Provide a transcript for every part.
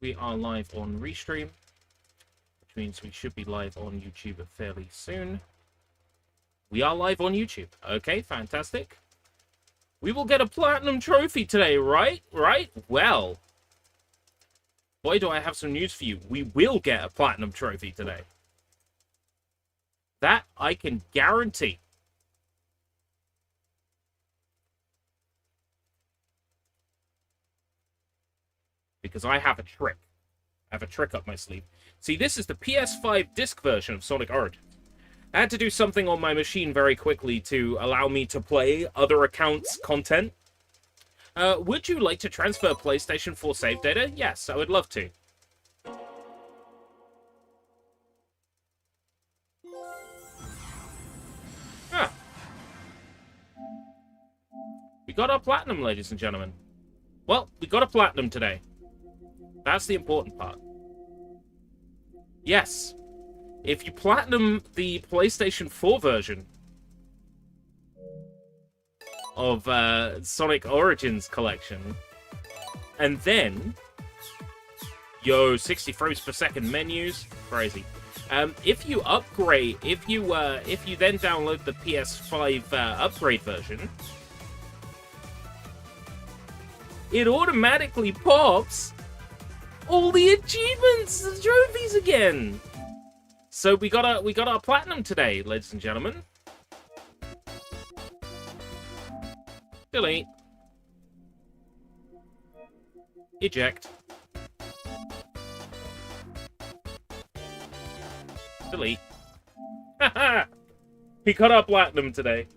We are live on Restream, which means we should be live on YouTube fairly soon. We are live on YouTube. Okay, fantastic. We will get a platinum trophy today, right? Right? Well, boy, do I have some news for you. We will get a platinum trophy today. That I can guarantee. Because I have a trick. I have a trick up my sleeve. See, this is the PS5 disc version of Sonic Origins. I had to do something on my machine very quickly to allow me to play other accounts' content. Would you like to transfer PlayStation 4 save data? Yes, I would love to. Ah. We got our platinum, ladies and gentlemen. Well, we got a platinum today. That's the important part. Yes. If you platinum the PlayStation 4 version of Sonic Origins collection, and then 60 frames per second menus, crazy. If you upgrade, if you then download the PS5 upgrade version, it automatically pops all the achievements, the trophies again. So we got our platinum today, ladies and gentlemen. Delete. Eject. Delete. Haha! We got our platinum today.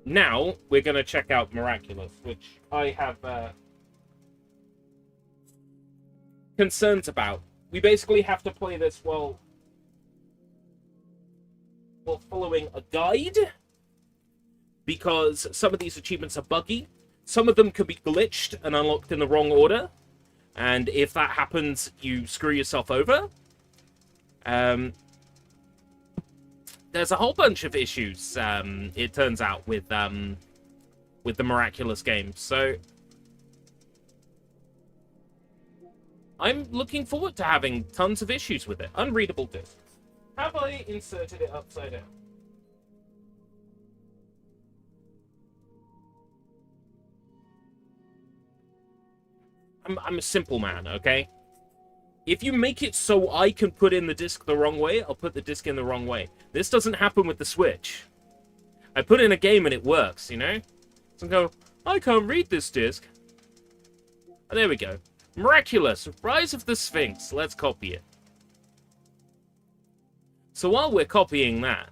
Now we're gonna check out Miraculous, which I have concerns about. We basically have to play this while following a guide, because some of these achievements are buggy. Some of them could be glitched and unlocked in the wrong order, and if that happens, you screw yourself over. There's a whole bunch of issues, it turns out, with the Miraculous game, so I'm looking forward to having tons of issues with it. Unreadable discs. Have I inserted it upside down? I'm a simple man, okay? If you make it so I can put in the disc the wrong way, I'll put the disc in the wrong way. This doesn't happen with the Switch. I put in a game and it works, you know? So I go, I can't read this disc. Oh, there we go. Miraculous, Rise of the Sphinx. Let's copy it. So while we're copying that,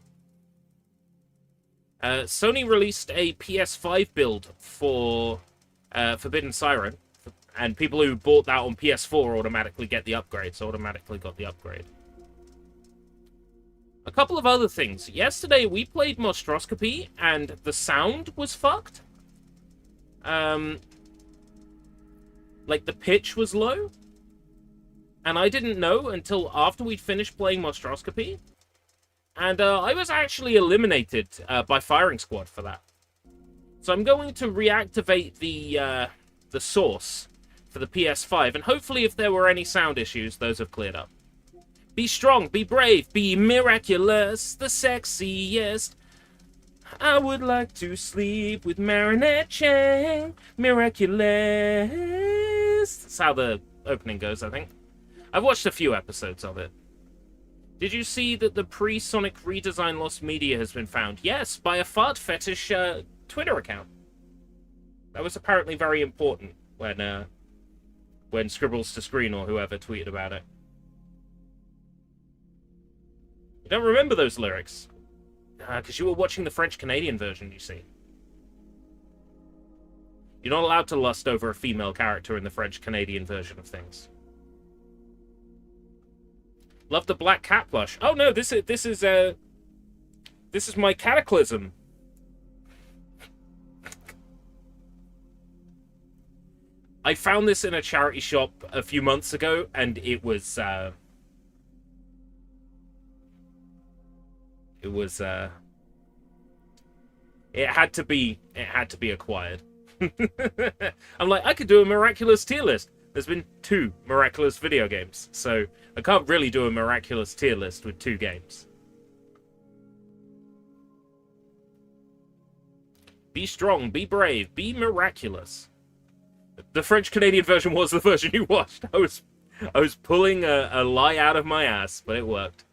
Sony released a PS5 build for Forbidden Siren, and people who bought that on PS4 automatically get the upgrade, so automatically got the upgrade. A couple of other things. Yesterday we played Monstroscopy, and the sound was fucked. Like, the pitch was low, and I didn't know until after we'd finished playing Monstroscopy, and I was actually eliminated by Firing Squad for that. So I'm going to reactivate the source for the PS5, and hopefully if there were any sound issues, those have cleared up. Be strong, be brave, be miraculous, the sexiest. I would like to sleep with Marinette Chang, miraculous. That's how the opening goes, I think. I've watched a few episodes of it. Did you see that the pre-Sonic redesign lost media has been found? Yes, by a fart fetish Twitter account. That was apparently very important when Scribbles to Screen or whoever tweeted about it. You don't remember those lyrics? Because you were watching the French-Canadian version, you see. You're not allowed to lust over a female character in the French-Canadian version of things. Love the black cat plush. Oh no, this is my Cataclysm. I found this in a charity shop a few months ago, and it was it had to be acquired. I'm like, I could do a Miraculous tier list. There's been 2 Miraculous video games, so I can't really do a Miraculous tier list with 2 games. Be strong, be brave, be miraculous. The French-Canadian version was the version you watched. I was pulling a lie out of my ass, but it worked.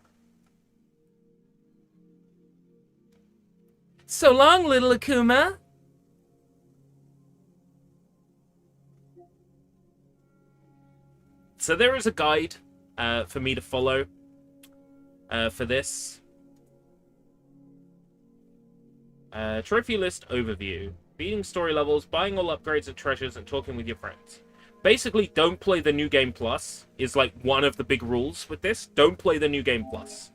So long, little Akuma. So there is a guide for me to follow for this. Trophy list overview. Beating story levels, buying all upgrades and treasures, and talking with your friends. Basically, don't play the New Game Plus is like one of the big rules with this. Don't play the New Game Plus.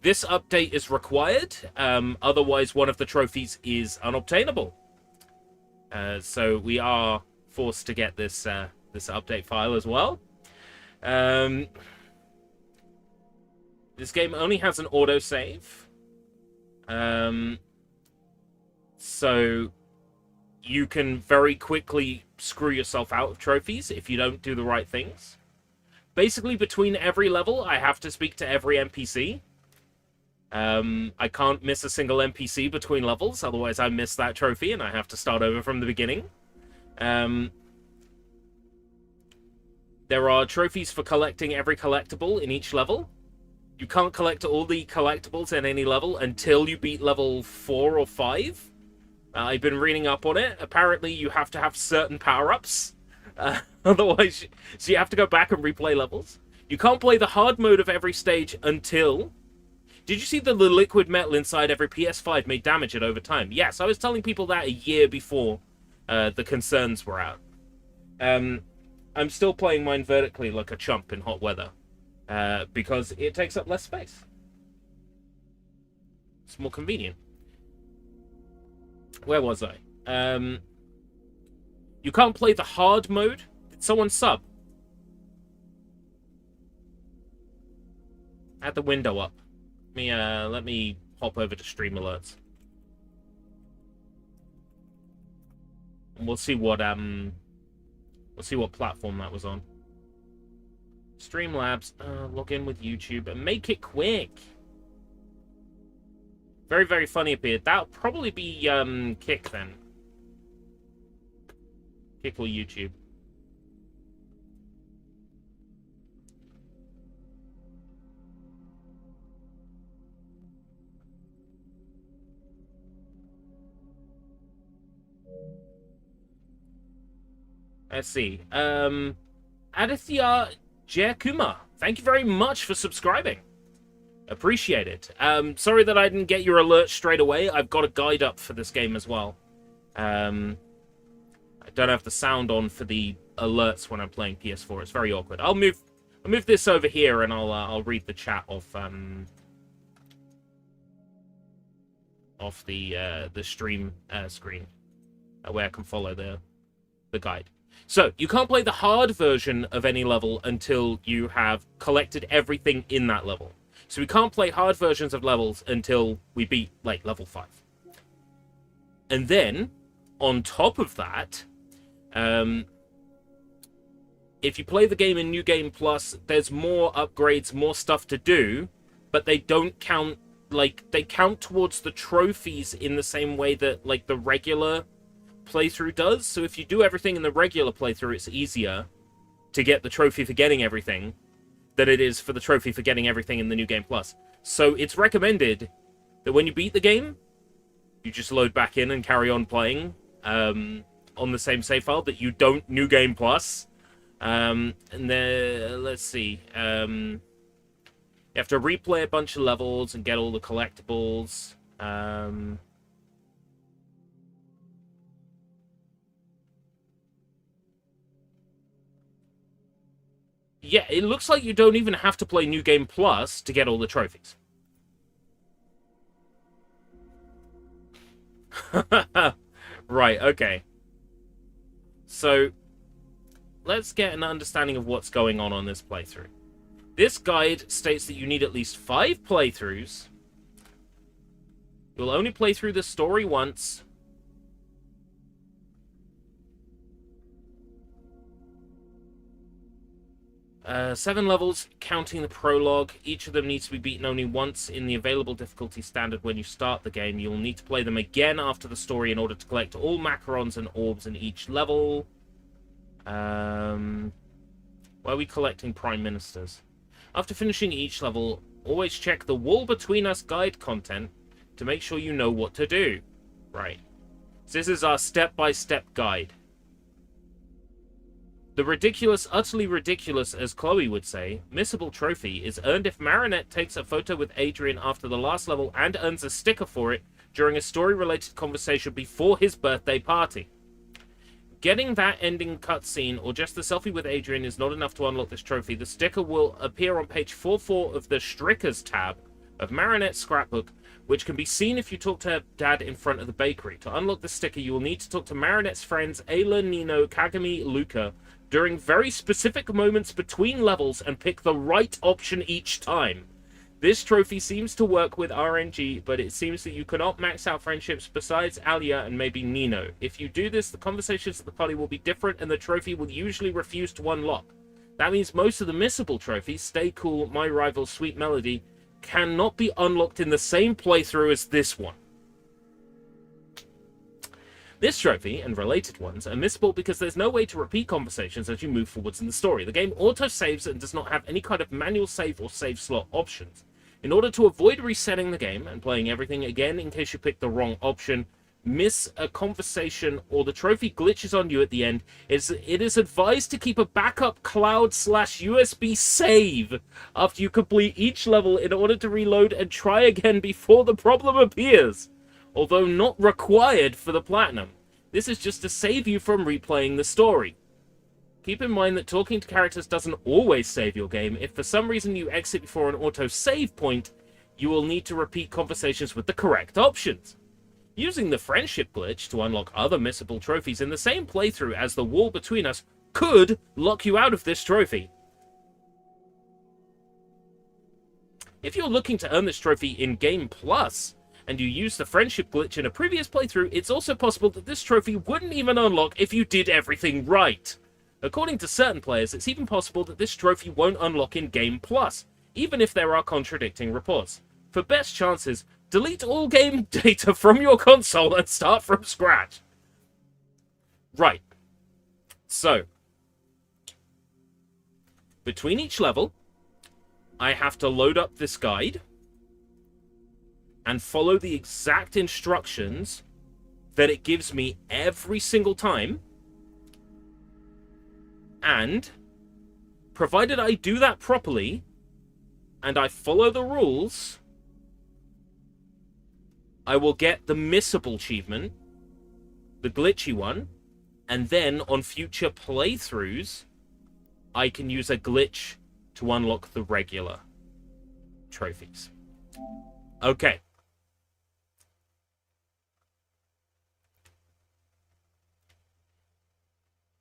This update is required. Otherwise, one of the trophies is unobtainable. So we are forced to get this this update file as well. This game only has an autosave. So you can very quickly screw yourself out of trophies if you don't do the right things. Basically, between every level, I have to speak to every NPC. I can't miss a single NPC between levels, otherwise I miss that trophy and I have to start over from the beginning. There are trophies for collecting every collectible in each level. You can't collect all the collectibles in any level until you beat level 4 or 5. I've been reading up on it. Apparently, you have to have certain power-ups. Otherwise, so you have to go back and replay levels. You can't play the hard mode of every stage until... Did you see that the liquid metal inside every PS5 made damage at over time? Yes, I was telling people that a year before the concerns were out. I'm still playing mine vertically like a chump in hot weather. Because it takes up less space. It's more convenient. Where was I? You can't play the hard mode. Did someone sub? Add the window up. Let me hop over to stream alerts. And we'll see what platform that was on. Streamlabs, log in with YouTube and make it quick. Very, very funny appeared. That'll probably be Kick then. Kick or YouTube. Let's see. Aditya Jakuma, thank you very much for subscribing. Appreciate it. Sorry that I didn't get your alert straight away. I've got a guide up for this game as well. I don't have the sound on for the alerts when I'm playing PS4. It's very awkward. I'll move this over here and I'll read the chat off the stream screen where I can follow the guide. So, you can't play the hard version of any level until you have collected everything in that level. So we can't play hard versions of levels until we beat, like, level 5. And then, on top of that, if you play the game in New Game Plus, there's more upgrades, more stuff to do, but they don't count, like, they count towards the trophies in the same way that, like, the regular playthrough does. So if you do everything in the regular playthrough, it's easier to get the trophy for getting everything than it is for the trophy for getting everything in the New Game Plus. So it's recommended that when you beat the game, you just load back in and carry on playing on the same save file, that you don't New Game Plus. And then, let's see. You have to replay a bunch of levels and get all the collectibles. Yeah, it looks like you don't even have to play New Game Plus to get all the trophies. Right, okay. So, let's get an understanding of what's going on this playthrough. This guide states that you need at least 5 playthroughs. You'll only play through the story once. 7 levels, counting the prologue. Each of them needs to be beaten only once in the available difficulty standard when you start the game. You'll need to play them again after the story in order to collect all macarons and orbs in each level. Why are we collecting prime ministers? After finishing each level, always check the Wall Between Us guide content to make sure you know what to do. Right. So this is our step-by-step guide. The ridiculous, utterly ridiculous, as Chloe would say, missable trophy is earned if Marinette takes a photo with Adrian after the last level and earns a sticker for it during a story-related conversation before his birthday party. Getting that ending cutscene or just the selfie with Adrian is not enough to unlock this trophy. The sticker will appear on page 44 of the Strickers tab of Marinette's scrapbook, which can be seen if you talk to her dad in front of the bakery. To unlock the sticker, you will need to talk to Marinette's friends Ayla, Nino, Kagami, Luca during very specific moments between levels and pick the right option each time. This trophy seems to work with RNG, but it seems that you cannot max out friendships besides Alia and maybe Nino. If you do this, the conversations at the party will be different and the trophy will usually refuse to unlock. That means most of the missable trophies, Stay Cool, My Rival, Sweet Melody, cannot be unlocked in the same playthrough as this one. This trophy, and related ones, are missable because there's no way to repeat conversations as you move forwards in the story. The game auto-saves and does not have any kind of manual save or save slot options. In order to avoid resetting the game and playing everything again in case you pick the wrong option, miss a conversation, or the trophy glitches on you at the end, it is advised to keep a backup cloud/USB save after you complete each level in order to reload and try again before the problem appears. Although not required for the platinum. This is just to save you from replaying the story. Keep in mind that talking to characters doesn't always save your game. If for some reason you exit before an auto-save point, you will need to repeat conversations with the correct options. Using the friendship glitch to unlock other missable trophies in the same playthrough as the Wall Between Us could lock you out of this trophy. If you're looking to earn this trophy in Game Plus, and you use the friendship glitch in a previous playthrough, it's also possible that this trophy wouldn't even unlock if you did everything right. According to certain players, it's even possible that this trophy won't unlock in Game Plus, even if there are contradicting reports. For best chances, delete all game data from your console and start from scratch. Right. So, between each level, I have to load up this guide and follow the exact instructions that it gives me every single time. And, provided I do that properly, and I follow the rules, I will get the missable achievement, the glitchy one, and then on future playthroughs, I can use a glitch to unlock the regular trophies. Okay.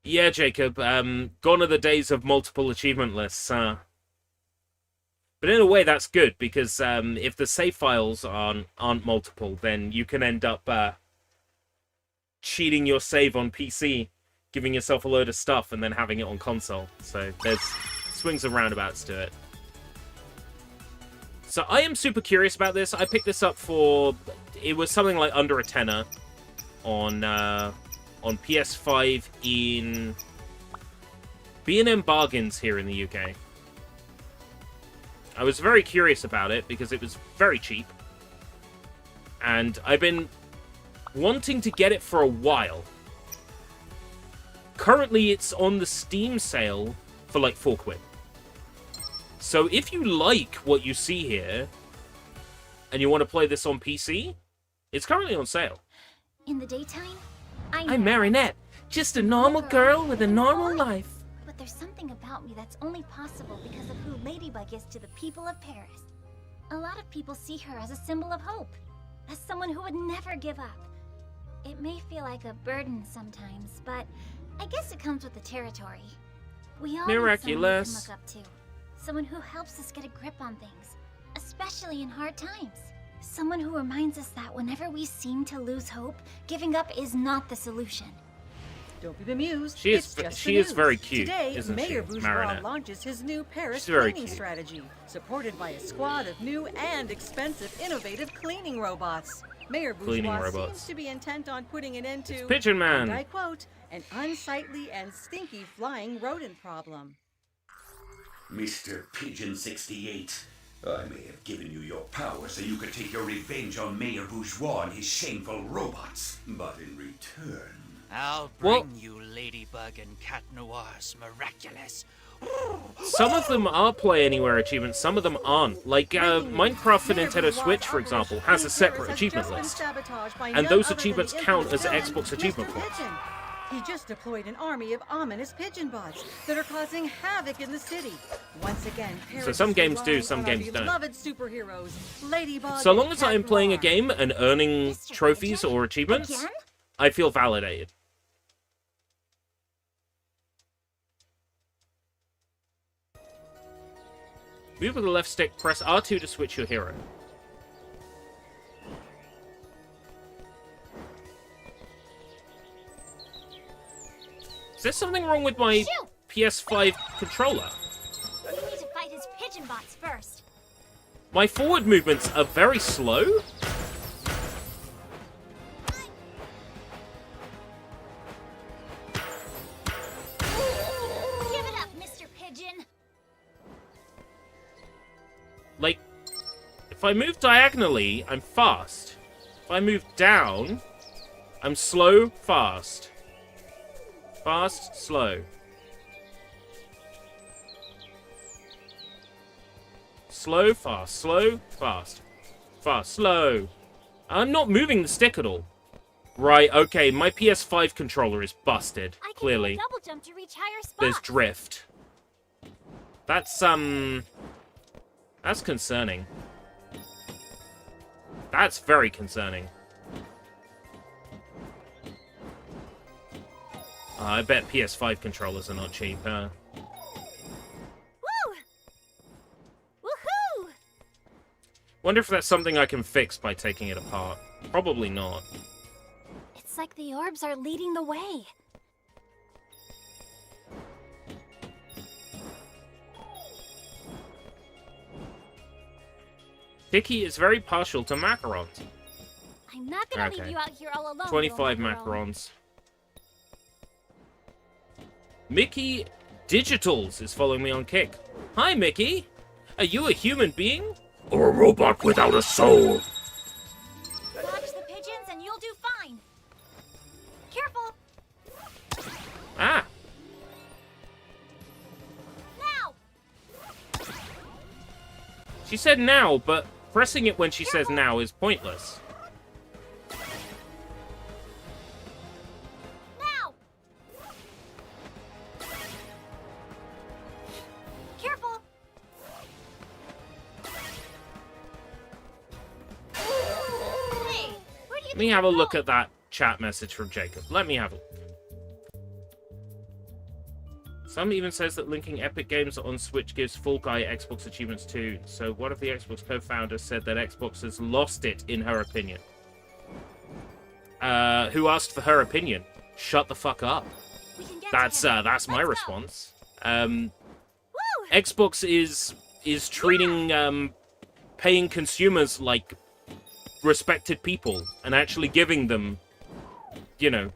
Yeah, Jacob, gone are the days of multiple achievement lists. But in a way, that's good, because if the save files aren't multiple, then you can end up cheating your save on PC, giving yourself a load of stuff, and then having it on console. So there's swings and roundabouts to it. So I am super curious about this. I picked this up for... It was something like under a tenner on PS5 in B&M Bargains here in the UK. I was very curious about it because it was very cheap. And I've been wanting to get it for a while. Currently, it's on the Steam sale for like £4. So if you like what you see here, and you want to play this on PC, it's currently on sale. In the daytime, I'm Marinette, just a normal girl with a normal life. But there's something about me that's only possible because of who Ladybug is to the people of Paris. A lot of people see her as a symbol of hope, as someone who would never give up. It may feel like a burden sometimes, but I guess it comes with the territory. We all Miraculous. need someone we can look up to. Someone who helps us get a grip on things, especially in hard times. Someone who reminds us that whenever we seem to lose hope, giving up is not the solution. Don't be bemused. She is It's just she the is news. very cute, Today, isn't Mayor she, Bourgeois Marinette? launches his new Paris She's very cleaning cute. strategy, supported by a squad of new and expensive innovative cleaning robots. Mayor Cleaning Bourgeois robots. seems to be intent on putting an end to, It's Pigeon Man. and I quote, an unsightly and stinky flying rodent problem. Mr. Pigeon 68, I may have given you your power so you could take your revenge on Mayor Bourgeois and his shameful robots. But in return... I'll Well- bring you Ladybug and Cat Noir's Miraculous. Some of them are Play Anywhere achievements, some of them aren't. Like, Minecraft for Nintendo Switch, for example, has a separate achievement list. And those achievements count as Xbox achievement points. He just deployed an army of ominous pigeon bots that are causing havoc in the city. Once again, So some games do, some games don't. Beloved superheroes, Ladybug So long and as I am Cat playing a Noir. game and earning Mr. trophies Pigeon? or achievements, Again? I feel validated. Move with the left stick, press R2 to switch your hero. Is there something wrong with my Shoot! PS5 controller? We need to fight his pigeon bots first. My forward movements are very slow. Give it up, Mr. Pigeon. Like, if I move diagonally, I'm fast. If I move down, I'm slow, fast. Fast, slow. Slow, fast, slow, fast. Fast, slow. I'm not moving the stick at all. Right, okay, my PS5 controller is busted, I can clearly. do a double jump to reach higher spots. There's drift. That's concerning. That's very concerning. I bet PS5 controllers are not cheap, huh? Woo! Woohoo! Wonder if that's something I can fix by taking it apart. Probably not. It's like the orbs are leading the way. Dicky is very partial to macarons. I'm not gonna Okay. leave you out here all alone. 25 little macaron. macarons. Mickey Digitals is following me on Kick. Hi, Mickey. Are you a human being? Or a robot without a soul? Watch the pigeons and you'll do fine. Careful! Ah, Now! she said now, but pressing it when she says now is pointless. Now! Careful! Hey, where do you Let me have a look at that chat message from Jacob. Let me have a look. Some even says that linking Epic Games on Switch gives Fall Guy Xbox achievements too. So one of the Xbox co-founders said that Xbox has lost it, in her opinion. Who asked for her opinion? Shut the fuck up. We can get That's to him. that's my Let's go. response. Woo! Xbox is treating paying consumers like respected people and actually giving them, you know,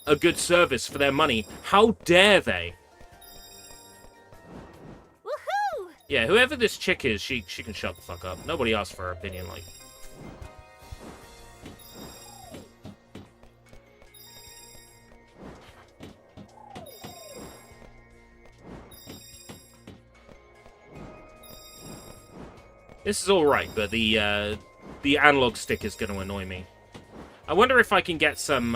a good service for their money. How dare they? Woohoo! Yeah, whoever this chick is, she can shut the fuck up. Nobody asked for her opinion, like. This is alright, but the analog stick is going to annoy me. I wonder if I can get some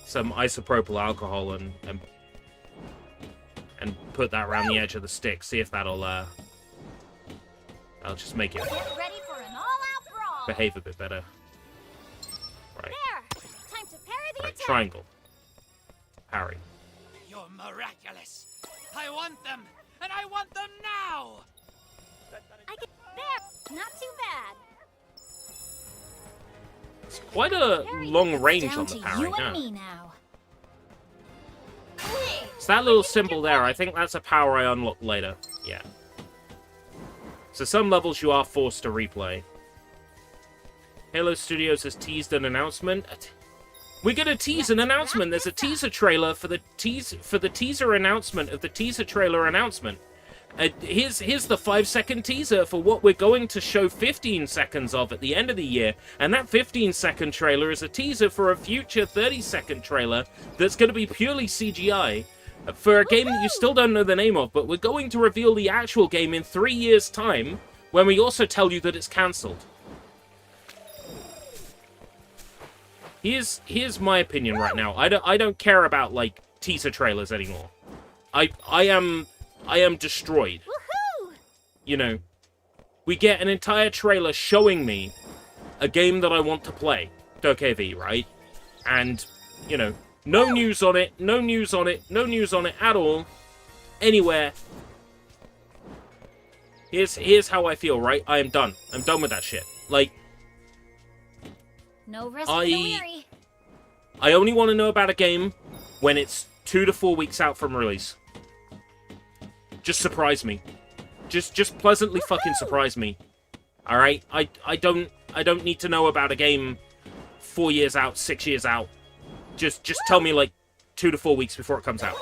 isopropyl alcohol and put that around the edge of the stick. See if that'll just make it Get ready for an all-out brawl. behave a bit better. Right, There! Time to parry the right, attack. triangle. Parry. You're miraculous. I want them, and I want them now. I get there. Not too bad. It's quite a Harry, long it's range down on the to power you right and now. me now. Hey, It's that little symbol there. I think that's a power I unlock later. Yeah. So some levels you are forced to replay. Halo Studios has teased an announcement. We're gonna tease an announcement. There's a teaser trailer for the teaser announcement of the teaser trailer announcement. Here's the 5-second teaser for what we're going to show 15 seconds of at the end of the year, and that 15-second trailer is a teaser for a future 30-second trailer that's going to be purely CGI for a game that you still don't know the name of, but we're going to reveal the actual game in 3 years' time when we also tell you that it's cancelled. Here's my opinion right now. I don't care about like teaser trailers anymore. I am destroyed. woohoo! You know, we get an entire trailer showing me a game that I want to play, DokeV, right? And you know, no news on it, no news on it, no news on it at all, anywhere. Here's how I feel, right? I am done. I'm done with that shit. Like, No rest for the weary. I only want to know about a game when it's 2 to 4 weeks out from release. Just surprise me. Just pleasantly fucking surprise me. All right? I don't need to know about a game 4 years out, 6 years out. Just tell me like 2 to 4 weeks before it comes out.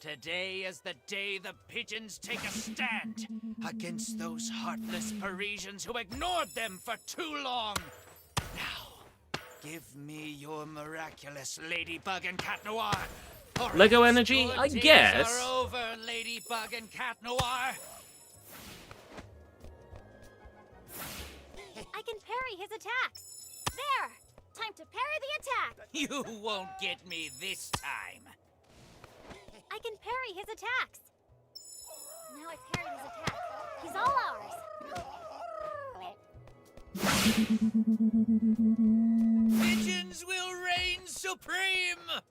Today is the day the pigeons take a stand against those heartless Parisians who ignored them for too long. Now, give me your miraculous Ladybug and Cat Noir. Or Lego else energy, your I days guess. are over, Ladybug and Cat Noir. I can parry his attacks. There! Time to parry the attack. You won't get me this time. I can parry his attacks. Now I parried his attack. He's all ours. Pigeons will reign supreme.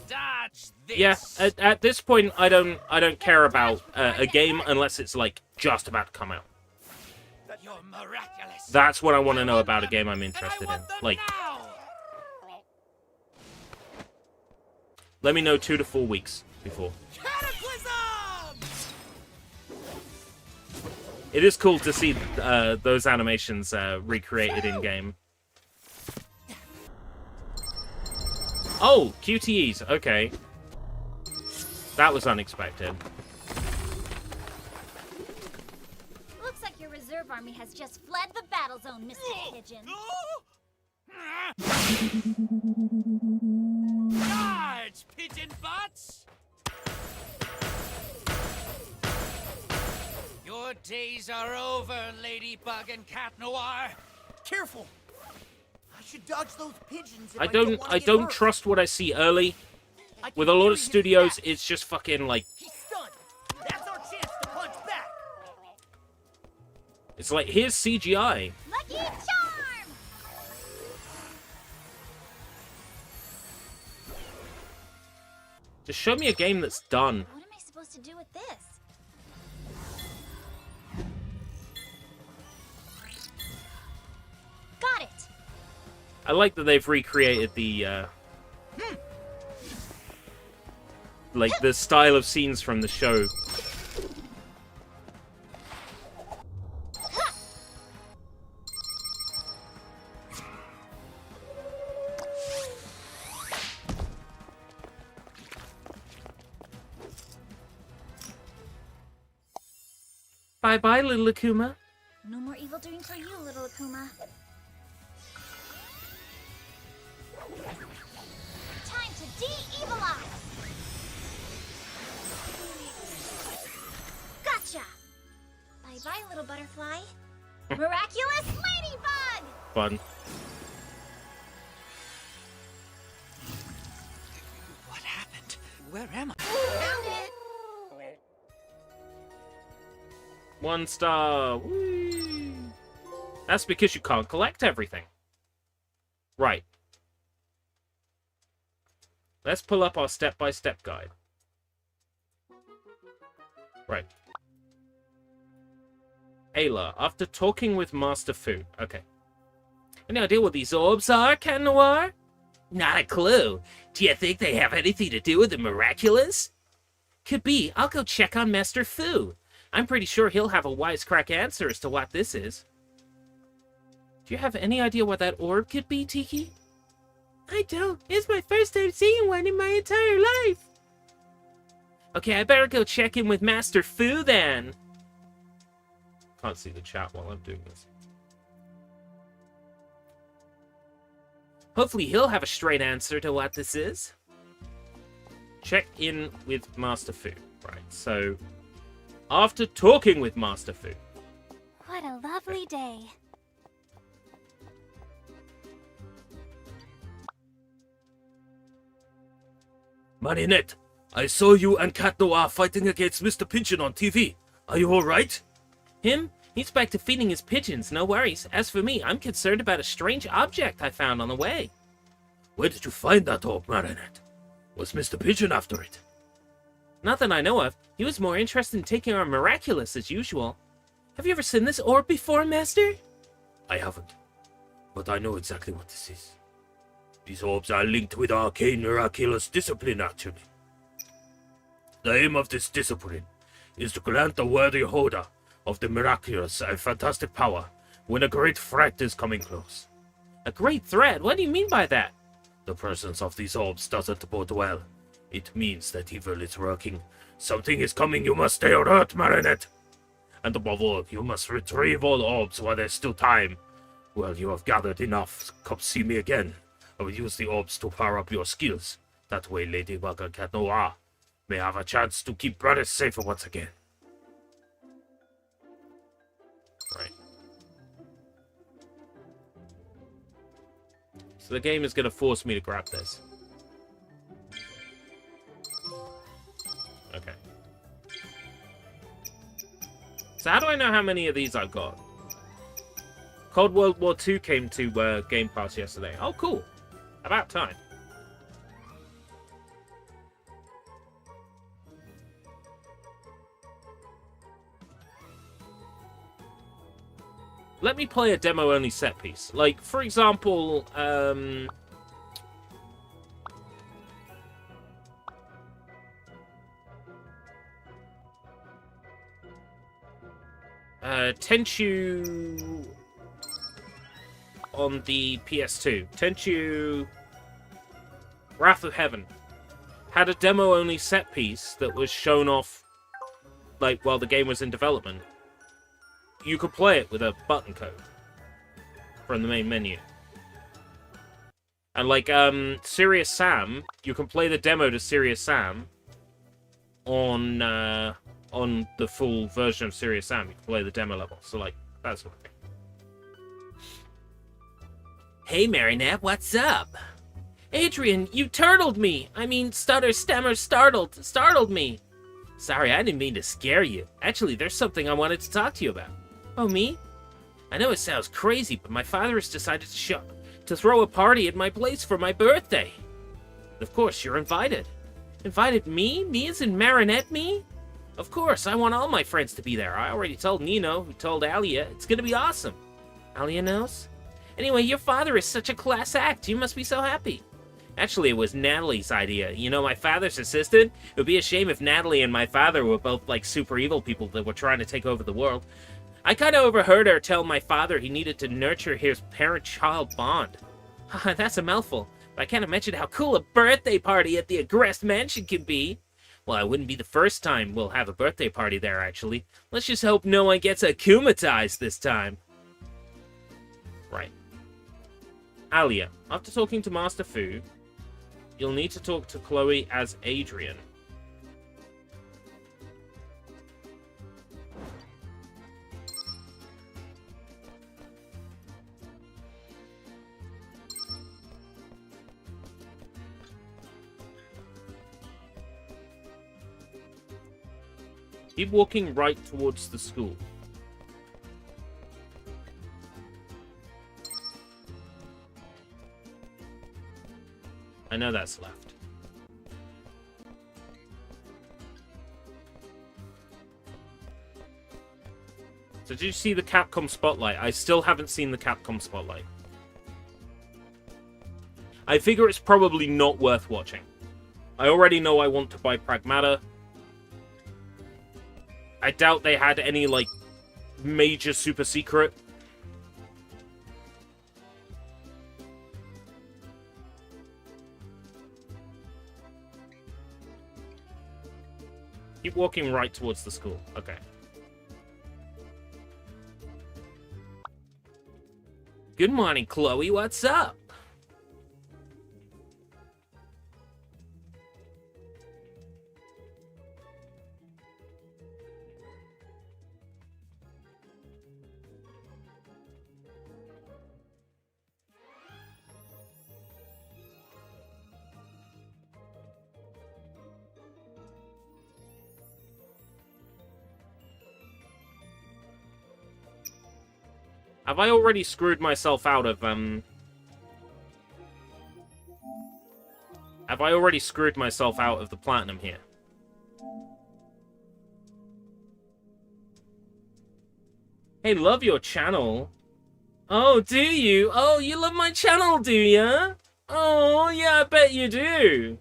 Dodge this. Yeah, at this point, I don't care about a game unless it's like just about to come out. You're miraculous. That's what I want to know want about a them, game I'm and I interested in. want them Like, now. let me know 2 to 4 weeks before. Cataclysm! It is cool to see those animations recreated in game. Oh, QTEs. Okay, that was unexpected. Looks like your reserve army has just fled the battle zone, Mr. Pigeon. Charge, pigeon butts! Your days are over, Ladybug and Cat Noir. Careful! I should dodge those pigeons if I I don't don't hurt. trust what I see early. I can With a lot parry of his studios, attack. it's just fucking like, He's stunned. That's our chance to punch back. it's like, here's CGI. Lucky Charm! Just show me a game that's done. What am I supposed to do with this? Got it! I like that they've recreated the, like, the style of scenes from the show. Bye-bye, little Akuma. No more evil doing for you, little Akuma. Time to de-evilize! Gotcha! Bye-bye, little butterfly. Miraculous Ladybug! Fun. What happened? Where am I? Found it! 1 star. Whee! That's because you can't collect everything. Right. Let's pull up our step-by-step guide. Right. Ayla, after talking with Master Fu. Okay. Any idea what these orbs are, Cat Noir? Not a clue. Do you think they have anything to do with the Miraculous? Could be. I'll go check on Master Fu. I'm pretty sure he'll have a wisecrack answer as to what this is. Do you have any idea what that orb could be, Tiki? I don't. It's my first time seeing one in my entire life. Okay, I better go check in with Master Fu then. Can't see the chat while I'm doing this. Hopefully he'll have a straight answer to what this is. Check in with Master Fu. Right, so after talking with Master Fu. What a lovely day. Marinette, I saw you and Cat Noir fighting against Mr. Pigeon on TV. Are you alright? Him? He's back to feeding his pigeons, no worries. As for me, I'm concerned about a strange object I found on the way. Where did you find that orb, Marinette? Was Mr. Pigeon after it? Not that I know of. He was more interested in taking our Miraculous as usual. Have you ever seen this orb before, Master? I haven't, but I know exactly what this is. These orbs are linked with arcane miraculous discipline, actually. The aim of this discipline is to grant the worthy holder of the miraculous and fantastic power when a great threat is coming close. A great threat? What do you mean by that? The presence of these orbs doesn't bode well. It means that evil is working. Something is coming, you must stay alert, Marinette. And above all, you must retrieve all orbs while there's still time. Well, you have gathered enough. Come see me again. I will use the orbs to power up your skills. That way, Ladybug and Cat Noir may have a chance to keep brothers safer once again. Right. So the game is going to force me to grab this. Okay. So how do I know how many of these I've got? Cold World War II came to Game Pass yesterday. Oh, cool. About time. Let me play a demo-only set piece. Like, for example, Tenchu on the PS2. Tenchu Wrath of Heaven had a demo-only set piece that was shown off, like, while the game was in development. You could play it with a button code from the main menu. And, like, Serious Sam, you can play the demo to Serious Sam on the full version of Serious Sam. You can play the demo level. So, like, that's what I think. Hey, Marinette, what's up? Adrian, you turtled me! I mean, stutter, stammer, startled me! Sorry, I didn't mean to scare you. Actually, there's something I wanted to talk to you about. Oh, me? I know it sounds crazy, but my father has decided to throw a party at my place for my birthday. Of course, you're invited. Invited me? Me as in Marinette me? Of course, I want all my friends to be there. I already told Nino, who told Alia. It's gonna be awesome. Alia knows? Anyway, your father is such a class act. You must be so happy. Actually, it was Natalie's idea. You know, my father's assistant? It would be a shame if Natalie and my father were both, like, super evil people that were trying to take over the world. I kind of overheard her tell my father he needed to nurture his parent-child bond. Haha, that's a mouthful. But I can't imagine how cool a birthday party at the Agrest Mansion can be. Well, it wouldn't be the first time we'll have a birthday party there, actually. Let's just hope no one gets akumatized this time. Right. Alia, after talking to Master Fu, you'll need to talk to Chloe as Adrian. Keep walking right towards the school. I know that's left. So did you see the Capcom Spotlight? I still haven't seen the Capcom Spotlight. I figure it's probably not worth watching. I already know I want to buy Pragmata. I doubt they had any, like, major super secret. Keep walking right towards the school. Okay. Good morning, Chloe. What's up? Have I already screwed myself out of, Have I already screwed myself out of the platinum here? Hey, love your channel. Oh, do you? Oh, you love my channel, do ya? Oh, yeah, I bet you do.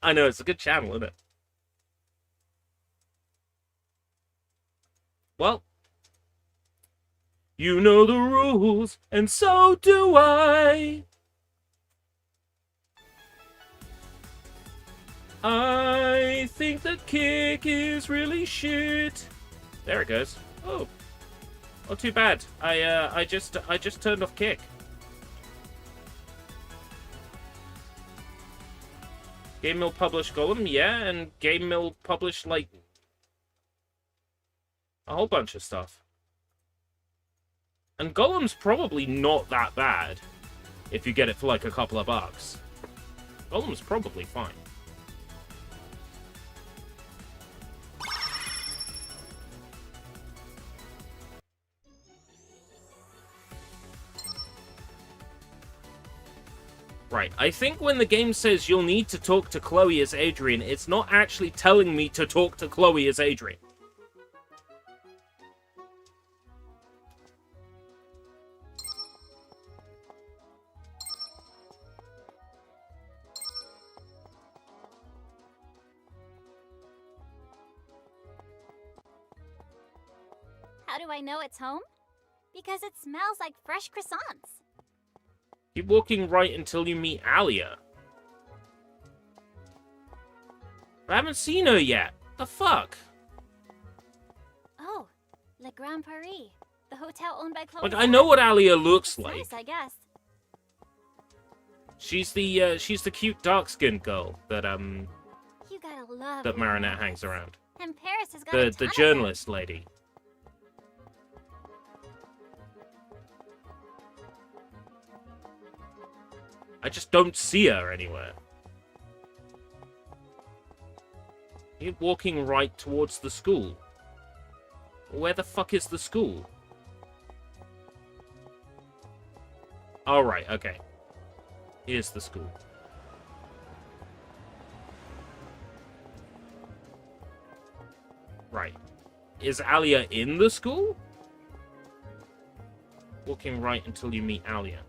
I know, it's a good channel, isn't it? Well, you know the rules, and so do I. I think the kick is really shit. There it goes. Oh, not too bad. I just turned off kick. Game Mill published Golem, yeah, and Game Mill published like a whole bunch of stuff. And Golem's probably not that bad if you get it for like a couple of bucks. Golem's probably fine. Right, I think when the game says you'll need to talk to Chloe as Adrian, it's not actually telling me to talk to Chloe as Adrian. How do I know it's home? Because it smells like fresh croissants. Keep walking right until you meet Alia. I haven't seen her yet. The fuck? Oh, Le Grand Paris, the hotel owned by Chloe. Like, I know what Alia looks It's like. nice, I guess. She's the cute dark-skinned girl that You gotta love that Le Marinette Paris. hangs around. And Paris has got a The ton of journalist lady. I just don't see her anywhere. You're walking right towards the school. Where the fuck is the school? Oh, right, okay. Here's the school. Right. Is Alia in the school? Walking right until you meet Alia.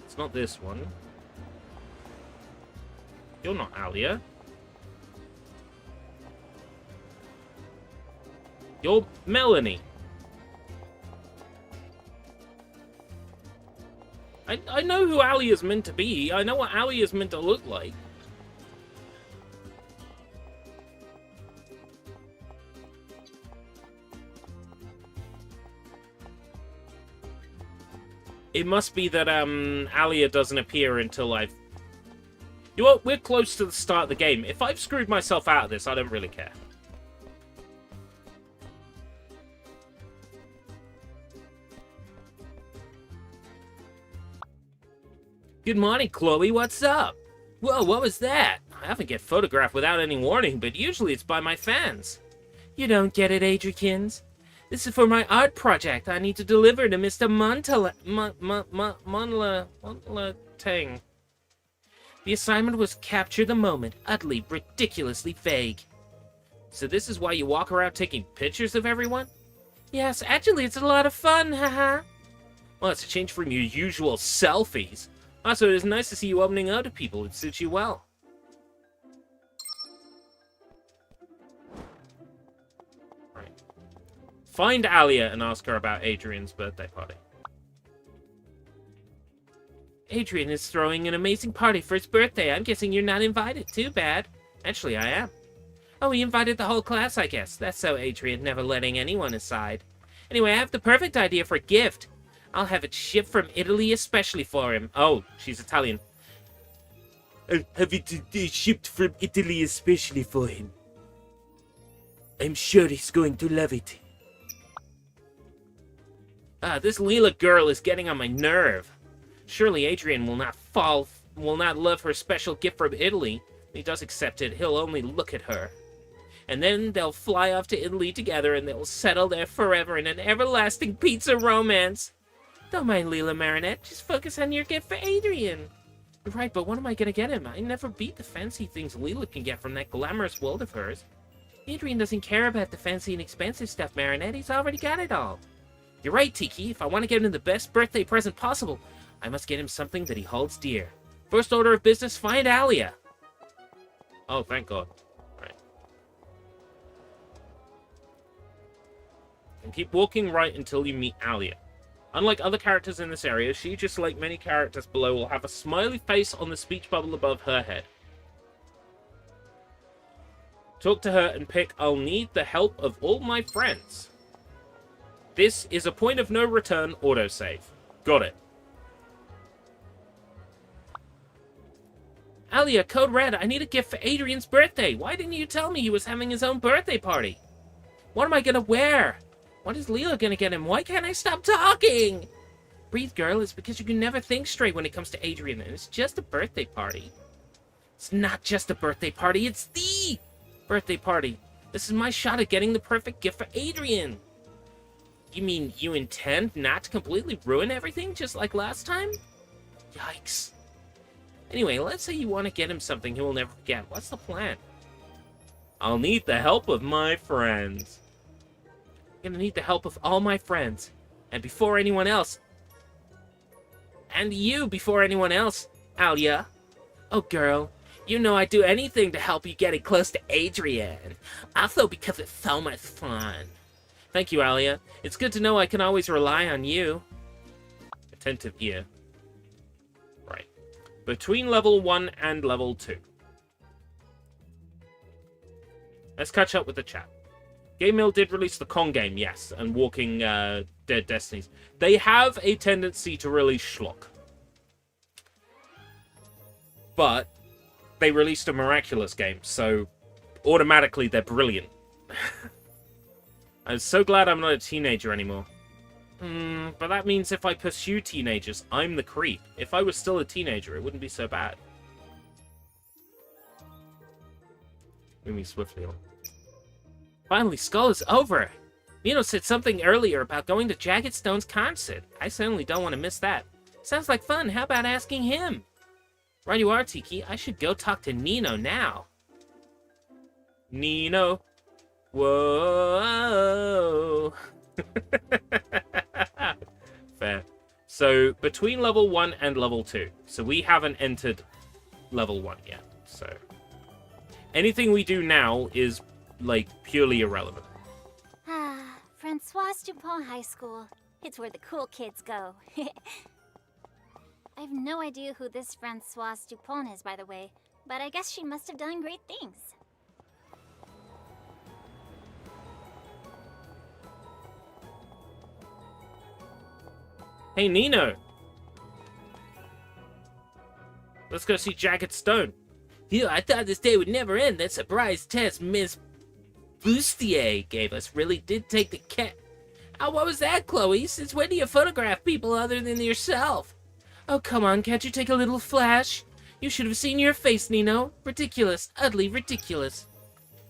It's not this one. You're not Alia. You're Melanie. I know who Alia's meant to be. I know what Alia's meant to look like. It must be that Alia doesn't appear until I've... You know what? We're close to the start of the game. If I've screwed myself out of this, I don't really care. Good morning, Chloe. What's up? Whoa, what was that? I often get photographed without any warning, but usually it's by my fans. You don't get it, Adrikins? This is for my art project. I need to deliver to Mr. Monla Tang. The assignment was capture the moment, utterly, ridiculously vague. So this is why you walk around taking pictures of everyone? Yes, actually, it's a lot of fun, haha. Well, it's a change from your usual selfies. Also, it is nice to see you opening up to people. It suits you well. Right. Find Alia and ask her about Adrian's birthday party. Adrian is throwing an amazing party for his birthday. I'm guessing you're not invited. Too bad. Actually, I am. Oh, he invited the whole class, I guess. That's so Adrian, never letting anyone aside. Anyway, I have the perfect idea for a gift. I'll have it shipped from Italy especially for him. Oh, she's Italian. I'll have it shipped from Italy especially for him. I'm sure he's going to love it. This Leela girl is getting on my nerve. Surely Adrian will not love her special gift from Italy. When he does accept it, he'll only look at her. And then they'll fly off to Italy together and they'll settle there forever in an everlasting pizza romance. Don't mind Leela Marinette, just focus on your gift for Adrian. You're right, but what am I gonna get him? I never beat the fancy things Leela can get from that glamorous world of hers. Adrian doesn't care about the fancy and expensive stuff, Marinette. He's already got it all. You're right, Tiki. If I want to get him the best birthday present possible, I must get him something that he holds dear. First order of business, find Alia. Oh, thank God. Right. And keep walking right until you meet Alia. Unlike other characters in this area, she, just like many characters below, will have a smiley face on the speech bubble above her head. Talk to her and pick, I'll need the help of all my friends. This is a point of no return autosave. Got it. Alia, Code Red, I need a gift for Adrian's birthday. Why didn't you tell me he was having his own birthday party? What am I gonna wear? What is Leela gonna get him? Why can't I stop talking? Breathe, girl. It's because you can never think straight when it comes to Adrian, and it's just a birthday party. It's not just a birthday party, it's the birthday party. This is my shot at getting the perfect gift for Adrian. You mean you intend not to completely ruin everything, just like last time? Yikes. Anyway, let's say you want to get him something he will never forget. What's the plan? I'll need the help of my friends. I'm gonna need the help of all my friends. And before anyone else. And you before anyone else, Alia. Oh, girl. You know I'd do anything to help you getting close to Adrian. Also because it's so much fun. Thank you, Alia. It's good to know I can always rely on you. Attentive ear. Right. Between level 1 and level 2. Let's catch up with the chat. Game Mill did release the Kong game, yes, and Walking Dead Destinies. They have a tendency to release schlock. But they released a Miraculous game, so automatically they're brilliant. I'm so glad I'm not a teenager anymore. But that means if I pursue teenagers, I'm the creep. If I was still a teenager, it wouldn't be so bad. Moving swiftly on. Finally, Skull is over! Nino said something earlier about going to Jagged Stone's concert. I certainly don't want to miss that. Sounds like fun. How about asking him? Right you are, Tiki. I should go talk to Nino now. Nino. Whoa. Fair. So, between level 1 and level 2. So, we haven't entered level 1 yet. So, anything we do now is, like, purely irrelevant. Ah, Francoise Dupont High School. It's where the cool kids go. I have no idea who this Francoise Dupont is, by the way, but I guess she must have done great things. Hey, Nino! Let's go see Jagged Stone. Phew, I thought this day would never end. That surprise test Miss Bustier gave us really did take the cat. Oh, what was that, Chloe? Since when do you photograph people other than yourself? Oh, come on, can't you take a little flash? You should have seen your face, Nino. Ridiculous, utterly ridiculous.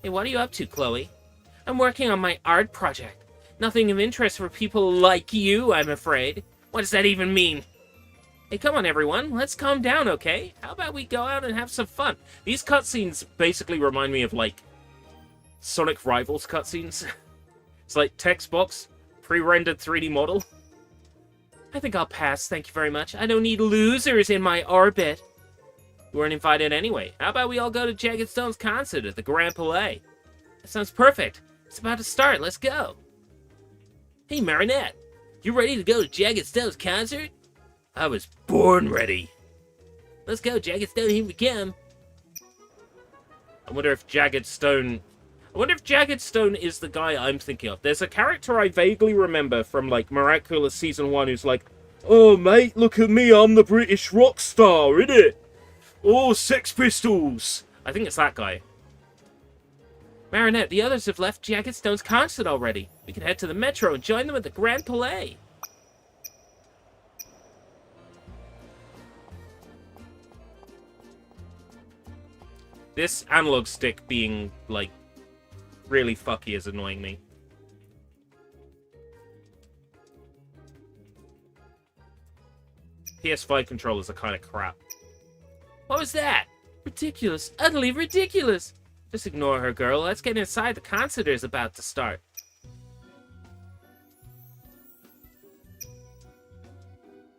Hey, what are you up to, Chloe? I'm working on my art project. Nothing of interest for people like you, I'm afraid. What does that even mean? Hey, come on, everyone. Let's calm down, okay? How about we go out and have some fun? These cutscenes basically remind me of, like, Sonic Rivals cutscenes. It's like text box, pre-rendered 3D model. I think I'll pass, thank you very much. I don't need losers in my orbit. You weren't invited anyway. How about we all go to Jagged Stone's concert at the Grand Palais? That sounds perfect. It's about to start. Let's go. Hey, Marinette. You ready to go to Jagged Stone's concert? I was born ready. Let's go, Jagged Stone. Here we come. I wonder if Jagged Stone is the guy I'm thinking of. There's a character I vaguely remember from, like, Miraculous Season 1 who's like, oh, mate, look at me. I'm the British rock star, innit? Oh, Sex Pistols. I think it's that guy. Marinette, the others have left Jagged Stone's concert already. We can head to the metro and join them at the Grand Palais. This analog stick being, like, really fucky is annoying me. PS5 controllers are kind of crap. What was that? Ridiculous. Utterly ridiculous. Just ignore her, girl. Let's get inside. The concert is about to start.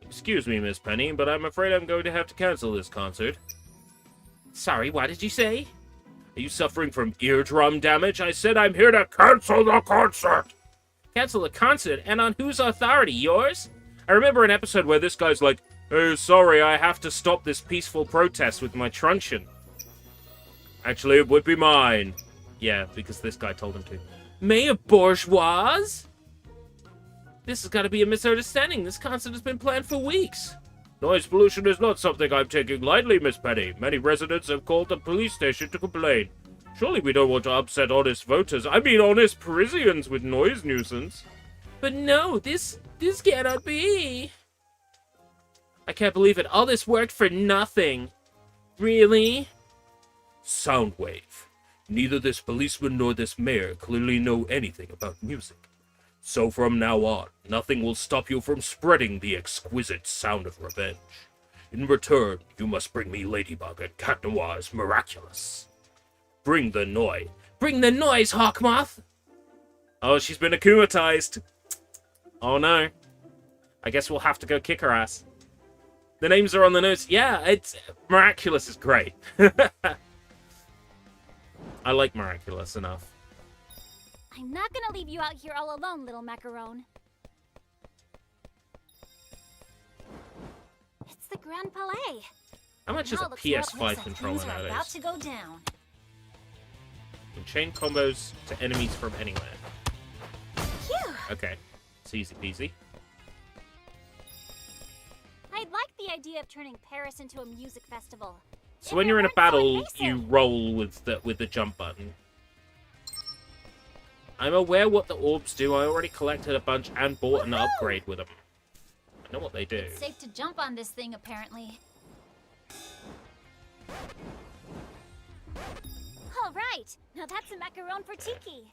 Excuse me, Miss Penny, but I'm afraid I'm going to have to cancel this concert. Sorry, what did you say? Are you suffering from eardrum damage? I said I'm here to cancel the concert! Cancel the concert? And on whose authority? Yours? I remember an episode where this guy's like, oh, sorry, I have to stop this peaceful protest with my truncheon. Actually, it would be mine. Yeah, because this guy told him to. Mayor Bourgeois? This has got to be a misunderstanding. This concert has been planned for weeks. Noise pollution is not something I'm taking lightly, Miss Penny. Many residents have called the police station to complain. Surely we don't want to upset honest voters. I mean honest Parisians with noise nuisance. But no, this cannot be. I can't believe it. All this worked for nothing. Really? Soundwave. Neither this policeman nor this mayor clearly know anything about music. So from now on, nothing will stop you from spreading the exquisite sound of revenge. In return, you must bring me Ladybug and Cat Noir's Miraculous. Bring the noise. Bring the noise, Hawkmoth! Oh, she's been akumatized. Oh no. I guess we'll have to go kick her ass. The names are on the notes. Yeah, it's Miraculous is great. I like Miraculous enough. I'm not gonna leave you out here all alone, little macaron. It's the Grand Palais. How much is a PS5 controller Things are about nowadays? to go down. And chain combos to enemies from anywhere. Phew! Okay, it's easy peasy. I'd like the idea of turning Paris into a music festival. So when you're in a battle, you roll with the jump button. I'm aware what the orbs do. I already collected a bunch and bought an upgrade with them. I know what they do. It's safe to jump on this thing, apparently. All right, now that's a macaron for Tiki.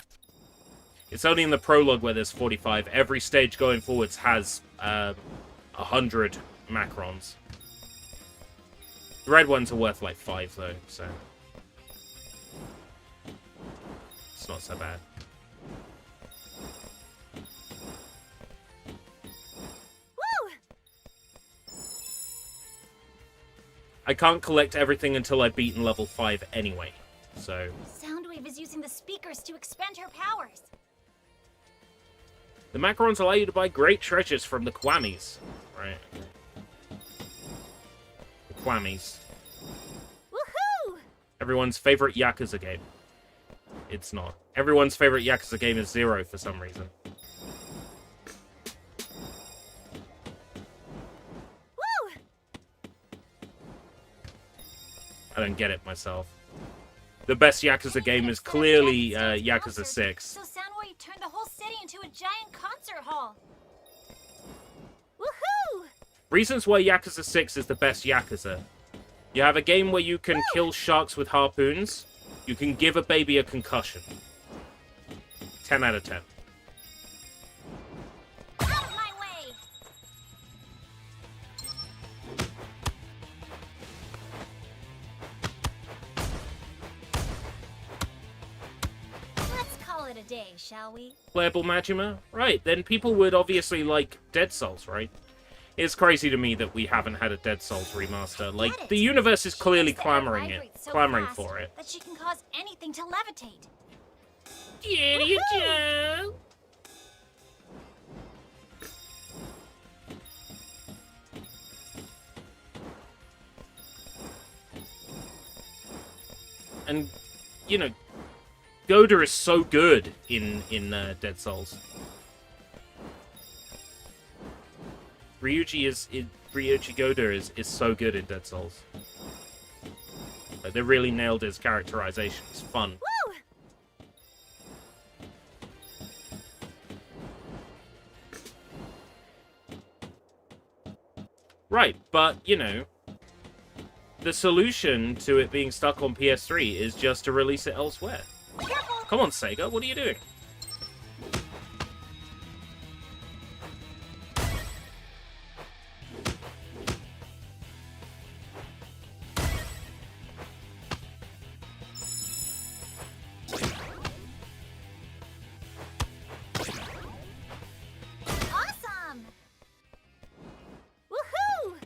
It's only in the prologue where there's 45. Every stage going forwards has 100 macrons. The red ones are worth like 5 though, so it's not so bad. I can't collect everything until I've beaten level 5 anyway, so... Soundwave is using the speakers to expand her powers. The Macarons allow you to buy great treasures from the Kwamis. Right. The Kwamis. Woohoo! Everyone's favorite Yakuza game. It's not. Everyone's favorite Yakuza game is Zero for some reason. I don't get it myself. The best Yakuza game is clearly Yakuza 6. So Soundwave turned the whole city into a giant concert hall. Woohoo! Reasons why Yakuza 6 is the best Yakuza. You have a game where you can kill sharks with harpoons. You can give a baby a concussion. 10 out of 10. a day, shall we? Playable Majima? Right, then people would obviously like Dead Souls, right? It's crazy to me that we haven't had a Dead Souls remaster. Like, the universe is clearly She makes the air clamoring vibrate so clamoring fast for it. that she can cause anything to levitate. Here you Woohoo! go! And, you know, Goda is so good in Dead Souls. Ryuji Goda is so good in Dead Souls. Like, they really nailed his characterization. It's fun. Woo! Right, but, you know, the solution to it being stuck on PS3 is just to release it elsewhere. Careful! Come on, Sega, what are you doing? Awesome! Woohoo!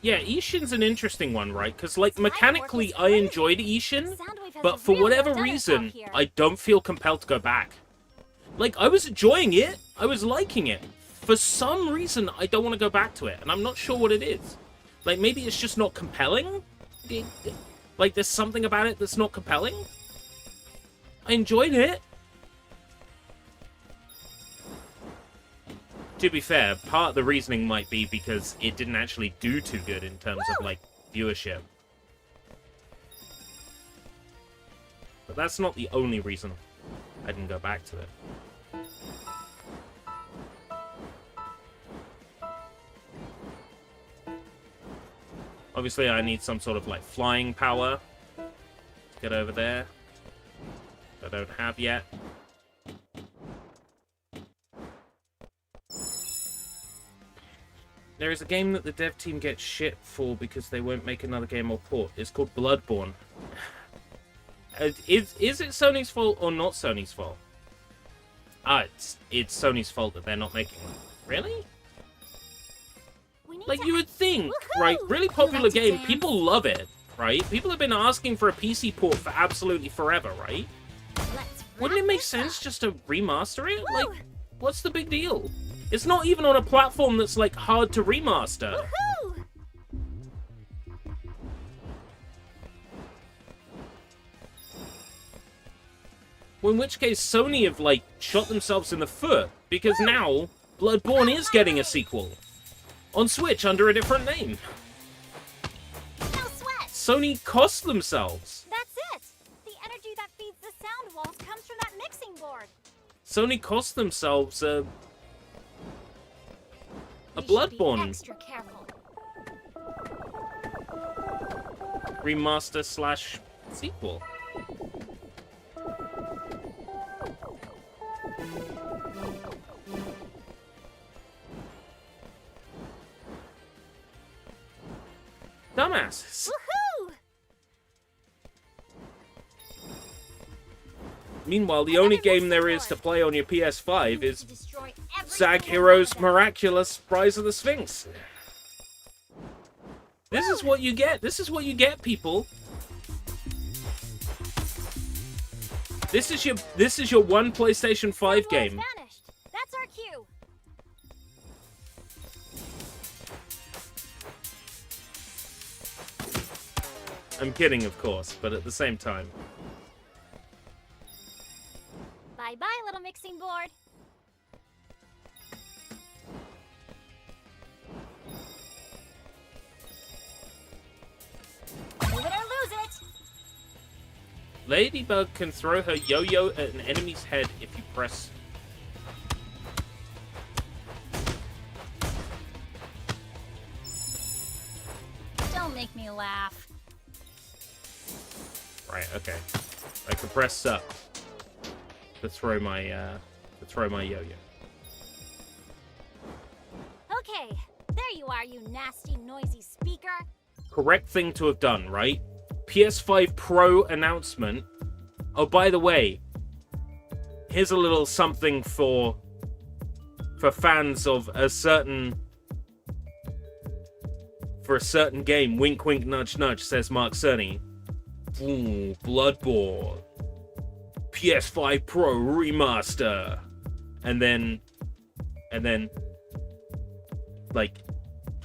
Yeah, Ishin's an interesting one, right? Because, like, mechanically, I crazy. enjoyed Ishin, Soundwave has but for really whatever done it out reason, here. I don't feel compelled to go back. Like, I was enjoying it, I was liking it. For some reason, I don't want to go back to it, and I'm not sure what it is. Like, maybe it's just not compelling? Like, there's something about it that's not compelling? I enjoyed it. To be fair, part of the reasoning might be because it didn't actually do too good in terms of, like, viewership. But that's not the only reason I didn't go back to it. Obviously, I need some sort of, like, flying power to get over there. I don't have yet. There is a game that the dev team gets shit for because they won't make another game or port. It's called Bloodborne. Is it Sony's fault or not Sony's fault? Ah, it's Sony's fault that they're not making one. Really? We need Like, to you would think, Woohoo! right? Really You popular like to game. dance? People love it, right? People have been asking for a PC port for absolutely forever, right? Let's Wouldn't it wrap make this sense up. just to remaster it? Woo! Like, what's the big deal? It's not even on a platform that's, like, hard to remaster. Woohoo! Well, in which case, Sony have, like, shot themselves in the foot, because now Bloodborne is getting a sequel. On Switch, under a different name. No sweat. Sony cost themselves. That's it. The energy that feeds the sound walls comes from that mixing board. Sony cost themselves a We should be Bloodborne extra careful. remaster slash sequel. Dumbasses. Woohoo! Meanwhile, the only game there is to play on your PS5 To is destroy every Zag single Heroes one of them. Miraculous Rise of the Sphinx. This is what you get. This is what you get, people. This is your one PlayStation 5 Sound game. walls vanished. That's our cue. I'm kidding, of course, but at the same time. Bye-bye, little mixing board. Move it or lose it. Ladybug can throw her yo-yo at an enemy's head if you press. Don't make me laugh. Right, okay. I can press up to throw my yo-yo. There you are, you nasty, noisy speaker. Correct thing to have done, right? PS5 Pro announcement. Oh, by the way, here's a little something for fans of a certain game. Wink, wink, nudge, nudge, says Mark Cerny. Ooh, Bloodborne. PS5 Pro remaster. And then, like,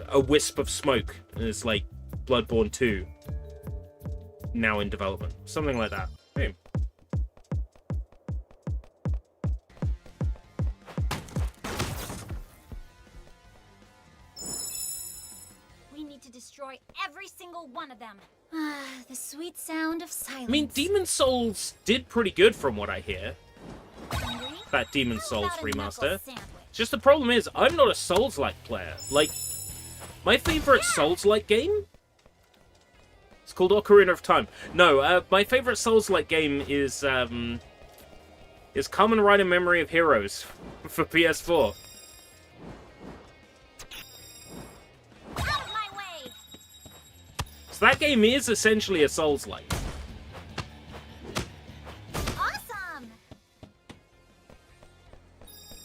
a wisp of smoke. And it's like Bloodborne 2. Now in development. Something like that. Boom. We need to destroy every single one of them. Ah, the sweet sound of silence. I mean, Demon Souls did pretty good from what I hear. Hungry? That Demon How Souls about a knuckle remaster. sandwich? Just the problem is, I'm not a Souls-like player. Like, my favorite Souls-like game? It's called Ocarina of Time. No, my favorite Souls-like game is Kamen Rider Memory of Heroes for PS4. Out of my way! So that game is essentially a Souls-like. Awesome!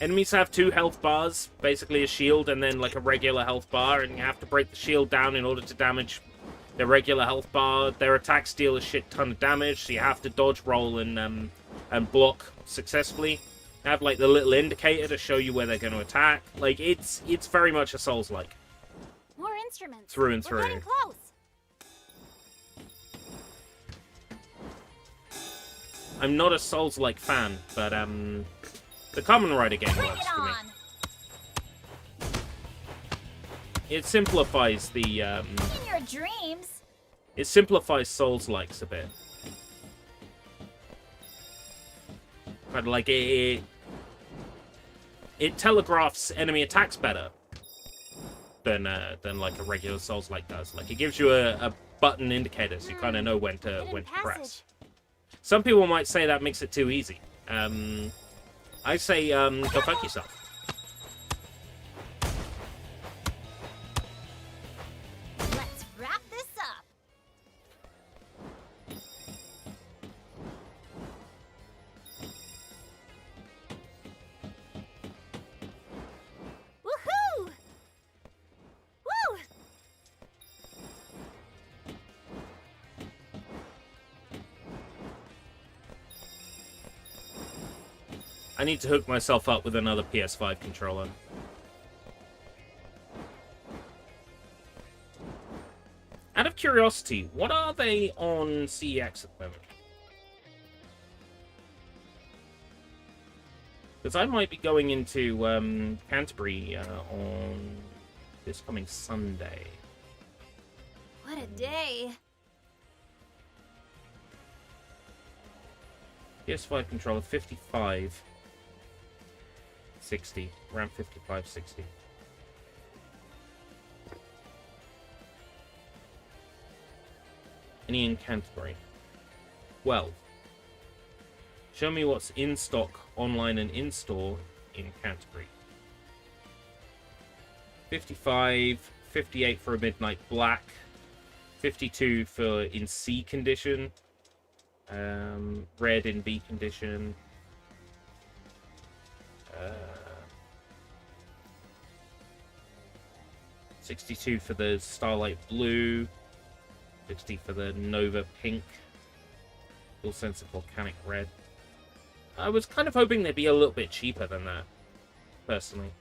Enemies have 2 health bars, basically a shield and then like a regular health bar, and you have to break the shield down in order to damage their regular health bar. Their attacks deal a shit ton of damage, so you have to dodge, roll, and block successfully. They have like the little indicator to show you where they're going to attack. Like it's very much a Souls-like. More instruments. Through and We're through. getting close. I'm not a Souls-like fan, but the Kamen Rider game Bring works it for me. on. It simplifies the In your dreams. it simplifies Souls-likes a bit. But like it telegraphs enemy attacks better than like a regular Souls-like does. Like it gives you a button indicator, so you kind of know when to Hidden press. passage. Some people might say that makes it too easy. I say go fuck yourself. Let's wrap this up. Woohoo! Woo! I need to hook myself up with another PS5 controller. Out of curiosity, what are they on CEX at the moment? Because I might be going into Canterbury on this coming Sunday. What a day. PS5 controller 55. 60. Around 55, 60. Any in Canterbury? 12. Show me what's in stock, online and in-store in Canterbury. 55, 58 for a midnight black, 52 for in C condition, red in B condition, 62 for the Starlight Blue, 60 for the Nova Pink, Full Sense of Volcanic Red. I was kind of hoping they'd be a little bit cheaper than that, personally.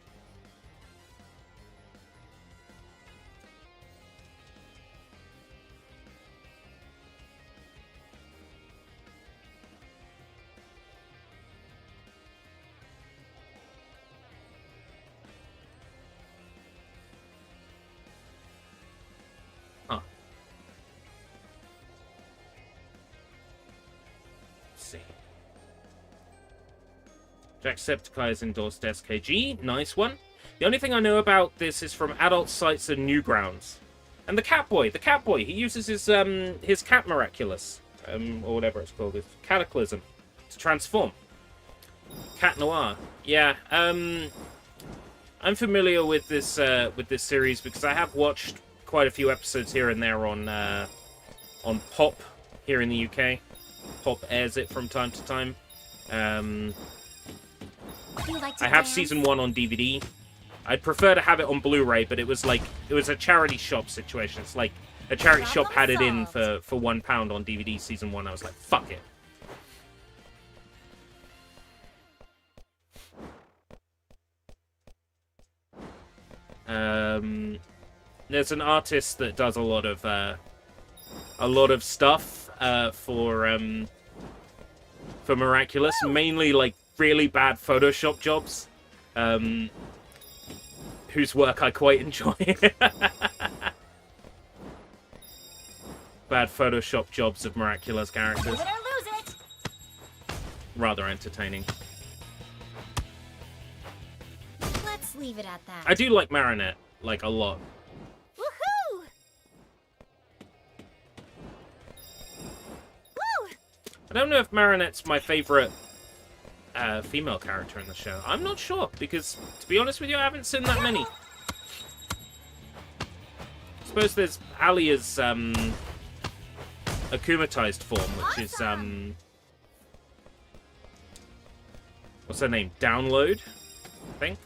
Huh. Let's see. Jacksepticeye has endorsed SKG. Nice one. The only thing I know about this is from adult sites and Newgrounds. And the Catboy, he uses his cat Miraculous, or whatever it's called, his Cataclysm, to transform. Cat Noir. Yeah, I'm I'm familiar with this series because I have watched quite a few episodes here and there on Pop here in the UK. Pop airs it from time to time. You like to I have dance? season 1 on DVD. I'd prefer to have it on Blu-ray, but it was a charity shop situation. It's like a charity shop had it in for £1 on DVD season 1. I was like, fuck it. There's an artist that does a lot of stuff for Miraculous, mainly like really bad Photoshop jobs, whose work I quite enjoy. Bad Photoshop jobs of Miraculous characters. Win or lose it. Rather entertaining. Let's leave it at that. I do like Marinette, like, a lot. Woohoo! Woo! I don't know if Marinette's my favorite female character in the show. I'm not sure, because, to be honest with you, I haven't seen that many. I suppose there's Alia's akumatized form, which is, what's her name? Download, I think.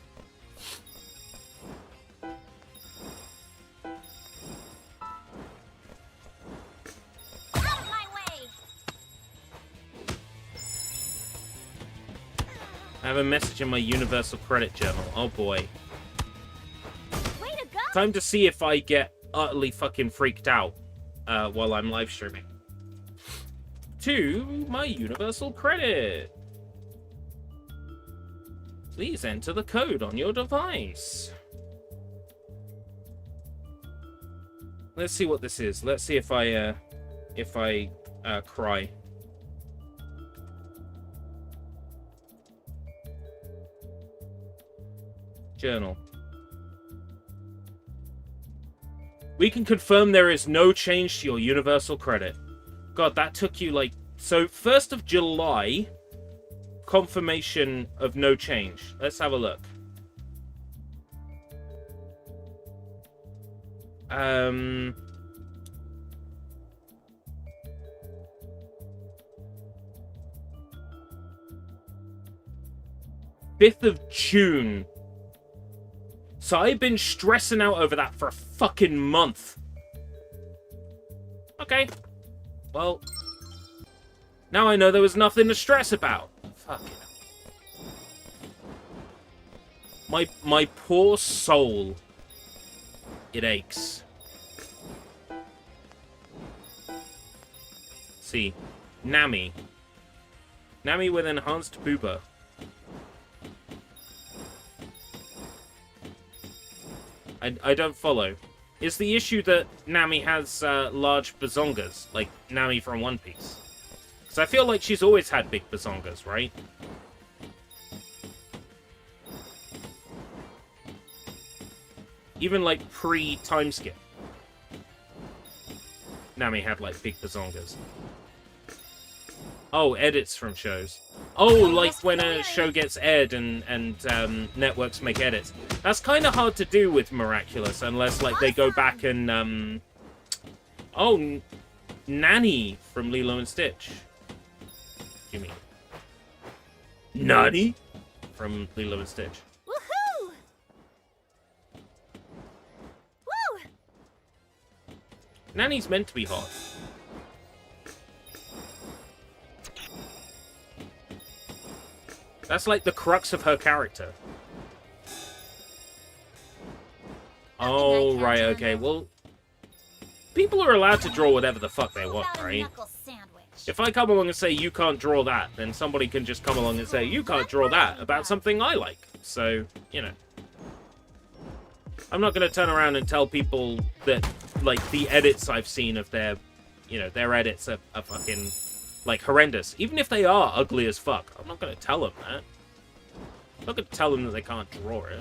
Out of my way! I have a message in my Universal Credit Journal. Oh boy. Way to go! Time to see if I get utterly fucking freaked out while I'm live streaming. To my Universal Credit. Please enter the code on your device. Let's see what this is. Let's see if I cry. Journal. We can confirm there is no change to your Universal Credit. God, that took you like... So, 1st of July, confirmation of no change. Let's have a look. 5th of June. So I've been stressing out over that for a fucking month. Okay. Well, now I know there was nothing to stress about. Fucking hell. My poor soul. It aches. See. Nami. Nami with enhanced booba. I don't follow. Is the issue that Nami has large bazongas, like Nami from One Piece? Because I feel like she's always had big bazongas, right? Even like pre-time skip. Nami had like big bazongas. Oh, edits from shows. Oh, like when a show gets aired and networks make edits. That's kind of hard to do with Miraculous, unless like they go back and oh, Nanny from Lilo and Stitch. What do you mean? Nanny from Lilo and Stitch. Woohoo! Woo! Nanny's meant to be hot. That's like the crux of her character. Oh, right, okay. Well, people are allowed to draw whatever the fuck they want, right? If I come along and say, you can't draw that, then somebody can just come along and say, you can't draw that about something I like. So, you know. I'm not going to turn around and tell people that, like, the edits I've seen of their, you know, their edits are fucking... like, horrendous. Even if they are ugly as fuck, I'm not going to tell them that. I'm not going to tell them that they can't draw it.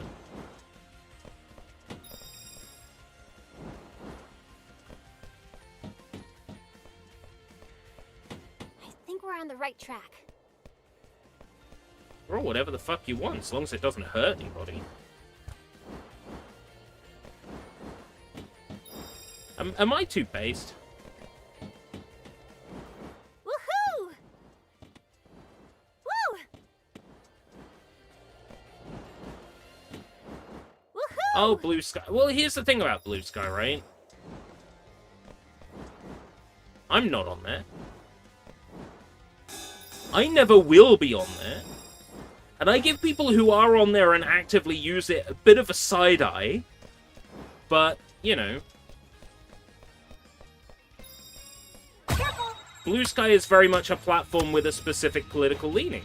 I think we're on the right track. Draw whatever the fuck you want, as long as it doesn't hurt anybody. Am I toothpaste? Woohoo! Woo! Woohoo! Oh, Blue Sky. Well, here's the thing about Blue Sky, right? I'm not on there. I never will be on there. And I give people who are on there and actively use it a bit of a side eye. But, you know. Careful! Blue Sky is very much a platform with a specific political leaning.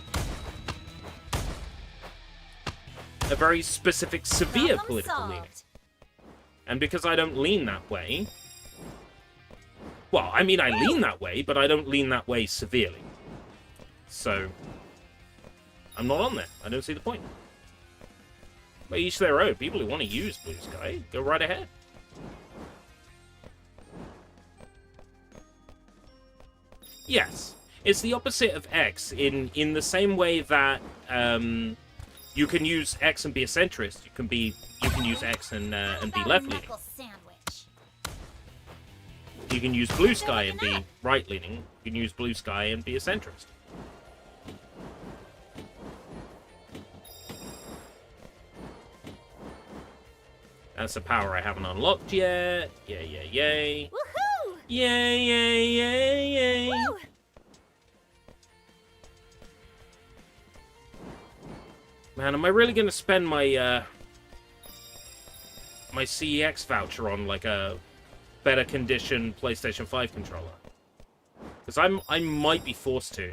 A very specific, severe Problem political solved. leaning. And because I don't lean that way... Well, I mean, I lean that way, but I don't lean that way severely. So, I'm not on there. I don't see the point. But each their own. People who want to use Blue Sky, go right ahead. Yes, it's the opposite of X in the same way that you can use X and be a centrist. You can use X and be left leaning. Knuckle sandwich. You can use Blue Sky and be right leaning. You can use Blue Sky and be a centrist. That's a power I haven't unlocked yet. Yay, yay, yay. Woohoo! Yay, yay, yay, yay. Woo! Man, am I really going to spend my my CEX voucher on like a better condition PlayStation 5 controller? Because I might be forced to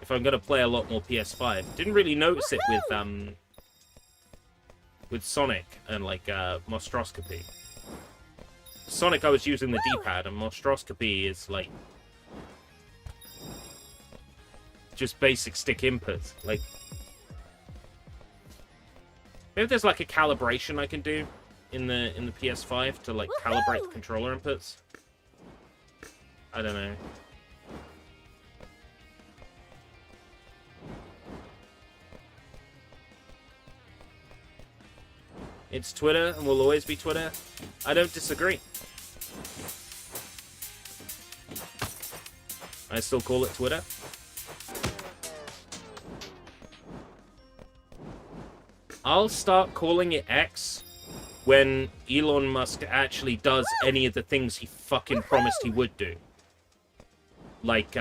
if I'm going to play a lot more PS5. Didn't really notice it with Sonic and like Monstroscopy. Sonic, I was using the D-pad, and Monstroscopy is like just basic stick inputs. Like, maybe there's like a calibration I can do in the PS5 to like calibrate the controller inputs. I don't know. It's Twitter and will always be Twitter. I don't disagree. I still call it Twitter. I'll start calling it X when Elon Musk actually does any of the things he fucking promised he would do. Like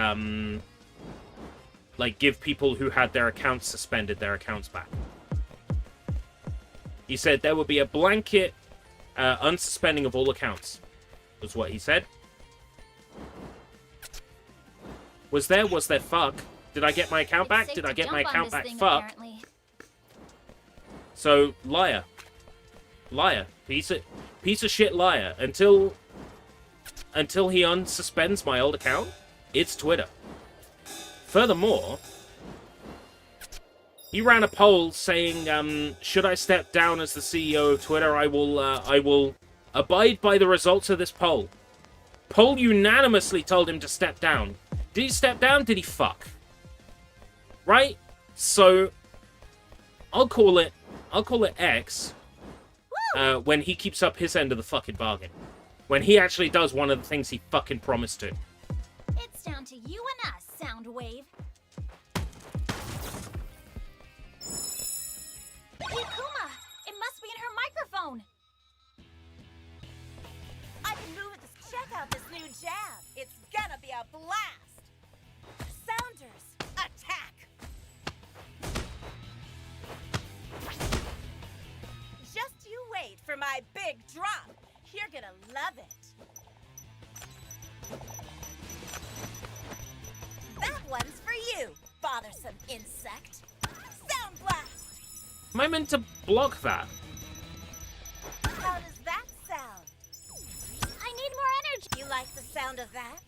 give people who had their accounts suspended their accounts back. He said there would be a blanket unsuspending of all accounts, was what he said. Was there fuck? Did I get my account back? Did I get my account back? Fuck. Apparently. So, liar. Liar. Piece of shit liar. Until he unsuspends my old account, it's Twitter. Furthermore, he ran a poll saying, should I step down as the CEO of Twitter? I will abide by the results of this poll. Poll unanimously told him to step down. Did he step down? Did he fuck? Right? So, I'll call it X when he keeps up his end of the fucking bargain. When he actually does one of the things he fucking promised to. It's down to you and us, Soundwave. Yakuma! It must be in her microphone! I can move this. Check out this new jam. It's gonna be a blast. Sounders, attack! Just you wait for my big drop. You're gonna love it. That one's for you, bothersome insect. Sound blast! Am I meant to block that? How does that sound? I need more energy! You like the sound of that?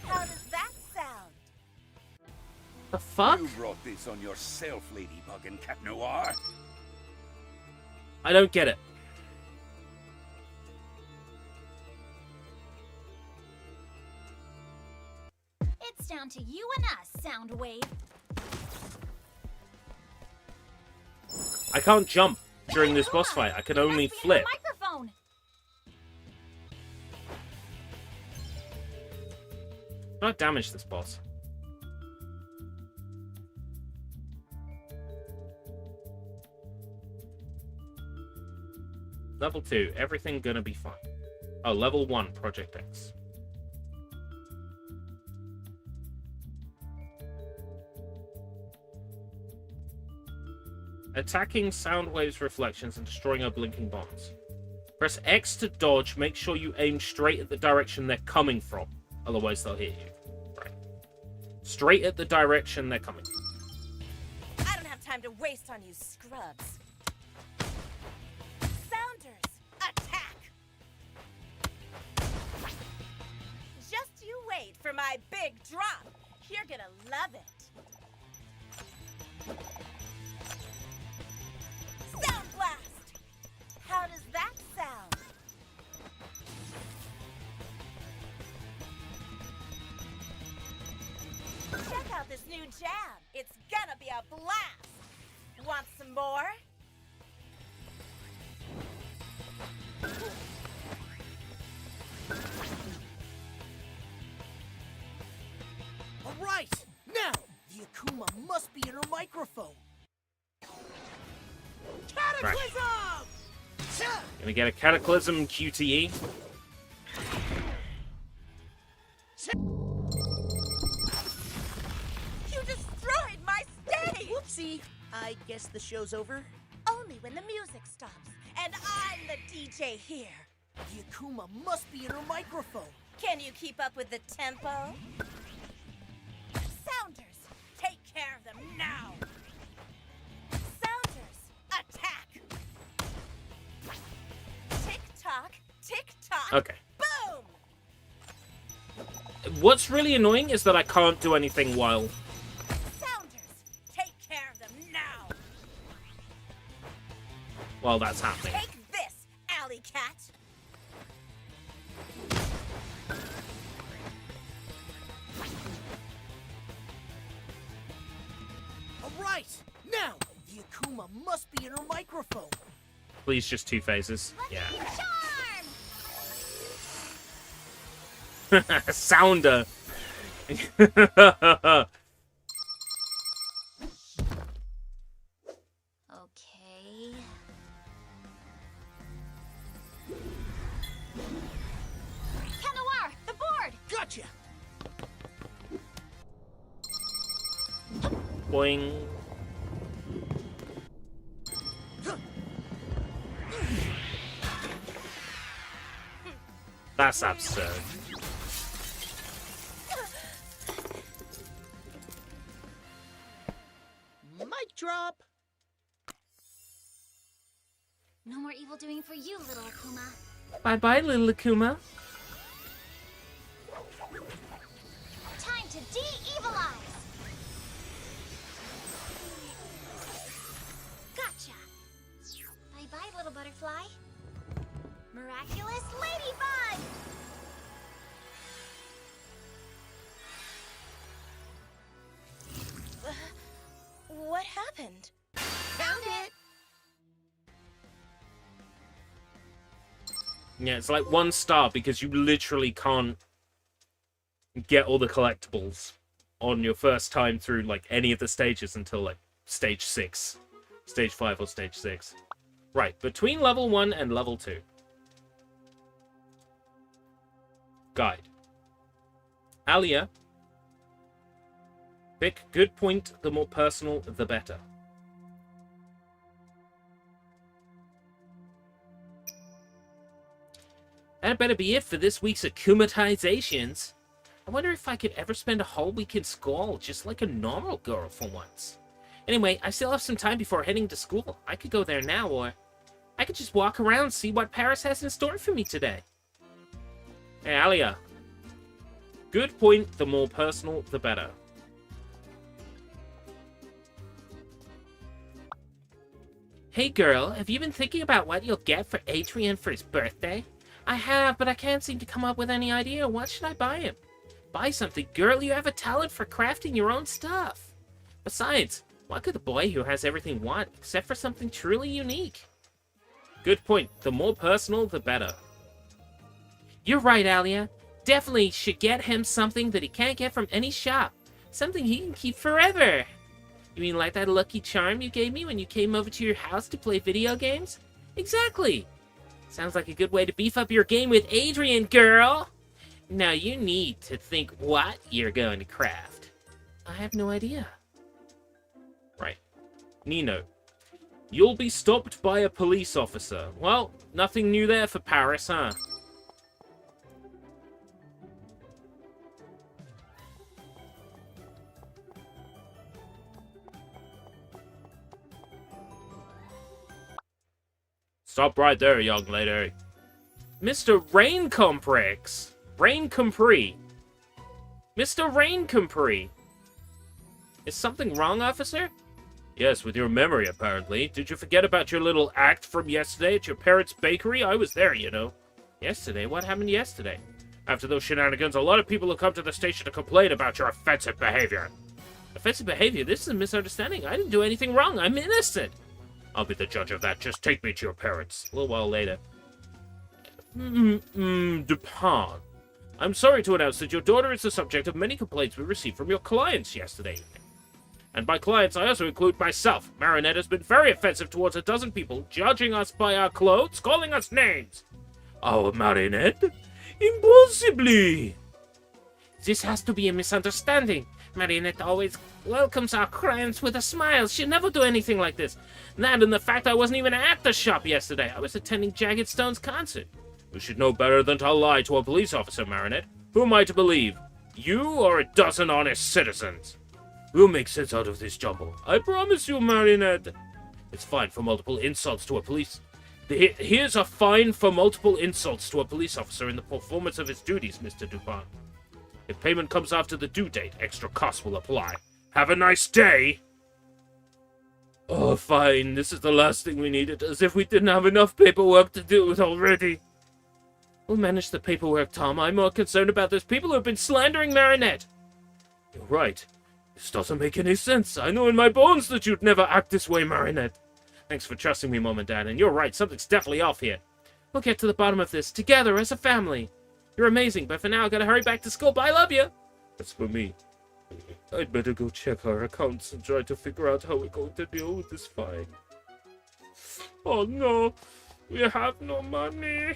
How does that sound? The fuck? You brought this on yourself, Ladybug and Cat Noir. I don't get it. It's down to you and us, Soundwave. I can't jump. during this boss fight. I can only Must be in the flip. microphone. Not damage this boss. Level 2, everything gonna be fine. Oh, level 1, Project X. Attacking sound waves, reflections, and destroying our blinking bombs. Press X to dodge. Make sure you aim straight at the direction they're coming from. Otherwise, they'll hit you. Right. Straight at the direction they're coming from. I don't have time to waste on you scrubs. Sounders, attack! Just you wait for my big drop. You're gonna love it. Sound blast! How does that sound? Check out this new jam. It's gonna be a blast. Want some more? All right, now the Akuma must be in her microphone. Cataclysm! Gonna get a Cataclysm QTE. You destroyed my stage! Whoopsie. I guess the show's over. Only when the music stops. And I'm the DJ here. The Akuma must be in her microphone. Can you keep up with the tempo? Sounders, take care of them now! Sounders, attack! Tick-tock, tick-tock, Okay. boom! What's really annoying is that I can't do anything while... Sounders, take care of them now! while that's happening. Take this, alley cat! All right, now the Akuma must be in her microphone. Please, just 2 phases. Yeah. Charm! Sounder. Okay. Kanawar, the board! Gotcha. Boing. That's absurd. Mic drop. No more evil doing for you, little Akuma. Bye-bye, little Akuma. Time to de-evilize! Gotcha! Bye-bye, little butterfly. Miraculous ladybug! What happened? Found it. Yeah, it's like 1 star because you literally can't get all the collectibles on your first time through like any of the stages until like stage 6, stage 5 or stage 6. Right, between level 1 and level 2. Guide. Alia. Pick good point, the more personal, the better. That better be it for this week's Akumatizations. I wonder if I could ever spend a whole week in school just like a normal girl for once. Anyway, I still have some time before heading to school. I could go there now, or I could just walk around and see what Paris has in store for me today. Hey, Alia. Good point, the more personal, the better. Hey girl, have you been thinking about what you'll get for Adrian for his birthday? I have, but I can't seem to come up with any idea. What should I buy him? Buy something, girl. You have a talent for crafting your own stuff. Besides, what could the boy who has everything want except for something truly unique? Good point. The more personal, the better. You're right, Alia. Definitely should get him something that he can't get from any shop. Something he can keep forever. You mean like that lucky charm you gave me when you came over to your house to play video games? Exactly. Sounds like a good way to beef up your game with Adrian, girl. Now you need to think what you're going to craft. I have no idea. Right. Nino. You'll be stopped by a police officer. Well, nothing new there for Paris, huh? Stop right there, young lady. Mr. Rain Comprix. Rain Compris. Mr. Rain Compris. Is something wrong, officer? Yes, with your memory, apparently. Did you forget about your little act from yesterday at your parents' bakery? I was there, you know. Yesterday? What happened yesterday? After those shenanigans, a lot of people have come to the station to complain about your offensive behavior. Offensive behavior? This is a misunderstanding. I didn't do anything wrong. I'm innocent. I'll be the judge of that. Just take me to your parents. A little while later. Dupin. I'm sorry to announce that your daughter is the subject of many complaints we received from your clients yesterday evening. And by clients, I also include myself. Marinette has been very offensive towards a dozen people, judging us by our clothes, calling us names. Oh, Marinette? Impossibly! This has to be a misunderstanding. Marinette always welcomes our clients with a smile. She'd never do anything like this. That and the fact I wasn't even at the shop yesterday. I was attending Jagged Stone's concert. You should know better than to lie to a police officer, Marinette. Who am I to believe? You or a dozen honest citizens? We'll make sense out of this jumble. I promise you, Marinette. It's fine for multiple insults to a police... Here's a fine for multiple insults to a police officer in the performance of his duties, Mr. Dupin. If payment comes after the due date, extra costs will apply. Have a nice day! Oh, fine. This is the last thing we needed, as if we didn't have enough paperwork to deal with already. We'll manage the paperwork, Tom. I'm more concerned about those people who have been slandering Marinette. You're right. This doesn't make any sense. I know in my bones that you'd never act this way, Marinette. Thanks for trusting me, Mom and Dad, and you're right. Something's definitely off here. We'll get to the bottom of this, together, as a family. You're amazing, but for now, I gotta hurry back to school. Bye, love you! That's for me. I'd better go check our accounts and try to figure out how we're going to deal with this fine. Oh no, we have no money.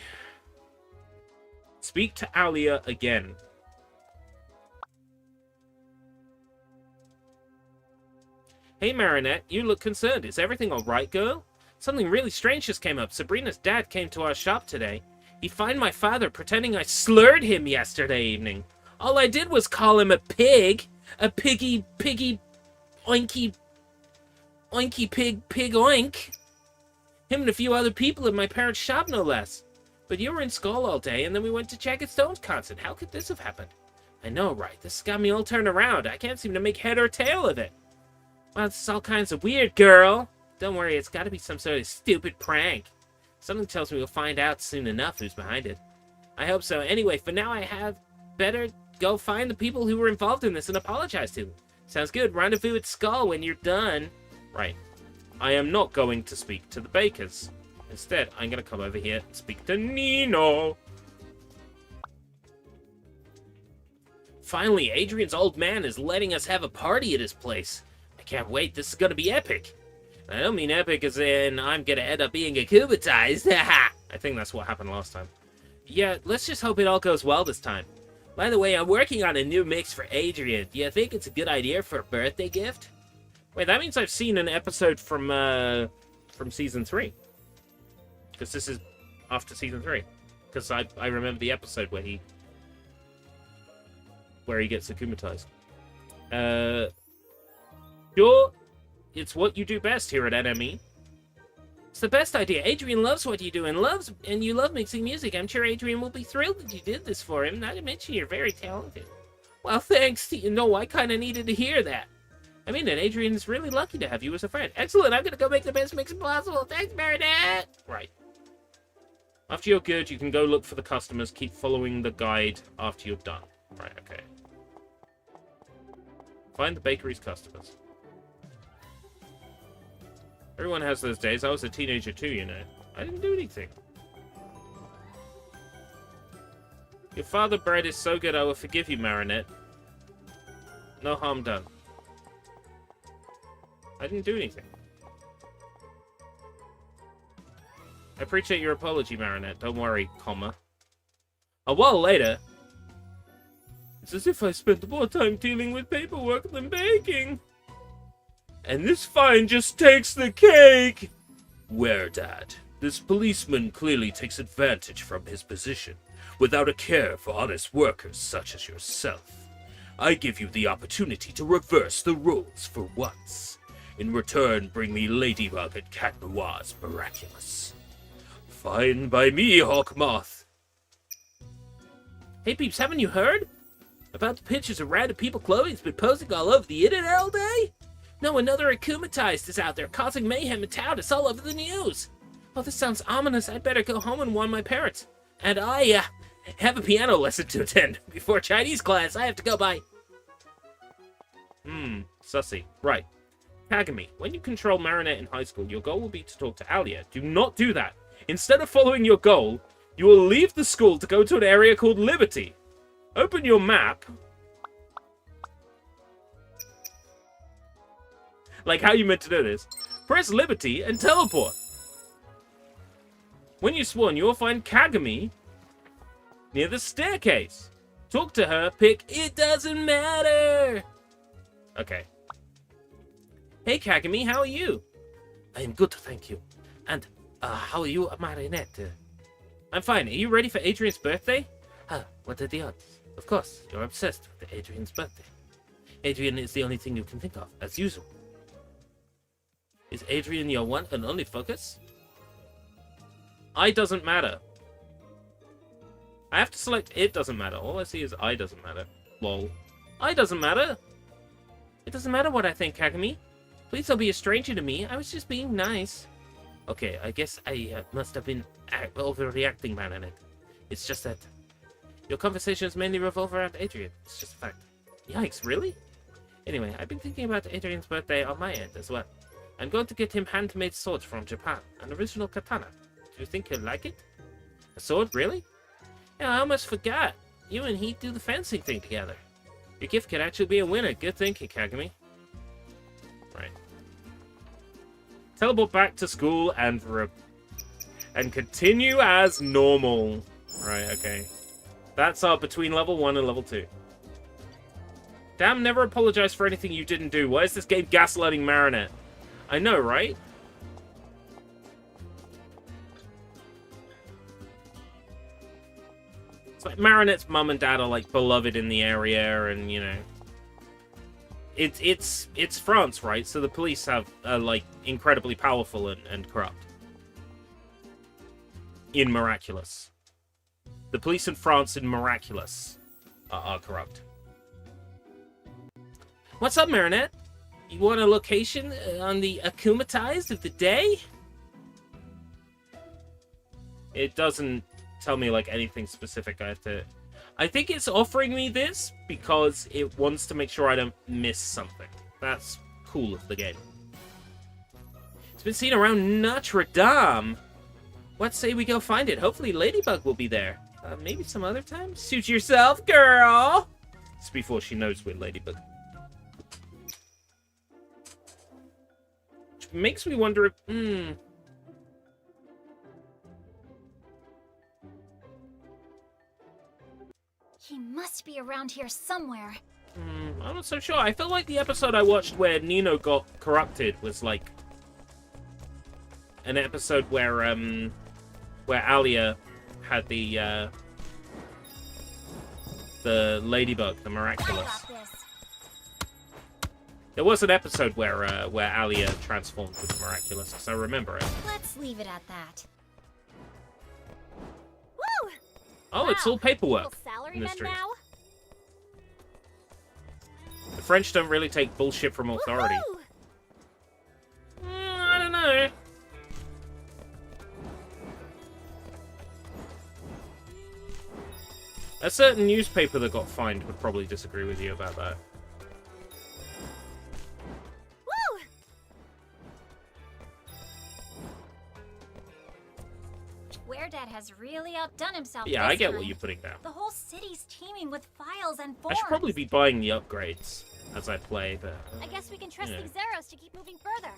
Speak to Alia again. Hey, Marinette, you look concerned. Is everything alright, girl? Something really strange just came up. Sabrina's dad came to our shop today. He fined my father pretending I slurred him yesterday evening. All I did was call him a pig. A piggy, oinky pig oink. Him and a few other people in my parents' shop, no less. But you were in school all day, and then we went to Jagged Stone's concert. How could this have happened? I know, right? This got me all turned around. I can't seem to make head or tail of it. Well, this is all kinds of weird, girl. Don't worry, it's got to be some sort of stupid prank. Something tells me we'll find out soon enough who's behind it. I hope so. Anyway, for now I have better go find the people who were involved in this and apologize to them. Sounds good. Rendezvous at Skull when you're done. Right. I am not going to speak to the bakers. Instead, I'm going to come over here and speak to Nino. Finally, Adrian's old man is letting us have a party at his place. I can't wait. This is going to be epic. I don't mean epic as in I'm going to end up being akumatized. I think that's what happened last time. Yeah, let's just hope it all goes well this time. By the way, I'm working on a new mix for Adrian. Do you think it's a good idea for a birthday gift? Wait, that means I've seen an episode from Season 3. Because this is after Season 3. Because I remember the episode where he gets akumatized. Sure, it's what you do best here at NME. It's the best idea. Adrian loves what you do and you love mixing music. I'm sure Adrian will be thrilled that you did this for him. Not to mention you're very talented. Well, thanks. You know, I kind of needed to hear that. I mean, and Adrian is really lucky to have you as a friend. Excellent. I'm going to go make the best mix possible. Thanks, Marinette. Right. After you're good, you can go look for the customers. Keep following the guide after you're done. Right, okay. Find the bakery's customers. Everyone has those days. I was a teenager too, you know. I didn't do anything. Your father bread is so good I will forgive you, Marinette. No harm done. I didn't do anything. I appreciate your apology, Marinette. Don't worry, comma. A while later... It's as if I spent more time dealing with paperwork than baking. And this fine just takes the cake! Where, Dad? This policeman clearly takes advantage from his position, without a care for honest workers such as yourself. I give you the opportunity to reverse the rules for once. In return, bring me Ladybug and Cat Noir's Miraculous. Fine by me, Hawkmoth. Hey peeps, haven't you heard? About the pictures of random people clothing's been posting all over the internet all day? No, another akumatized is out there causing mayhem in town. It's all over the news. Oh, this sounds ominous. I'd better go home and warn my parents. And I, have a piano lesson to attend. Before Chinese class, I have to go by. Sussy. Right. Kagami, when you control Marinette in high school, your goal will be to talk to Alia. Do not do that. Instead of following your goal, you will leave the school to go to an area called Liberty. Open your map. Like how you meant to do this. Press Liberty and teleport. When you spawn, you will find Kagami near the staircase. Talk to her, pick It Doesn't Matter. Okay. Hey Kagami, how are you? I am good, thank you. And, how are you, Marinette? I'm fine. Are you ready for Adrian's birthday? What are the odds? Of course, you're obsessed with Adrian's birthday. Adrian is the only thing you can think of, as usual. Is Adrian your one and only focus? I doesn't matter. I have to select It Doesn't Matter. All I see is I doesn't matter. Lol. I doesn't matter. It doesn't matter what I think, Kagami. Please don't be a stranger to me. I was just being nice. Okay, I guess I must have been overreacting, Marinette. It's just that your conversations mainly revolve around Adrian. It's just a fact. Yikes, really? Anyway, I've been thinking about Adrian's birthday on my end as well. I'm going to get him handmade swords from Japan, an original katana. Do you think he'll like it? A sword, really? Yeah, I almost forgot. You and he do the fencing thing together. Your gift could actually be a winner. Good thinking, Kagami. Right. Teleport back to school and continue as normal. Right, okay. That's between level 1 and level 2. Damn, never apologize for anything you didn't do. Why is this game gaslighting Marinette? I know, right? It's like Marinette's mum and dad are like beloved in the area, and you know, it's France, right? So the police are like incredibly powerful and corrupt. In Miraculous, the police in France in Miraculous are corrupt. What's up, Marinette? You want a location on the akumatized of the day? It doesn't tell me like anything specific. I think it's offering me this because it wants to make sure I don't miss something. That's cool of the game. It's been seen around Notre Dame. What say we go find it? Hopefully Ladybug will be there. Maybe some other time? Suit yourself, girl! It's before she knows we're Ladybug. Which makes me wonder if... He must be around here somewhere. I'm not so sure. I feel like the episode I watched where Nino got corrupted was like an episode where Alia had the Ladybug, the Miraculous. There was an episode where Alia transformed with the Miraculous, because I remember it. Let's leave it at that. Woo! Oh, Wow. it's all paperwork Little salary in the men streets. now. The French don't really take bullshit from authority. Woohoo! I don't know. A certain newspaper that got fined would probably disagree with you about that. Woo! Dad has really outdone himself. Yeah, I this get time. what you're putting down. The whole city's teeming with files and I forms. should probably be buying the upgrades as I play, but... I guess we can trust Yeah. these Zeros to keep moving further.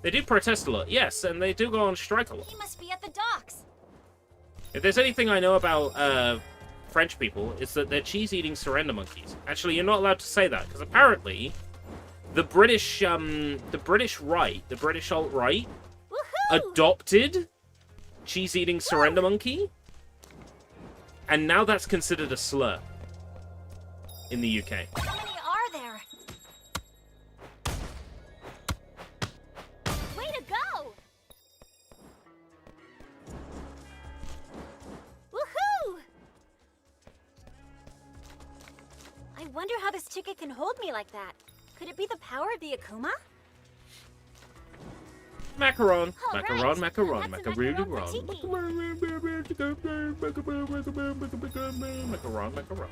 They do protest a lot, yes, and they do go on strike a lot. He must be at the docks. If there's anything I know about French people, it's that they're cheese-eating surrender monkeys. Actually, you're not allowed to say that, because apparently the British right, the British alt-right, adopted cheese-eating surrender monkey, and now that's considered a slur in the UK. How many are there? Way to go! Woohoo! I wonder how this ticket can hold me like that. Could it be the power of the Akuma? Macaron, Oh, right. macaron, macaron, That's a macaroon, macaron, macaron.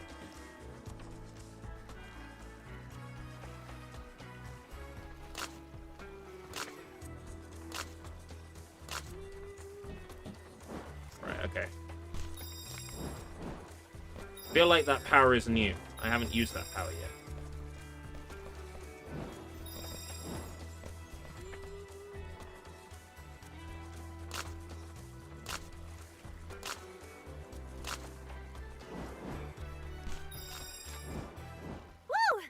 Right, okay. Feel like that power is new. I haven't used that power yet. Woo!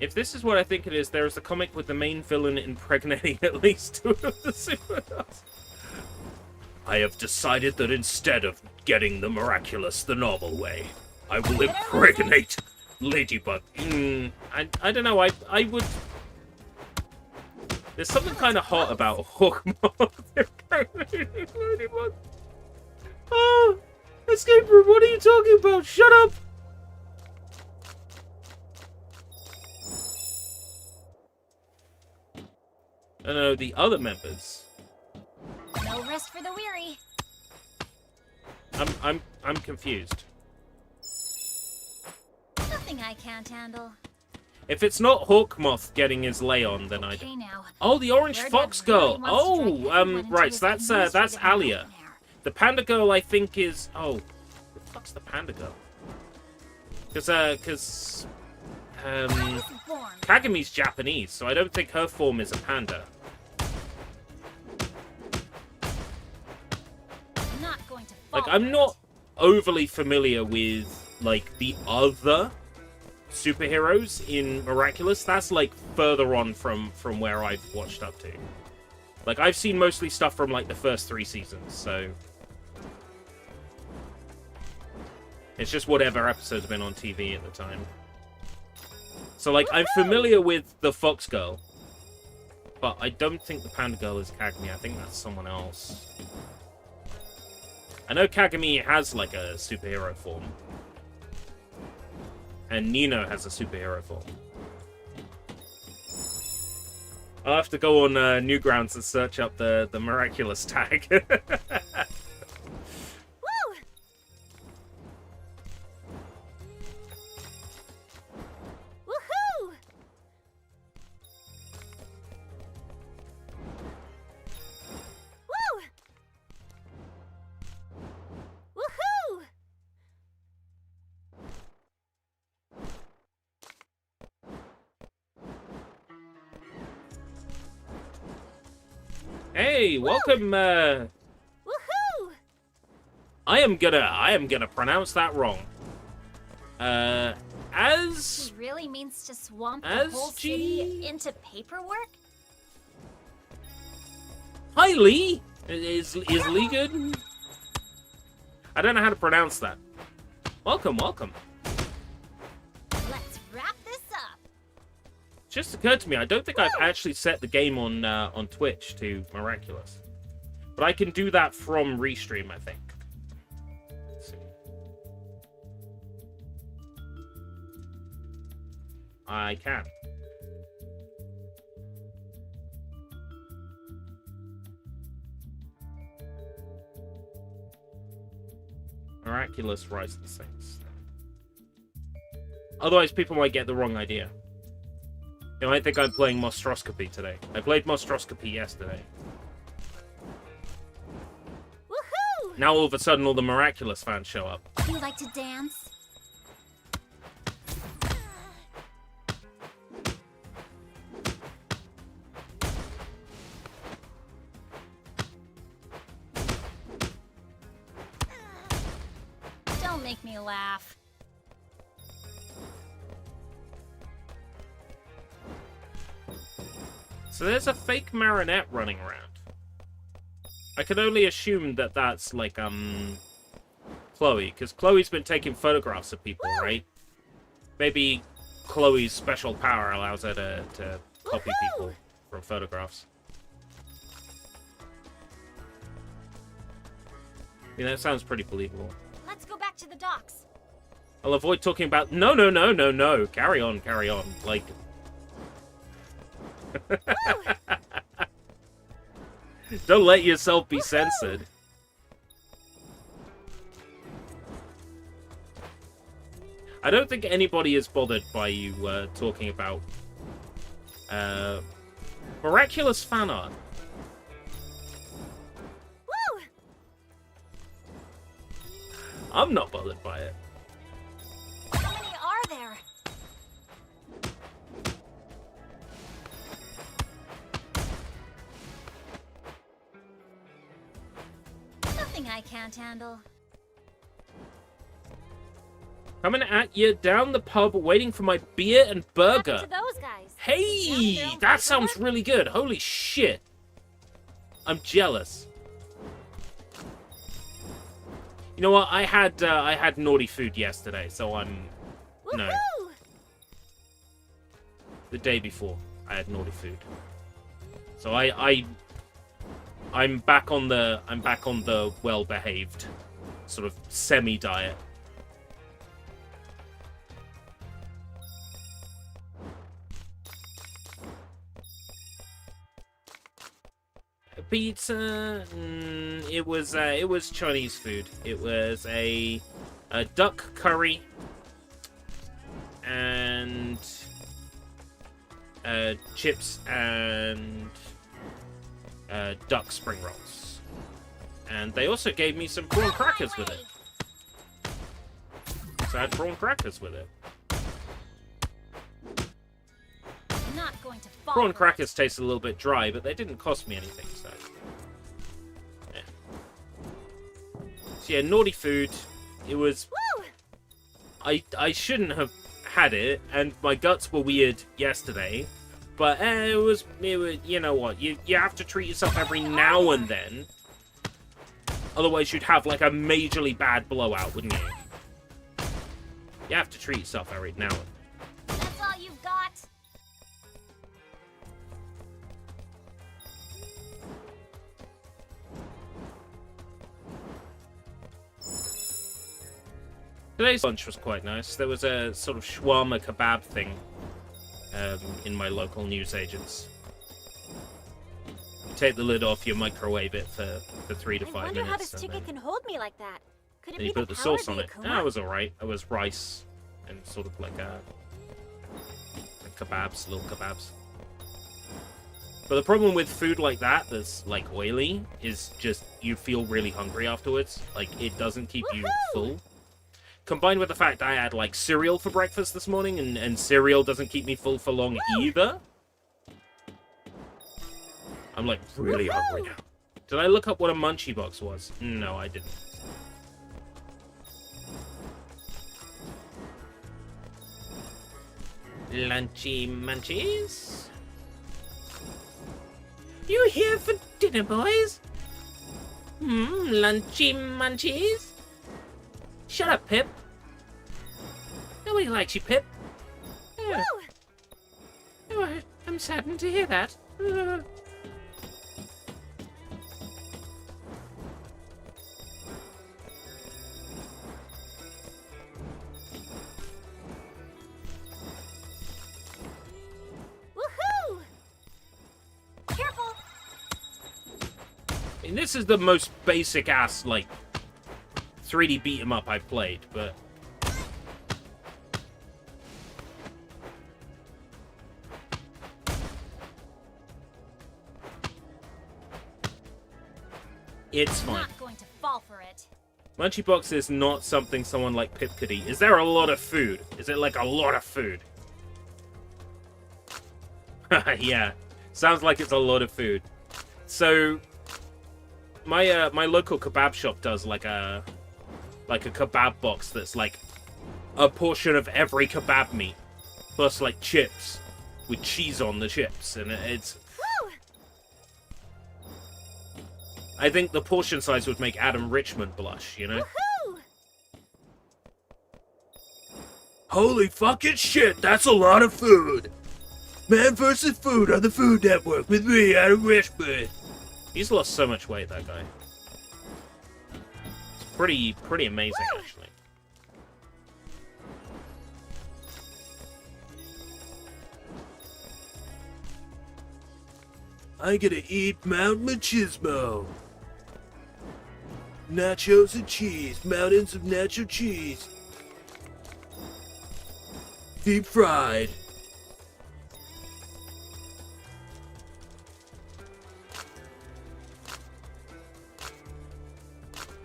If this is what I think it is, there is a comic with the main villain impregnating at least two of the superheroes. I have decided that instead of getting the Miraculous the normal way, I will impregnate Ladybug. I don't know, I would... There's something kind of hot about Hawkmoth impregnating Ladybug. Oh! Escape room, what are you talking about? Shut up! No, the other members. No rest for the weary. I'm confused. Nothing I can't handle. If it's not Hawkmoth getting his lay on, then I Okay, don't. now. Oh, the orange Where fox Dad really girl. wants to drag everyone into Right, his so that's administrative Alia. nightmare. The panda girl, I think, is... Oh, the fuck's the panda girl? Because, I was born. Kagami's Japanese, so I don't think her form is a panda. I'm not going to fall Like, I'm for not overly familiar with, like, the other superheroes in Miraculous. That's, like, further on from where I've watched up to. Like, I've seen mostly stuff from, like, the first 3 seasons, so... It's just whatever episode's been on TV at the time. So, like, I'm familiar with the Fox Girl. But I don't think the Panda Girl is Kagami. I think that's someone else. I know Kagami has, like, a superhero form. And Nino has a superhero form. I'll have to go on Newgrounds and search up the Miraculous tag. Woo! Woohoo! Woo! Woohoo! Hey, welcome, Woohoo! I am gonna pronounce that wrong. As... He really means to swamp the As whole G- city into paperwork? Hi, Lee! Is Lee good? I don't know how to pronounce that. Welcome, welcome. Let's wrap this up. Just occurred to me, I don't think I've actually set the game on Twitch to Miraculous. But I can do that from Restream, I think. Let's see. I can. Miraculous Rise of the Sphinx. Otherwise, people might get the wrong idea. They might think I'm playing Monstroscopy today. I played Monstroscopy yesterday. Woohoo! Now all of a sudden, all the Miraculous fans show up. You like to dance? Don't make me laugh. So there's a fake Marinette running around. I can only assume that that's, like, Chloe, because Chloe's been taking photographs of people, right? Maybe Chloe's special power allows her to copy people from photographs. I mean, that sounds pretty believable. Let's go back to the docks. I'll avoid talking about... No. Carry on. Like... Don't let yourself be censored. I don't think anybody is bothered by you talking about Miraculous fan art. Woo! I'm not bothered by it. How many are there? Nothing I can't handle. Coming at you down the pub, waiting for my beer and burger. What happened to those guys? Hey, that sounds really good. Holy shit. I'm jealous. You know what? I had naughty food yesterday, so I'm... No. Woohoo! The day before, I had naughty food. So I'm back on the well-behaved sort of semi-diet. Pizza. It was Chinese food. It was a duck curry and chips and duck spring rolls. And they also gave me some prawn crackers with it. So I had prawn crackers with it. Not going to fall. Prawn crackers taste a little bit dry, but they didn't cost me anything, so... Yeah. So yeah, naughty food. It was... Woo! I shouldn't have had it, and my guts were weird yesterday. But it was, you know what, you have to treat yourself every now and then. Otherwise you'd have like a majorly bad blowout, wouldn't you? You have to treat yourself every now and then. That's all you've got? Today's lunch was quite nice. There was a sort of shawarma kebab thing in my local newsagents. You take the lid off, you microwave it for 3 to 5 minutes. I wonder how this ticket can hold me like that. Could it And be you put the the power sauce of on the it. Akuma? Yeah, it was alright. It was rice and sort of like kebabs, little kebabs. But the problem with food like that, that's like oily, is just you feel really hungry afterwards. Like, it doesn't keep you full. Combined with the fact I had like cereal for breakfast this morning, and cereal doesn't keep me full for long either. I'm like really hungry now. Did I look up what a munchie box was? No, I didn't. Lunchy munchies? You here for dinner, boys? Lunchy munchies? Shut up, Pip. Nobody likes you, Pip. Oh, I'm saddened to hear that. Woohoo! Careful! And this is the most basic ass, like, 3D beat 'em up I've played, but it's I'm fine. not going to fall for it. Munchie Box is not something someone like Pip could eat. Is there a lot of food? Is it like a lot of food? Yeah, sounds like it's a lot of food. So, my my local kebab shop does like a kebab box that's like a portion of every kebab meat, plus like chips with cheese on the chips, and it's. Woo! I think the portion size would make Adam Richmond blush, you know? Woohoo! Holy fucking shit, that's a lot of food. Man vs. Food on the Food Network with me, Adam Richmond. He's lost so much weight, that guy. It's pretty amazing, Woo! actually. I'm gonna eat Mount Machismo. Nachos and cheese, mountains of nacho cheese. Deep fried.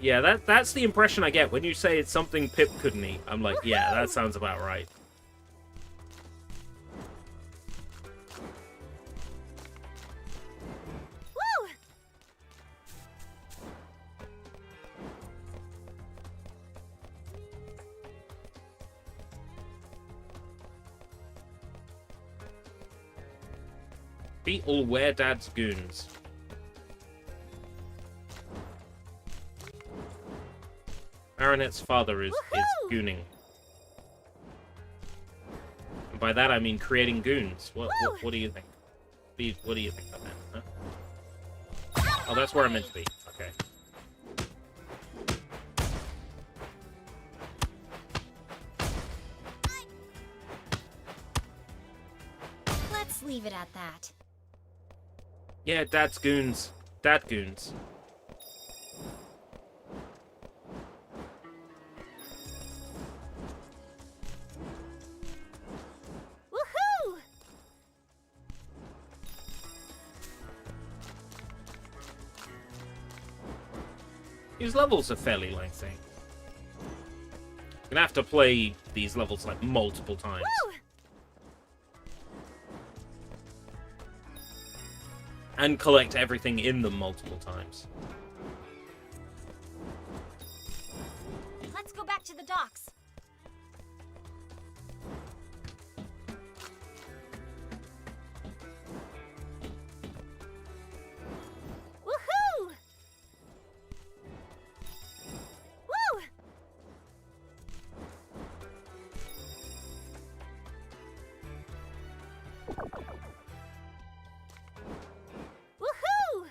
Yeah, that's the impression I get when you say it's something Pip couldn't eat. I'm like, yeah, that sounds about right. Woo! Beat all Where Dad's goons. Marinette's father is Woohoo! gooning. And by that I mean creating goons. What do you think? What do you think about that? Huh? Oh, that's where I'm meant to be. Okay. Let's leave it at that. Yeah, Dad's goons. Dad goons. Woohoo! These levels are fairly lengthy. You're gonna have to play these levels like multiple times. Woo! And collect everything in them multiple times. Let's go back to the docks. Woohoo! Woo! Woohoo!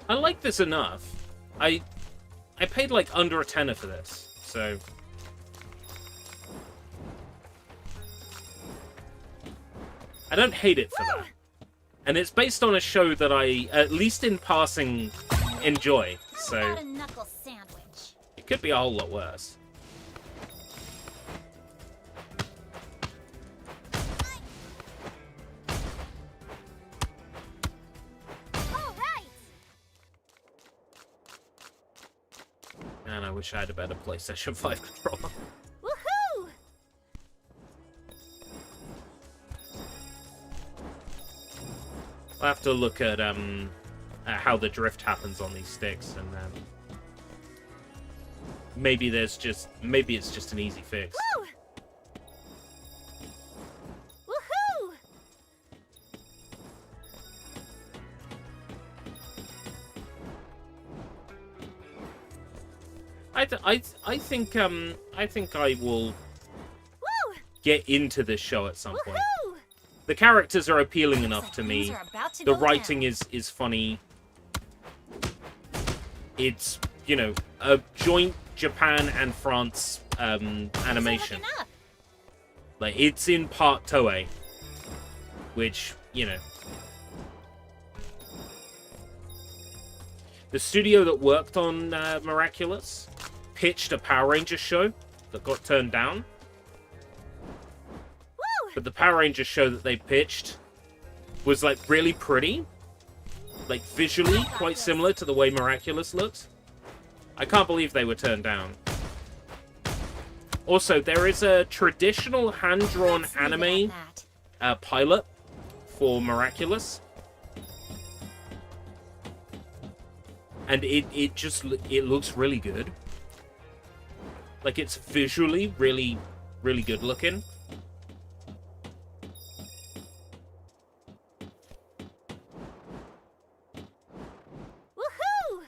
I like this enough. I paid like under a tenner for this, so I don't hate it for that. And it's based on a show that I, at least in passing, enjoy. How So about a knuckle sandwich? it could be a whole lot worse. All right. Man, I wish I had a better PlayStation 5 controller. Woohoo! I'll have to look at how the drift happens on these sticks, and maybe it's just an easy fix. Woo! Woohoo! I think I will Woo! get into this show at some point. Woohoo! The characters are appealing enough Looks to like me. things are about to The go writing down. is funny. It's, you know, a joint Japan and France Things are animation. looking up. Like, it's in part Toei. Which, you know. The studio that worked on Miraculous pitched a Power Rangers show that got turned down. Woo! But the Power Rangers show that they pitched was, like, really pretty. Like, visually quite similar to the way Miraculous looks. I can't believe they were turned down. Also, there is a traditional hand-drawn anime pilot for Miraculous. And it looks really good. Like, it's visually really, really good looking. Woohoo!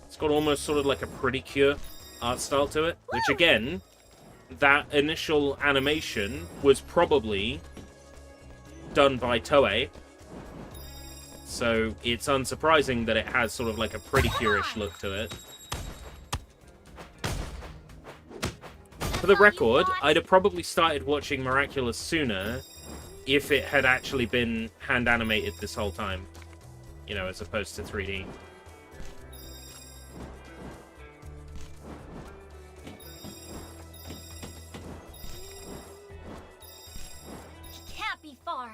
It's got almost sort of like a Pretty Cure art style to it. Which, again, that initial animation was probably done by Toei. So it's unsurprising that it has sort of like a Pretty Cure-ish look to it. For the record, I'd have probably started watching Miraculous sooner if it had actually been hand animated this whole time. You know, as opposed to 3D. Can't be far.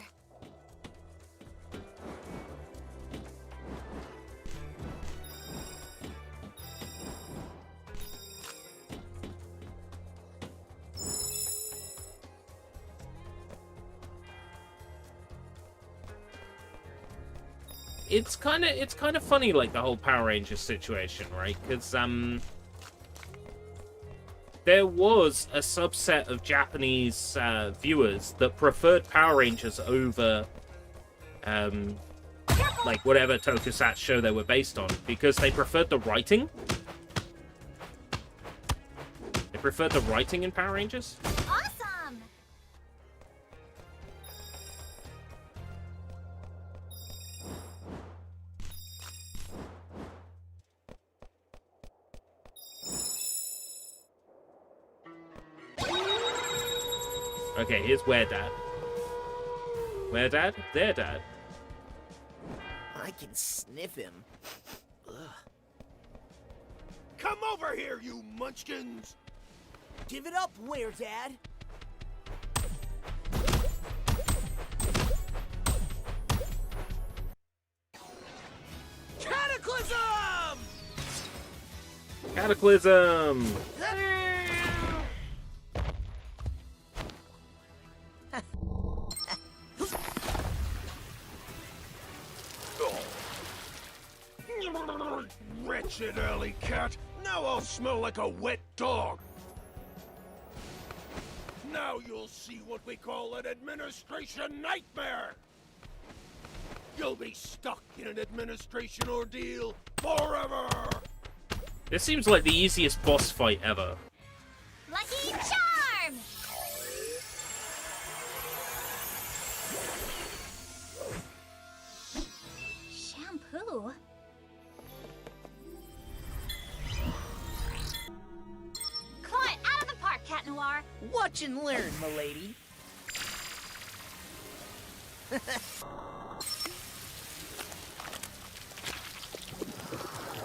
It's kind of funny, like, the whole Power Rangers situation, right? Because there was a subset of Japanese viewers that preferred Power Rangers over like whatever tokusatsu show they were based on, because they preferred the writing. They preferred the writing in Power Rangers. Awesome! Okay, here's Where Dad. Where Dad? There, Dad. I can sniff him. Ugh. Come over here, you munchkins! Give it up, Where Dad? Cataclysm! Cataclysm! Wretched alley cat! Now I'll smell like a wet dog! Now you'll see what we call an administration nightmare! You'll be stuck in an administration ordeal forever! This seems like the easiest boss fight ever. Lucky Charm! Shampoo? Claw it out of the park, Cat Noir! Watch and learn, milady.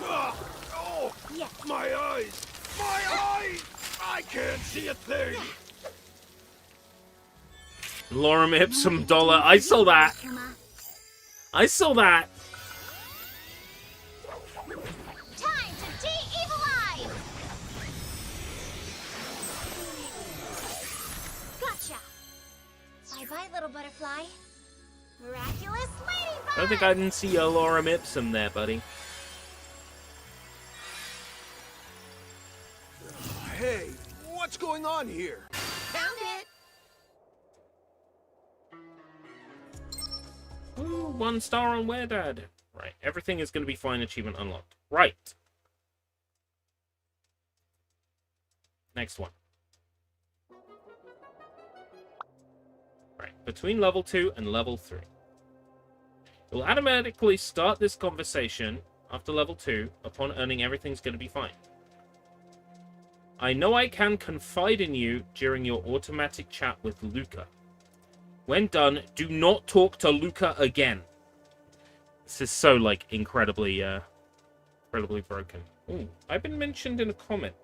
Ah! Oh! Yes. My eyes! My eyes! I can't see a thing! Lorem Ipsum Dollar. I saw that. I saw that. Time to de-evilize! Gotcha! Bye-bye, little butterfly. Miraculous ladybug! I don't think I didn't see a Lorem Ipsum there, buddy. Hey, what's going on here? Found it! Ooh, 1 star on Where Dad. Right, everything is going to be fine. Achievement unlocked. Right. Next one. Right, between level 2 and level 3. You'll automatically start this conversation after level 2. Upon earning, everything's going to be fine. I know I can confide in you during your automatic chat with Luca. When done, do not talk to Luca again. This is so, like, incredibly broken. Ooh, I've been mentioned in a comment.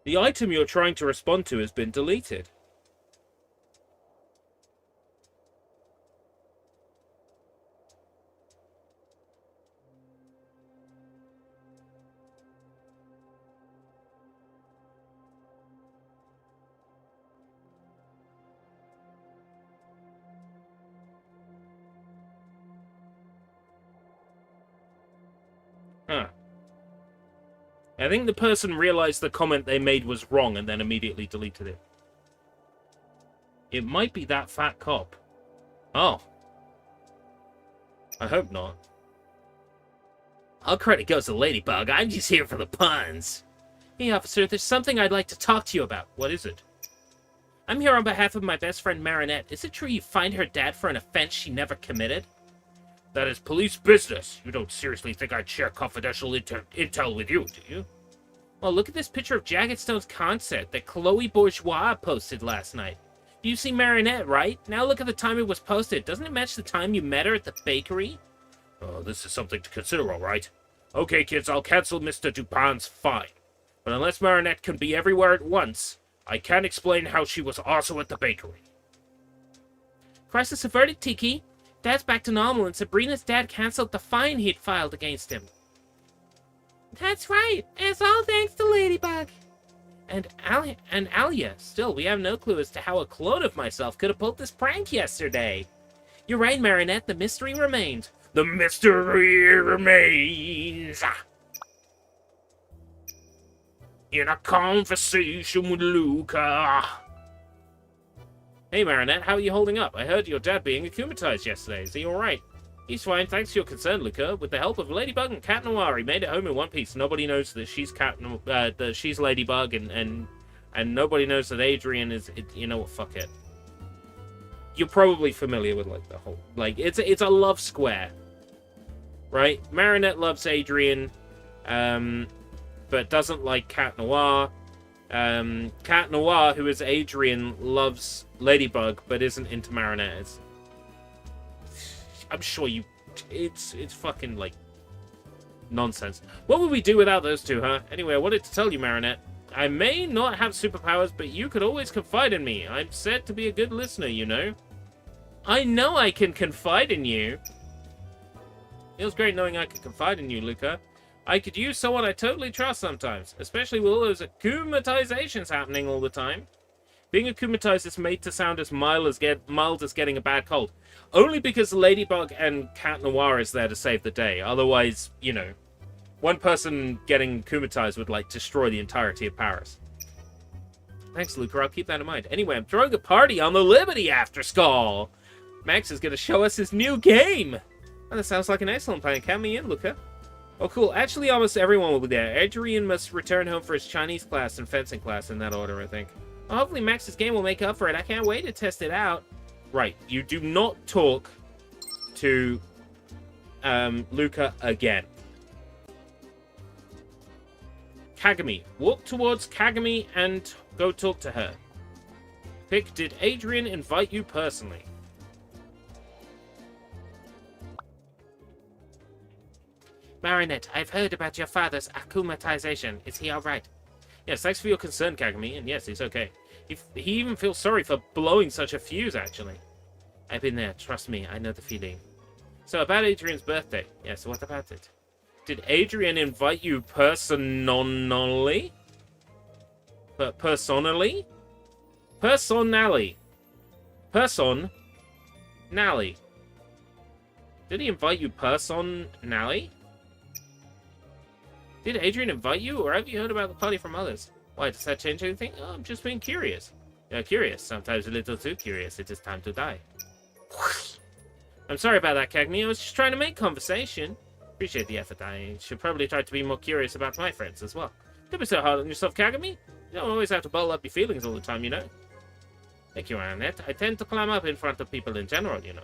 The item you're trying to respond to has been deleted. Huh. I think the person realized the comment they made was wrong and then immediately deleted it. It might be that fat cop. Oh. I hope not. All credit goes to Ladybug. I'm just here for the puns. Hey, officer, there's something I'd like to talk to you about. What is it? I'm here on behalf of my best friend Marinette. Is it true you fined her dad for an offense she never committed? That is police business. You don't seriously think I'd share confidential intel with you, do you? Well, look at this picture of Jagged Stone's concert that Chloe Bourgeois posted last night. You see Marinette, right? Now look at the time it was posted. Doesn't it match the time you met her at the bakery? Oh, this is something to consider, all right. Okay, kids, I'll cancel Mr. Dupin's fine. But unless Marinette can be everywhere at once, I can't explain how she was also at the bakery. Crisis averted, Tiki. Dad's back to normal, and Sabrina's dad canceled the fine he'd filed against him. That's right. It's all thanks to Ladybug. And Alia. Still, we have no clue as to how a clone of myself could have pulled this prank yesterday. You're right, Marinette. The mystery remained. The mystery remains. In a conversation with Luca. Hey, Marinette, how are you holding up? I heard your dad being akumatized yesterday. Is he alright? He's fine, thanks to your concern, Luca. With the help of Ladybug and Cat Noir, he made it home in one piece. Nobody knows that she's that she's Ladybug, and nobody knows that Adrian is. You know what? Fuck it. You're probably familiar with like the whole it's a love square, right? Marinette loves Adrian, but doesn't like Cat Noir. Cat Noir, who is Adrian, loves Ladybug, but isn't into Marinette. I'm sure you... It's fucking, like, nonsense. What would we do without those two, huh? Anyway, I wanted to tell you, Marinette. I may not have superpowers, but you could always confide in me. I'm said to be a good listener, you know? I know I can confide in you. Feels great knowing I can confide in you, Luca. I could use someone I totally trust sometimes, especially with all those akumatizations happening all the time. Being akumatized is made to sound as mild as getting a bad cold. Only because Ladybug and Cat Noir is there to save the day. Otherwise, you know, one person getting akumatized would, like, destroy the entirety of Paris. Thanks, Luca. I'll keep that in mind. Anyway, I'm throwing a party on the Liberty after school. Max is going to show us his new game. Oh, that sounds like an excellent plan. Count me in, Luca. Oh, cool. Actually, almost everyone will be there. Adrian must return home for his Chinese class and fencing class in that order, I think. Well, hopefully Max's game will make up for it. I can't wait to test it out. Right, you do not talk to Luca again. Kagami. Walk towards Kagami and go talk to her. Pick, did Adrian invite you personally? Marinette, I've heard about your father's akumatization. Is he alright? Yes, thanks for your concern, Kagami, and yes, he's okay. He even feels sorry for blowing such a fuse, actually. I've been there, trust me, I know the feeling. So, about Adrian's birthday. Yes, what about it? Did Adrian invite you personally? Personally? Personally. Personally. Did he invite you personally? Did Adrian invite you, or have you heard about the party from others? Why, does that change anything? Oh, I'm just being curious. Curious. Sometimes a little too curious. It is time to die. I'm sorry about that, Cagney. I was just trying to make conversation. Appreciate the effort. I should probably try to be more curious about my friends as well. Don't be so hard on yourself, Kagami. You don't always have to bottle up your feelings all the time, you know. Thank you, Annette. I tend to clam up in front of people in general, you know.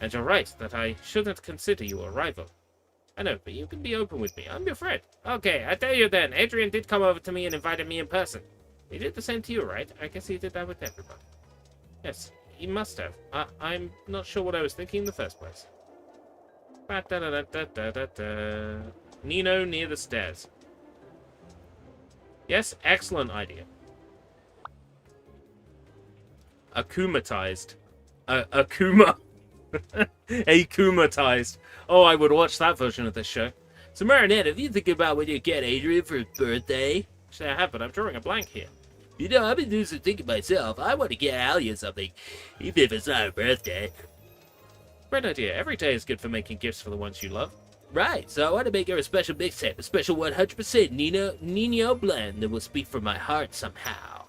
And you're right, that I shouldn't consider you a rival. I know, but you can be open with me. I'm your friend. Okay, I tell you then. Adrian did come over to me and invited me in person. He did the same to you, right? I guess he did that with everybody. Yes, he must have. I'm not sure what I was thinking in the first place. Ba-da-da-da-da-da-da. Nino near the stairs. Yes, excellent idea. Akumatized. Akuma. Akumatized. Oh, I would watch that version of this show. So, Marinette, have you think about what you get Adrian for his birthday? Actually, I have, but I'm drawing a blank here. You know, I've been doing some thinking myself. I want to get Alia something, even if it's not her birthday. Great idea. Every day is good for making gifts for the ones you love. Right, so I want to make her a special mixtape, a special 100% Nino blend that will speak from my heart somehow.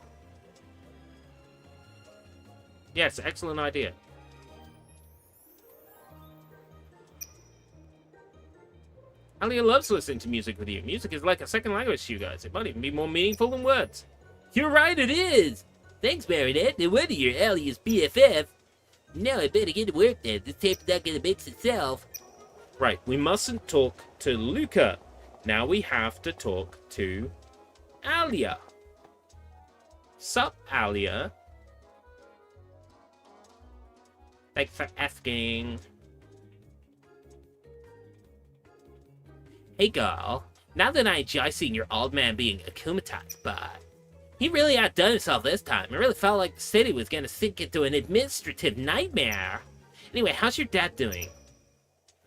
Yes, excellent idea. Alia loves listening to music with you. Music is like a second language to you guys. It might even be more meaningful than words. You're right, it is! Thanks, Marinette. No wonder you're Alia's BFF. Now I better get to work then. This tape's not gonna mix itself. Right, we mustn't talk to Luca. Now we have to talk to Alia. Sup, Alia? Thanks for asking. Hey girl, now that I enjoy seeing your old man being akumatized, but he really outdone himself this time. It really felt like the city was gonna sink into an administrative nightmare. Anyway, how's your dad doing?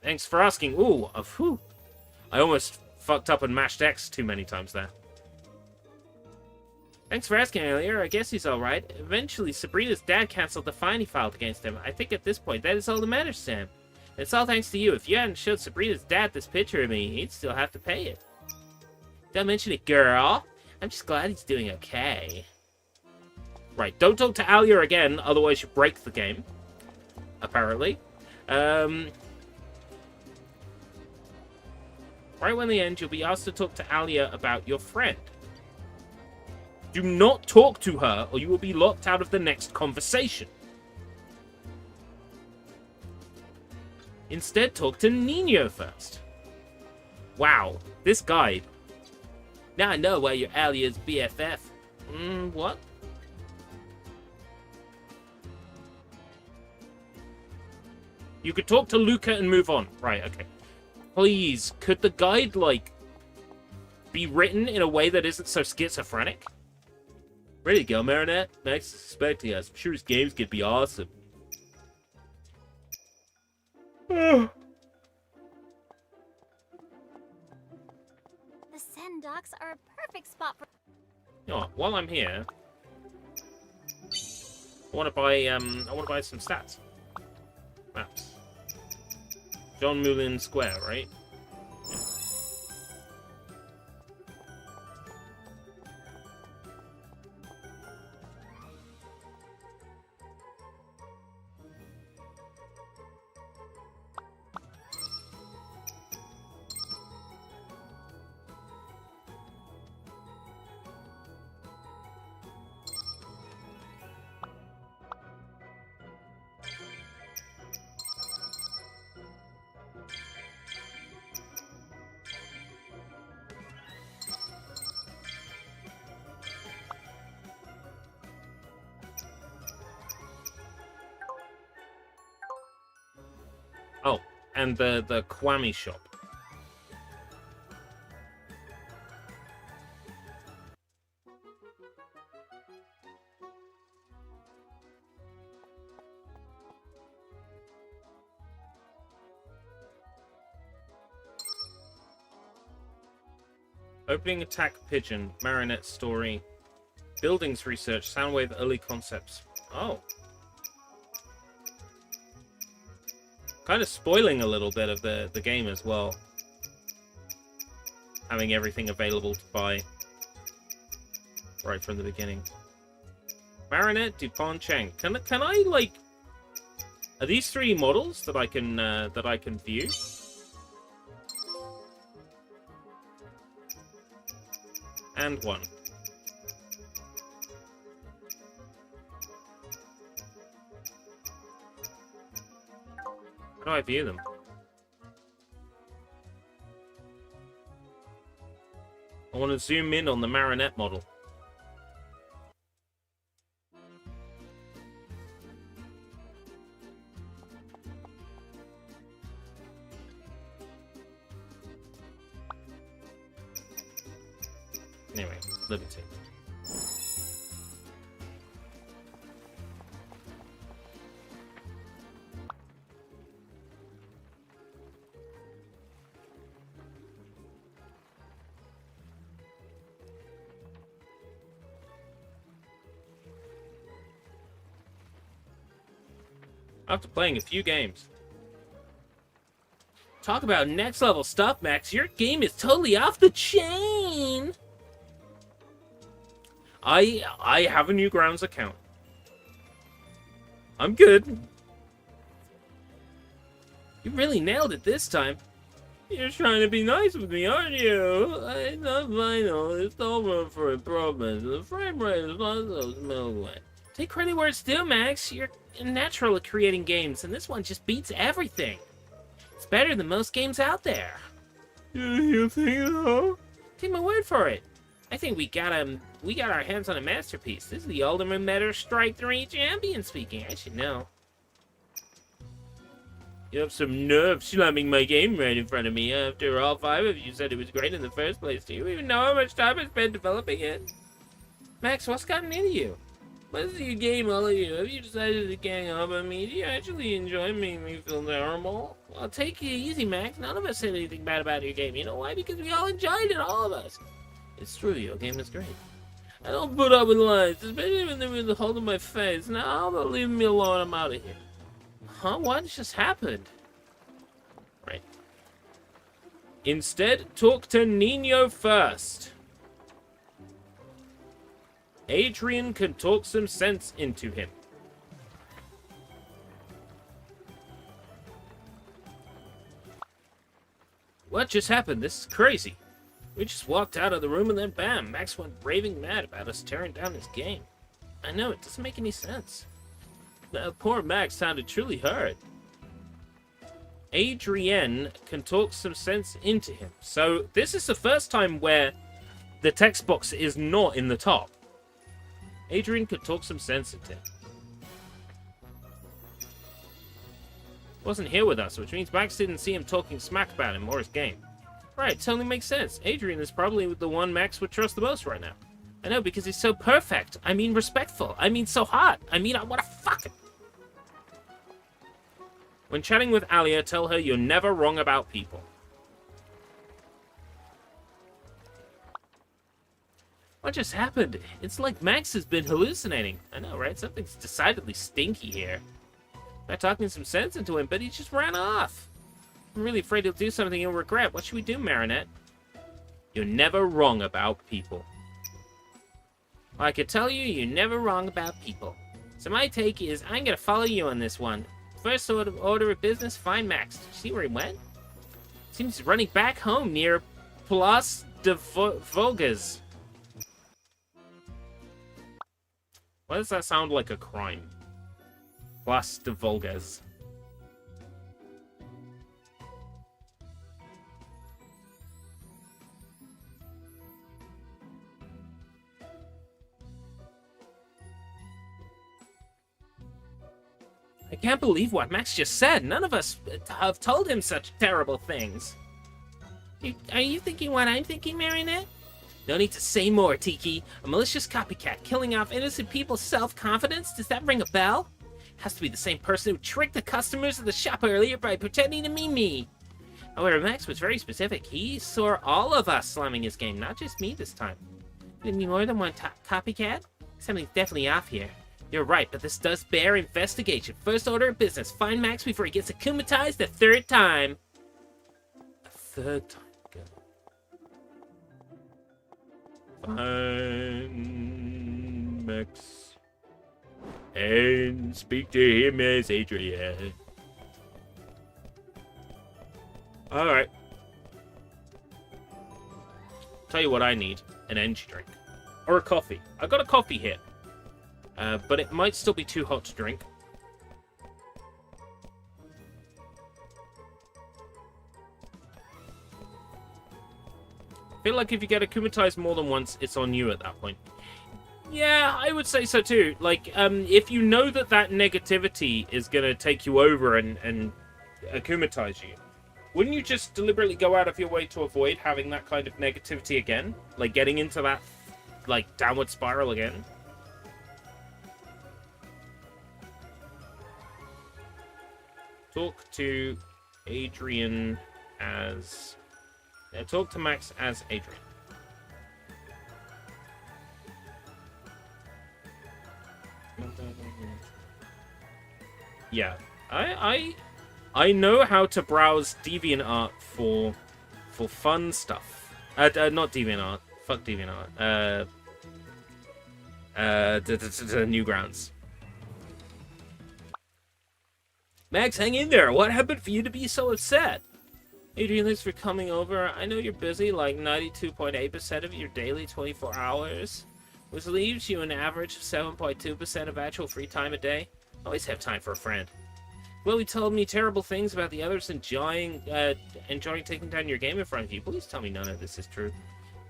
Thanks for asking. Ooh, whew. I almost fucked up and mashed X too many times there. Thanks for asking earlier. I guess he's alright. Eventually, Sabrina's dad canceled the fine he filed against him. I think at this point, that is all that matters, Sam. It's all thanks to you. If you hadn't showed Sabrina's dad this picture of me, he'd still have to pay it. Don't mention it, girl. I'm just glad he's doing okay. Right, don't talk to Alia again, otherwise you break the game. Apparently. Right when they end, you'll be asked to talk to Alia about your friend. Do not talk to her, or you will be locked out of the next conversation. Instead, talk to Nino first. Wow, this guide. Now I know why you're Alia's BFF. What? You could talk to Luca and move on. Right, okay. Please, could the guide, like, be written in a way that isn't so schizophrenic? Ready to go, Marinette? Nice to suspect you. I'm sure his games could be awesome. The sand docks are a perfect spot for... You know what, while I'm here, I want to buy some stats. Maps. John Moulin Square, right? Yeah. Oh, and the Kwame shop. Opening attack pigeon, Marinette story. Buildings research, Soundwave early concepts. Oh. Kind of spoiling a little bit of the game as well. Having everything available to buy right from the beginning. Marinette, Dupont, Cheng. Can I like? Are these 3 models that I can view? And 1. How do I view them? I want to zoom in on the Marinette model. Anyway, Liberty. After playing a few games. Talk about next level stuff, Max. Your game is totally off the chain. I have a Newgrounds account. I'm good. You really nailed it this time. You're trying to be nice with me, aren't you? It's not final. It's all room for improvement. The frame rate is not so smooth. Take credit where it's due, Max. You're natural at creating games, and this one just beats everything. It's better than most games out there. You think so? Take my word for it. I think we got our hands on a masterpiece. This is the Ultimate Meta Strike 3 champion speaking. I should know. You have some nerve slamming my game right in front of me after all 5 of you said it was great in the first place. Do you even know how much time I spent developing it? Max, what's gotten into you? What's your game, all of you? Have you decided to gang up on me? Do you actually enjoy making me feel terrible? Well, take it easy, Max. None of us said anything bad about your game. You know why? Because we all enjoyed it, all of us. It's true, your game is great. I don't put up with lies, especially when they're really holding my face. Now, they'll leave me alone. I'm out of here. Huh? What just happened? Right. Instead, talk to Nino first. Adrian can talk some sense into him. What just happened? This is crazy. We just walked out of the room and then bam, Max went raving mad about us tearing down his game. I know, it doesn't make any sense. Poor Max sounded truly hurt. Adrienne can talk some sense into him. So this is the first time where the text box is not in the top. Adrian could talk some sense into him. Wasn't here with us, which means Max didn't see him talking smack about him or his game. Right, totally makes sense. Adrian is probably the one Max would trust the most right now. I know, because he's so perfect. I mean respectful. I mean so hot. I mean I wanna fuck him. When chatting with Alia, tell her you're never wrong about people. What just happened? It's like Max has been hallucinating. I know, right? Something's decidedly stinky here. I'm talking some sense into him, but he just ran off. I'm really afraid he'll do something he'll regret. What should we do, Marinette? You're never wrong about people. Well, I could tell you, you're never wrong about people. So my take is, I'm gonna follow you on this one. First order of business, find Max. Did you see where he went? Seems he's running back home near Place de Voges. Why does that sound like a crime? Place de Voges. I can't believe what Max just said. None of us have told him such terrible things. Are you thinking what I'm thinking, Marinette? No need to say more, Tiki. A malicious copycat killing off innocent people's self-confidence? Does that ring a bell? Has to be the same person who tricked the customers at the shop earlier by pretending to be me. However, Max was very specific. He saw all of us slamming his game, not just me this time. Could it be more than one copycat? Something's definitely off here. You're right, but this does bear investigation. First order of business. Find Max before he gets akumatized a third time. A third time. Good. Find Max. And speak to him as Adrian. Alright. Tell you what I need. An energy drink. Or a coffee. I got a coffee here. But it might still be too hot to drink. I feel like if you get akumatized more than once, it's on you at that point. Yeah, I would say so too. Like, if you know that that negativity is going to take you over and akumatize you, wouldn't you just deliberately go out of your way to avoid having that kind of negativity again? Like, getting into that, like, downward spiral again? Talk to Adrian as... talk to Max as Adrian. Yeah, I know how to browse DeviantArt for fun stuff. Not DeviantArt. Fuck DeviantArt. Newgrounds. Max, hang in there. What happened for you to be so upset? Adrian, thanks for coming over. I know you're busy, like 92.8% of your daily 24 hours, which leaves you an average of 7.2% of actual free time a day. Always have time for a friend. Chloe told me terrible things about the others enjoying taking down your game in front of you. Please tell me none of this is true.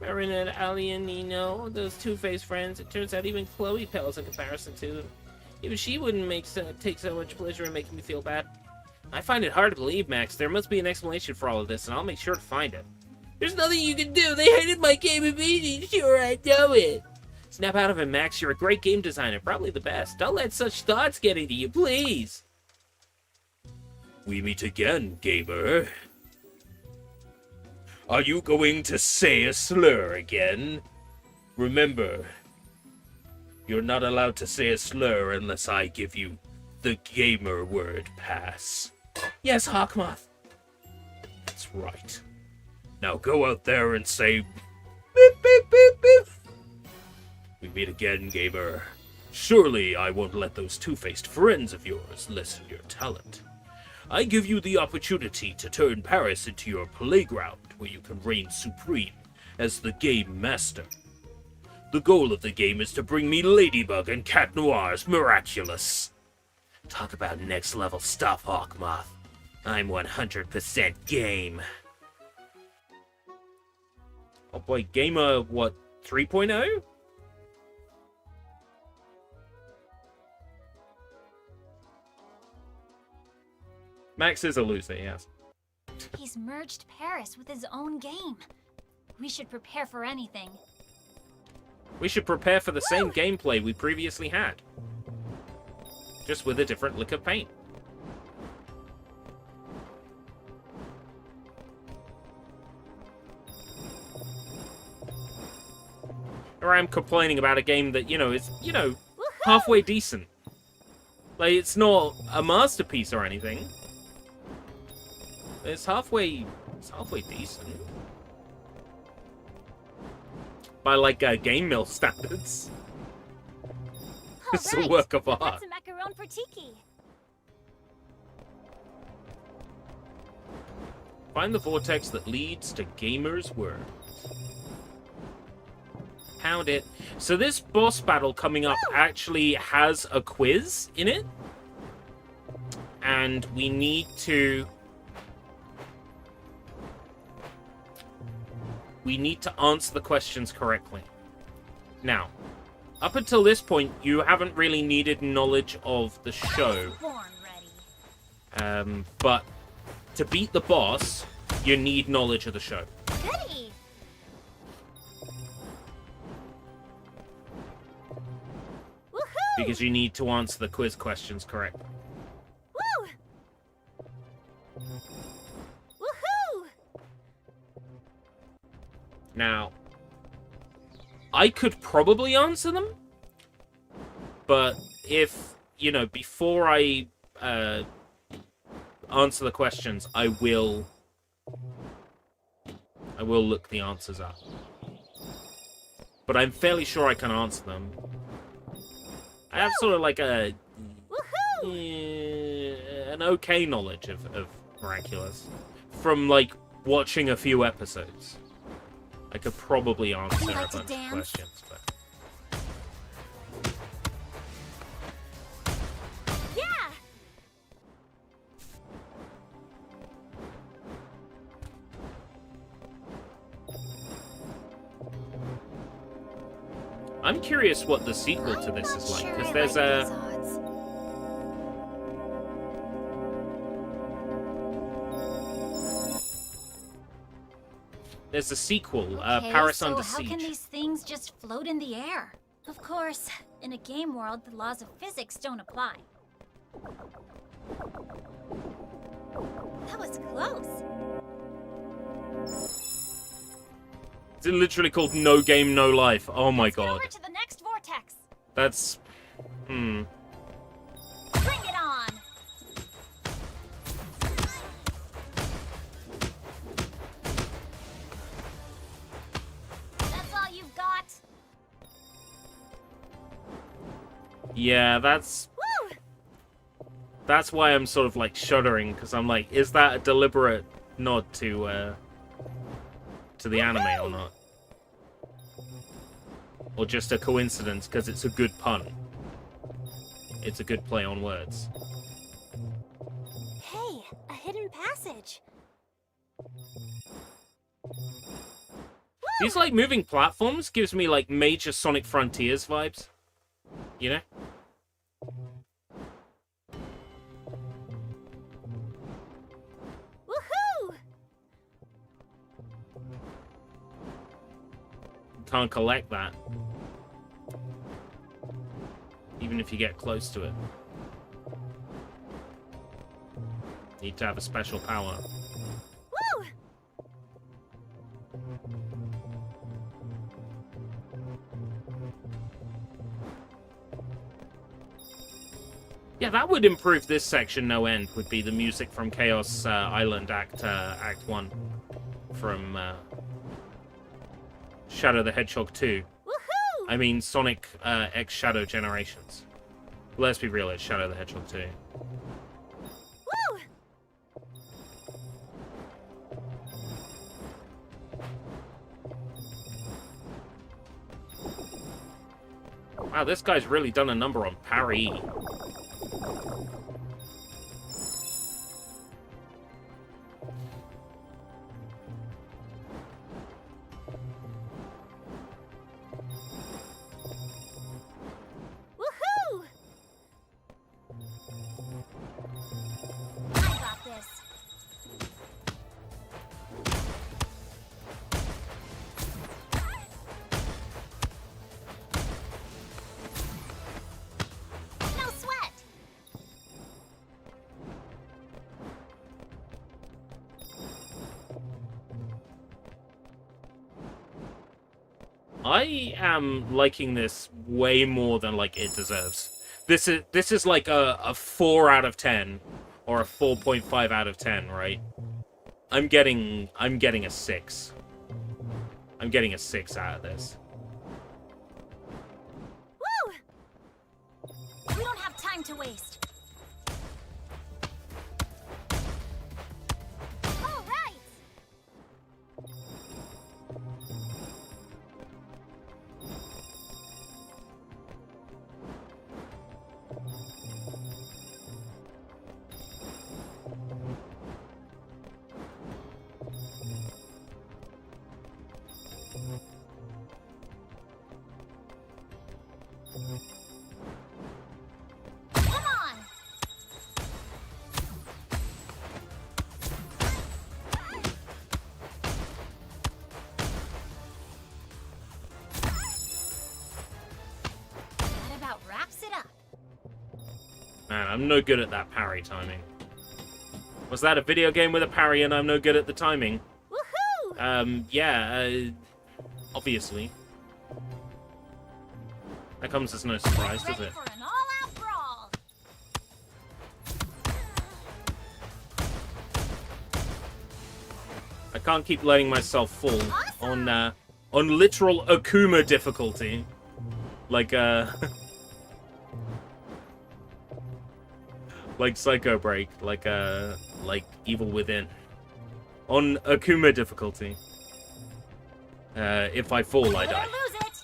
Marinette, Ali, and Nino, those two-faced friends, it turns out even Chloe pales in comparison to them. Even she wouldn't take so much pleasure in making me feel bad. I find it hard to believe, Max. There must be an explanation for all of this, and I'll make sure to find it. There's nothing you can do. They hated my capabilities. Sure, I know it. Snap out of it, Max. You're a great game designer. Probably the best. Don't let such thoughts get into you, please. We meet again, gamer. Are you going to say a slur again? Remember, you're not allowed to say a slur unless I give you the gamer word pass. Yes, Hawkmoth. That's right. Now go out there and say beep, beep, beep, beep. We meet again, gamer. Surely I won't let those two-faced friends of yours lessen your talent. I give you the opportunity to turn Paris into your playground where you can reign supreme as the game master. The goal of the game is to bring me Ladybug and Cat Noir's Miraculous. Talk about next level stuff, Hawkmoth. I'm 100% game. Oh boy, gamer, what, 3.0? Max is a loser, yes. He's merged Paris with his own game. We should prepare for anything. We should prepare for the same gameplay we previously had. Just with a different lick of paint. Or I'm complaining about a game that, is, halfway decent. Like, it's not a masterpiece or anything. It's halfway decent. By, like, Game Mill standards. It's a work of art. That's a macaron for Tiki. Find the vortex that leads to Gamer's World. Pound it. So this boss battle coming up actually has a quiz in it. And we need to... answer the questions correctly. Now, up until this point, you haven't really needed knowledge of the show. But to beat the boss, you need knowledge of the show. Goody. Woohoo! Because you need to answer the quiz questions correctly. Woo! Woohoo! Now, I could probably answer them, but if, you know, before I answer the questions, I will look the answers up. But I'm fairly sure I can answer them. I have sort of like an okay knowledge of Miraculous from like watching a few episodes. I could probably answer a bunch of questions, but Yeah! I'm curious what the sequel to this is like, because there's a sequel, Paris Under Siege. How can these things just float in the air? Of course, in a game world, the laws of physics don't apply. That was close. It's literally called No Game, No Life. Oh my god. Over to the next vortex. That's... Bring it on. That's all you've got. Yeah, that's why I'm sort of like shuddering, because I'm like, is that a deliberate nod to the anime or not? Or just a coincidence because it's a good pun? It's a good play on words. Hey, a hidden passage. These like moving platforms gives me like major Sonic Frontiers vibes. You know? Woohoo! Can't collect that. Even if you get close to it. Need to have a special power. Woo! Yeah, that would improve this section no end, would be the music from Chaos Island Act 1 from Shadow the Hedgehog 2. Woohoo! I mean Sonic X Shadow Generations. Let's be real, it's Shadow the Hedgehog 2. Woo! Wow, this guy's really done a number on parry. Woohoo! I got this. No sweat. I am liking this way more than like it deserves. This is like a 4 out of 10 or a 4.5 out of 10, right? I'm getting a 6. I'm getting a 6 out of this. Woo! We don't have time to waste. All right. Come on. That about wraps it up. Man, I'm no good at that parry timing. Was that a video game with a parry and I'm no good at the timing? Woohoo! Yeah, obviously. That comes as no surprise, does Ready it? for an all-out brawl. I can't keep letting myself fall on literal Akuma difficulty. Like like Psycho Break, like Evil Within. On Akuma difficulty. If I fall, I die. Lose it.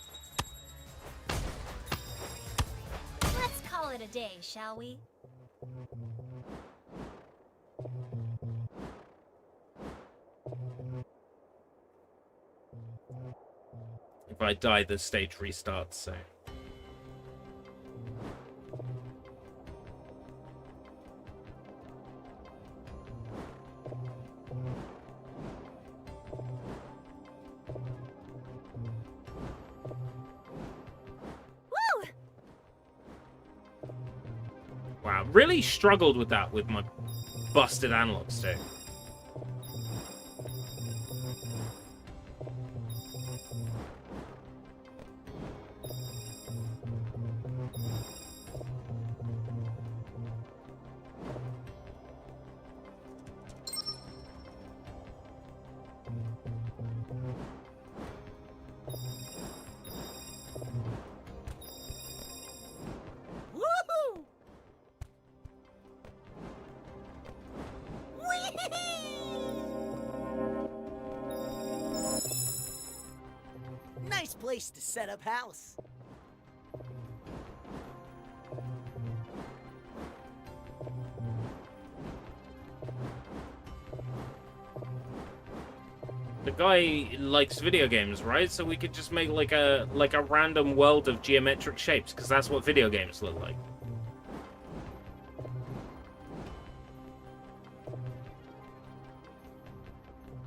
Let's call it a day, shall we? If I die, the stage restarts, so... Woo! Wow, really struggled with that with my busted analog stick. Woohoo! Whee! Nice place to set up house. The guy likes video games, right? So we could just make like a random world of geometric shapes, because that's what video games look like.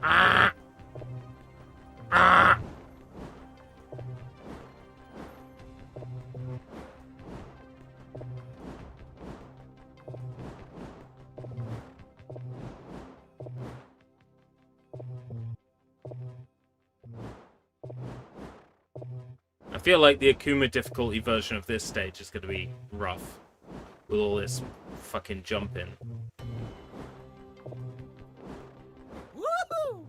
Ah! Ah! I feel like the Akuma difficulty version of this stage is going to be rough. With all this fucking jumping. Woohoo!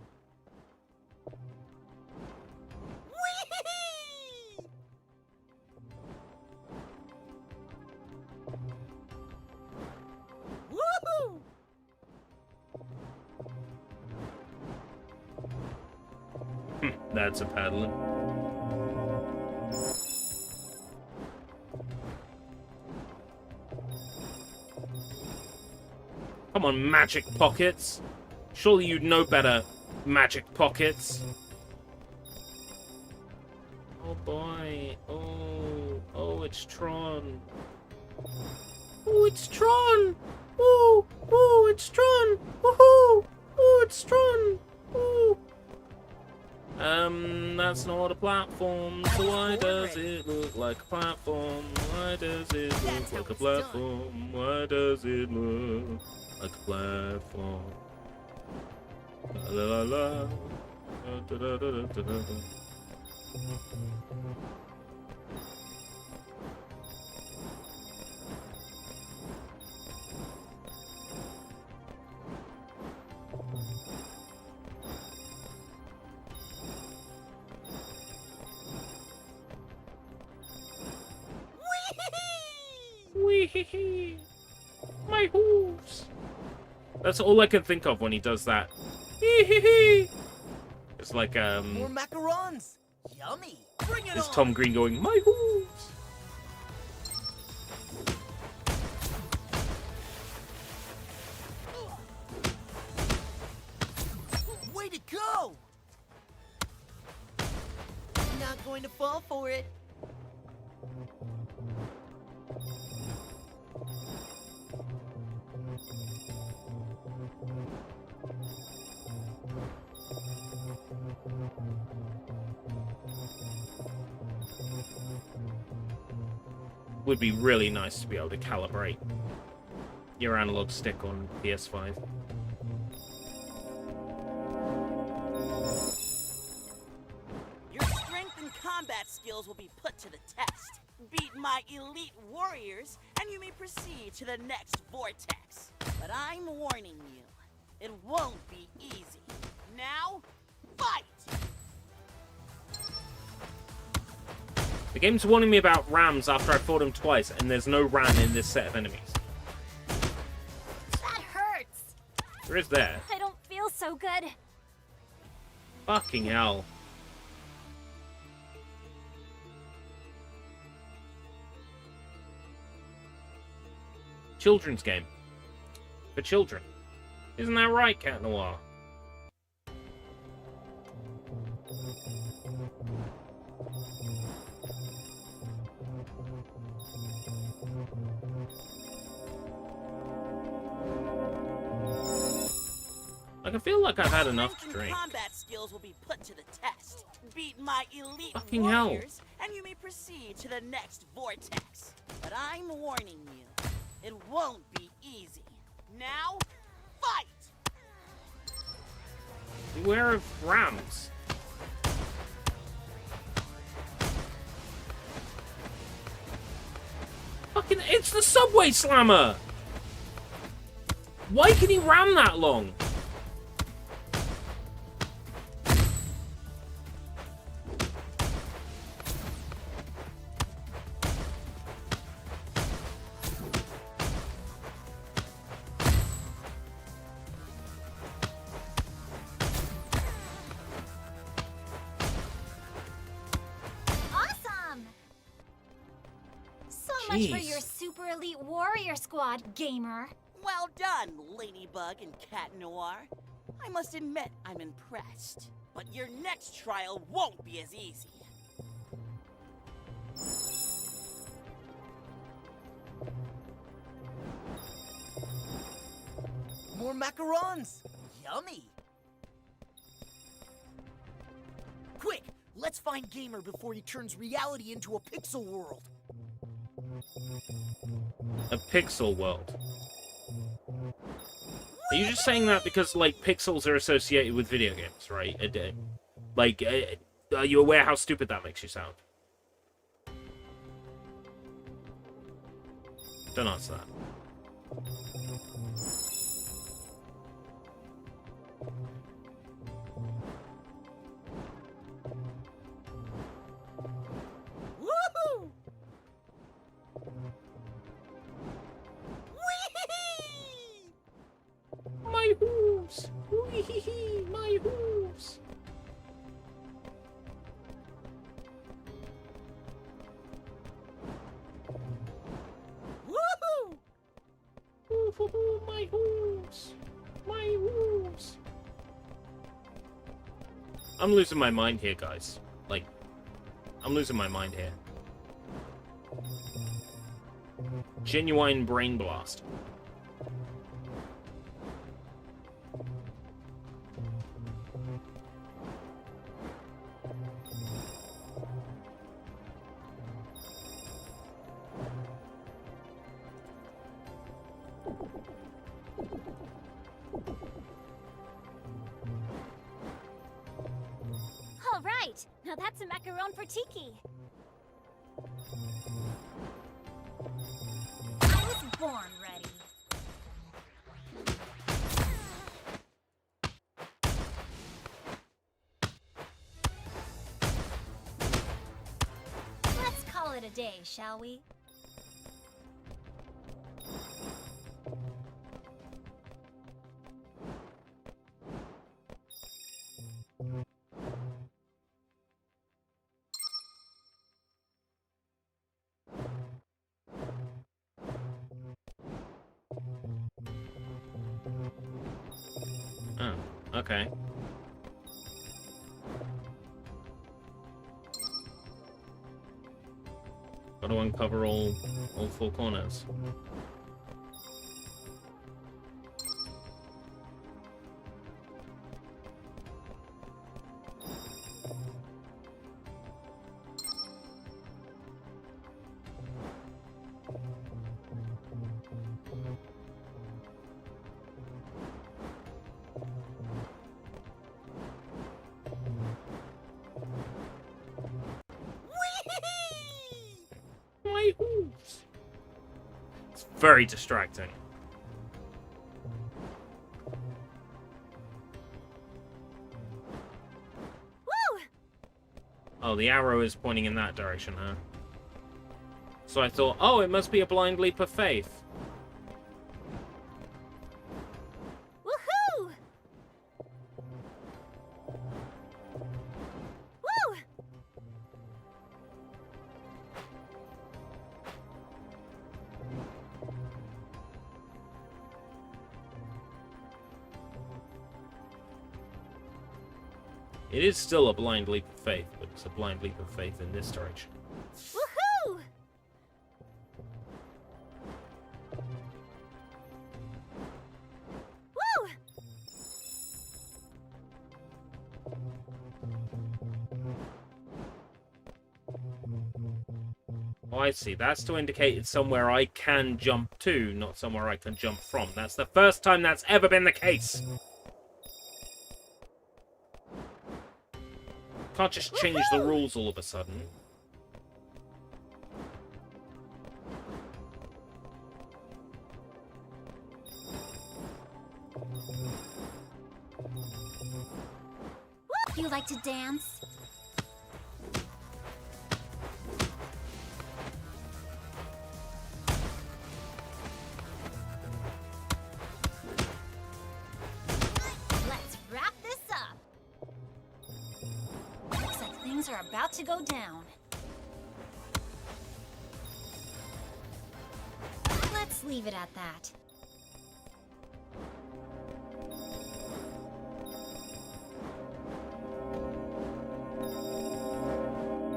Whee! Woohoo! That's a paddling. Come on, Magic Pockets. Surely you'd know better, Magic Pockets. Oh boy. Oh, it's Tron. Oh, it's Tron. Oh, it's Tron. Woohoo! Oh, it's Tron. Ooh. That's not a platform, so why does it look like a platform? Why does it look like a platform? Why does it look like a platform? La la la. Da, da, da, da, da, da. Wee-hee-hee. My hooves. That's all I can think of when he does that. Hee-hee-hee. It's like, More macarons. Yummy. Bring it it's on. Tom Green going, my hooves. Way to go! Not going to fall for it. Would be really nice to be able to calibrate your analog stick on PS5. Your strength and combat skills will be put to the test. Beat my elite warriors, and you may proceed to the next vortex. But I'm warning you, it won't be easy. Now, fight! The game's warning me about rams after I fought him twice, and there's no ram in this set of enemies. That hurts. There is there. I don't feel so good. Fucking hell. Children's game. For children. Isn't that right, Cat Noir? Like, I feel like I've had enough to drink. Combat skills will be put to the test. Beat my elite Fucking hell. warriors, and you may proceed to the next vortex. But I'm warning you, it won't be easy. Now, fight! Beware of rams. Fucking, it's the Subway Slammer! Why can he ram that long? Awesome! So much for Jeez. your super elite warrior squad, gamer. Well done, Ladybug and Cat Noir. I must admit, I'm impressed. But your next trial won't be as easy. More macarons! Yummy! Quick! Let's find Gamer before he turns reality into a pixel world. A pixel world. Are you just saying that because, like, pixels are associated with video games, right? Like, are you aware how stupid that makes you sound? Don't answer that. Woohoo! Whee! My hooves! Wee-hee-hee, my hooves! Woohoo! Ooh, my hooves! My hooves! I'm losing my mind here, guys. Like, I'm losing my mind here. Genuine brain blast. All right, now that's a macaron for Tiki. I was born ready. Let's call it a day, shall we? Oh, okay. Got to uncover all four corners. very distracting. Woo! Oh, the arrow is pointing in that direction, huh? So I thought, oh, it must be a blind leap of faith. Woohoo! Woo! It is still a blind leap of faith, but it's a blind leap of faith in this direction. Woohoo! Woo! Oh, I see. That's to indicate it's somewhere I can jump to, not somewhere I can jump from. That's the first time that's ever been the case. Can't just change the rules all of a sudden. You like to dance? Let's wrap this up. Looks like things are about to go down. Let's leave it at that.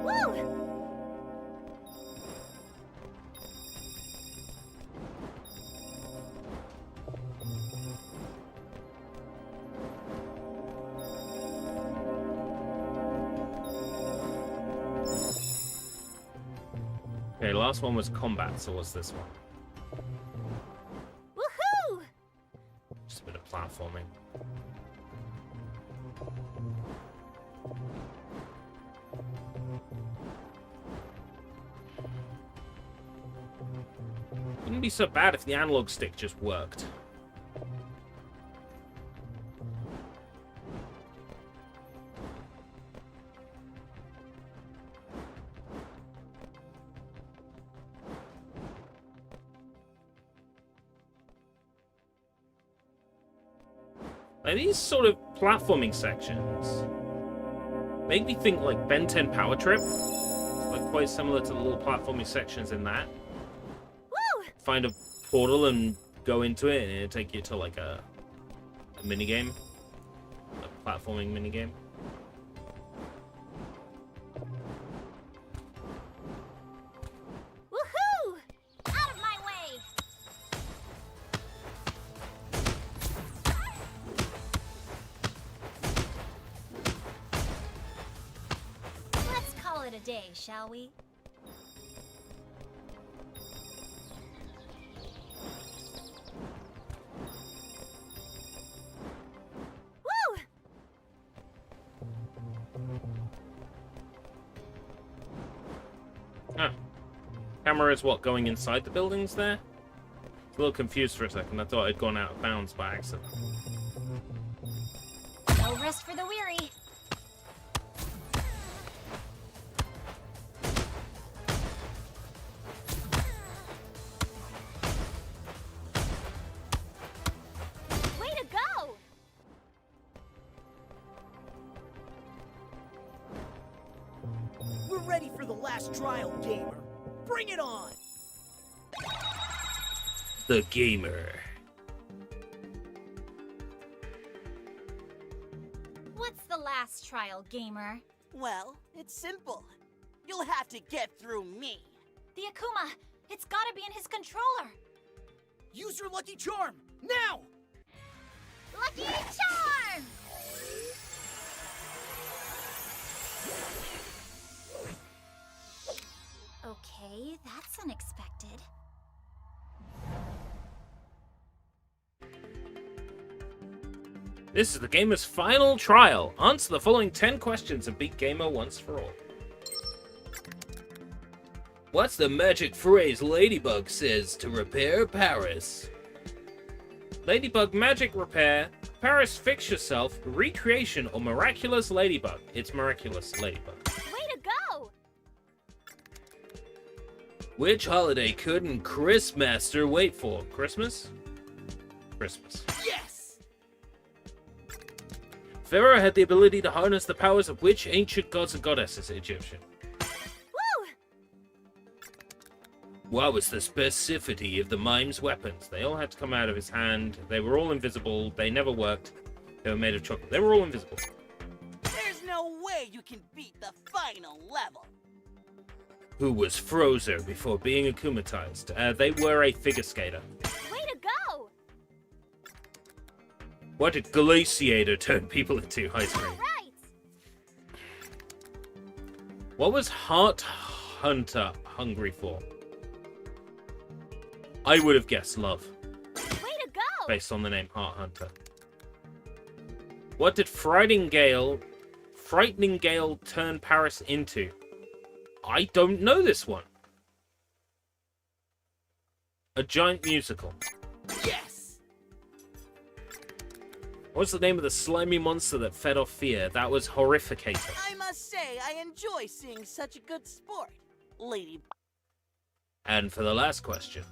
Woo! Okay, last one was combat, so what's this one? Woohoo! Just a bit of platforming. Wouldn't be so bad if the analog stick just worked. Like, these sort of platforming sections make me think like Ben 10 Power Trip. It's like quite similar to the little platforming sections in that. Woo! Find a portal and go into it, and it'll take you to like a minigame. A platforming minigame. Woohoo! Out of my way! Let's call it a day, shall we? Woo! Ah. Camera is what, going inside the buildings there? A little confused for a second. I thought I'd gone out of bounds by accident. No rest for the weary. Way to go! We're ready for the last trial, gamer. Bring it on! The gamer. What's the last trial, gamer? Well, it's simple. You'll have to get through me. The Akuma! It's gotta be in his controller! Use your lucky charm, now! Lucky Charm! Okay, that's unexpected. This is the gamer's final trial. Answer the following 10 questions and beat gamer once for all. What's the magic phrase Ladybug says to repair Paris? Ladybug magic repair. Paris fix yourself. Recreation or miraculous Ladybug. It's miraculous Ladybug. Way to go! Which holiday couldn't Chris Master wait for? Christmas? Christmas. Yes! Pharaoh had the ability to harness the powers of which ancient gods and goddesses? Egyptian. Woo! What was the specificity of the mime's weapons? They all had to come out of his hand. They were all invisible. They never worked. They were made of chocolate. They were all invisible. There's no way you can beat the final level. Who was Frozer before being akumatized? They were a figure skater. Way to go! What did Glaciator turn people into? Ice cream. Right! What was Heart Hunter hungry for? I would have guessed love, Way to go! based on the name Heart Hunter. What did Frightening Gale turn Paris into? I don't know this one. A giant musical. Yes! What's the name of the slimy monster that fed off fear? That was Horrificator. I must say, I enjoy seeing such a good sport, Lady. And for the last question,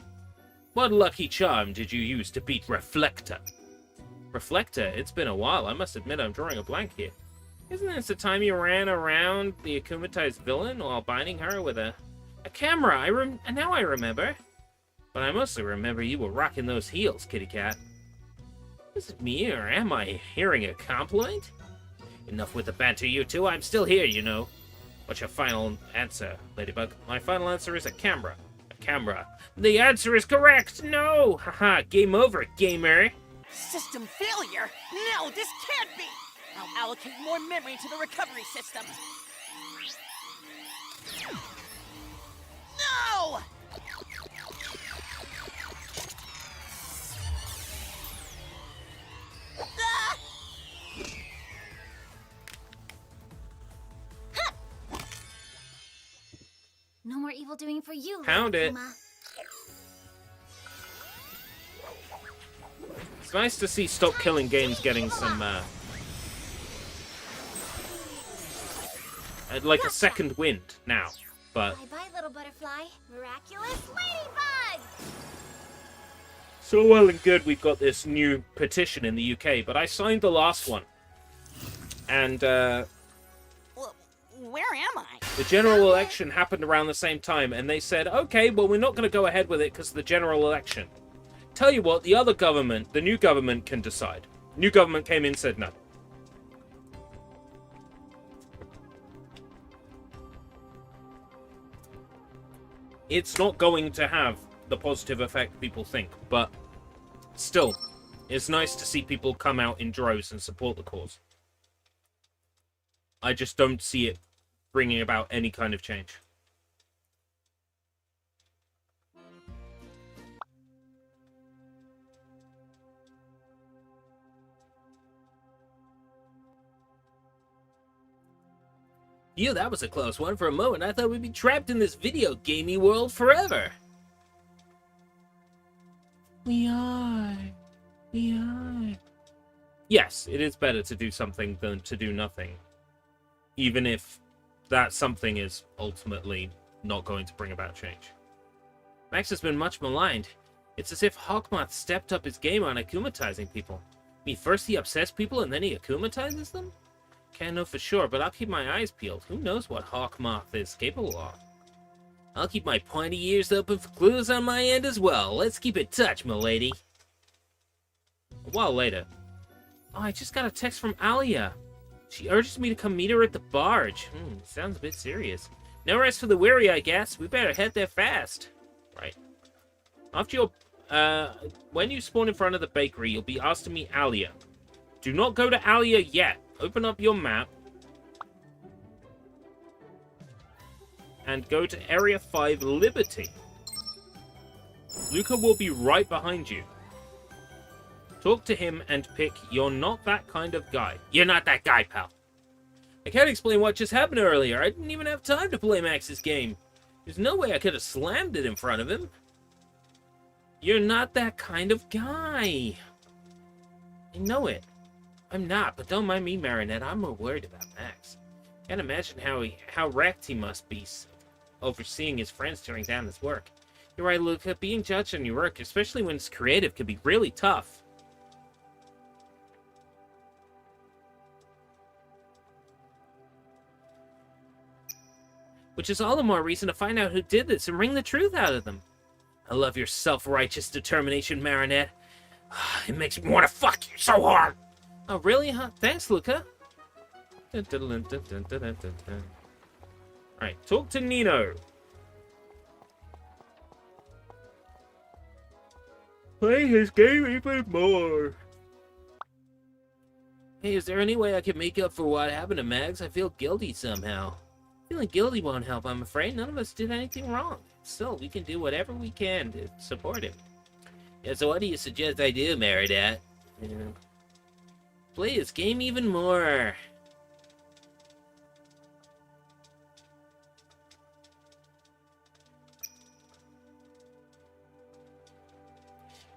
what lucky charm did you use to beat Reflector? Reflector? It's been a while. I must admit I'm drawing a blank here. Isn't this the time you ran around the akumatized villain while binding her with a camera? Now I remember. But I mostly remember you were rocking those heels, kitty cat. Is it me, or am I hearing a compliment? Enough with the banter, you two. I'm still here, you know. What's your final answer, Ladybug? My final answer is a camera. A camera. The answer is correct! No! Haha, game over, gamer! System failure? No, this can't be! I'll allocate more memory to the recovery system. No! Ah! No more evil doing for you, Pound it. Akuma. It's nice to see Stop Killing Games getting some, like a second wind now, but... Bye-bye, little butterfly. Miraculous Ladybug! So well and good we've got this new petition in the UK, but I signed the last one. And, Where am I? the general election happened around the same time, and they said, okay, well, we're not going to go ahead with it because of the general election. Tell you what, the other government, the new government, can decide. New government came in and said no. It's not going to have the positive effect people think, but still, it's nice to see people come out in droves and support the cause. I just don't see it bringing about any kind of change. Yeah, that was a close one. For a moment, I thought we'd be trapped in this video gamey world forever. We are. We are. Yes, it is better to do something than to do nothing. Even if that something is ultimately not going to bring about change. Max has been much maligned. It's as if Hawkmoth stepped up his game on akumatizing people. First he obsessed people and then he akumatizes them? Can't know for sure, but I'll keep my eyes peeled. Who knows what Hawkmoth is capable of? I'll keep my pointy ears open for clues on my end as well. Let's keep in touch, m'lady. A while later. Oh, I just got a text from Alia. She urges me to come meet her at the barge. Sounds a bit serious. No rest for the weary, I guess. We better head there fast. Right. After your... when you spawn in front of the bakery, you'll be asked to meet Alia. Do not go to Alia yet. Open up your map. And go to Area 5 Liberty. Luca will be right behind you. Talk to him and pick You're Not That Kind of Guy. You're not that guy, pal. I can't explain what just happened earlier. I didn't even have time to play Max's game. There's no way I could have slammed it in front of him. You're not that kind of guy. I know it. I'm not, but don't mind me, Marinette. I'm more worried about Max. Can't imagine how wrecked he must be overseeing his friends tearing down his work. You're right, Luca. Being judged on your work, especially when it's creative, can be really tough. Which is all the more reason to find out who did this and wring the truth out of them. I love your self-righteous determination, Marinette. It makes me want to fuck you so hard. Oh, really? Huh? Thanks, Luca. Alright, talk to Nino. Play his game even more. Hey, is there any way I can make up for what happened to Max? I feel guilty somehow. Feeling guilty won't help, I'm afraid. None of us did anything wrong. Still, we can do whatever we can to support him. Yeah, so what do you suggest I do, Marinette? Yeah. Play his game even more.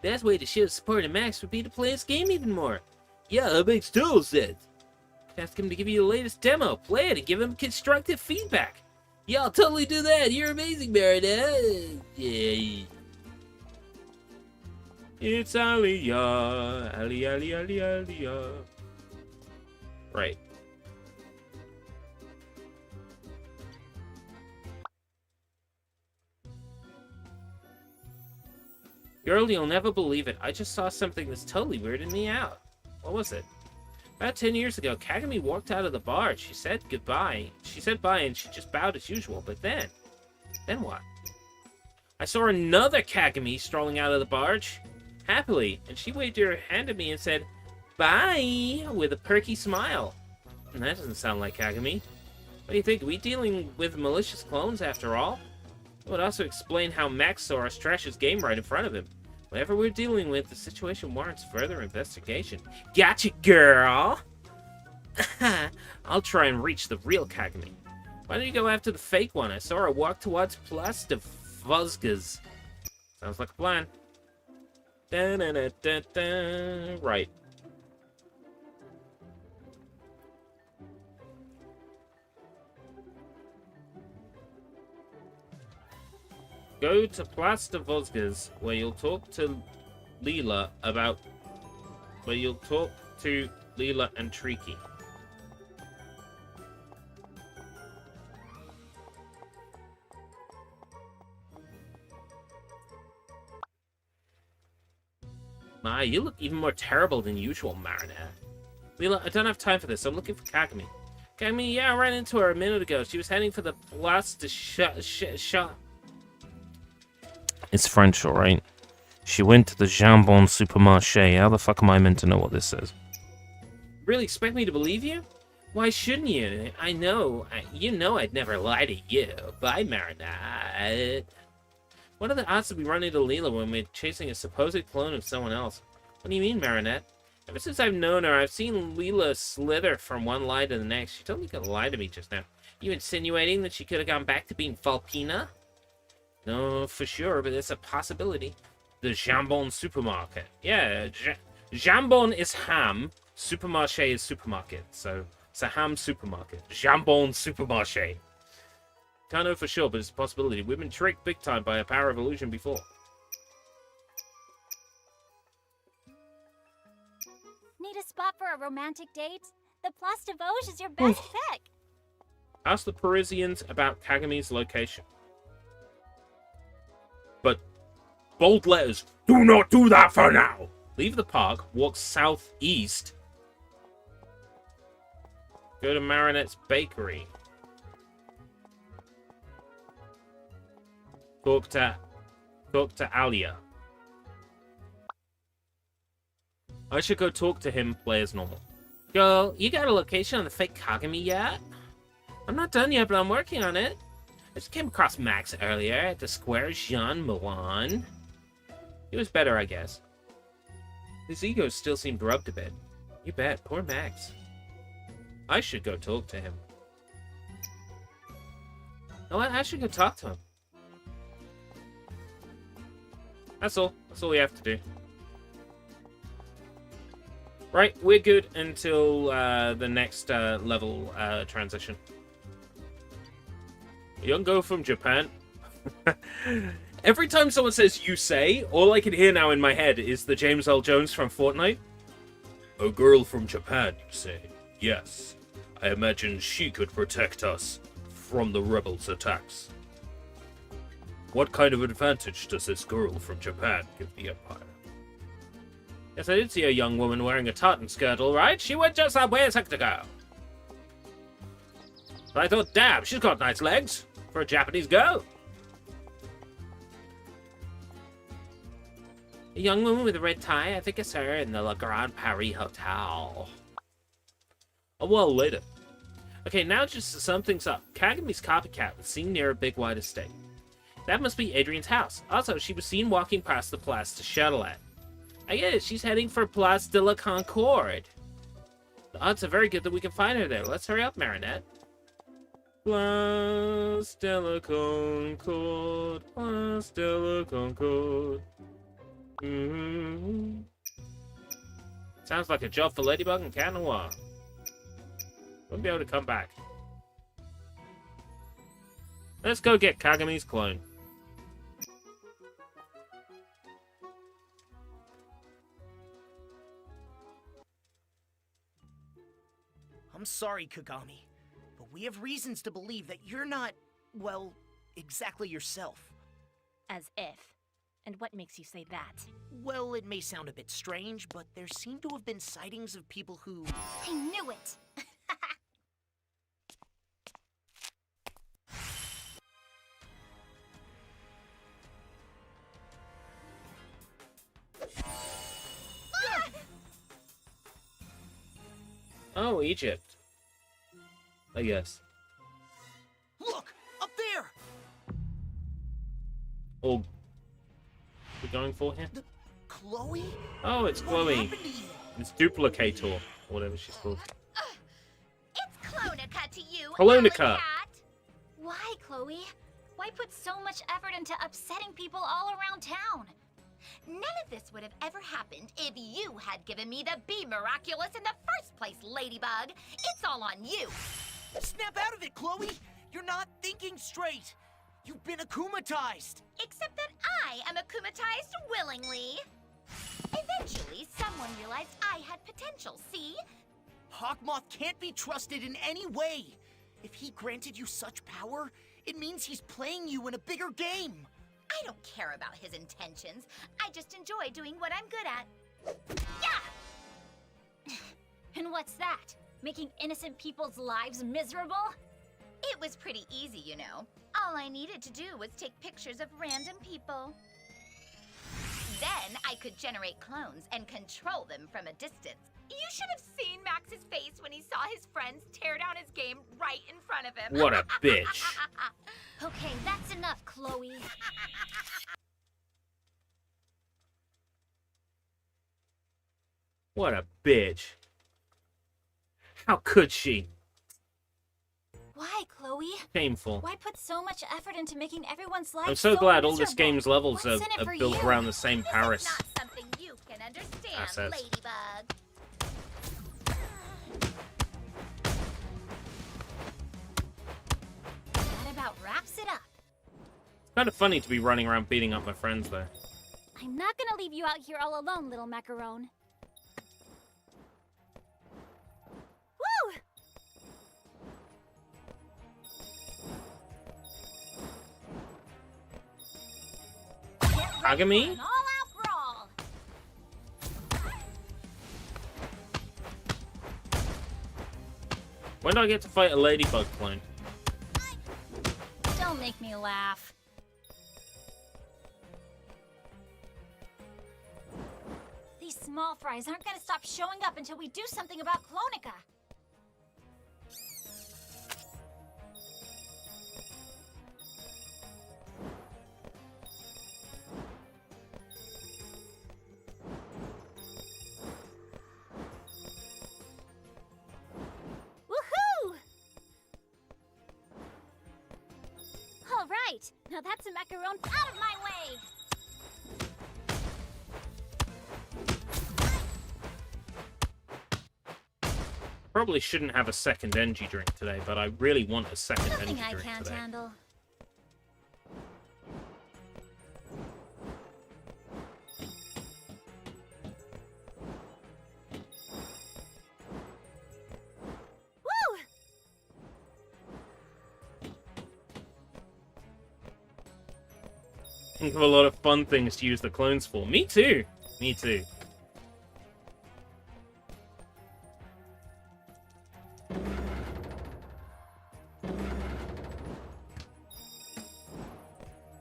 Best way to show support to Max would be to play his game even more. Yeah, that makes total sense. Ask him to give you the latest demo, play it, and give him constructive feedback. Yeah, I'll totally do that. You're amazing, Marinette. Yeah. It's Aliyah. Aliyah. Right. Girl, you'll never believe it. I just saw something that's totally weirded me out. What was it? About 10 years ago, Kagami walked out of the bar. She said goodbye. She said bye and she just bowed as usual. But then what? I saw another Kagami strolling out of the barge, happily, and she waved her hand at me and said, bye, with a perky smile. And that doesn't sound like Kagami. What do you think? Are we dealing with malicious clones after all? It would also explain how Max saw us trash his game right in front of him. Whatever we're dealing with, the situation warrants further investigation. Gotcha, girl! I'll try and reach the real Kagami. Why don't you go after the fake one? I saw her walk towards Plastovozga's. Sounds like a plan. Da-da-da-da-da. Right. Go to Plastovozga's, where you'll talk to Leela about... Where you'll talk to Leela and Tricky. My, you look even more terrible than usual, Marinette. Leela, I don't have time for this. I'm looking for Kagami. Kagami, yeah, I ran into her a minute ago. She was heading for the shop. It's French, alright? She went to the Jambon Supermarché. How the fuck am I meant to know what this says? Really expect me to believe you? Why shouldn't you? I know. You know I'd never lie to you. Bye, Marinette. What are the odds that we run into Leela when we're chasing a supposed clone of someone else? What do you mean, Marinette? Ever since I've known her, I've seen Leela slither from one lie to the next. She totally could lie to me just now. You insinuating that she could have gone back to being Falpina? No, for sure, but it's a possibility. The Jambon supermarket. Yeah, Jambon is ham. Supermarché is supermarket. So, it's a ham supermarket. Jambon supermarché. Can't know for sure, but it's a possibility. We've been tricked big time by a power of illusion before. Need a spot for a romantic date? The Place de Vosges is your best bet. Ask the Parisians about Kagami's location. But, bold letters, do not do that for now! Leave the park, walk southeast. Go to Marinette's Bakery. Talk to Alia. I should go talk to him, play as normal. Girl, you got a location on the fake Kagami yet? I'm not done yet, but I'm working on it. I just came across Max earlier at the Square Jean Milan. He was better, I guess. His ego still seemed rubbed a bit. You bet, poor Max. I should go talk to him. No, I should go talk to him. That's all. That's all we have to do. Right, we're good until the next level transition. Young girl from Japan. Every time someone says "you say," all I can hear now in my head is the James L. Jones from Fortnite. A girl from Japan, you say? Yes. I imagine she could protect us from the rebels' attacks. What kind of advantage does this girl from Japan give the Empire? Yes, I did see a young woman wearing a tartan skirt, all right. She went just that way a second ago. But I thought, damn, she's got nice legs for a Japanese girl. A young woman with a red tie, I think it's her in the Le Grand Paris Hotel. A while later. Okay, now just to sum things up. Kagami's copycat was seen near a big white estate. That must be Adrian's house. Also, she was seen walking past the Place de Châtelet. I get it, she's heading for Place de la Concorde. The odds are very good that we can find her there. Let's hurry up, Marinette. Place de la Concorde, Place de la Concorde. Sounds like a job for Ladybug and Cat Noir. Won't be able to come back. Let's go get Kagami's clone. I'm sorry, Kagami, but we have reasons to believe that you're not, well, exactly yourself. As if. And what makes you say that? Well, it may sound a bit strange, but there seem to have been sightings of people who... I knew it! Oh, Egypt. I guess. Look! Up there! Oh. We're going for here? Chloe? Oh, it's What Chloe. happened to you? It's Duplicator, or whatever she's called. It's Clonica to you, Clonica. Alley Cat. Why, Chloe? Why put so much effort into upsetting people all around town? None of this would have ever happened if you had given me the Be Miraculous in the first place, Ladybug. It's all on you. Snap out of it, Chloe! You're not thinking straight! You've been akumatized! Except that I am akumatized willingly. Eventually, someone realized I had potential, see? Hawkmoth can't be trusted in any way! If he granted you such power, it means he's playing you in a bigger game! I don't care about his intentions. I just enjoy doing what I'm good at. Yeah! And what's that? Making innocent people's lives miserable? It was pretty easy, you know. All I needed to do was take pictures of random people. Then I could generate clones and control them from a distance. You should have seen Max's face when he saw his friends tear down his game right in front of him. What a bitch. Okay, that's enough, Chloe. What a bitch. How could she? Why, Chloe? Shameful. Why put so much effort into making everyone's life I'm so glad all this miserable? game's levels What's are, in it are for built you? around the same This Paris. is not something you can understand, Assets. Ladybug. That about wraps it up. It's kind of funny to be running around beating up my friends, though. I'm not gonna leave you out here all alone, little macaron. Woo! Kagami? An all-out brawl. When do I get to fight a ladybug clone? Don't make me laugh. These small fries aren't gonna stop showing up until we do something about Clonica. Woohoo! All right, now that's a macaron out of my way. Probably shouldn't have a second energy drink today, but I really want a second Nothing energy I drink can't today. handle. Woo! Think of a lot of fun things to use the clones for. Me too. Me too.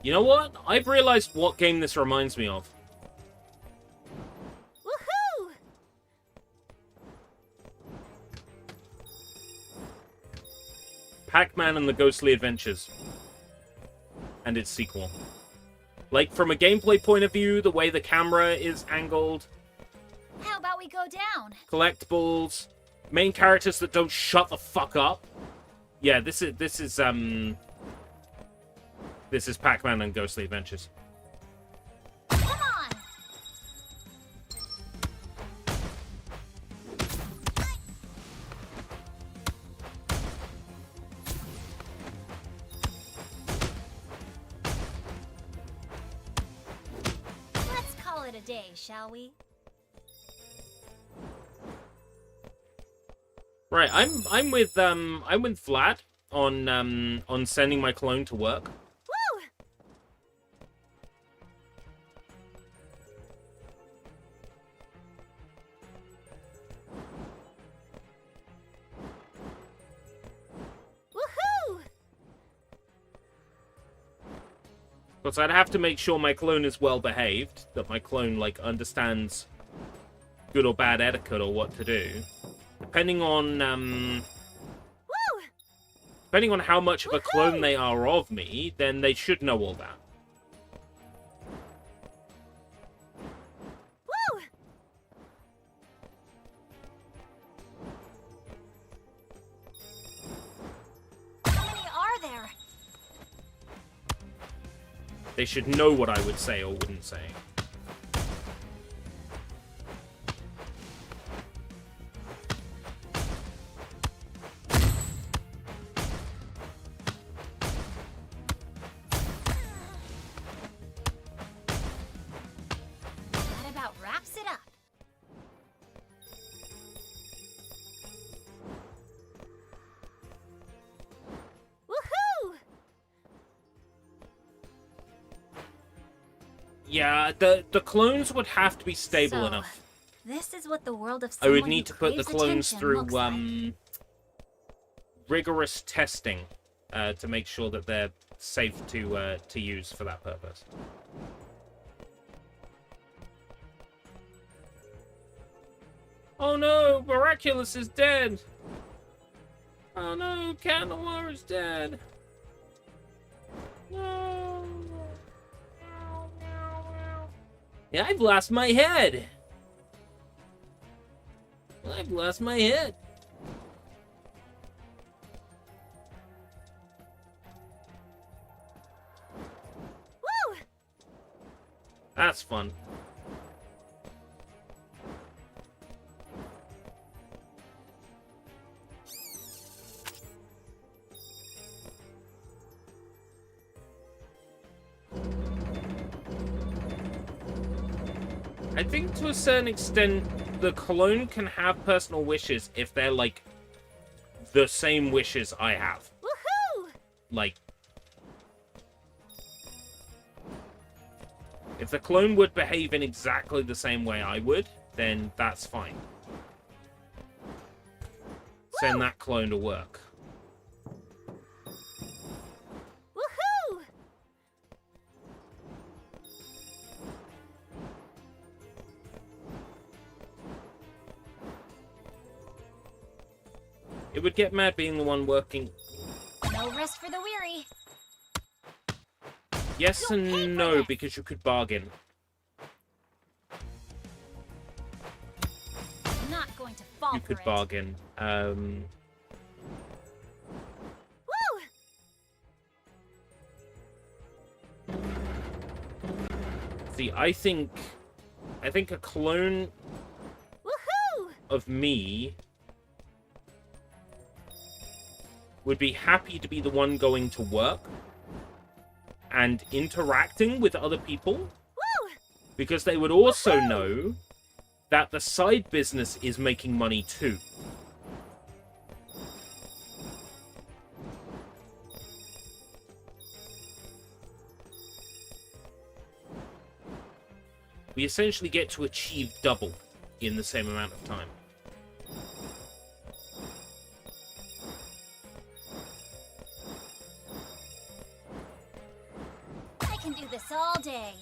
You know what? I've realized what game this reminds me of. Woohoo! Pac-Man and the Ghostly Adventures. And its sequel. Like, from a gameplay point of view, the way the camera is angled, How about we go down? collectibles, main characters that don't shut the fuck up. Yeah, this is Pac-Man and Ghostly Adventures. Come on! Let's call it a day, shall we? Right, I'm with Vlad on sending my clone to work. Woo! Woohoo! Because I'd have to make sure my clone is well behaved, that my clone like understands good or bad etiquette or what to do. Depending on Woo! depending on how much of a clone they are of me, then they should know all that. Woo! How many are there? They should know what I would say or wouldn't say. That about wraps it up. Woohoo! Yeah, the clones would have to be stable So, enough. This is what the world of I would someone need who to put the craves clones attention through looks like. rigorous testing to make sure that they're safe to use for that purpose. Oh no, Miraculous is dead. Oh no, Cat Noir is dead. No. Yeah, I've lost my head. I've lost my head. Woo! That's fun. I think to a certain extent, the clone can have personal wishes if they're like the same wishes I have. Woohoo! Like, if the clone would behave in exactly the same way I would, then that's fine. Send that clone to work. Woohoo! It would get mad being the one working. No rest for the weary. Yes You'll pay for and no, this. because you could bargain. I'm not going to fall You for could it. bargain. Woo! See, I think a clone Woohoo! of me would be happy to be the one going to work and interacting with other people, because they would also know that the side business is making money too. We essentially get to achieve double in the same amount of time. I can do this all day.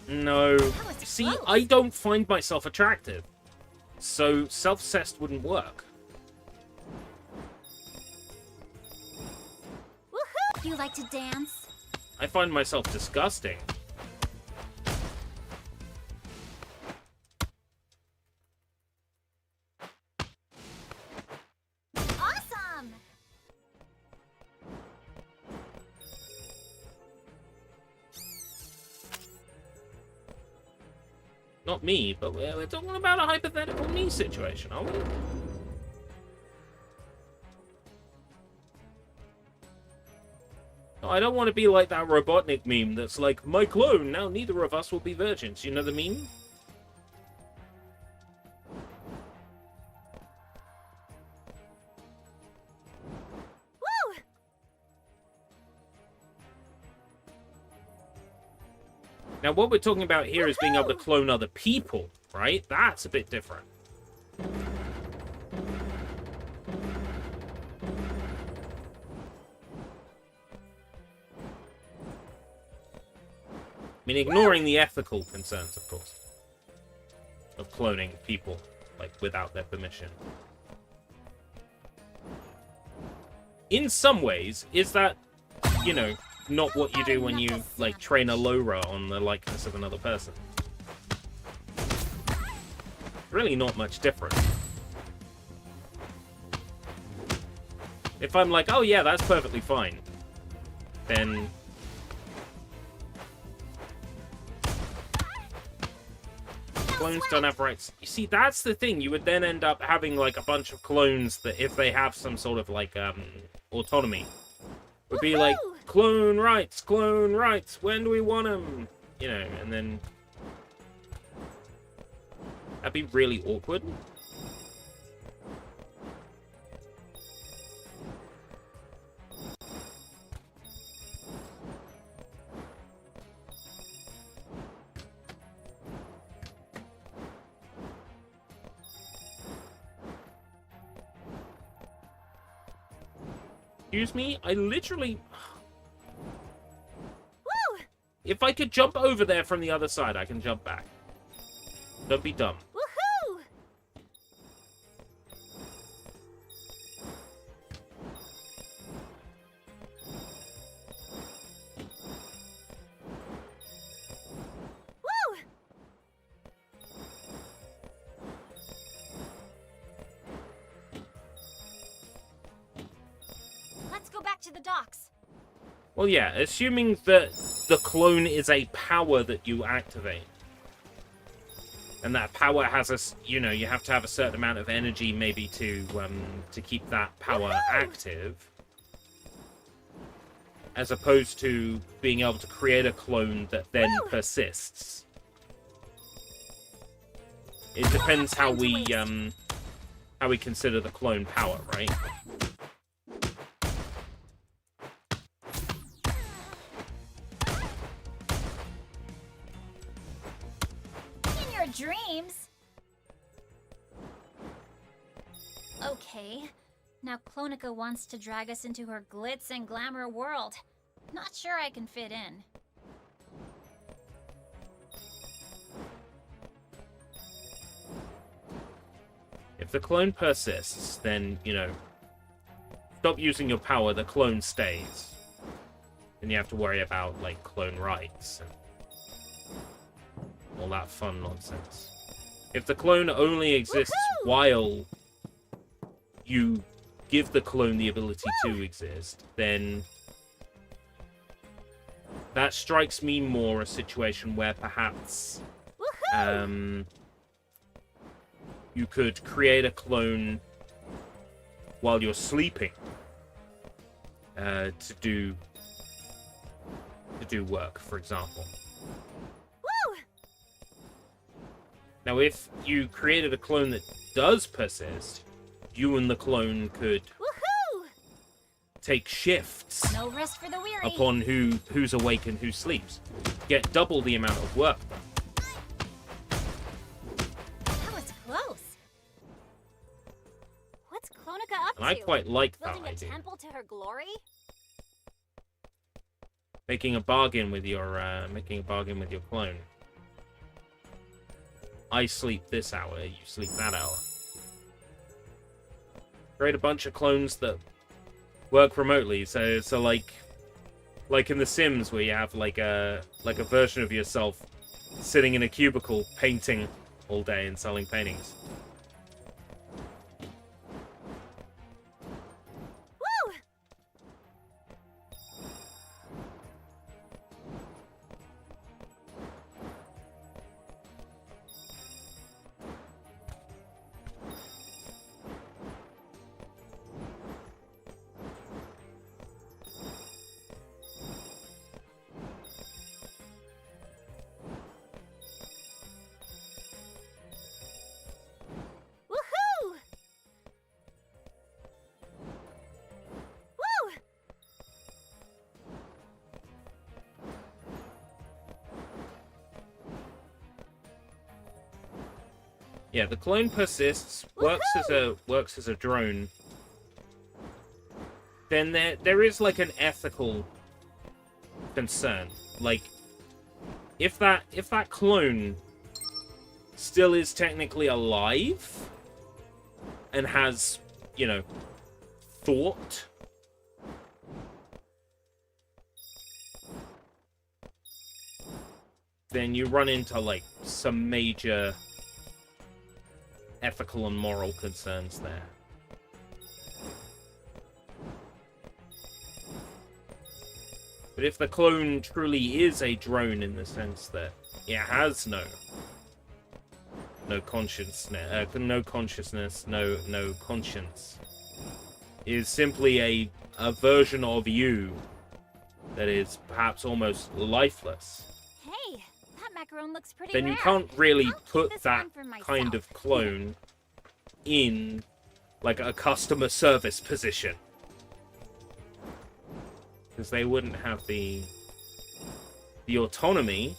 No. was See, close. I don't find myself attractive. So self-cessed wouldn't work. Woohoo! You like to dance? I find myself disgusting. Awesome! Not me, but we're talking about a hypothetical me situation, aren't we? I don't want to be like that Robotnik meme that's like, my clone, now neither of us will be virgins. You know the meme? Woo! Now, what we're talking about here is being able to clone other people, right? That's a bit different. I mean, ignoring the ethical concerns, of course, of cloning people, like, without their permission. In some ways, is that, you know, not what you do when you, like, train a Lora on the likeness of another person? Really not much different. If I'm like, oh yeah, that's perfectly fine, then... clones don't have rights. You see, that's the thing. You would then end up having, like, a bunch of clones that, if they have some sort of, like, autonomy, would be like, clone rights, when do we want them? You know, and then... that'd be really awkward. Excuse me? I literally... Woo! If I could jump over there from the other side, I can jump back. Don't be dumb. Woohoo! Woo! Let's go back to the docks. Well, yeah, assuming that the clone is a power that you activate. And that power has a, you know, you have to have a certain amount of energy maybe to keep that power active. As opposed to being able to create a clone that then persists. It depends how we consider the clone power, right? In your dreams. Okay. Now Clonica wants to drag us into her glitz and glamour world. Not sure I can fit in. If the clone persists, then, you know, stop using your power, the clone stays. Then you have to worry about, like, clone rights and all that fun nonsense. If the clone only exists while you give the clone the ability to exist, then That strikes me more a situation where perhaps you could create a clone while you're sleeping to do work, for example. Woo! Now, if you created a clone that does persist, you and the clone could Woohoo! take shifts No rest for the weary. upon who's awake and who sleeps. Get double the amount of work done. That was close. What's Clonica up And I to? quite like that Building a idea. temple to her glory? Making a bargain with your clone. I sleep this hour, you sleep that hour. Create a bunch of clones that work remotely. So like in The Sims, where you have like a version of yourself sitting in a cubicle painting all day and selling paintings. Woo! Woohoo! Woo! Yeah, the clone persists, works as a drone. Then there is like an ethical concern. Like if that clone still is technically alive and has, you know, thought, then you run into like some major ethical and moral concerns there. But if the clone truly is a drone in the sense that it has no consciousness, no conscience, is simply a version of you that is perhaps almost lifeless, Hey, that macaron looks pretty then rare. you can't really I'll keep put this that one for myself. kind of clone in like a customer service position, because they wouldn't have the autonomy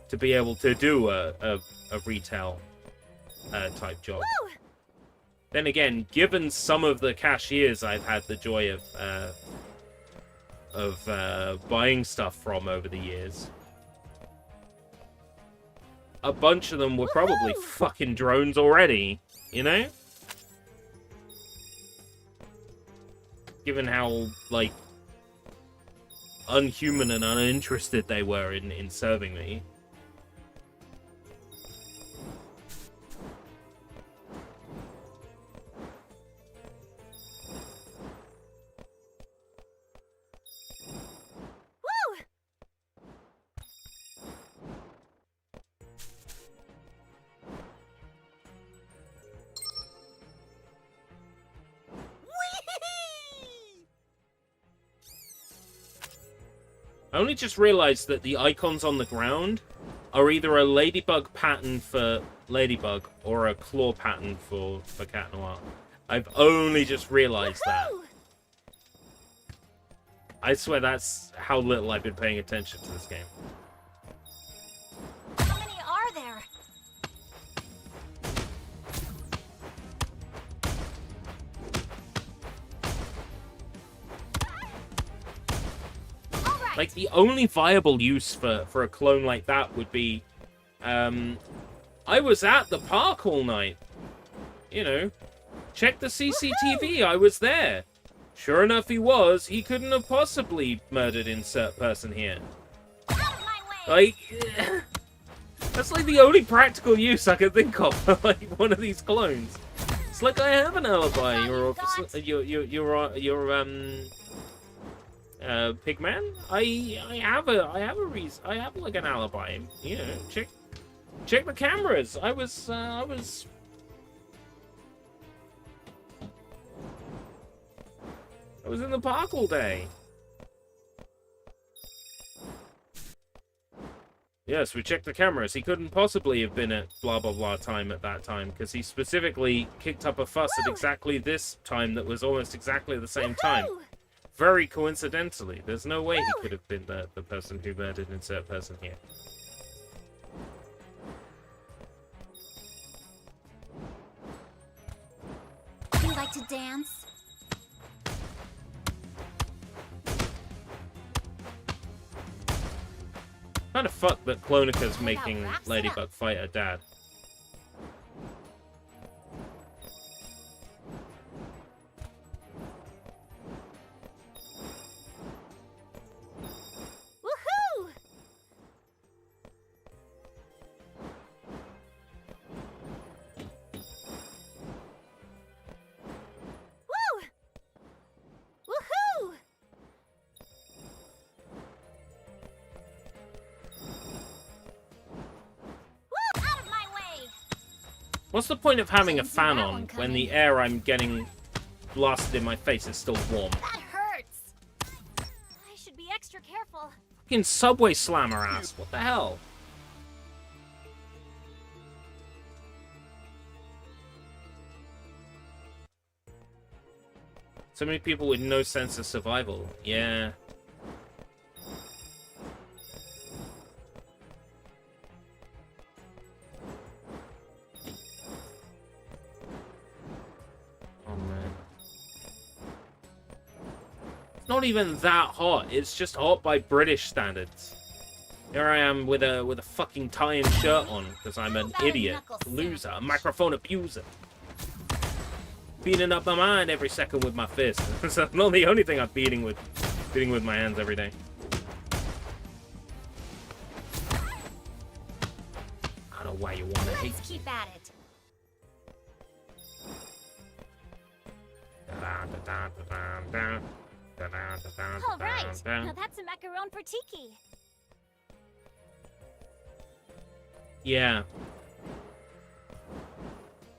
to be able to do a retail type job. Woo! Then again, given some of the cashiers I've had the joy of buying stuff from over the years, a bunch of them were probably Woohoo! fucking drones already, you know? Given how, like, unhuman and uninterested they were in serving me. Woo! I only just realized that the icons on the ground are either a ladybug pattern for Ladybug or a claw pattern for Cat Noir. I've only just realized that. Woohoo! I swear that's how little I've been paying attention to this game. How many are there? All right. Like, the only viable use for a clone like that would be, I was at the park all night. You know, check the CCTV, I was there. Sure enough he was. He couldn't have possibly murdered insert person here. Out of my way. Like, that's like the only practical use I could think of for like one of these clones. It's like I have an alibi. Pigman. I have a reason. I have like an alibi. You know, check the cameras. I was in the park all day. Yes, we checked the cameras. He couldn't possibly have been at blah blah blah time at that time, because he specifically kicked up a fuss at exactly this time that was almost exactly the same time. Very coincidentally. There's no way he could have been the person who murdered insert person here. Do you like to dance? Kind of fucked that Clonika's making Ladybug fight her dad. Woohoo! Woo! Woohoo! What's the point of having a fan on when the air I'm getting blasted in my face is still warm? That hurts. I should be extra careful. Fucking subway slammer ass. What the hell? So many people with no sense of survival. Yeah. Not even that hot. It's just hot by British standards. Here I am with a fucking tie and shirt on because I'm an idiot, loser, a microphone abuser, beating up my mind every second with my fist. That's not the only thing I'm beating with my hands every day. I don't know why you want to hate. Let's keep at it. All right. Now that's a macaron for Tiki. Yeah.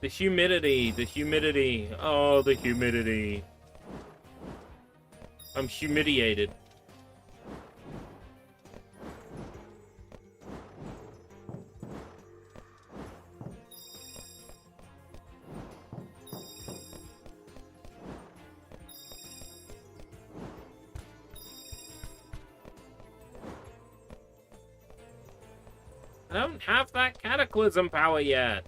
The humidity. Oh, the humidity. I'm humiliated. I don't have that cataclysm power yet.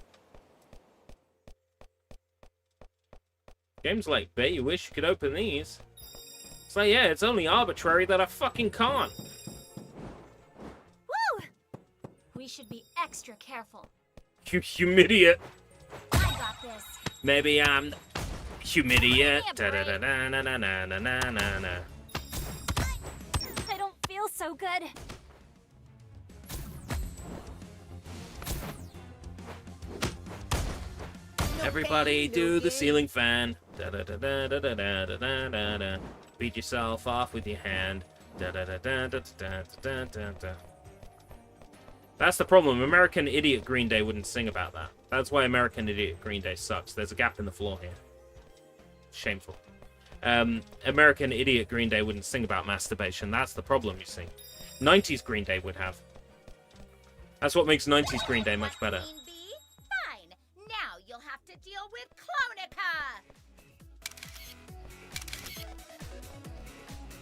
Game's like, bet you wish you could open these. It's like, yeah, it's only arbitrary that I fucking can't. Woo! We should be extra careful. You humidiate. I got this. Maybe I'm humidiate. I don't feel so good. Everybody do the ceiling fan. Da da da da da da da da da da. Beat yourself off with your hand. Da da da da da da da da da. That's the problem. American Idiot Green Day wouldn't sing about that. That's why American Idiot Green Day sucks. There's a gap in the floor here. Shameful. American Idiot Green Day wouldn't sing about masturbation. That's the problem, you see. 90s Green Day would have. That's what makes 90s Green Day much better. Fine. Now you'll have to deal with Clonica.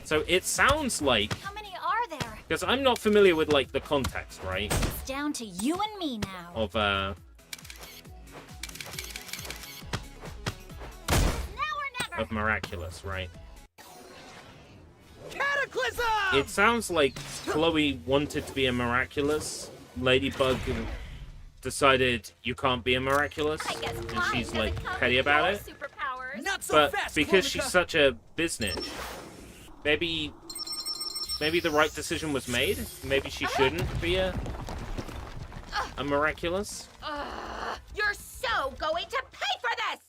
So it sounds like... How many are there? Because I'm not familiar with, like, the context, right? It's down to you and me now. Of, Now or never. of Miraculous, right? Cataclysm! It sounds like Chloe wanted to be a Miraculous. Ladybug decided you can't be a Miraculous, and she's like petty about it. Not so But fast, because Clonica. she's such a business, maybe the right decision was made. Maybe she shouldn't be a Miraculous. You're so going to pay for this!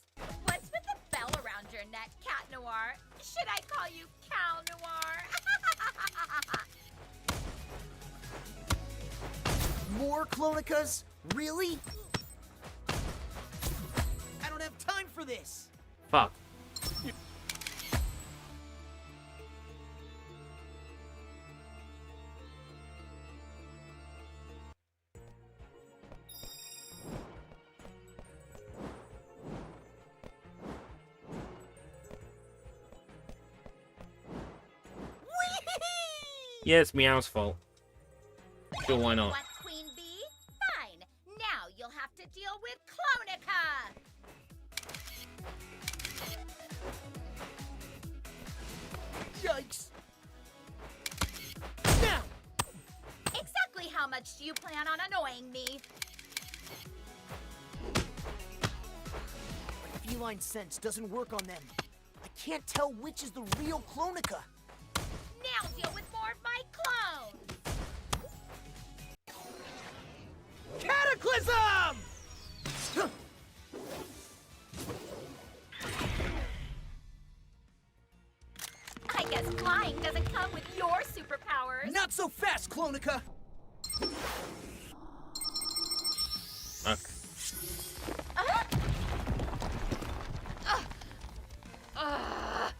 What's with the bell around your neck, Cat Noir? Should I call you Cow Noir? Clonicas? Really? I don't have time for this. Fuck. Yeah, it's Meow's fault. Sure, why not? What, Queen Bee? Fine. Now you'll have to deal with Clonica. Yikes. Now! Exactly how much do you plan on annoying me? My feline sense doesn't work on them. I can't tell which is the real Clonica. Now deal with more of my clones. Cataclysm! I guess flying doesn't come with your superpowers. Not so fast, Clonica! Fuck.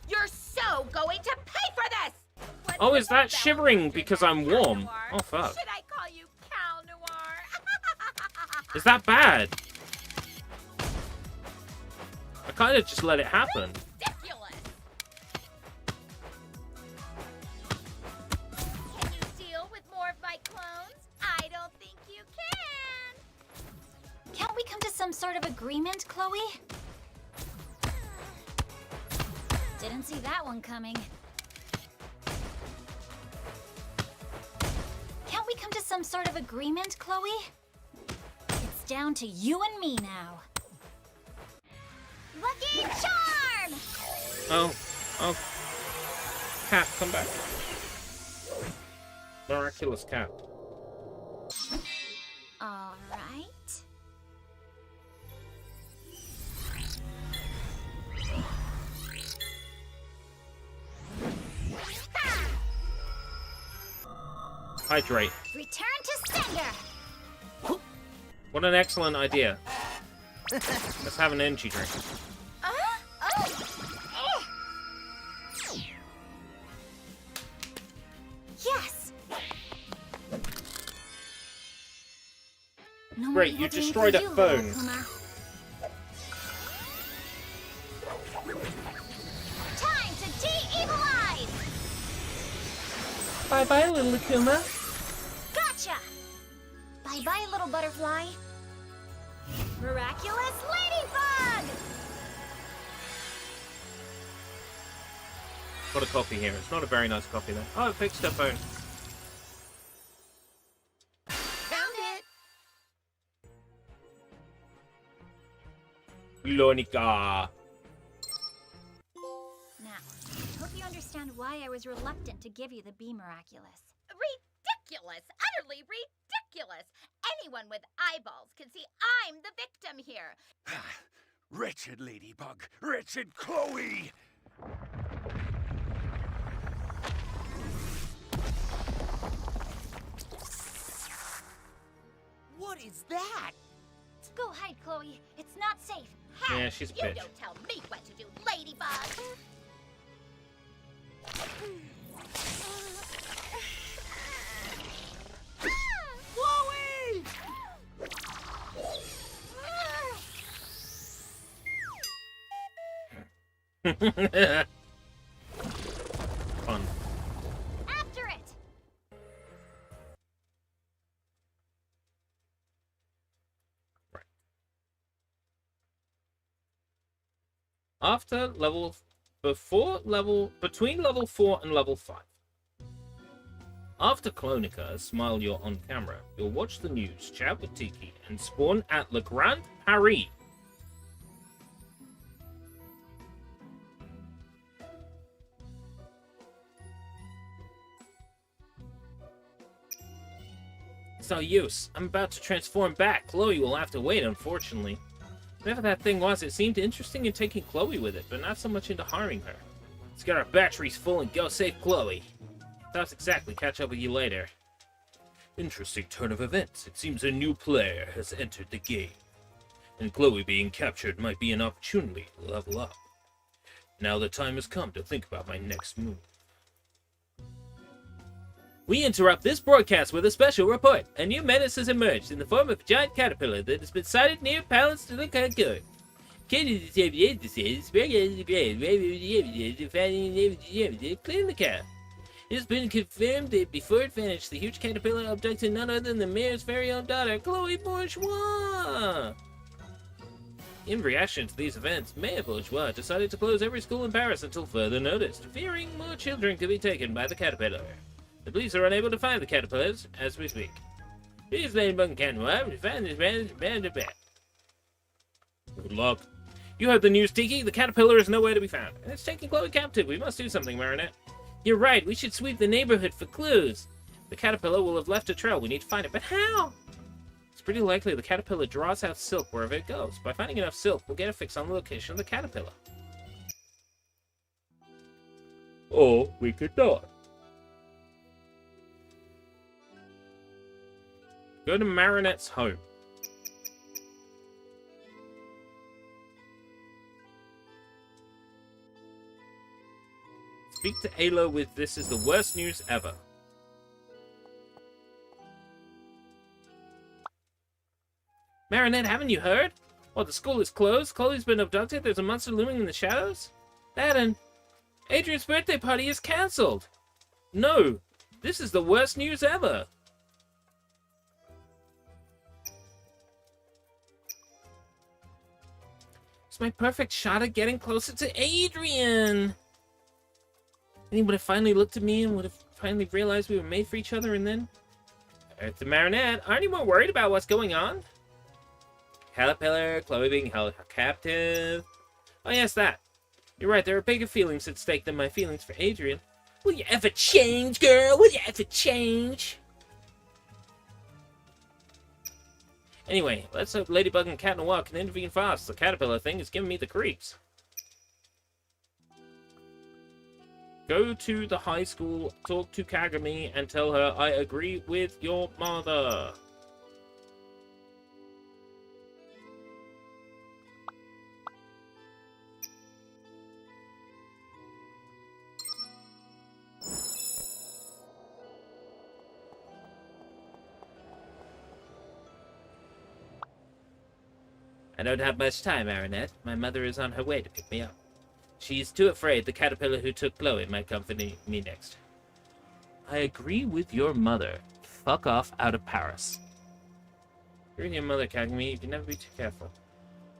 You're so going to pay for this! What Oh, is that about shivering because I'm Cal warm? Noir? Oh, fuck. Should I call you Cal Noir? Is that bad? I kind of just let it happen. Ridiculous! Can you deal with more of my clones? I don't think you can. Can't we come to some sort of agreement, Chloe? Didn't see that one coming. Can't we come to some sort of agreement, Chloe? It's down to you and me now. Lucky Charm! Oh. Cat, come back. Miraculous cat. All right. Hydrate. Return to sender. What an excellent idea. Let's have an energy drink. Yes. No Great, more you editing destroyed for a you, phone. little Kuma. Time to de-evilize. Bye-bye, little Akuma. Gotcha. Bye-bye, little butterfly. Miraculous ladybug. Got a copy here. It's not a very nice copy, though. Oh, it fixed her phone. Found it! Lonica. Now, hope you understand why I was reluctant to give you the Bee Miraculous. Ridiculous! Utterly ridiculous! Anyone with eyeballs can see I'm the victim here. Wretched Ladybug! Wretched Chloe! What is that? Go hide, Chloe. It's not safe. Hey, Yeah, she's a you bitch. don't tell me what to do, Ladybug! Chloe! Fun. After it. After level... Between level 4 and level 5. After Clonica, smile you're on camera, you'll watch the news, chat with Tiki, and spawn at Le Grand Paris. It's no use. I'm about to transform back. Chloe will have to wait, unfortunately. Whatever that thing was, it seemed interesting in taking Chloe with it, but not so much into harming her. Let's get our batteries full and go save Chloe. Thoughts exactly. Catch up with you later. Interesting turn of events. It seems a new player has entered the game. And Chloe being captured might be an opportunity to level up. Now the time has come to think about my next move. We interrupt this broadcast with a special report. A new menace has emerged in the form of a giant caterpillar that has been sighted near Palace to the Concord. Clean the cat. It has been confirmed that before it vanished, the huge caterpillar abducted none other than the mayor's very own daughter, Chloe Bourgeois. In reaction to these events, Mayor Bourgeois decided to close every school in Paris until further notice, fearing more children could be taken by the caterpillar. The police are unable to find the caterpillars as we speak. Please, Ladybug and Catnip, to find this man to bat. Good luck. You heard the news, Tiki. The caterpillar is nowhere to be found, and it's taking Chloe captive. We must do something, Marinette. You're right. We should sweep the neighborhood for clues. The caterpillar will have left a trail. We need to find it, but how? It's pretty likely the caterpillar draws out silk wherever it goes. By finding enough silk, we'll get a fix on the location of the caterpillar. Or we could not. Go to Marinette's home. Speak to Ayla with "This is the worst news ever." Marinette, haven't you heard? Well, the school is closed. Chloe's been abducted. There's a monster looming in the shadows. That and Adrian's birthday party is cancelled. No, this is the worst news ever. It's my perfect shot at getting closer to Adrian. And he would have finally looked at me and would have finally realized we were made for each other, and then... Earth to Marinette, aren't you more worried about what's going on? Caterpillar, Chloe being held captive. Oh yes, that. You're right, there are bigger feelings at stake than my feelings for Adrian. Will you ever change, girl? Will you ever change? Anyway, let's hope Ladybug and Cat Noir can intervene fast. The caterpillar thing is giving me the creeps. Go to the high school, talk to Kagami, and tell her I agree with your mother. I don't have much time, Marinette. My mother is on her way to pick me up. She's too afraid the caterpillar who took Chloe might come for me next. I agree with your mother. Fuck off out of Paris. You're your mother, Kagami. You can never be too careful.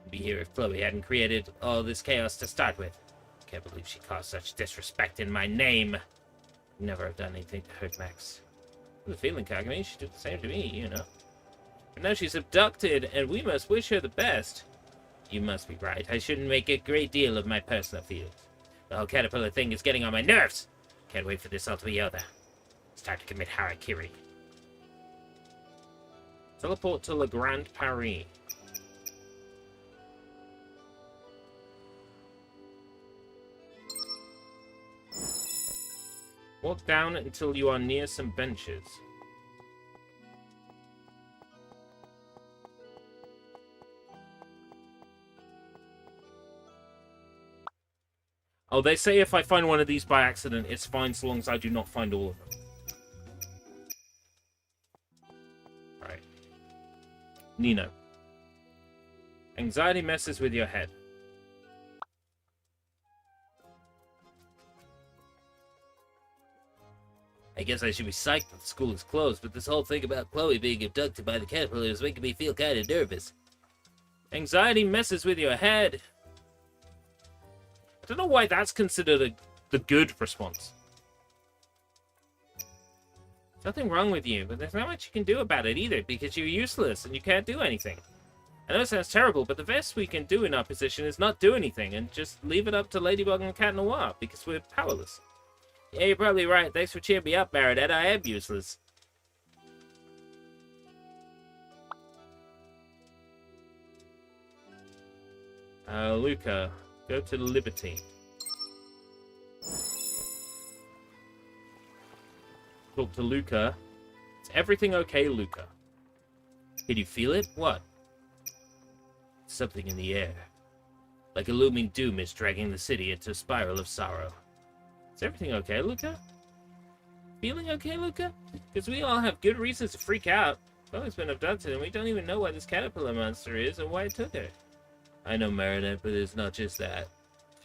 I'd be here if Chloe hadn't created all this chaos to start with. Can't believe she caused such disrespect in my name. Never have done anything to hurt Max. I have a feeling, Kagami, she'd do the same to me, you know. But now she's abducted, and we must wish her the best. You must be right. I shouldn't make a great deal of my personal feelings. The whole caterpillar thing is getting on my nerves. Can't wait for this all to be over. It's time to commit harakiri. Teleport to Le Grand Paris. Walk down until you are near some benches. Oh, they say if I find one of these by accident, it's fine so long as I do not find all of them. Right. Nino. Anxiety messes with your head. I guess I should be psyched that the school is closed, but this whole thing about Chloe being abducted by the caterpillar is making me feel kind of nervous. Anxiety messes with your head. I don't know why that's considered the good response. There's nothing wrong with you, but there's not much you can do about it either, because you're useless and you can't do anything. I know it sounds terrible, but the best we can do in our position is not do anything and just leave it up to Ladybug and Cat Noir, because we're powerless. Yeah, you're probably right. Thanks for cheering me up, Marinette. I am useless. Luca, go to Liberty. Talk to Luca. Is everything okay, Luca? Can you feel it? What? Something in the air. Like a looming doom is dragging the city into a spiral of sorrow. Is everything okay, Luca? Feeling okay, Luca? Because we all have good reasons to freak out. Chloe's been abducted, and we don't even know why this caterpillar monster is or why it took her. I know, Marinette, but it's not just that.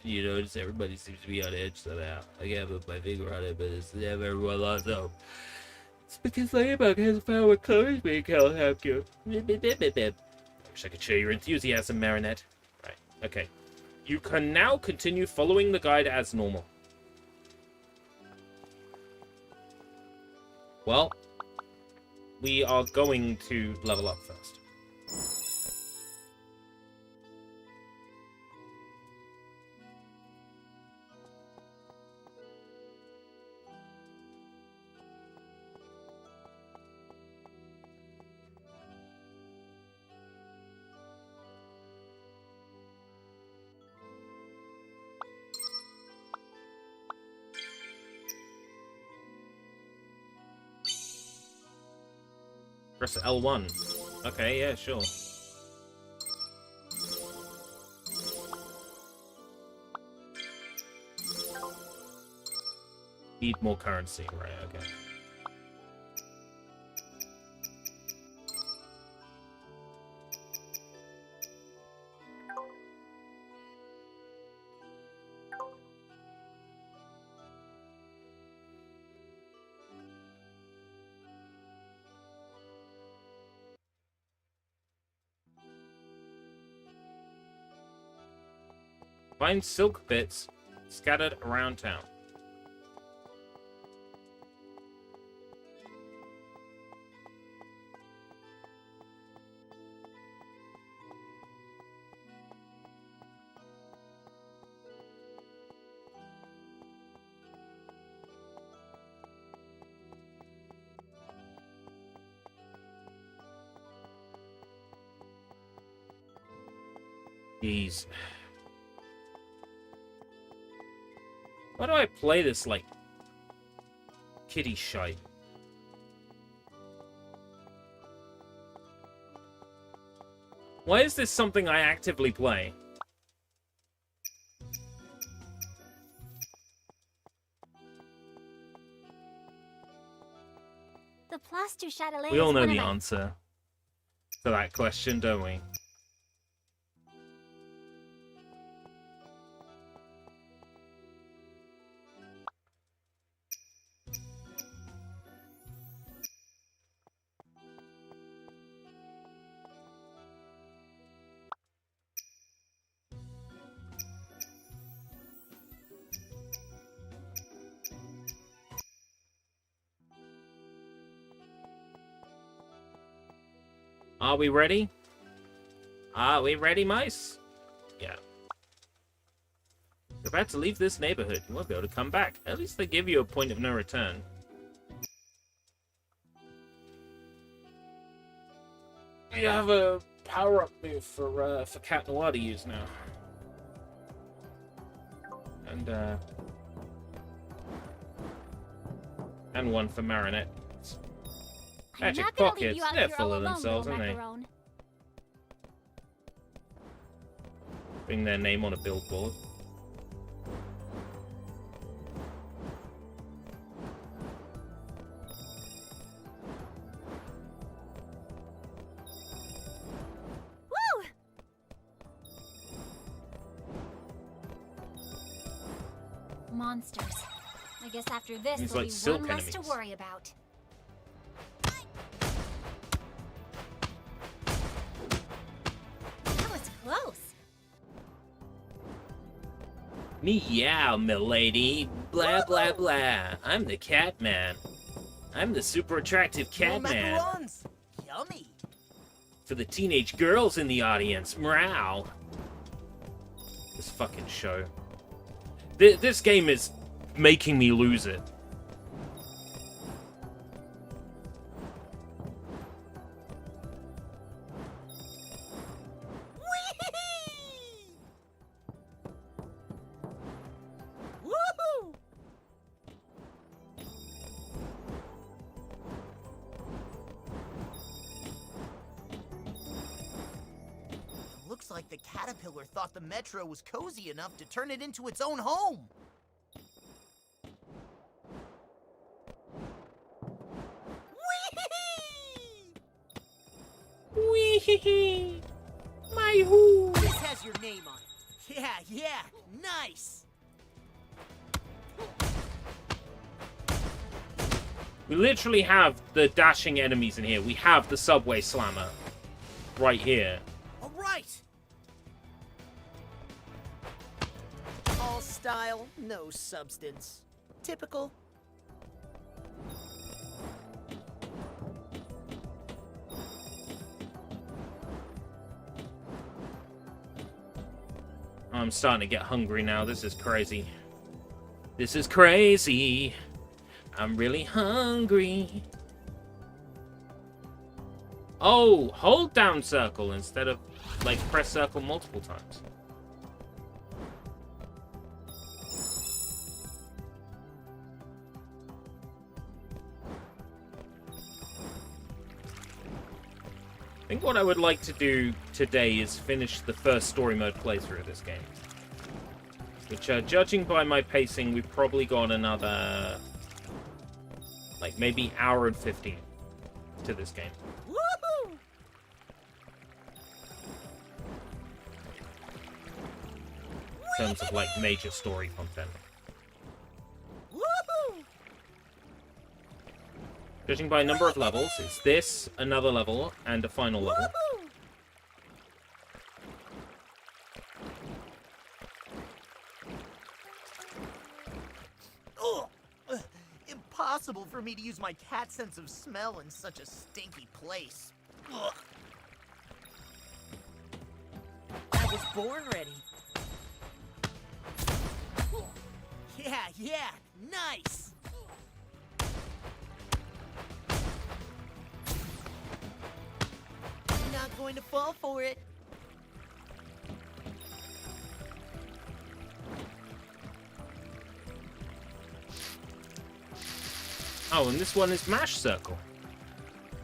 You notice everybody seems to be on edge somehow. I can't put my finger on it, but it's never everyone lost hope. It's because Ladybug has found what Chloe's being can't help you. I wish I could share your enthusiasm, Marinette. Right, okay. You can now continue following the guide as normal. Well, we are going to level up first. Press L1. Okay, yeah, sure. Need more currency, right, okay. Find silk bits scattered around town. Jeez. Why do I play this like kitty shite? Why is this something I actively play? The Plaster Châtelet We all is know one the of my... answer to that question, don't we? Are we ready? Are we ready, mice? Yeah. You're about to leave this neighborhood. You won't be able to come back. At least they give you a point of no return. You have a power-up move for Cat Noir to use now. And one for Marinette. Magic pockets, they're full of themselves, aren't they? Bring their name on a billboard. Woo! Monsters. I guess after this, These there'll like be silk one less to enemies. worry about. That was close. Meow, milady. Blah, blah, blah. I'm the cat man. I'm the super attractive cat man. Macarons! Yummy! For the teenage girls in the audience. Meow. This fucking show. This game is making me lose it. like the caterpillar thought the metro was cozy enough to turn it into its own home. Wee hee hee. My hoo. This has your name on it. Yeah, nice. We literally have the dashing enemies in here. We have the subway slammer right here. All right. All style, no substance. Typical. I'm starting to get hungry now. This is crazy. This is crazy. I'm really hungry. Oh, hold down circle instead of, like, press circle multiple times. I think what I would like to do today is finish the first story mode playthrough of this game. Which, judging by my pacing, we've probably got another, like, maybe hour and 15 to this game. Woohoo! In terms of, like, major story content. Woohoo! Judging by number of levels, it's this, another level, and a final level. Woohoo! Ugh. Impossible for me to use my cat sense of smell in such a stinky place. Ugh. I was born ready. Yeah, nice. Not going to fall for it. Oh, and this one is mash circle.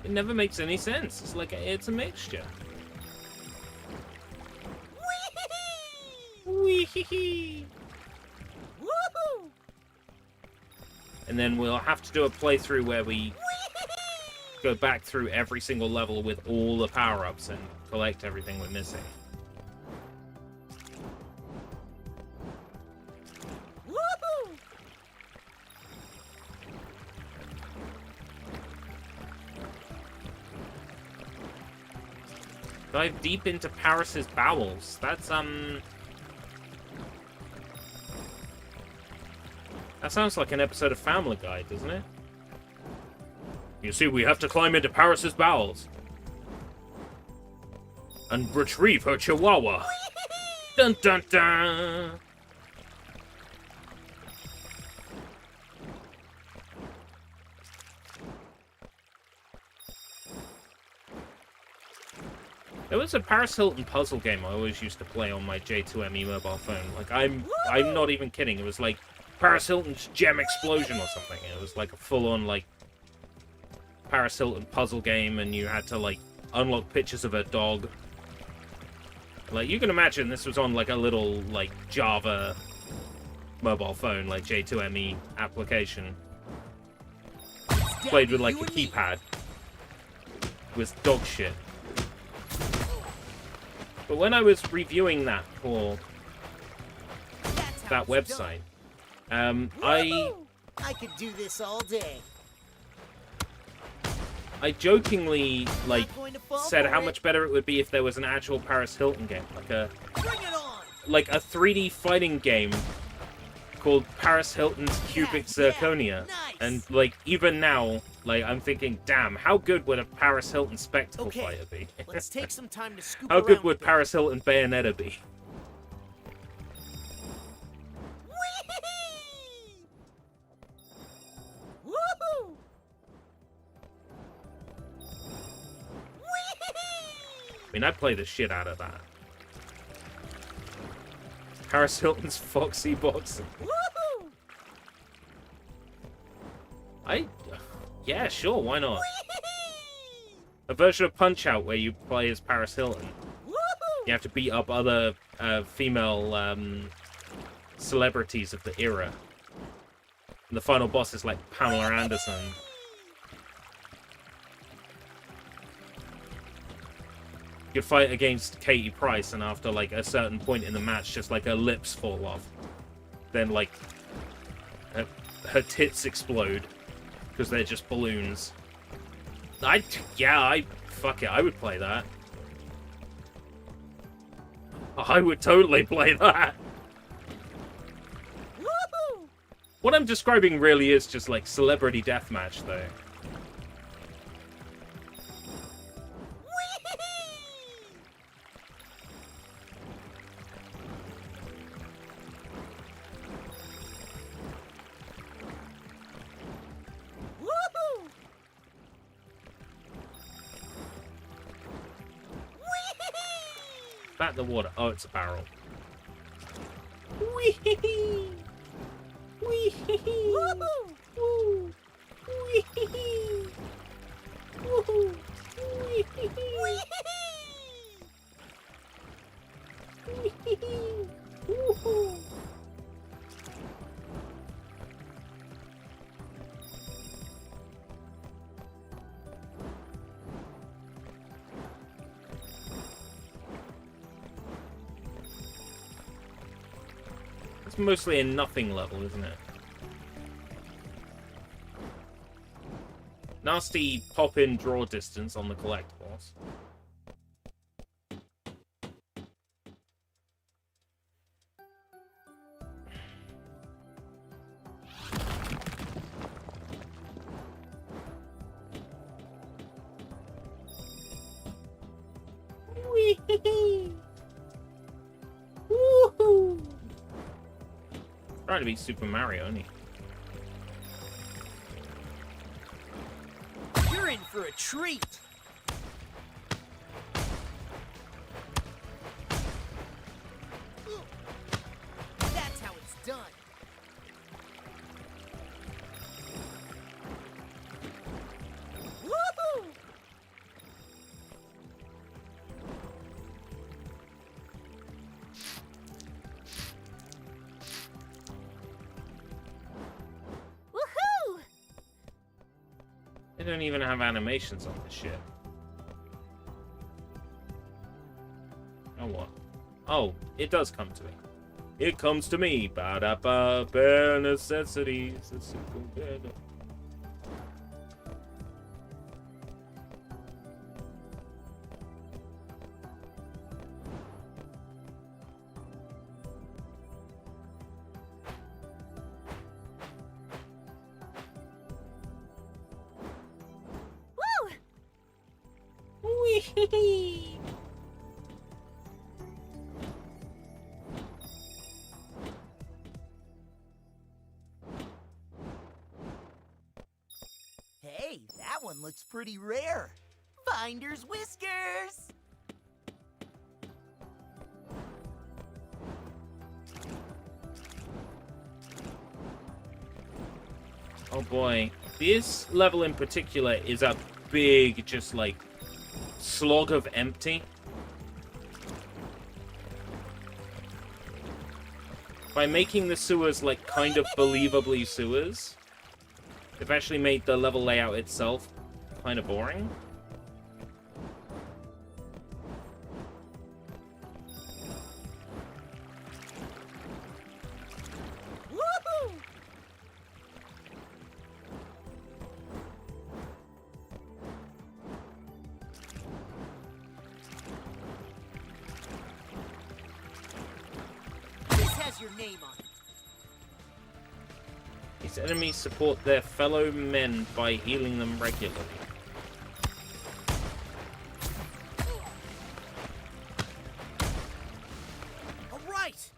It never makes any sense. It's like it's a mixture. Wee hee hee. Woohoo! And then we'll have to do a playthrough where we go back through every single level with all the power-ups and collect everything we're missing. Woohoo! Dive deep into Paris's bowels. That's, that sounds like an episode of Family Guy, doesn't it? You see, we have to climb into Paris's bowels. And retrieve her chihuahua. Dun dun dun! There was a Paris Hilton puzzle game I always used to play on my J2ME mobile phone. Like, I'm not even kidding. It was like Paris Hilton's Gem Explosion or something. It was like a full-on, like, Paris Hilton puzzle game, and you had to, like, unlock pictures of a dog. Like, you can imagine this was on, like, a little, like, Java mobile phone, like, J2ME application. Played with, like, a keypad. It was dog shit. But when I was reviewing that for that website, I could do this all day. I jokingly, like, said how much better it would be if there was an actual Paris Hilton game, like a 3D fighting game called Paris Hilton's Cubic Zirconia. And, like, even now, like, I'm thinking, damn, how good would a Paris Hilton Spectacle fighter be? Let's take some time to scoop How good around would Paris Hilton Bayonetta be? Woohoo! I mean, I'd play the shit out of that. Paris Hilton's Foxy Boxing. Woohoo! Yeah, sure, why not? A version of Punch-Out where you play as Paris Hilton. Woohoo! You have to beat up other female celebrities of the era. And the final boss is like Pamela Anderson. You fight against Katie Price, and after like a certain point in the match, just like her lips fall off. Then like her tits explode because they're just balloons. Fuck it, I would play that. I would totally play that. Woohoo! What I'm describing really is just like celebrity deathmatch, though. Back the water. Oh, it's a barrel. Wee hee hee. Wee hee hee. Woo. Wee hee hee. Woohoo. Wee hee hee. Wee hee hee. Woohoo. It's mostly a nothing level, isn't it? Nasty pop-in draw distance on the collectibles. Wee-hee-hee. Woohoo! Trying to be Super Mario, only. You're in for a treat. That's how it's done. Woohoo! Woohoo! They don't even have animations on this shit. Oh, what? Oh, it does come to me. It comes to me. Ba-da-ba, bare necessities. A simple bed. Wee-hee-hee. Hey, that one looks pretty rare. Finder's whiskers. Oh boy. This level in particular is a big, just like, slog of empty. By making the sewers, like, kind of believably sewers, they've actually made the level layout itself kind of boring. Woohoo! This has your name on it. These enemies support their fellow men by healing them regularly. All right.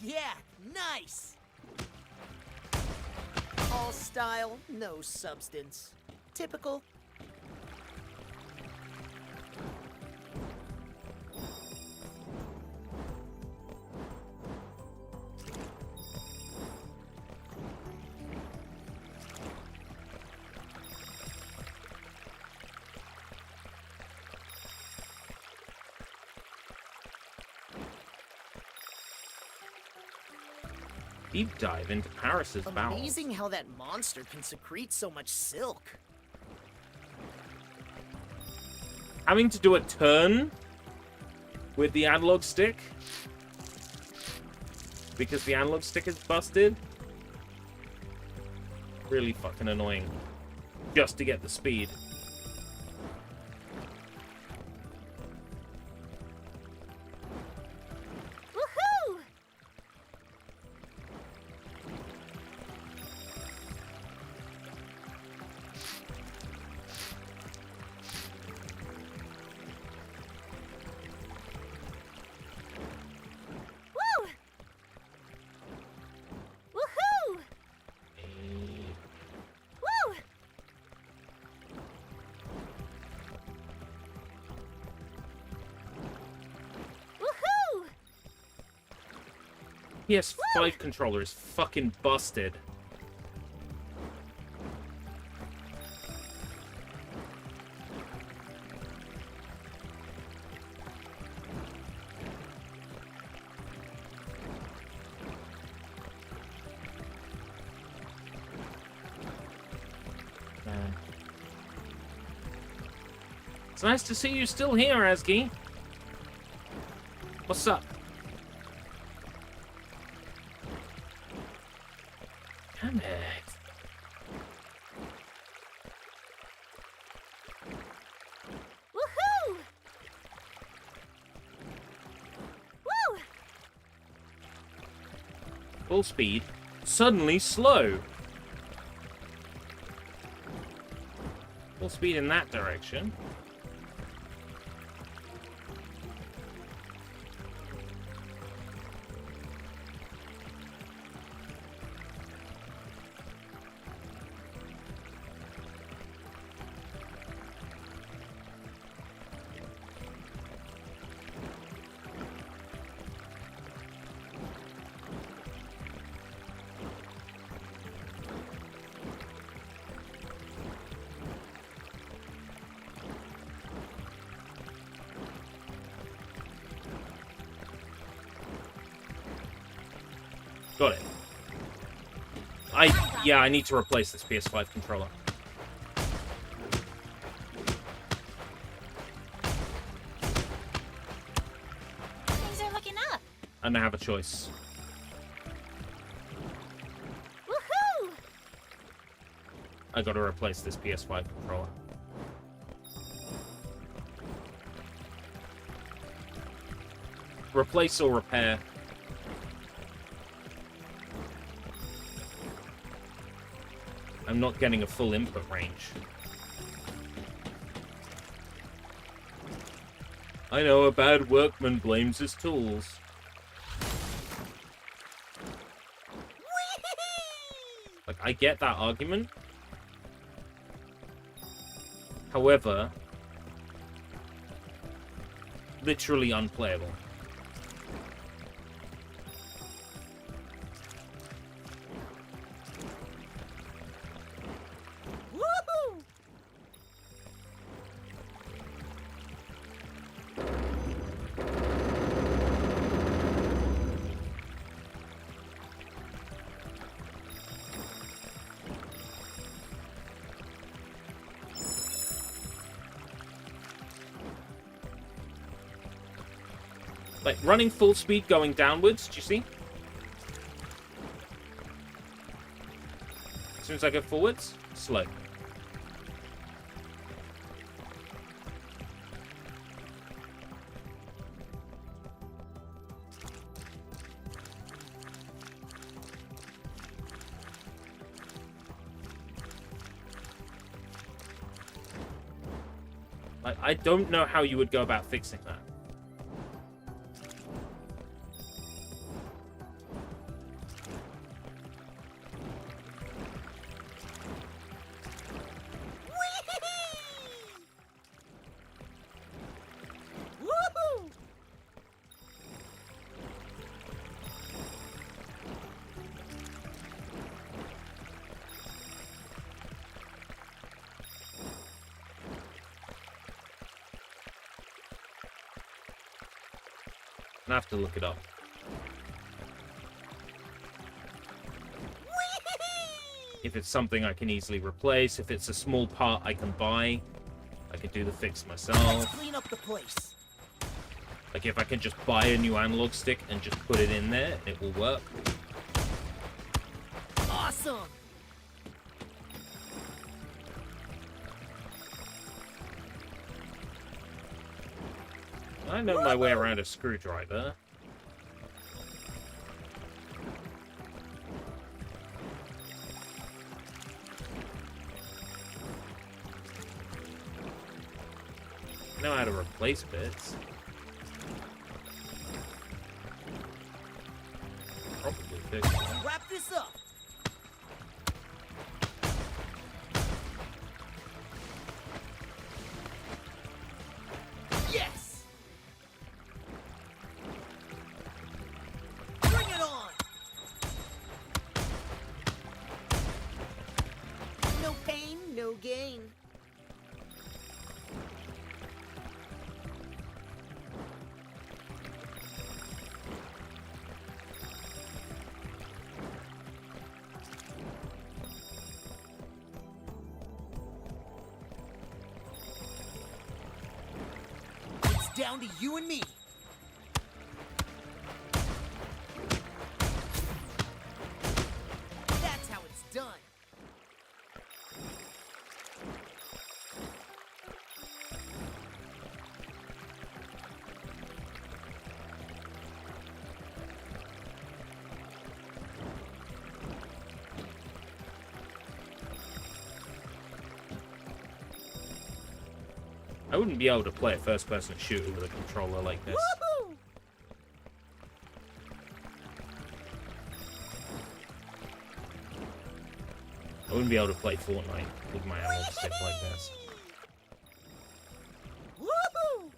Yeah, nice. All style, no substance. Typical. Deep dive into Paris's bowels. Amazing how that monster can secrete so much silk. Having to do a turn with the analog stick because the analog stick is busted. Really fucking annoying. Just to get the speed. Woohoo! Woo! Woohoo! Woo! Woohoo! PS5 controller is fucking busted. It's nice to see you still here, Asgi. What's up? Damn it. Woohoo! Woo! Full speed. Suddenly slow. Full speed in that direction. Got it. Yeah, I need to replace this PS5 controller. Things are looking up. I don't have a choice. Woohoo! I gotta replace this PS5 controller. Replace or repair. I'm not getting a full input range. I know a bad workman blames his tools. Like, I get that argument. However, literally unplayable. Woohoo! Like, running full speed going downwards, do you see? As soon as I go forwards, slow. I don't know how you would go about fixing that. Woohoo! I have to look it up. If it's something I can easily replace, if it's a small part I can buy, I can do the fix myself. Let's clean up the place. Like if I can just buy a new analog stick and just put it in there, it will work. Awesome. I know my way around a screwdriver. I know how to replace bits. Probably fix it. Wrap this up. Yes. Bring it on. No pain, no gain. Down to you and me. That's how it's done. I wouldn't be able to play a first-person shooter with a controller like this. Woohoo! I wouldn't be able to play Fortnite with my analog stick like this. Woohoo!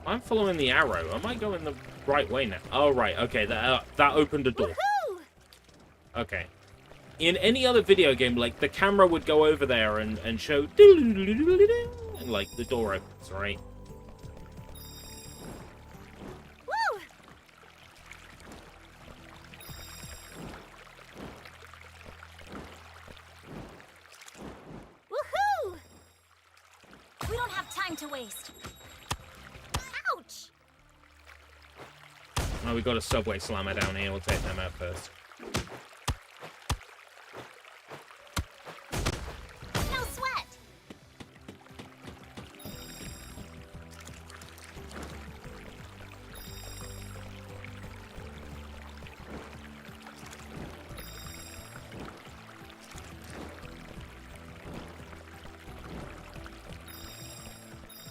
I'm following the arrow. Am I going the right way now? Oh, right. Okay, that opened a door. Woohoo! Okay. In any other video game, like, the camera would go over there and show... And, like, the door opens, right? Woo! Woohoo! We don't have time to waste. Ouch! Oh, we got a subway slammer down here. We'll take them out first. No sweat!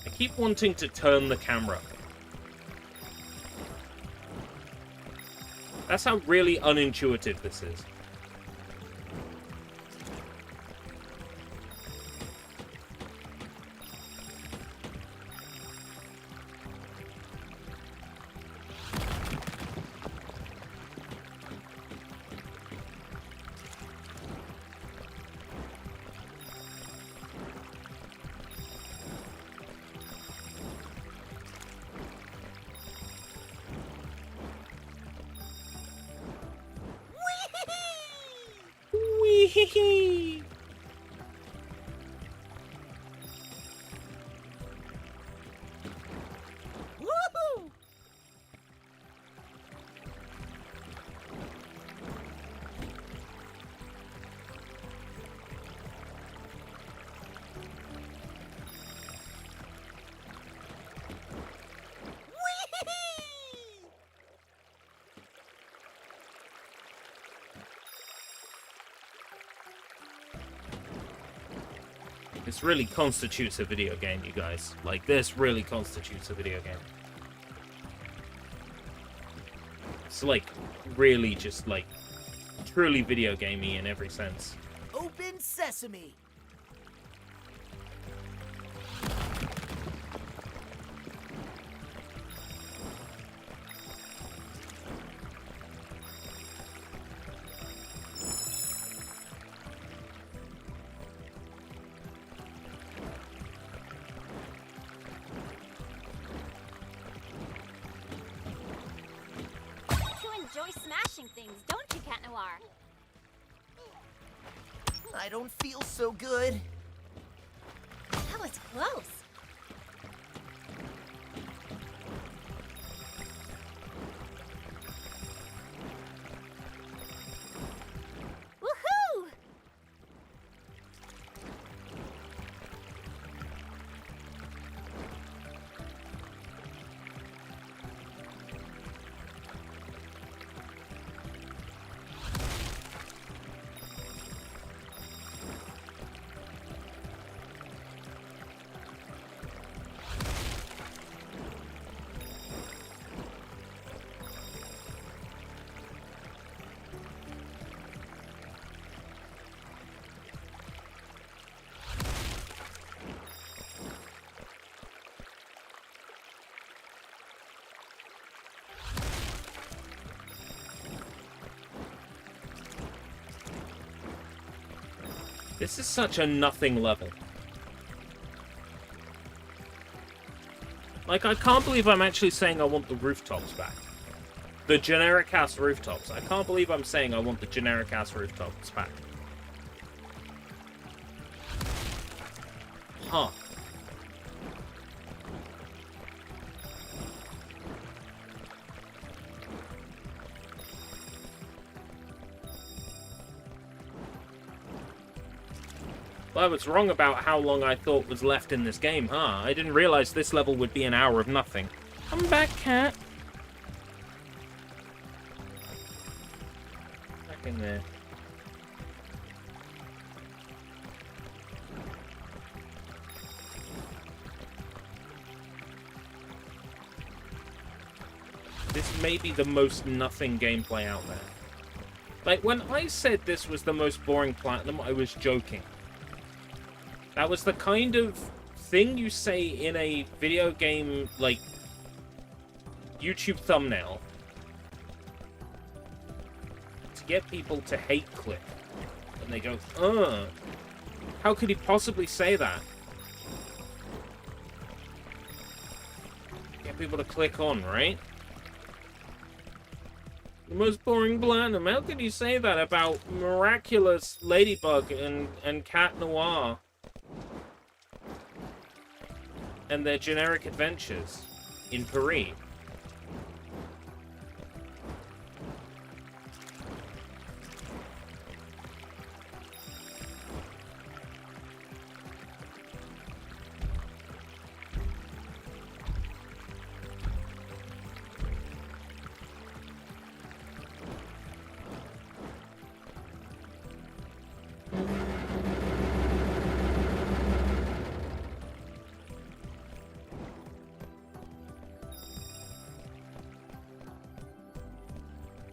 I keep wanting to turn the camera. That's how really unintuitive this is. This really constitutes a video game, you guys. Like, this really constitutes a video game. It's, like, really just, like, truly video gamey in every sense. Open sesame. Enjoy smashing things, don't you, Cat Noir? I don't feel so good. That was close. Woohoo! This is such a nothing level. Like, I can't believe I'm actually saying I want the rooftops back. The generic-ass rooftops. I can't believe I'm saying I want the generic-ass rooftops back. Huh. I was wrong about how long I thought was left in this game, huh? I didn't realize this level would be an hour of nothing. Come back, cat. Back in there. This may be the most nothing gameplay out there. Like, when I said this was the most boring Platinum, I was joking. That was the kind of thing you say in a video game, like, YouTube thumbnail to get people to hate click. And they go, how could he possibly say that? Get people to click on, right? The most boring Platinum. How could you say that about Miraculous, Ladybug, and Cat Noir? And their generic adventures in Paris.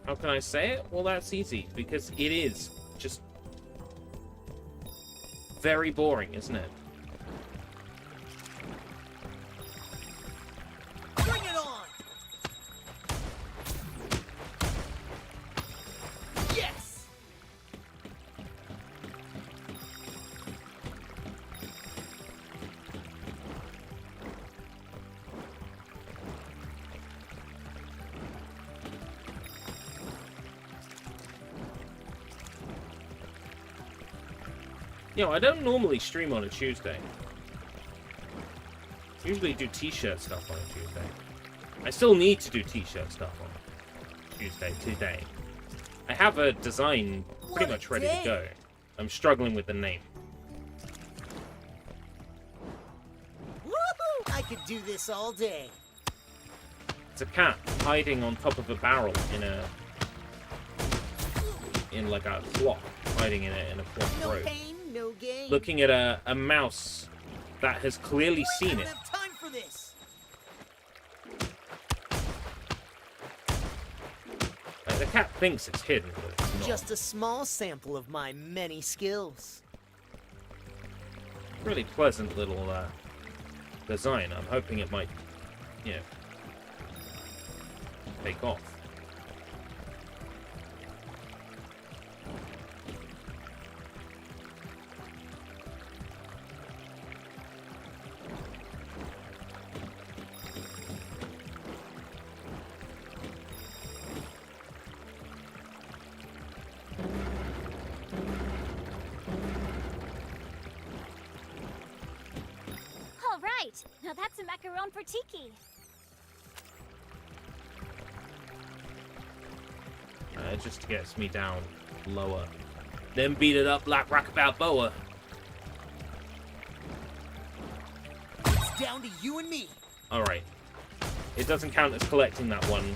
How can I say it? Well, that's easy, because it is just very boring, isn't it? Bring it on! Yes! You know, I don't normally stream on a Tuesday. Usually do t-shirt stuff on a Tuesday. I still need to do t-shirt stuff on Tuesday today. I have a design pretty much ready to go. I'm struggling with the name. Woohoo! I could do this all day. It's a cat hiding on top of a barrel in like a clock, hiding in it in a clock No road. pain, no gain. looking at a mouse that has clearly I seen don't it. have time for this. The cat thinks it's hidden, but it's not. Just a small sample of my many skills. Really pleasant little design. I'm hoping it might, you know, take off. All right, now that's a macaron for Tiki. It just gets me down lower. Then beat it up like Rock Balboa. It's down to you and me. Alright. It doesn't count as collecting that one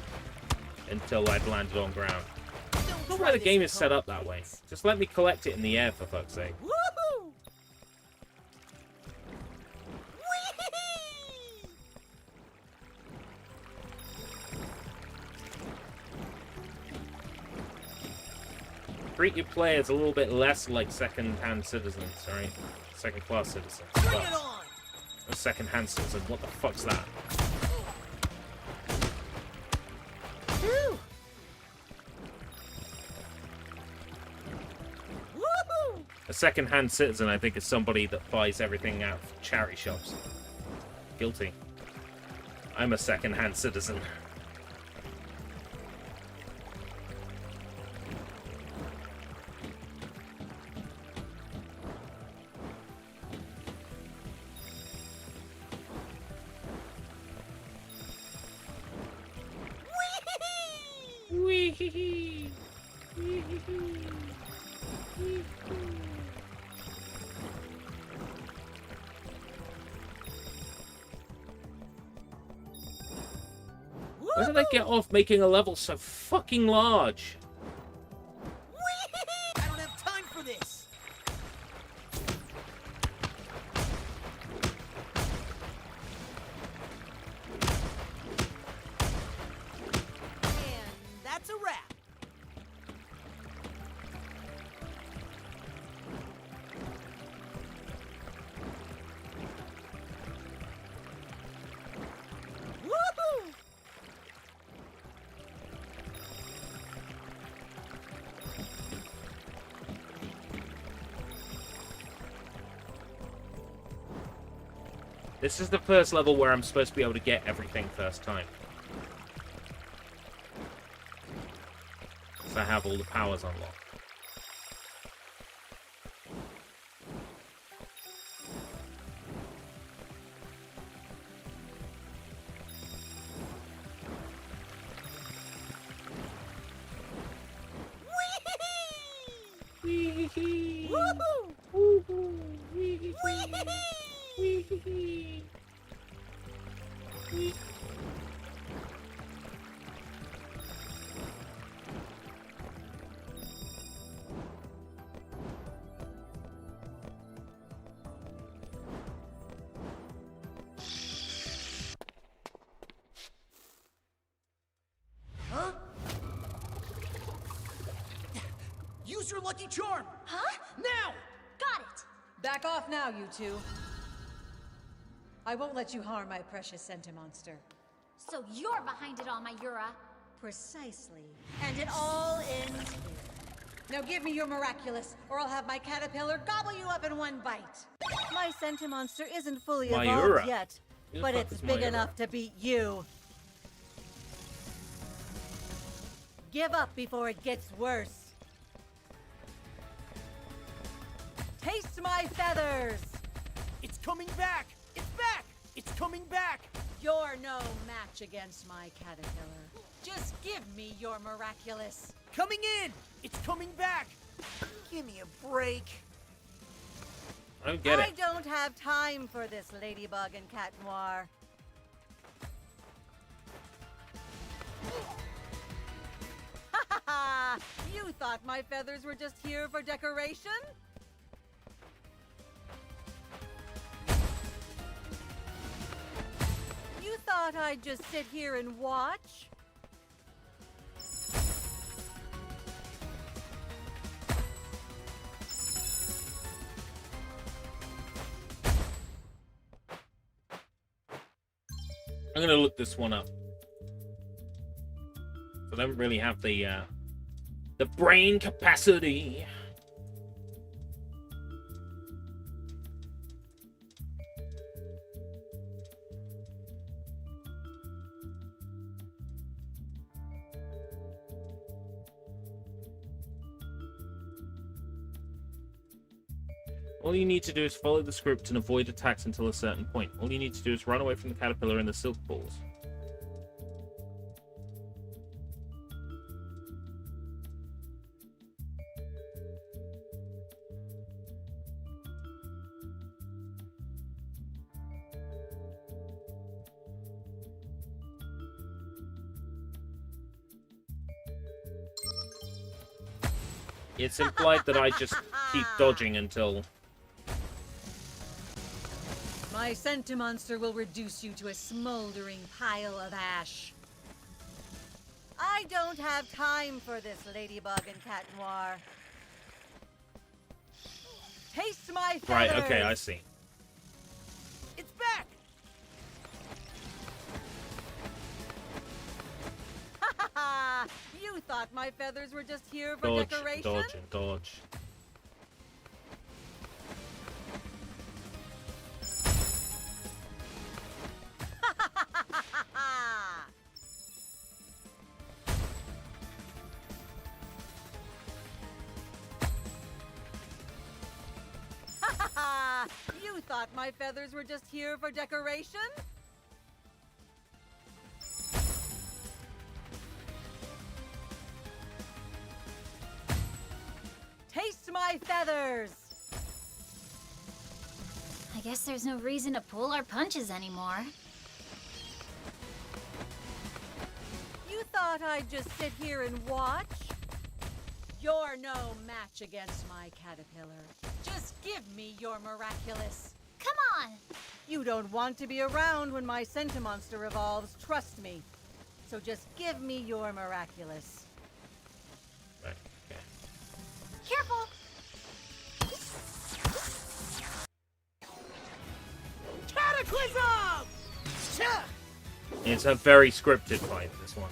until I've landed on ground. Don't Not try why the this game at is set home, up that way. please. Just let me collect it in the air, for fuck's sake. Woohoo! Whee! Treat your players a little bit less like second-hand citizens, right? Second-class citizens. Bring Well, it on! a second-hand citizen. What the fuck's that? Woo! Woohoo! A second-hand citizen, I think, is somebody that buys everything out of charity shops. Guilty. I'm a second-hand citizen. Wee-hee-hee. Wee-hee-hee. Wee-hee. Where did I get off making a level so fucking large? Whee! I don't have time for this. And that's a wrap. Woohoo! This is the first level where I'm supposed to be able to get everything first time. So I have all the powers unlocked. Wee-hee-hee. Woohoo! Woo-hoo. Wee-hee-hee. Whee! Wee-hee-hee. Wee- Huh? Use your lucky charm! Huh? Now! Got it. Back off now, you two. I won't let you harm my precious Sentimonster. So you're behind it all, my Yura. Precisely. And it all ends here. Now give me your Miraculous, or I'll have my caterpillar gobble you up in one bite. My Sentimonster isn't fully Mayura. evolved yet, Who the but fuck it's is big Mayura? enough to beat you. Give up before it gets worse. Taste my feathers! It's coming back! It's back! It's coming back! You're no match against my caterpillar. Just give me your Miraculous. Coming in! It's coming back! Give me a break. I don't get I it. don't have time for this, Ladybug and Cat Noir. Ha ha ha! You thought my feathers were just here for decoration? thought I'd just sit here and watch? I'm gonna look this one up. I don't really have the brain capacity. All you need to do is follow the script and avoid attacks until a certain point. All you need to do is run away from the caterpillar and the silk balls. It's implied that I just keep dodging until... My Sentimonster will reduce you to a smoldering pile of ash. I don't have time for this, Ladybug and Cat Noir. Taste my feathers! Right, okay, I see. It's back! Ha ha ha! You thought my feathers were just here for Dodge, decoration? dodge, and dodge. You thought my feathers were just here for decoration? Taste my feathers! I guess there's no reason to pull our punches anymore. You thought I'd just sit here and watch? You're no match against my caterpillar. Just give me your Miraculous. Come on! You don't want to be around when my Sentimonster evolves, trust me. So just give me your Miraculous. Right, okay. Careful! Cataclysm! It's a very scripted fight, this one.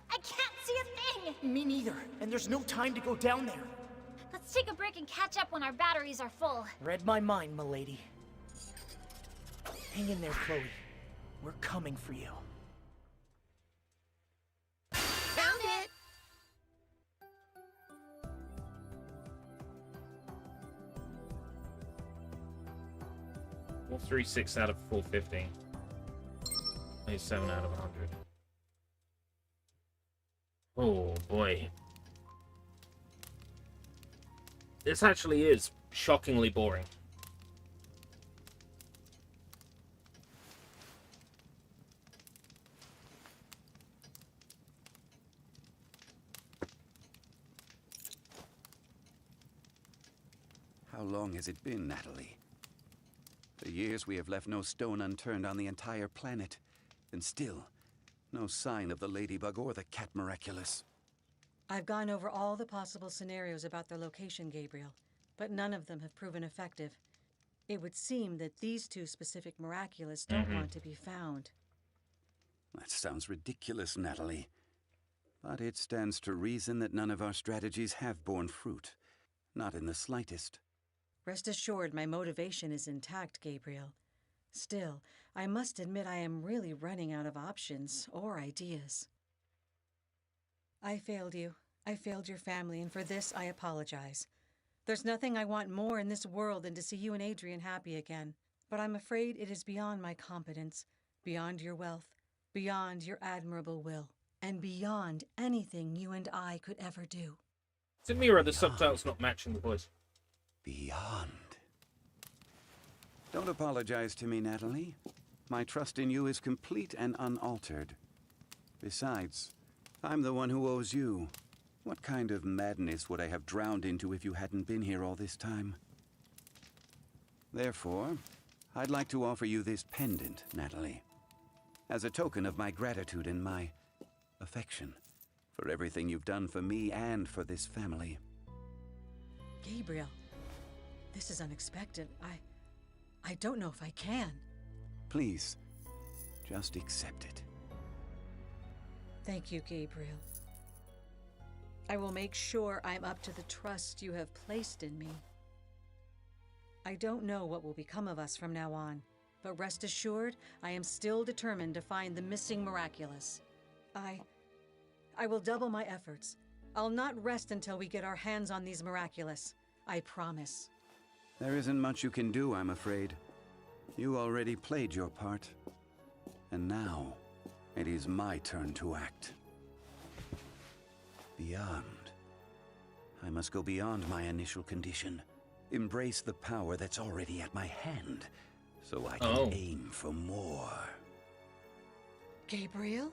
I can't see a thing! Me neither, and there's no time to go down there. Let's take a break and catch up when our batteries are full. Read my mind, milady. Hang in there, Chloe. We're coming for you. Found it! Well, 3-6 out of 450. 7 out of 100. Oh boy. This actually is shockingly boring. How long has it been, Natalie? For years we have left no stone unturned on the entire planet, and still, no sign of the Ladybug or the Cat Miraculous. I've gone over all the possible scenarios about their location, Gabriel, but none of them have proven effective. It would seem that these two specific Miraculous don't want to be found. That sounds ridiculous, Natalie. But it stands to reason that none of our strategies have borne fruit. Not in the slightest. Rest assured, my motivation is intact, Gabriel. Still, I must admit I am really running out of options or ideas. I failed you. I failed your family, and for this I apologize. There's nothing I want more in this world than to see you and Adrian happy again. But I'm afraid it is beyond my competence, beyond your wealth, beyond your admirable will, and beyond anything you and I could ever do. Is it me or are the subtitles not matching the voice? Beyond. Don't apologize to me, Natalie. My trust in you is complete and unaltered. Besides, I'm the one who owes you. What kind of madness would I have drowned into if you hadn't been here all this time? Therefore, I'd like to offer you this pendant, Natalie, as a token of my gratitude and my affection for everything you've done for me and for this family. Gabriel, this is unexpected. I don't know if I can. Please, just accept it. Thank you, Gabriel. I will make sure I'm up to the trust you have placed in me. I don't know what will become of us from now on, but rest assured, I am still determined to find the missing Miraculous. I will double my efforts. I'll not rest until we get our hands on these Miraculous. I promise. There isn't much you can do, I'm afraid. You already played your part. And now, it is my turn to act. Beyond. I must go beyond my initial condition. Embrace the power that's already at my hand, so I can aim for more. Gabriel?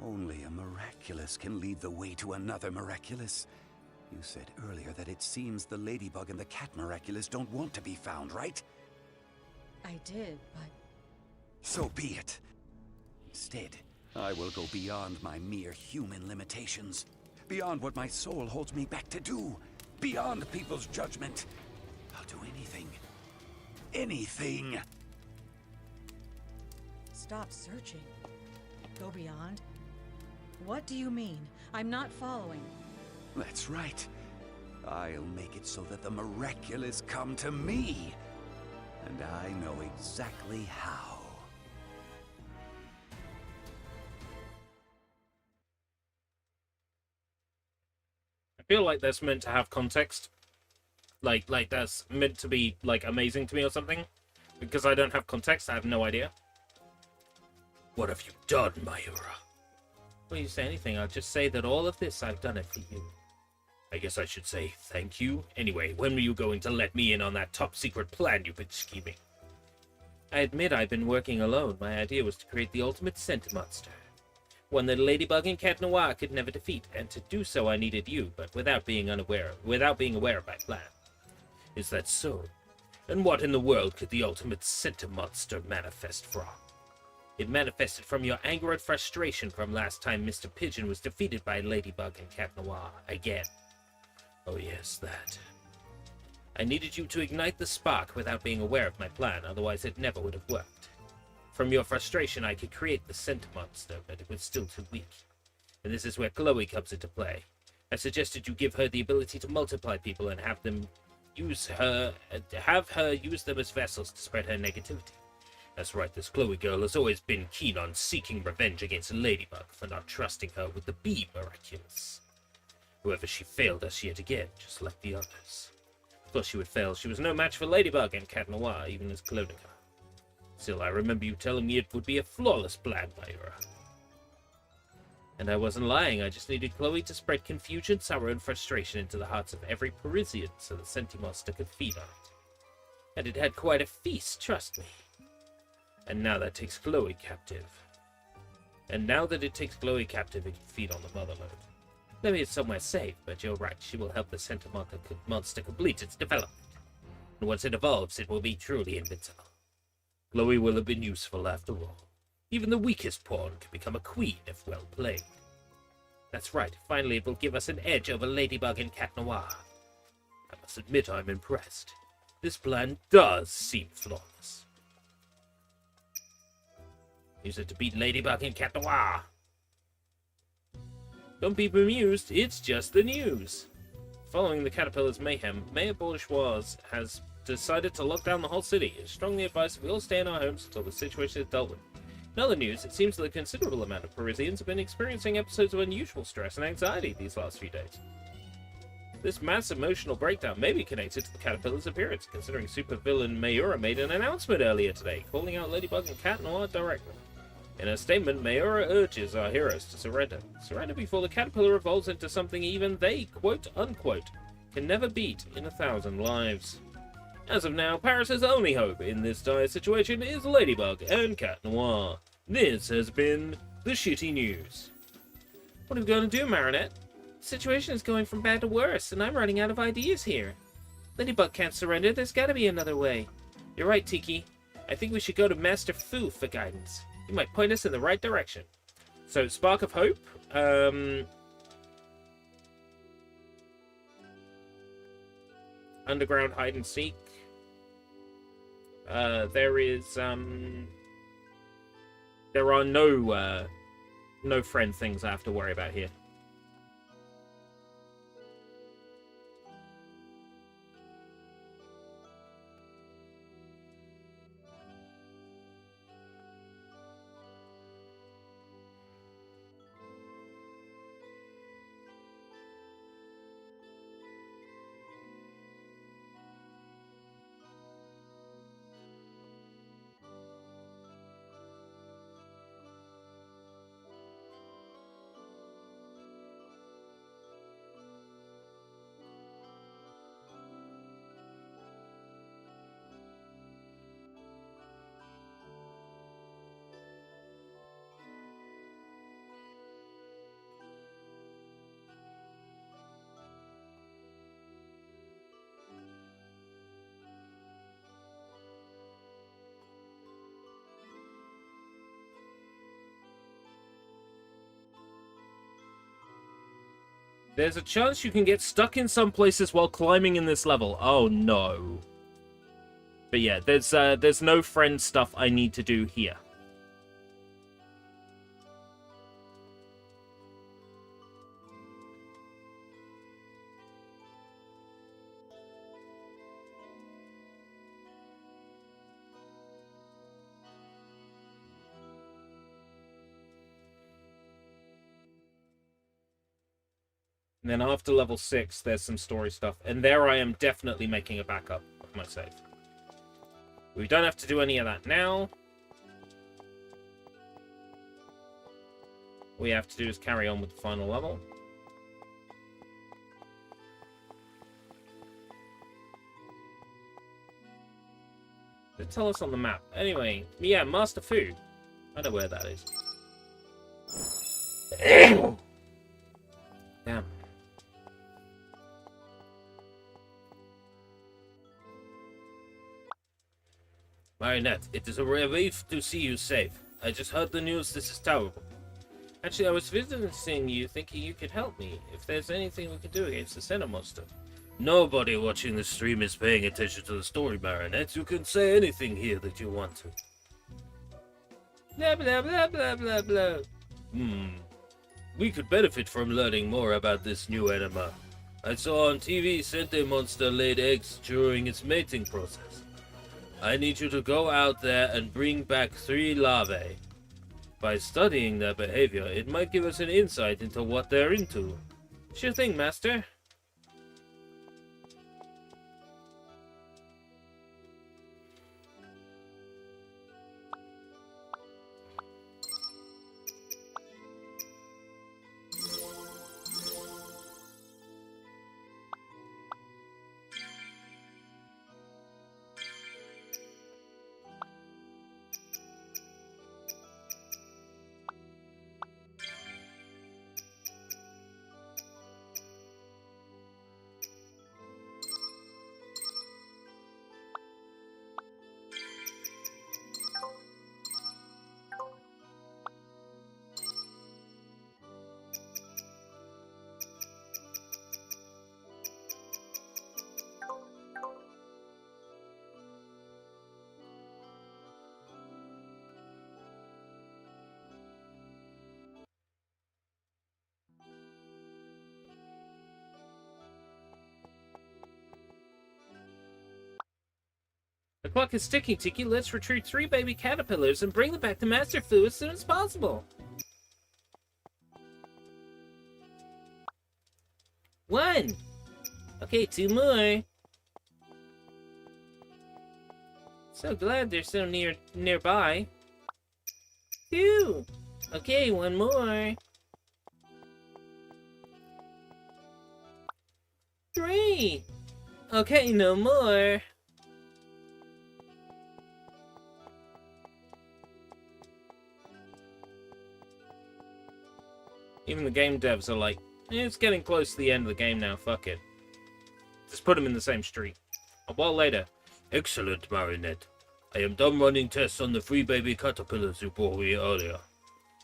Only a Miraculous can lead the way to another Miraculous. You said earlier that it seems the Ladybug and the Cat Miraculous don't want to be found, right? I did, but... So be it. Instead, I will go beyond my mere human limitations. Beyond what my soul holds me back to do. Beyond people's judgment. I'll do anything. Anything! Stop searching. Go beyond? What do you mean? I'm not following. That's right. I'll make it so that the Miraculous come to me. And I know exactly how. I feel like that's meant to have context. Like that's meant to be, like, amazing to me or something. Because I don't have context, I have no idea. What have you done, Mayura? Will you say anything? I'll just say that all of this, I've done it for you. I guess I should say thank you. Anyway, when were you going to let me in on that top-secret plan you've been scheming? I admit I've been working alone. My idea was to create the ultimate scent monster. One that Ladybug and Cat Noir could never defeat, and to do so I needed you, but without being aware of my plan. Is that so? And what in the world could the ultimate scent monster manifest from? It manifested from your anger and frustration from last time Mr. Pigeon was defeated by Ladybug and Cat Noir again. Oh yes, that. I needed you to ignite the spark without being aware of my plan, otherwise it never would have worked. From your frustration I could create the scent monster, but it was still too weak. And this is where Chloe comes into play. I suggested you give her the ability to multiply people and have her use them as vessels to spread her negativity. That's right, this Chloe girl has always been keen on seeking revenge against Ladybug for not trusting her with the bee Miraculous. However, she failed us yet again, just like the others. Of course she would fail. She was no match for Ladybug and Cat Noir, even as Clonica. Still, I remember you telling me it would be a flawless plan, Mayura. And I wasn't lying. I just needed Chloe to spread confusion, sorrow, and frustration into the hearts of every Parisian so the Sentimonster could feed on it. And it had quite a feast, trust me. And now that takes Chloe captive. And now that it takes Chloe captive, it can feed on the Motherlode. Maybe it's somewhere safe, but you're right. She will help the Sentimonster complete its development. And once it evolves, it will be truly invincible. Chloe will have been useful after all. Even the weakest pawn can become a queen if well played. That's right. Finally, it will give us an edge over Ladybug and Cat Noir. I must admit I'm impressed. This plan does seem flawless. Use it to beat Ladybug and Cat Noir. Don't be bemused, it's just the news. Following the Caterpillar's mayhem, Mayor Bourgeois has decided to lock down the whole city. It's strongly advised that we all stay in our homes until the situation is dealt with. In other news, it seems that a considerable amount of Parisians have been experiencing episodes of unusual stress and anxiety these last few days. This mass emotional breakdown may be connected to the Caterpillar's appearance, considering supervillain Mayura made an announcement earlier today, calling out Ladybug and Cat Noir directly. In a statement, Mayura urges our heroes to surrender. Surrender before the Caterpillar evolves into something even they, quote-unquote, can never beat in 1,000 lives. As of now, Paris's only hope in this dire situation is Ladybug and Cat Noir. This has been the shitty news. What are we going to do, Marinette? The situation is going from bad to worse, and I'm running out of ideas here. Ladybug can't surrender, there's gotta be another way. You're right, Tiki. I think we should go to Master Fu for guidance. He might point us in the right direction. So, Spark of Hope. Underground Hide and Seek. There are no friend things I have to worry about here. There's a chance you can get stuck in some places while climbing in this level. Oh no. But yeah, there's no friend stuff I need to do here. And then after level 6, there's some story stuff. And there I am definitely making a backup of my save. We don't have to do any of that now. All we have to do is carry on with the final level. They tell us on the map. Anyway, yeah, Master Fu. I know where that is. Damn. Marinette, it is a relief to see you safe. I just heard the news. This is terrible. Actually, I was visiting you thinking you could help me. If there's anything we can do against the Center Monster. Nobody watching the stream is paying attention to the story, Marinette. You can say anything here that you want to. Blah, blah, blah, blah, blah, blah. We could benefit from learning more about this new enema. I saw on TV Center Monster laid eggs during its mating process. I need you to go out there and bring back 3 larvae. By studying their behavior, it might give us an insight into what they're into. Sure thing, Master. The clock is ticking, Tiki. Let's retrieve 3 baby caterpillars and bring them back to Master Fu as soon as possible. 1. Okay, 2 more. So glad they're so nearby. 2. Okay, 1 more. 3. Okay, no more. Even the game devs are like, it's getting close to the end of the game now, fuck it. Just put them in the same street. A while later. Excellent, Marinette. I am done running tests on the 3 baby caterpillars you brought me earlier.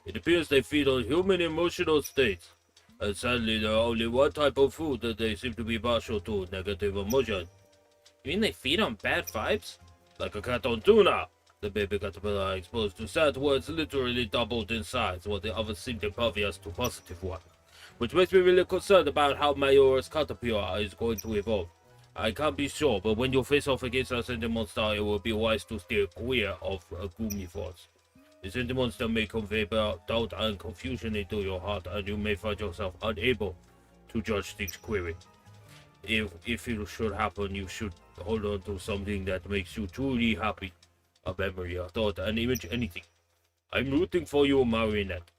It appears they feed on human emotional states. And sadly, there are only one type of food that they seem to be partial to, negative emotion. You mean they feed on bad vibes? Like a cat on tuna. The baby caterpillar are exposed to sad words literally doubled in size, while the others seemed impervious to positive ones. Which makes me really concerned about how Majora's caterpillar is going to evolve. I can't be sure, but when you face off against a sentient monster, it will be wise to steer clear of a gloomy force. The sentient monster may convey doubt and confusion into your heart, and you may find yourself unable to judge things clearly. If it should happen, you should hold on to something that makes you truly happy. A memory, a thought, an image, anything. I'm rooting for you, Marinette.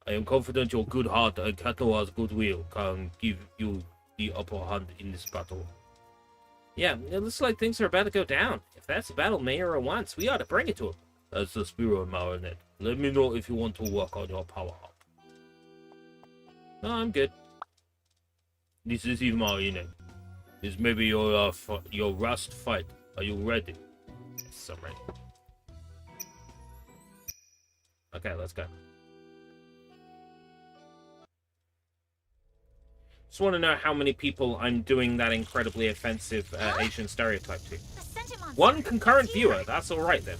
I am confident your good heart and Katoa's goodwill can give you the upper hand in this battle. Yeah, it looks like things are about to go down. If that's the battle Mayura wants, we ought to bring it to him. That's the spirit, Marinette. Let me know if you want to work on your power up. No, I'm good. This is Marinette. This may be your last fight. Are you ready? Yes, I'm ready. Okay, let's go. Just want to know how many people I'm doing that incredibly offensive Asian stereotype to. One concurrent viewer, that's alright then.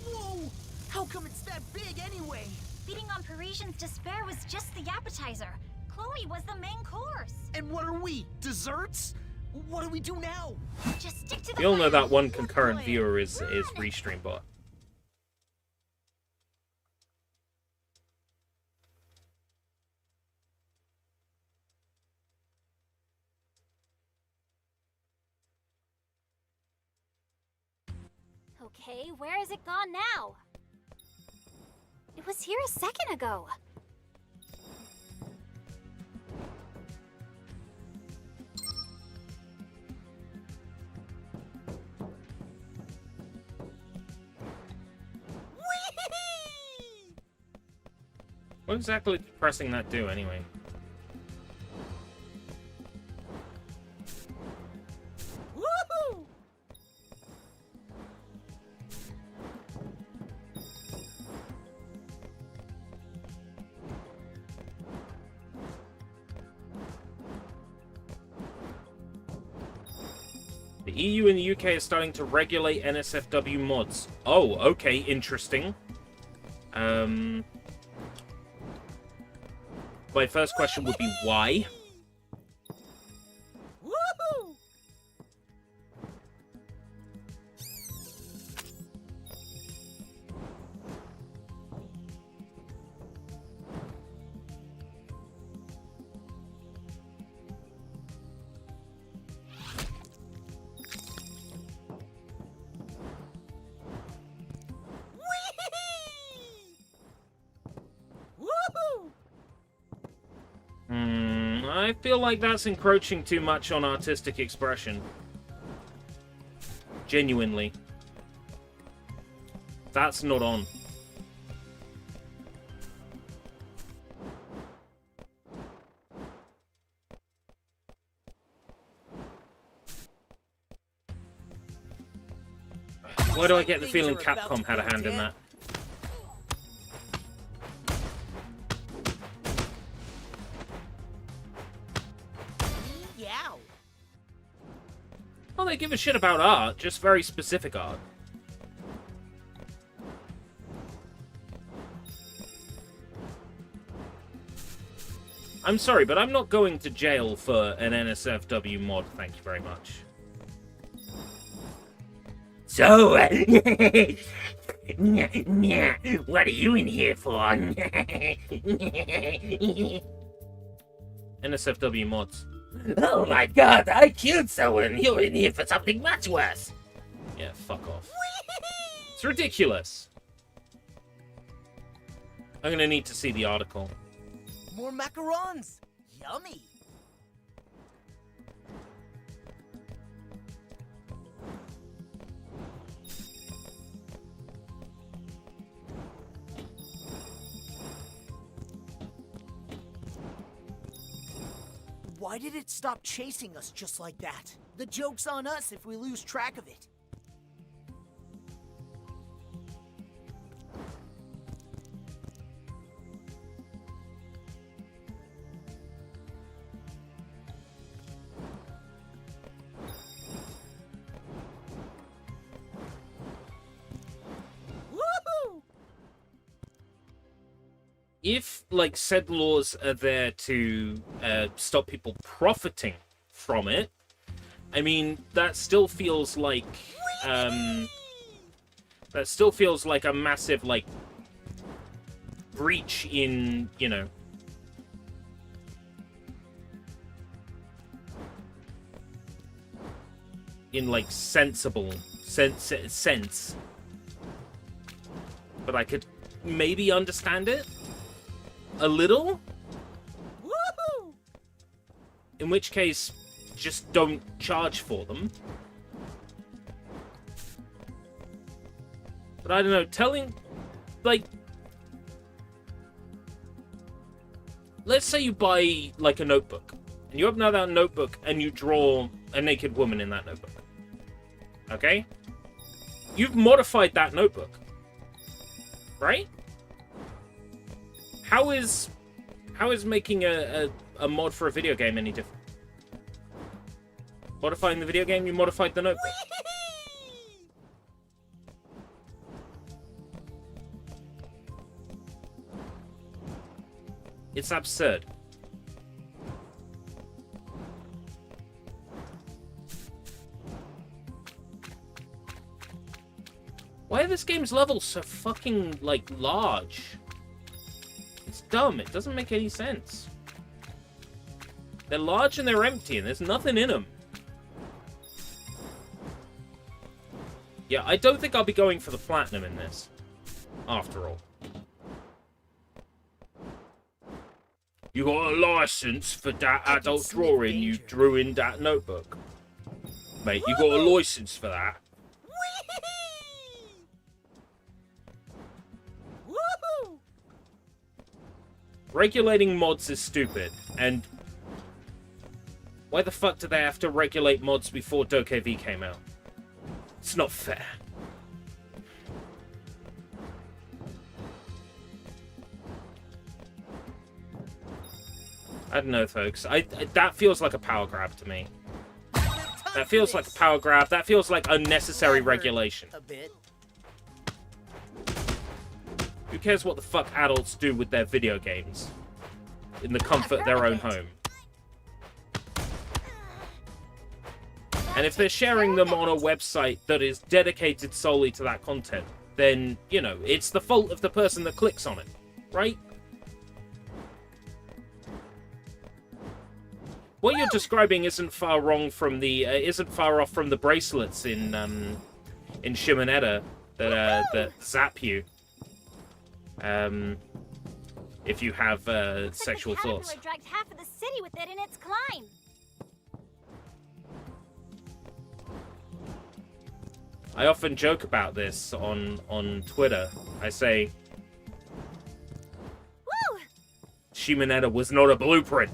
Whoa! How come it's that big anyway? Feeding on Parisian's despair was just the appetizer. Chloe was the main course. And what are we? Desserts? What do we do now? Just stick to the You all know plan. that one concurrent viewer is ReStreamBot. Okay, where has it gone now? It was here a second ago. What exactly did pressing that do anyway? Woohoo! The EU and the UK are starting to regulate NSFW mods. Oh, okay, interesting. My first question would be why? Woohoo! Woohoo! I feel like that's encroaching too much on artistic expression. Genuinely. That's not on. Why do I get the feeling Capcom had a hand in that? Meow. Well, they give a shit about art, just very specific art. I'm sorry, but I'm not going to jail for an NSFW mod, thank you very much. So, what are you in here for? NSFW mods. Oh my god, I killed someone. You're in here for something much worse. Yeah, fuck off. It's ridiculous. I'm gonna need to see the article. More macarons. Yummy. Why did it stop chasing us just like that? The joke's on us if we lose track of it. If, like, said laws are there to stop people profiting from it, I mean, that still feels like a massive, like, breach in, you know, in, like, sensible sense. But I could maybe understand it a little. Woohoo! In which case, just don't charge for them. But I don't know, telling, like, let's say you buy, like, a notebook, and you open out that notebook and you draw a naked woman in that notebook. Okay? You've modified that notebook. Right? How is making a mod for a video game any different? Modifying the video game, you modified the notebook. It's absurd. Why are this game's levels so fucking, like, large? It's dumb. It doesn't make any sense. They're large and they're empty and there's nothing in them. Yeah, I don't think I'll be going for the platinum in this. After all. You got a license for that adult drawing you drew in that notebook. Mate, you got a license for that. Woohoo! Regulating mods is stupid, and why the fuck do they have to regulate mods before DokeV came out? It's not fair. I don't know, folks. That feels like a power grab to me. That feels like a power grab. That feels like unnecessary regulation. A bit. Who cares what the fuck adults do with their video games? In the comfort of their own home. And if they're sharing them on a website that is dedicated solely to that content, then, you know, it's the fault of the person that clicks on it, right? What you're describing isn't far wrong from the isn't far off from the bracelets in Shimonetta that zap you if you have sexual thoughts. Looks like the caterpillar dragged half of the city with it in its climb. I often joke about this on Twitter. I say, Woo! Shimonetta was not a blueprint.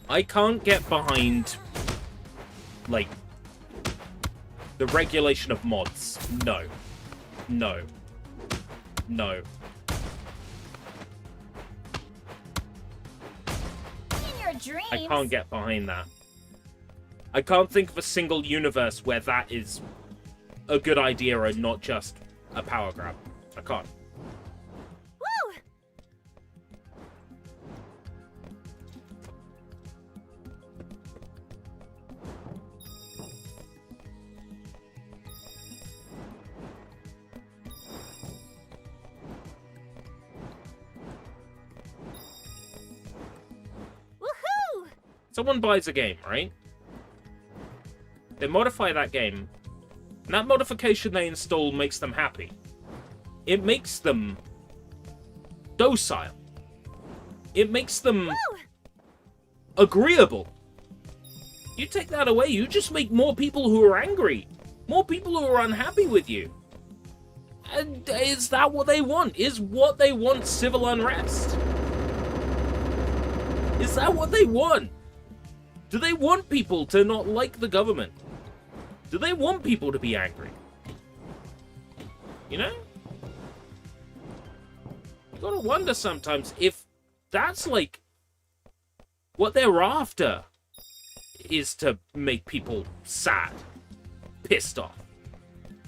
I can't get behind, like, the regulation of mods. No. No. No. In your dreams. I can't get behind that. I can't think of a single universe where that is a good idea and not just a power grab. I can't. Woo! Woohoo! Someone buys a game, right? They modify that game, And that modification they install makes them happy. It makes them docile. It makes them agreeable. You take that away, you just make more people who are angry. More people who are unhappy with you. And is that what they want? Is what they want civil unrest? Is that what they want? Do they want people to not like the government? Do they want people to be angry? You know? You gotta wonder sometimes if that's like what they're after is to make people sad, pissed off,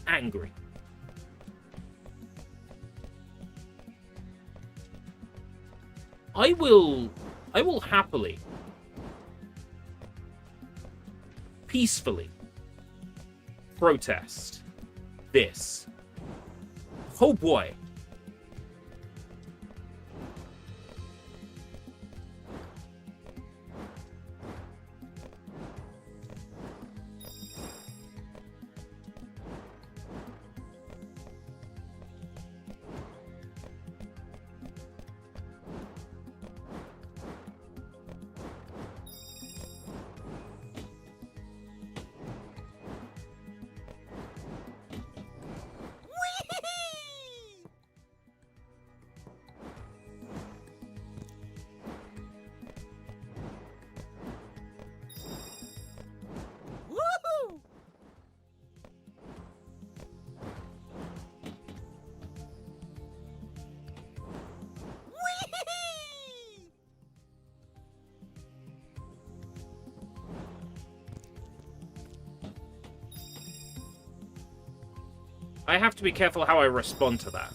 angry. I will happily, peacefully protest this. Oh boy. I have to be careful how I respond to that.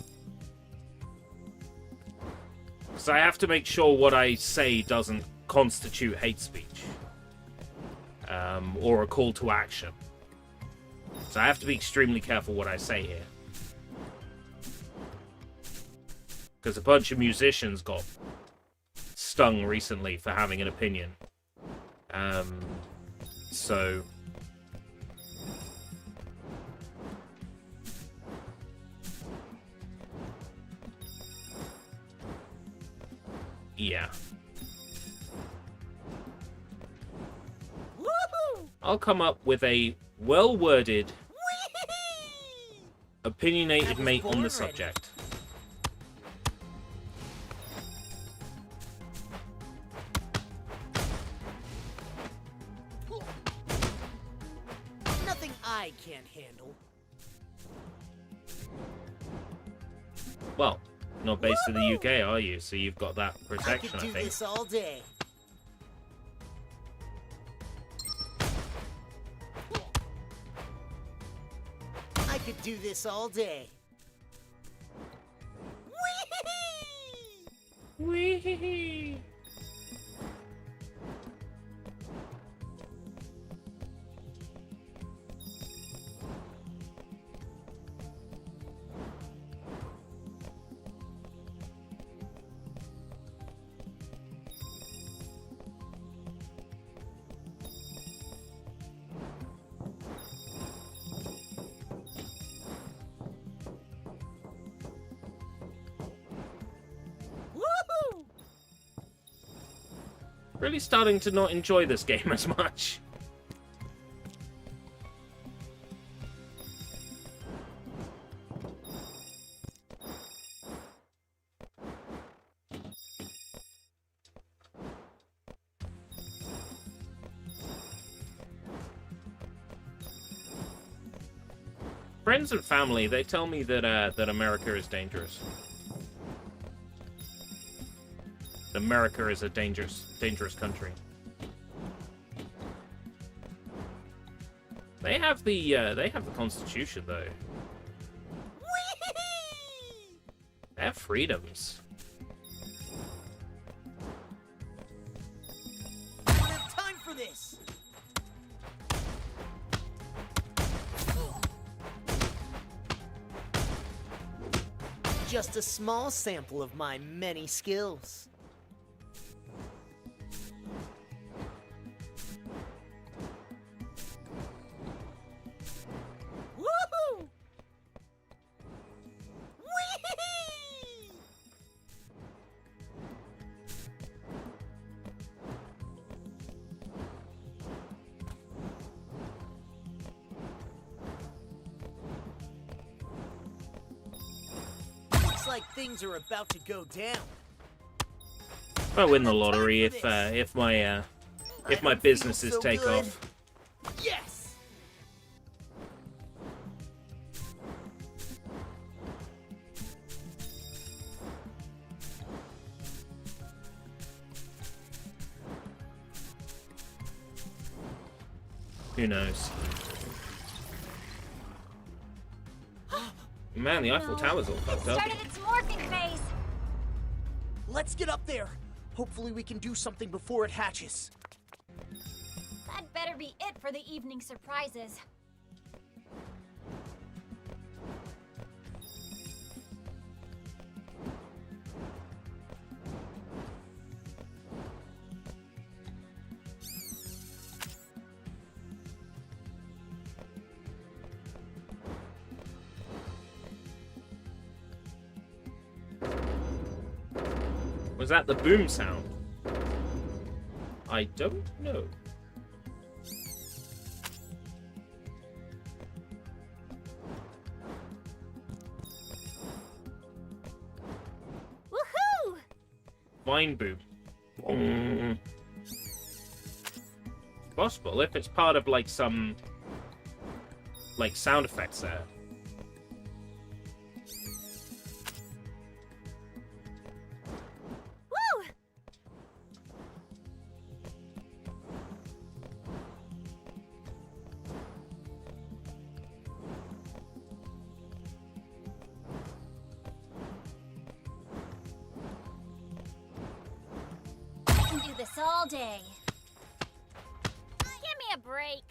Because I have to make sure what I say doesn't constitute hate speech. Or a call to action. So I have to be extremely careful what I say here. Because a bunch of musicians got stung recently for having an opinion. So... yeah. I'll come up with a well-worded, opinionated mate on the subject. Nothing I can't handle. Well, not based in the UK, are you? So you've got that protection, I I could do think. this all day. I could do this all day. Wee-hee-hee. Really starting to not enjoy this game as much. Friends and family, they tell me that that America is dangerous. America is a dangerous country. They have the Constitution though. They have freedoms. I don't have time for this. Just a small sample of my many skills. like things are about to go down. If I win the lottery, if my businesses take off. Yes! Who knows? Man, the Eiffel Tower's all fucked up. Started its morphing phase. Let's get up there. Hopefully we can do something before it hatches. That better be it for the evening surprises. Was that the boom sound? I don't know. Woohoo! Vine boom. Possible if it's part of like some like sound effects there. Woo! I can do this all day. Give me a break.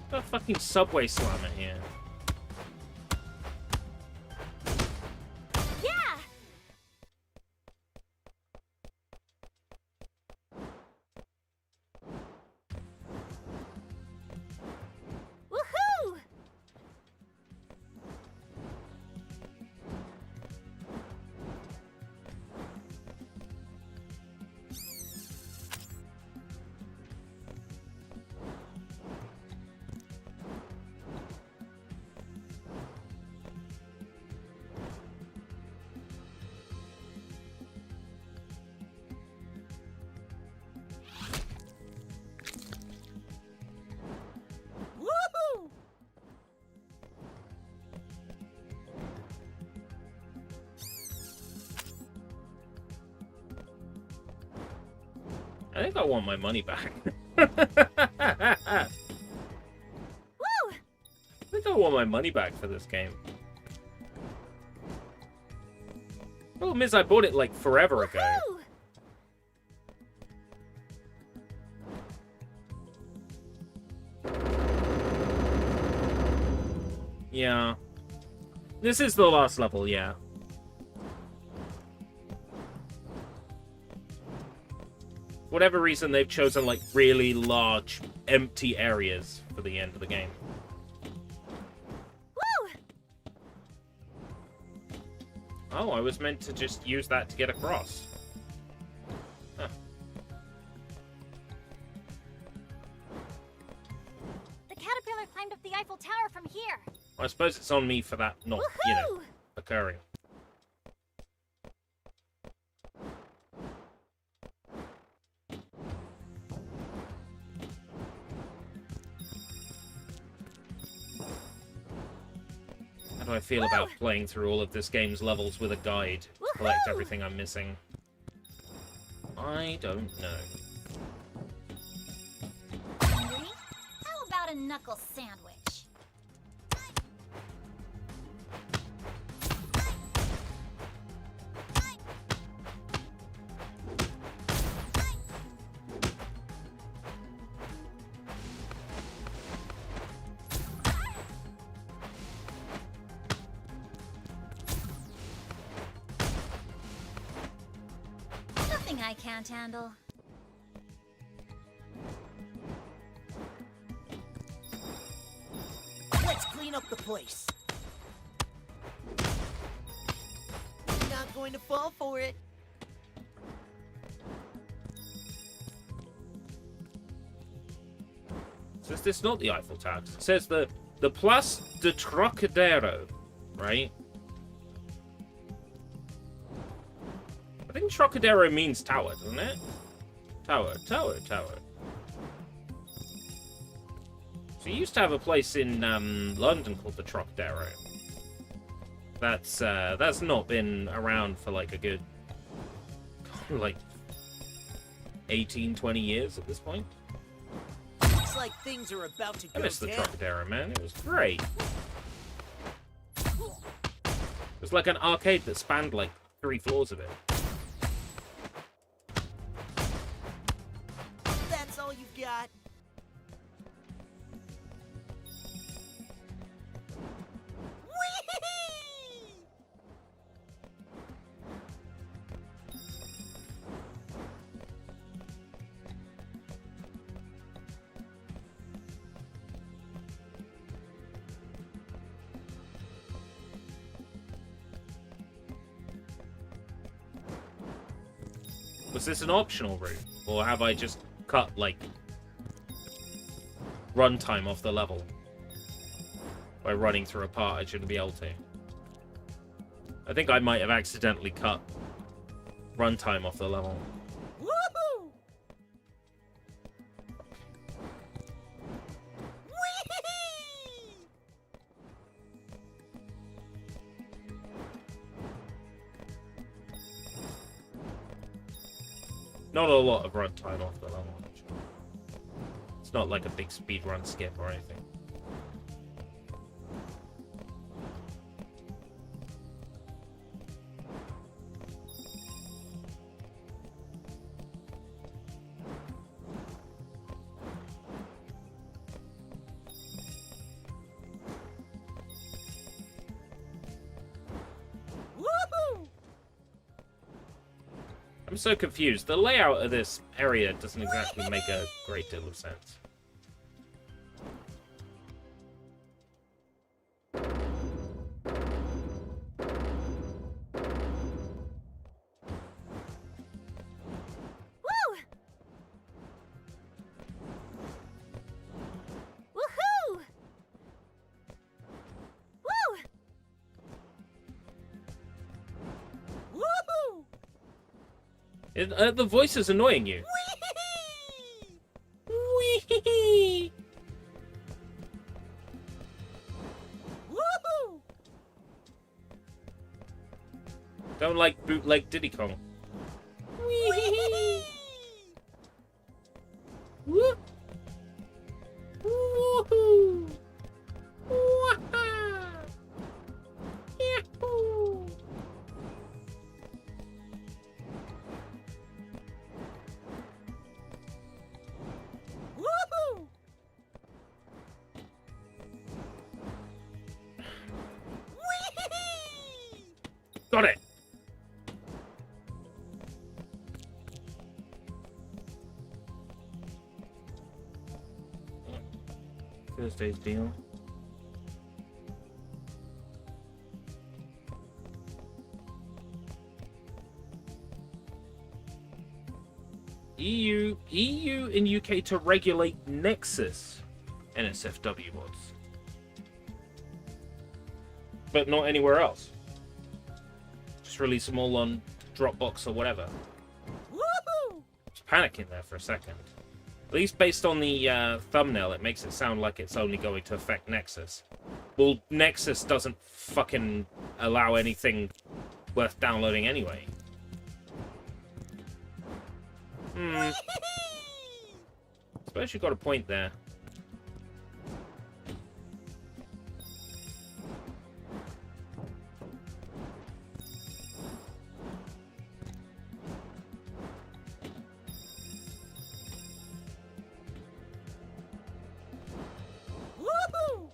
Got a fucking subway slammer here. Yeah! Woohoo! Woohoo! I think I want my money back. Woo! I think I want my money back for this game. Problem is, I bought it like forever ago. Woohoo! Yeah. This is the last level, yeah. Whatever reason, they've chosen like really large, empty areas for the end of the game. Woo! Oh, I was meant to just use that to get across. Huh. The caterpillar climbed up the Eiffel Tower from here. I suppose it's on me for that not, you know, Woohoo! occurring. How do I feel about playing through all of this game's levels with a guide to collect Woohoo! everything I'm missing? I don't know. Hungry? How about a knuckle sandwich? Nothing I can't handle. Let's clean up the place. Not going to fall for it. So is this not the Eiffel Tower? It says the Place de Trocadero, right? I think Trocadero means tower, doesn't it? Tower. So you used to have a place in London called the Trocadero. That's not been around for like a good like 18, 20 years at this point. Looks like things are about to go I miss the down. Trocadero, man. It was great. It was like an arcade that spanned like 3 floors of it. That's all you've got. Whee! Was this an optional route? Or have I just cut, like, runtime off the level? By running through a part I shouldn't be able to. I think I might have accidentally cut runtime off the level. Woohoo! Whee! Not a lot of runtime off the level. Actually. It's not like a big speedrun skip or anything. Woohoo! I'm so confused. The layout of this area doesn't exactly make a great deal of sense. Woo! Woohoo! Woo! Woohoo! The voice is annoying you. Whee! Woohoo! Don't like bootleg Diddy Kong. Whee! Woo! Woohoo! Wah-ha! Yahoo! Woohoo! Whee! Got it! Thursday's deal. EU and UK to regulate Nexus NSFW mods. But not anywhere else. Just release them all on Dropbox or whatever. Woohoo! I was panicking there for a second. At least based on the thumbnail, it makes it sound like it's only going to affect Nexus. Well, Nexus doesn't fucking allow anything worth downloading anyway. I suppose you got a point there. Woohoo!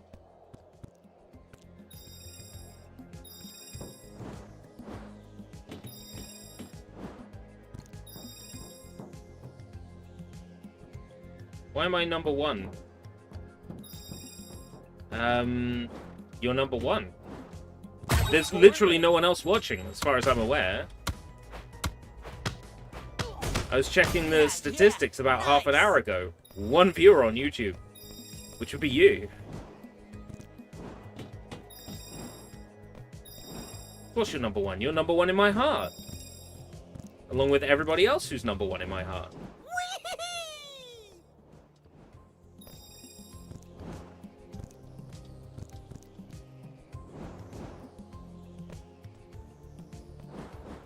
Why am I number 1? You're number 1. There's literally no one else watching, as far as I'm aware. I was checking the statistics about half an hour ago. 1 viewer on YouTube. which would be you. Of course you're number one. You're number one in my heart. Along with everybody else who's number one in my heart.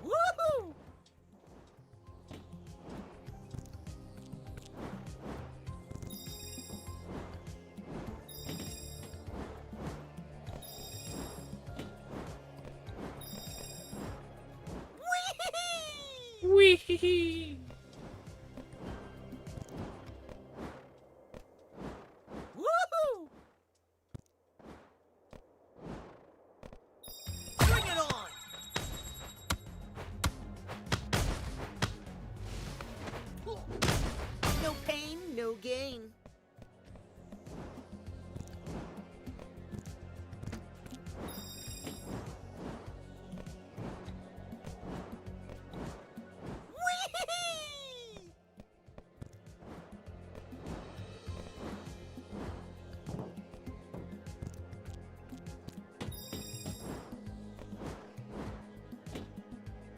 Woohoo! Wee-hee-hee. Woohoo! Bring it on! No pain, no gain. Whee!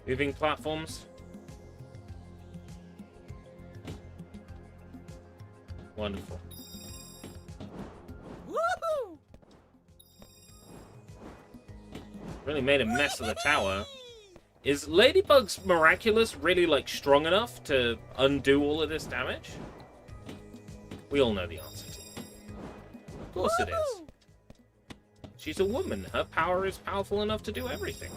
Moving platforms. Wonderful. Woohoo! Really made a mess of the tower. Is Ladybug's Miraculous really, like, strong enough to undo all of this damage? We all know the answer to it. Of course it is. She's a woman. Her power is powerful enough to do everything.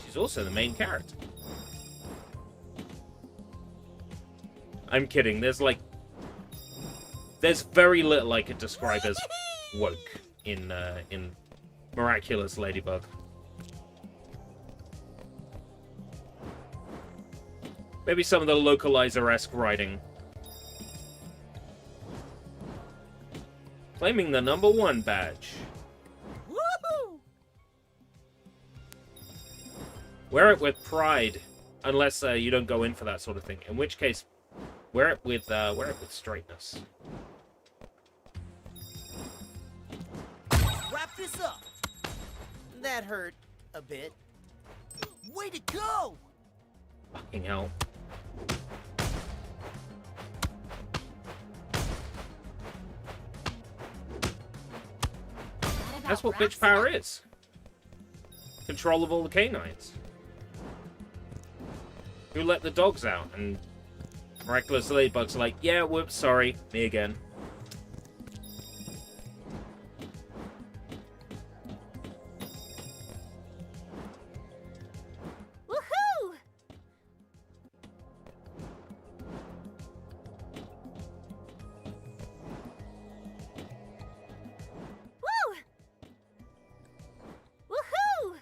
She's also the main character. I'm kidding. There's very little I could describe as woke in Miraculous Ladybug. Maybe some of the localizer-esque writing. Claiming the #1 badge. Woohoo! Wear it with pride, unless you don't go in for that sort of thing. In which case, wear it with straightness. Wrap this up. That hurt a bit. Way to go! Fucking hell. That's what bitch power is. Control of all the canines. Who let the dogs out? And Miraculous Ladybug's like, yeah, whoops, sorry, me again. Woohoo! Woo! Woohoo!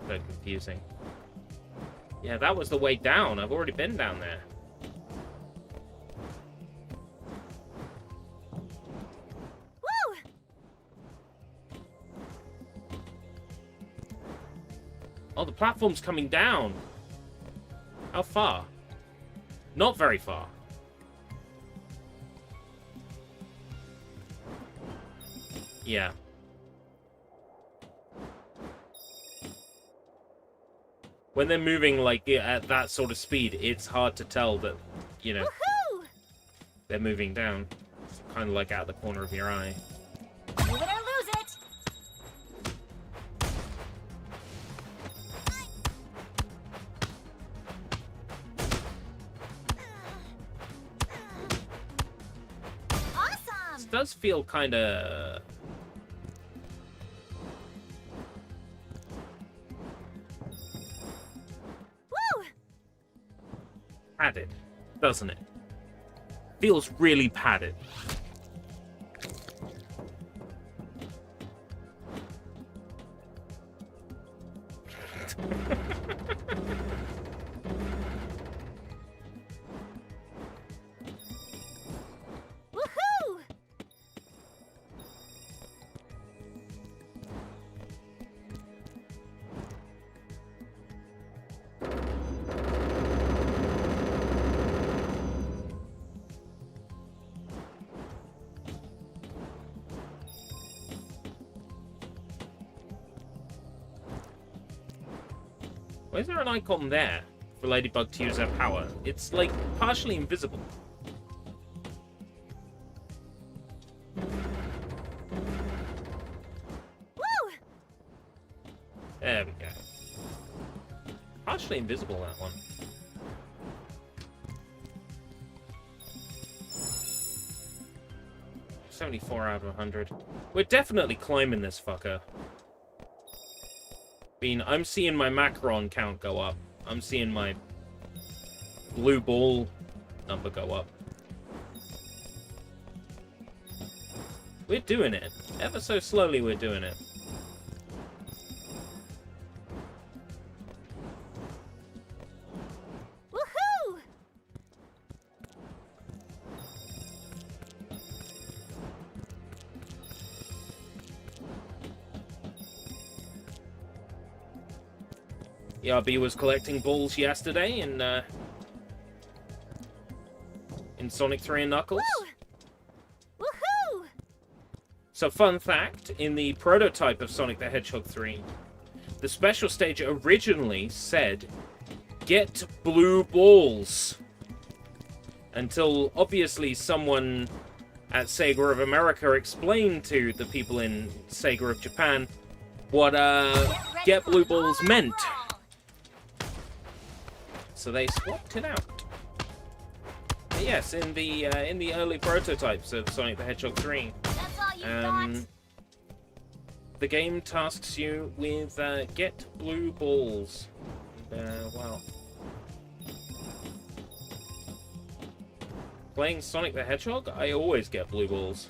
So confusing. Yeah, that was the way down. I've already been down there. Woo! Oh, the platform's coming down. How far? Not very far. Yeah. When they're moving like at that sort of speed, it's hard to tell that, you know, Woohoo! they're moving down. It's kind of like out the corner of your eye. Move it or lose it. Awesome. This does feel kind of... Woo! padded, doesn't it? Feels really padded. Why is there an icon there for Ladybug to use her power? It's, like, partially invisible. Woo! There we go. Partially invisible, that one. $74 out of 100. We're definitely climbing this fucker. I'm seeing my Macron count go up. I'm seeing my blue ball number go up. We're doing it. Ever so slowly, we're doing it. Woohoo! ERB was collecting balls yesterday in Sonic 3 and Knuckles. Woo! Woohoo! So, fun fact, in the prototype of Sonic the Hedgehog 3, the special stage originally said, "Get blue balls." Until, obviously, someone at Sega of America explained to the people in Sega of Japan what, "Get blue balls" meant. So they swapped it out. But yes, in the early prototypes of Sonic the Hedgehog 3, That's all you got? the game tasks you with get blue balls. Wow. Playing Sonic the Hedgehog, I always get blue balls.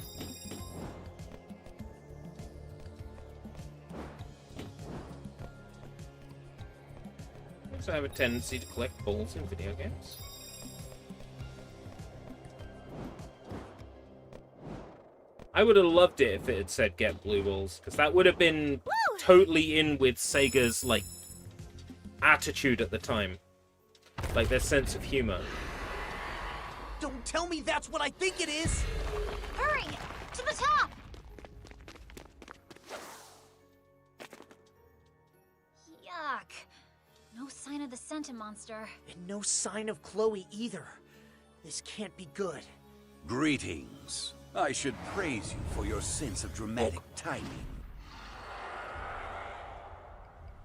I also have a tendency to collect balls in video games. I would have loved it if it had said get blue balls, because that would have been totally in with Sega's, like, attitude at the time. Like, their sense of humor. Don't tell me that's what I think it is! Hurry! To the top! Yuck. No sign of the Sentimonster. And no sign of Chloe either. This can't be good. Greetings. I should praise you for your sense of dramatic timing.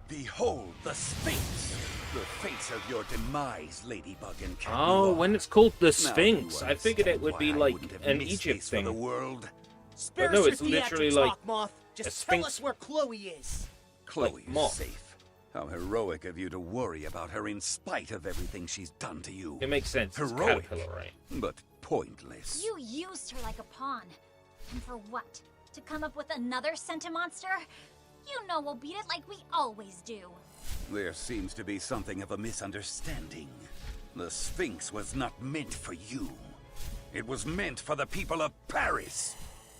Behold the Sphinx! The face of your demise, Ladybug and Cat Oh, Noir. when it's called the Now Sphinx, you I figured it would understand be why I like wouldn't have an missed Egypt this for thing. the world. Spare But no, us it's your literally theatrics, like Hawk Moth. a Just tell sphinx. us where Chloe is. Chloe's moth. safe. How heroic of you to worry about her in spite of everything she's done to you. It makes sense. It's Heroic, Caterpillar, right? but pointless. You used her like a pawn. And for what? To come up with another Sentimonster? You know we'll beat it like we always do. There seems to be something of a misunderstanding. The Sphinx was not meant for you. It was meant for the people of Paris.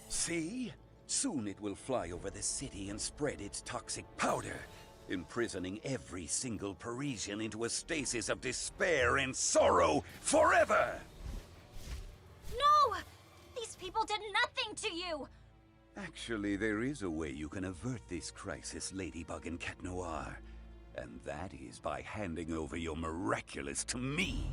See? Soon it will fly over the city and spread its toxic powder, imprisoning every single Parisian into a stasis of despair and sorrow forever! No! These people did nothing to you! Actually, there is a way you can avert this crisis, Ladybug and Cat Noir. And that is by handing over your Miraculous to me.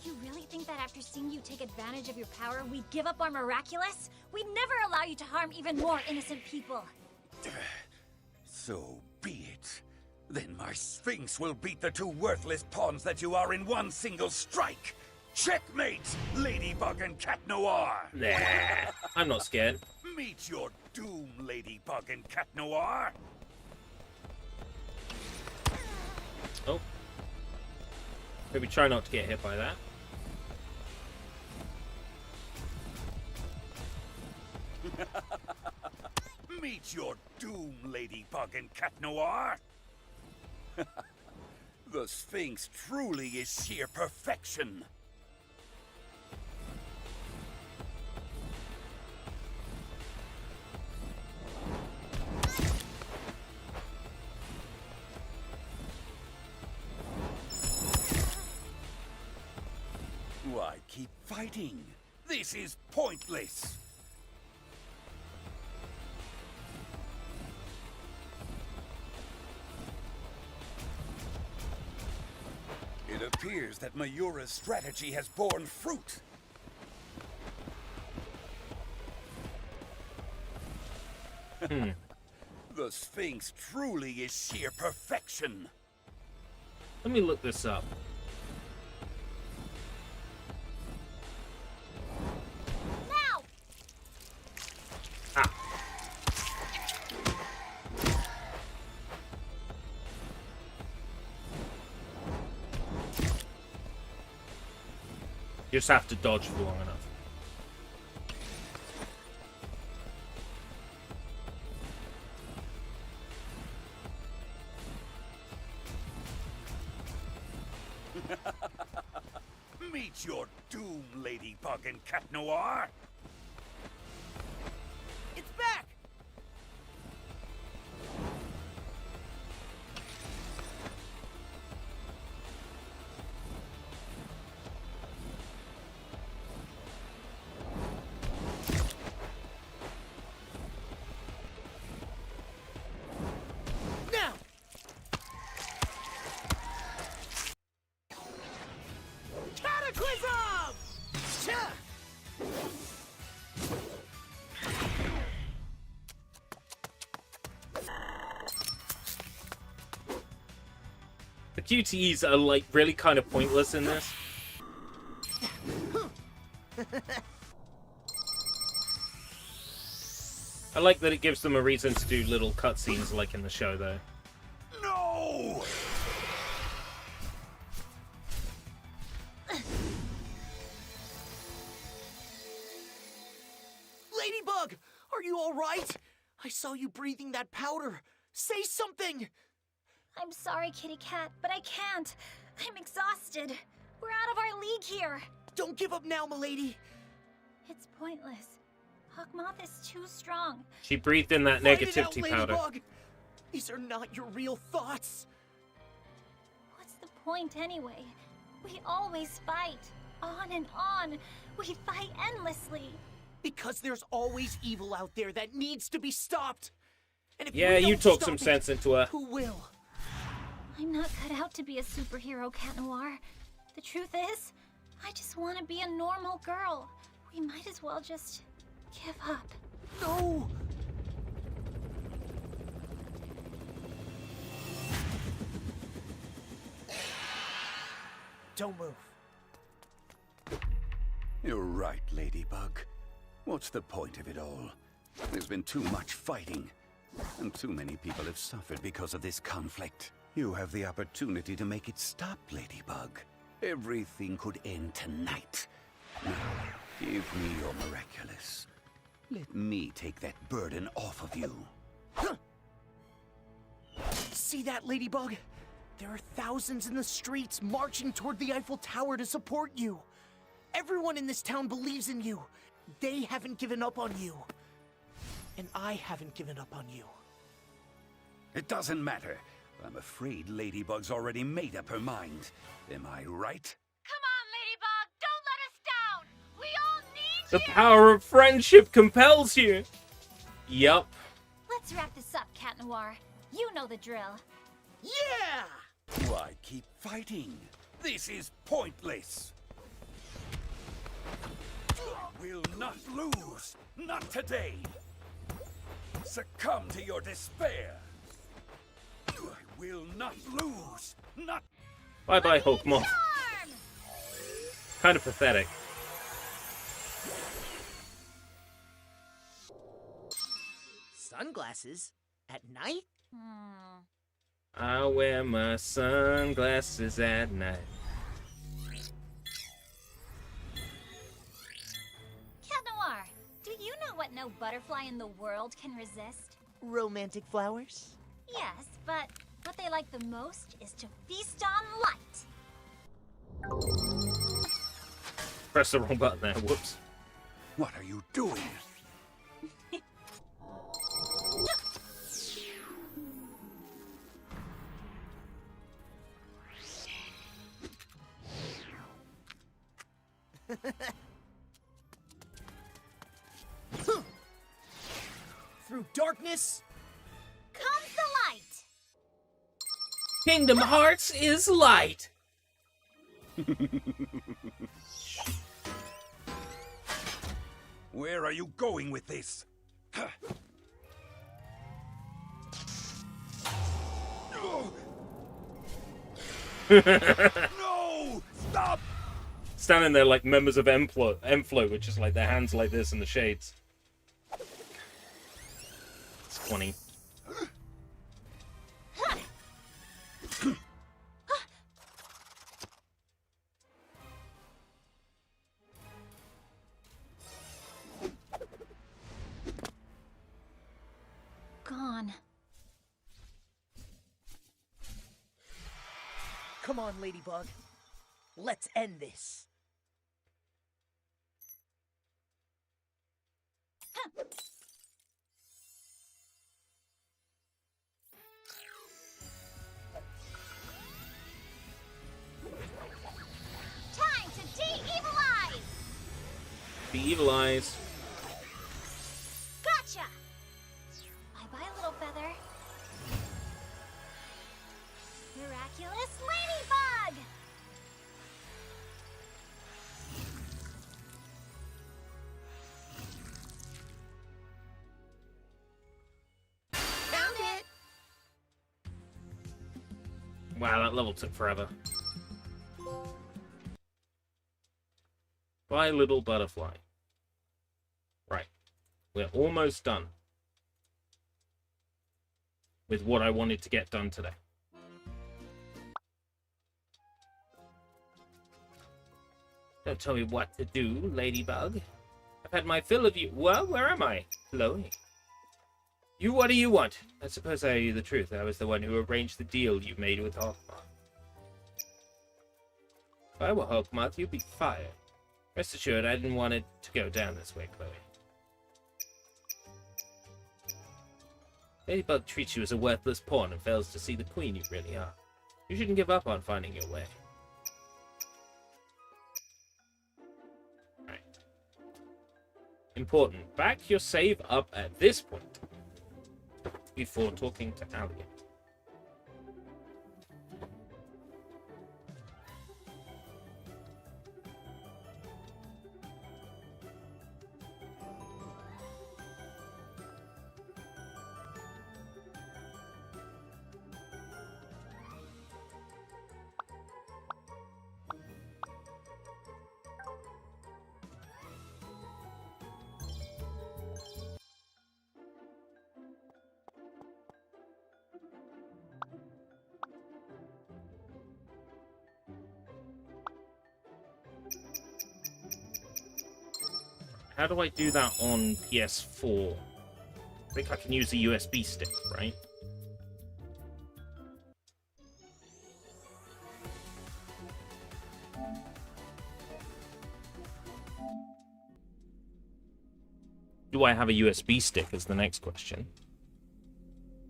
You really think that after seeing you take advantage of your power, we'd give up our Miraculous? We'd never allow you to harm even more innocent people. So be it. Then my Sphinx will beat the two worthless pawns that you are in one single strike. Checkmate, Ladybug and Cat Noir! Nah, I'm not scared. Meet your doom, Ladybug and Cat Noir! Oh. Maybe try not to get hit by that. Meet your doom, Ladybug and Cat Noir! The Sphinx truly is sheer perfection. Why keep fighting? This is pointless. appears that Mayura's strategy has borne fruit. The Sphinx truly is sheer perfection. Let me look this up. Now! Ah. You just have to dodge for long enough. Meet your doom, Ladybug and Cat Noir. It's back! Now! Cataclysm! Cha! The QTEs are like really kind of pointless in this. I like that it gives them a reason to do little cutscenes like in the show, though. No! Ladybug, are you all right? I saw you breathing that powder. Say something! I'm sorry, Kitty Cat, but I can't. I'm exhausted. We're out of our league here. Don't give up now, milady. It's pointless. Hawkmoth is too strong. She breathed in that Fight it out, negativity powder. Ladybug. These are not your real thoughts. What's the point anyway? We always fight. On and on. We fight endlessly. Because there's always evil out there that needs to be stopped. And if Yeah, we you don't talk stop some it, sense into her. Who will? I'm not cut out to be a superhero, Cat Noir. The truth is, I just want to be a normal girl. We might as well just give up. No! Don't move. You're right, Ladybug. What's the point of it all? There's been too much fighting, and too many people have suffered because of this conflict. You have the opportunity to make it stop, Ladybug. Everything could end tonight. Now, give me your Miraculous. Let me take that burden off of you. See that, Ladybug? There are thousands in the streets marching toward the Eiffel Tower to support you. Everyone in this town believes in you. They haven't given up on you. And I haven't given up on you. It doesn't matter. I'm afraid Ladybug's already made up her mind. Am I right? Come on, Ladybug! Don't let us down! We all need The you! power of friendship compels you. Yup. Let's wrap this up, Cat Noir. You know the drill. Yeah! Why keep fighting? This is pointless. I will not lose. Not today. Succumb to your despair. I will not lose. Not. Bye-bye, Hawkmoth. Charm! Kind of pathetic. Sunglasses? At night? I wear my sunglasses at night. Cat Noir, do you know what no butterfly in the world can resist? Romantic flowers? Yes, but what they like the most is to feast on light. Press the wrong button there. Whoops. What are you doing? Through darkness? Comes the light. Kingdom Hearts is light. Where are you going with this? No! Stop! Standing there like members of Enflo with just like their hands like this in the shades. It's funny. Gone. Come on, Ladybug. Let's end this. Time to de-evilize! The evil eyes. Gotcha! Bye-bye, little feather. Miraculous ladybug! Found it! Wow, that level took forever. Bye, little butterfly. Right. We're almost done with what I wanted to get done today. Don't tell me what to do, Ladybug. I've had my fill of you. Well, where am I? Chloe. You, what do you want? I suppose I owe you the truth. I was the one who arranged the deal you made with Hawkmoth. If I were Hawkmoth, you'd be fired. Rest assured, I didn't want it to go down this way, Chloe. Ladybug treats you as a worthless pawn and fails to see the queen you really are. You shouldn't give up on finding your way. Right. Important. Back your save up at this point before talking to Allian. How do I do that on PS4? I think I can use a USB stick, right? Do I have a USB stick is the next question.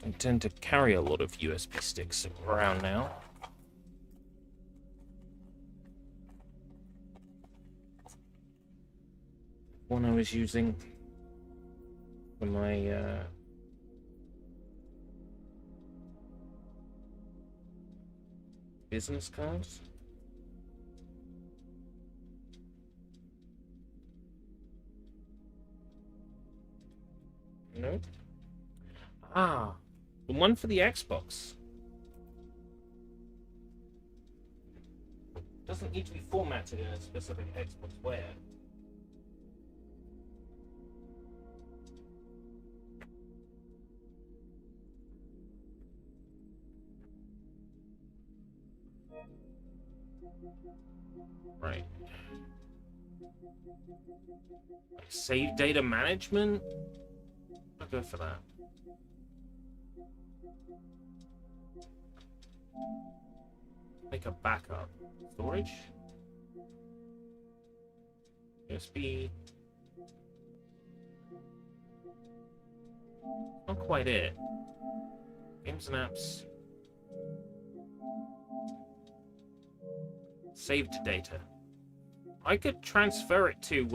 I tend to carry a lot of USB sticks around now. One I was using for my business cards. No. Ah, the one for the Xbox. Doesn't need to be formatted in a specific Xbox way. Right. Save data management? I'll go for that. Make a backup. Storage? USB. Not quite it. Games and apps. Saved data. I could transfer it to,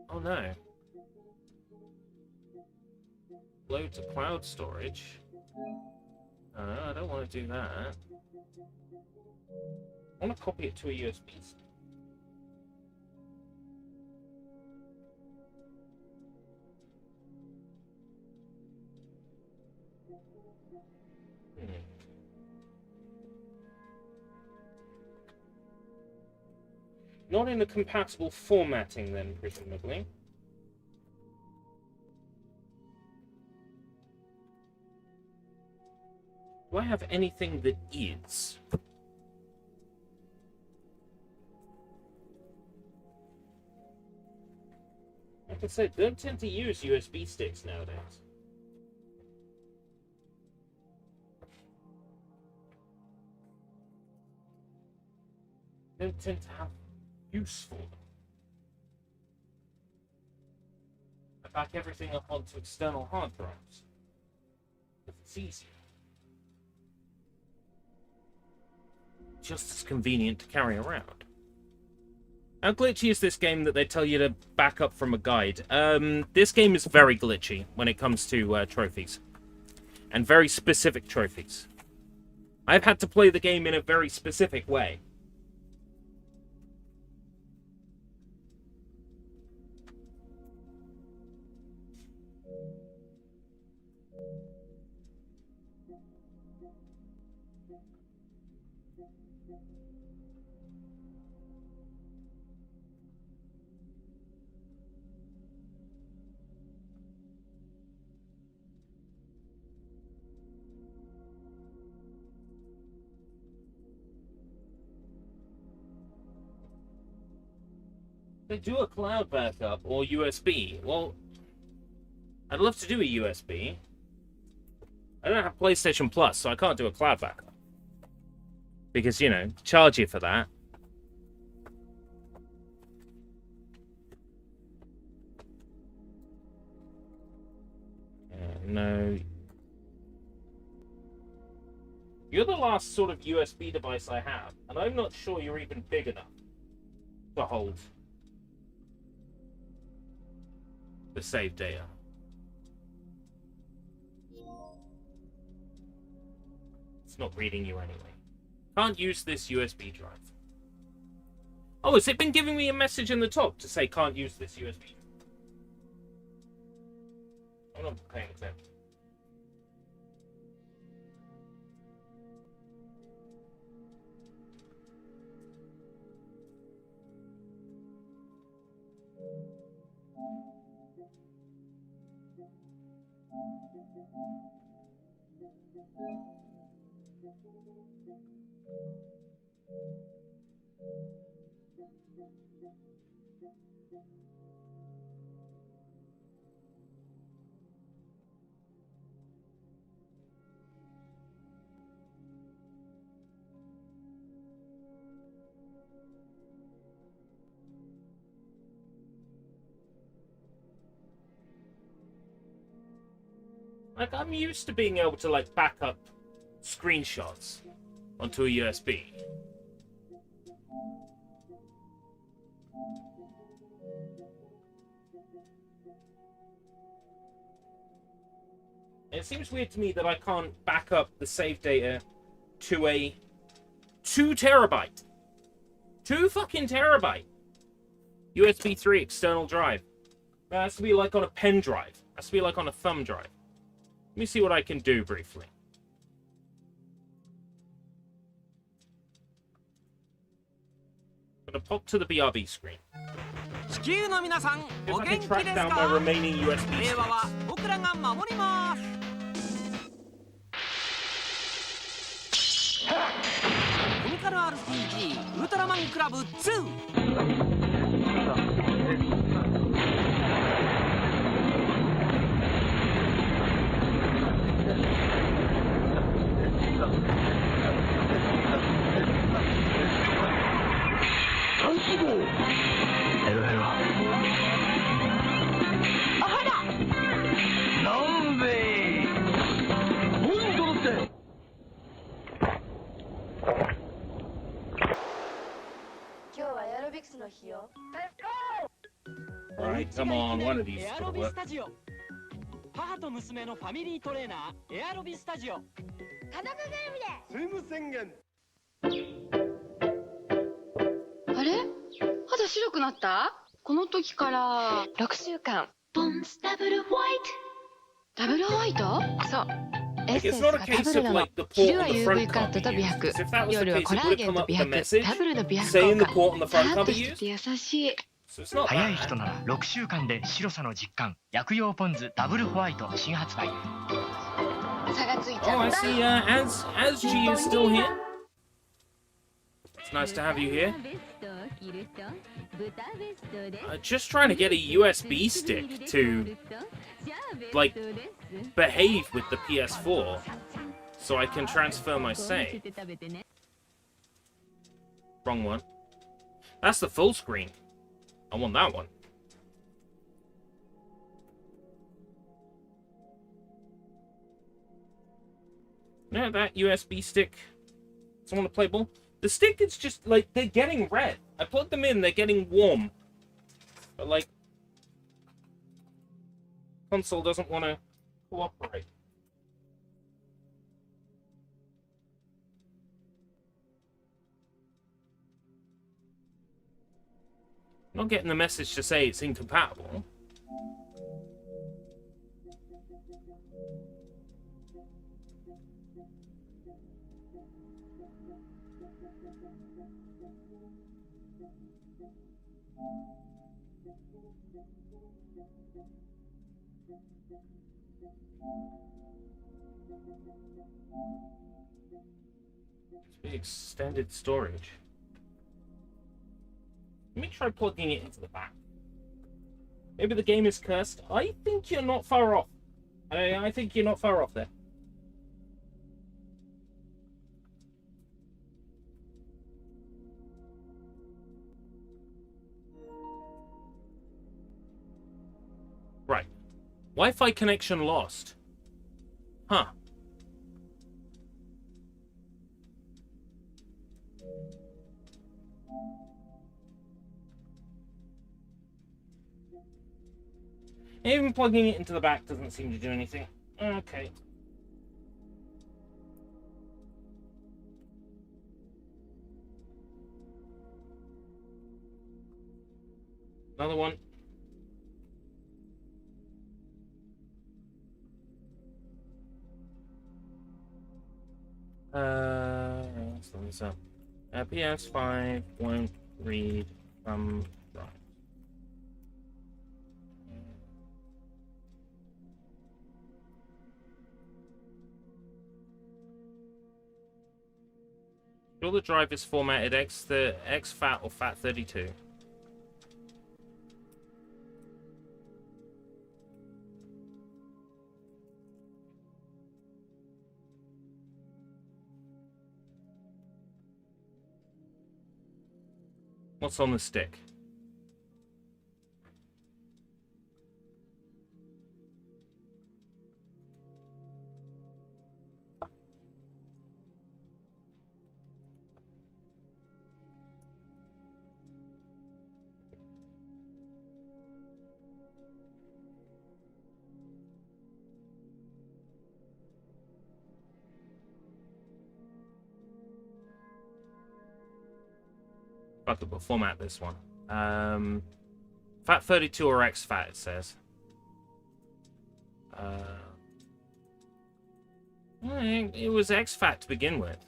oh no. Load to cloud storage. I don't want to do that. I want to copy it to a USB stick. Not in a compatible formatting, then, presumably. Do I have anything that is? Like I said, don't tend to use USB sticks nowadays. Don't tend to have use for them. I back everything up onto external hard drives. It's easier. Just as convenient to carry around. How glitchy is this game that they tell you to back up from a guide? This game is very glitchy when it comes to trophies. And very specific trophies. I've had to play the game in a very specific way. They do a cloud backup or USB. Well, I'd love to do a USB. I don't have PlayStation Plus, so I can't do a cloud backup. Because, you know, charge you for that. No. You're the last sort of USB device I have, and I'm not sure you're even big enough to hold the save data. It's not reading you anyway. Can't use this USB drive. Oh, has it been giving me a message in the top to say can't use this USB? I'm not paying attention. Like, I'm used to being able to, like, back up screenshots onto a USB. And it seems weird to me that I can't back up the save data to a 2 terabyte. 2 fucking terabyte. USB 3 external drive. That has to be like on a pen drive. That has to be like on a thumb drive. Let me see what I can do briefly. I'm gonna pop to the BRB screen. If I can track down my remaining USB sticks. Alright, come on, one of these is gonna work. 母と娘のファミリートレーナーエアロビスタジオ。家族ぐるみでスイム宣言。あれ？肌白くなった？この時から6週間。ポンスダブルホワイト。ダブルホワイト？そう。エッ Like, セン it's ス not が a ダ case ブル of なの。 like the port 昼は on the UV front カッ can't ト be と美 used. 白。 If that was the 夜は case, コ it ラ would ー have ゲン come と up 美 with a 白。 message ダブルの美白 saying 効 the 果。 port on the さ front らっ can't と be して used. て優しい。So it's not 早い bad. 人なら6週間で白さの実感。薬用ポンズダブルホワイト新発売。差がついち Oh, ゃ I った see. As G is still here. It's nice to have you here. Just trying to get a USB stick to like behave with the PS4, so I can transfer my save. Wrong one. That's the full screen. I want that one. Yeah, that USB stick. Someone to play ball. The stick is just like they're getting red. I plugged them in, they're getting warm. But like console doesn't want to cooperate. Not getting the message to say it's incompatible. Extended storage. Let me try plugging it into the back. Maybe the game is cursed. I think you're not far off. I think you're not far off there. Right. Wi-Fi connection lost. Huh. Even plugging it into the back doesn't seem to do anything. Okay. Another one. Let's look this up. PS5 won't read from drive. Sure the drive is formatted XFAT or FAT32. What's on the stick? I could format this one. FAT32 or XFAT, it says. It was XFAT to begin with.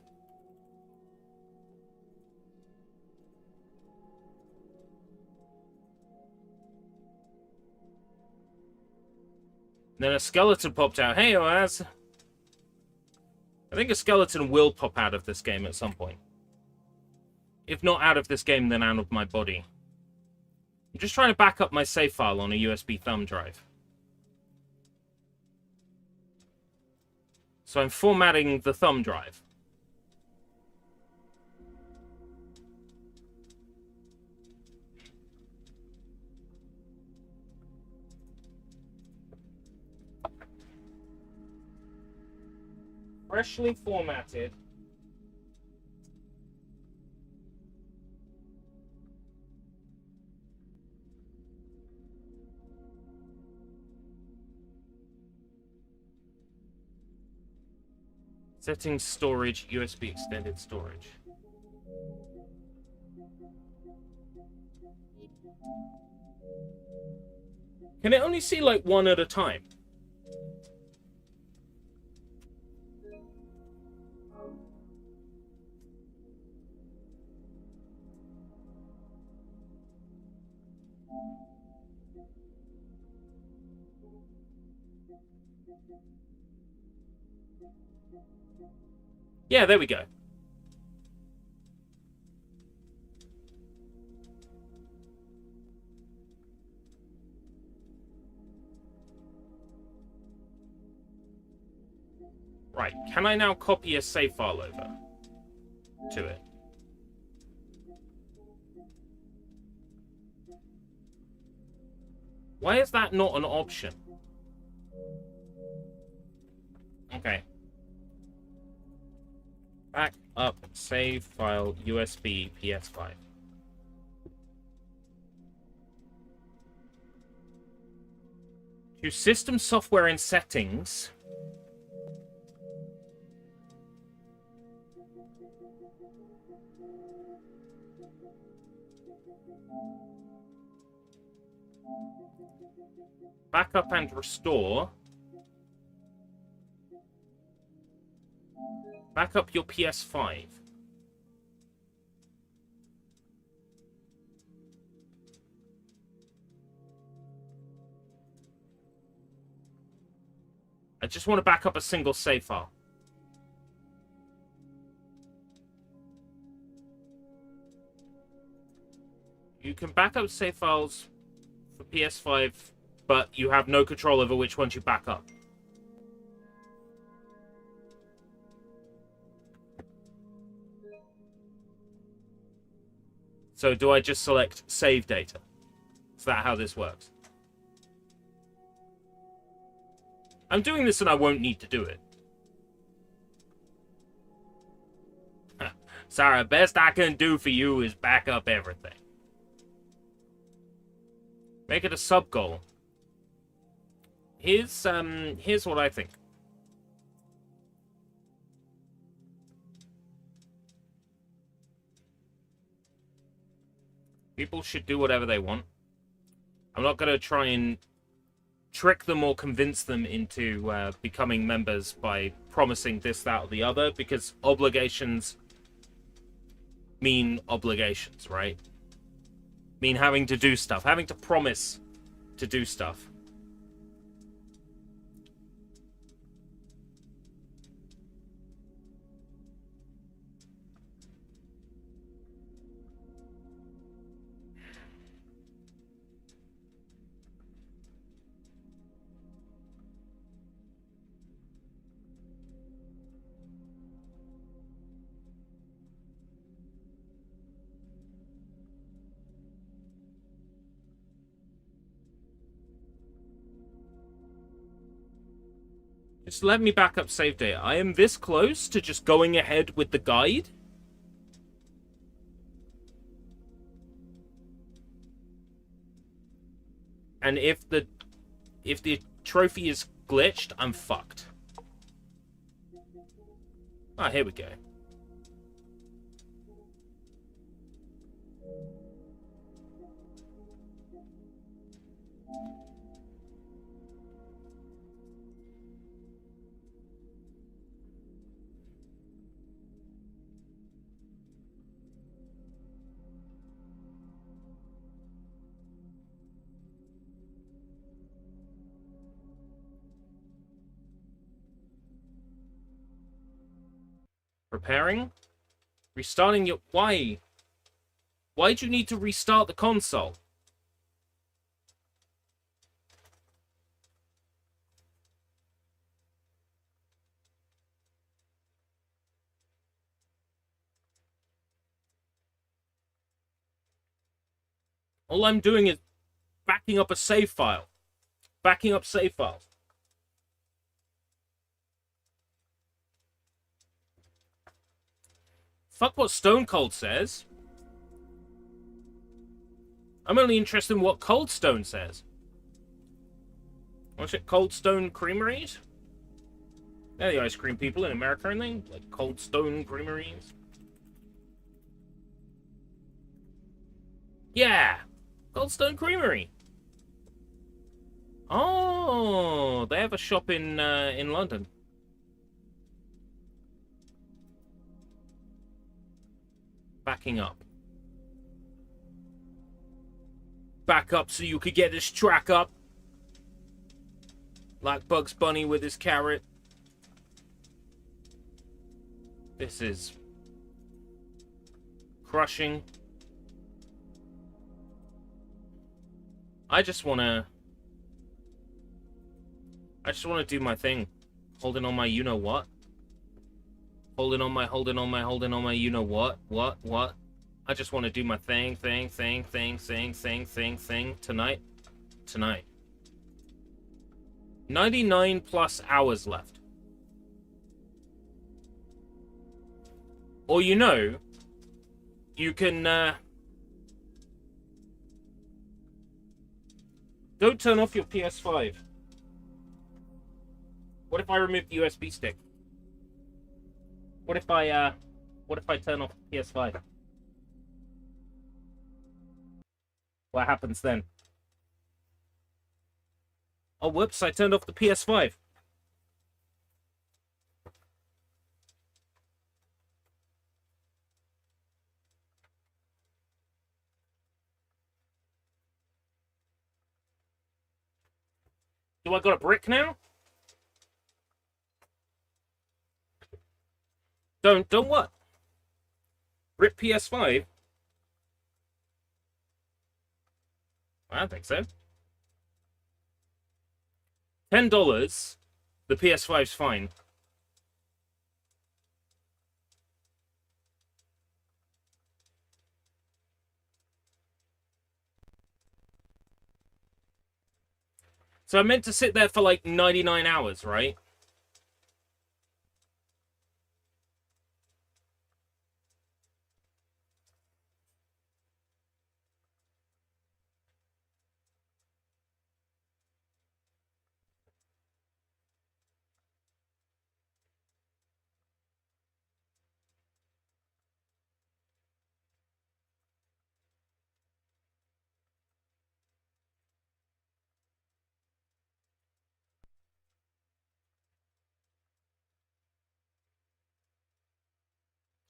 Then a skeleton popped out. Hey, Oaz. I think a skeleton will pop out of this game at some point. If not out of this game, then out of my body. I'm just trying to back up my save file on a USB thumb drive. So I'm formatting the thumb drive. Freshly formatted. Settings, storage, USB extended storage. Can it only see like one at a time? Yeah, there we go. Right, can I now copy a save file over to it? Why is that not an option? Okay. Back up, save file, USB, PS5. To system software and settings. Backup and restore. Back up your PS5. I just want to back up a single save file. You can back up save files for PS5, but you have no control over which ones you back up. So do I just select save data? Is that how this works? I'm doing this and I won't need to do it. Sorry, best I can do for you is back up everything. Make it a sub-goal. Here's what I think. People should do whatever they want. I'm not going to try and trick them or convince them into becoming members by promising this, that, or the other, because obligations mean obligations, right? Mean having to do stuff, having to promise to do stuff. Just let me back up save data. I am this close to just going ahead with the guide. And if the trophy is glitched, I'm fucked. Ah, here we go. Preparing? Restarting your... Why? Why do you need to restart the console? All I'm doing is backing up a save file. Backing up save files. Fuck what Stone Cold says. I'm only interested in what Cold Stone says. What's it? Cold Stone Creameries? They're the ice cream people in America, aren't they? Like Cold Stone Creameries. Yeah! Cold Stone Creamery. Oh, they have a shop in London. Backing up. Back up so you could get this track up. Like Bugs Bunny with his carrot. This is crushing. I just wanna do my thing. Holding on my you know what. Holding on my you know what. What? I just want to do my thing tonight. 99 plus hours left. Or you know, you can don't turn off your PS5. What if I remove the USB stick? What if I turn off the PS5? What happens then? Oh, whoops, I turned off the PS5. Do I got a brick now? Don't what? Rip PS5? I don't think so. $10. The PS5's fine. So I meant to sit there for like 99 hours, right?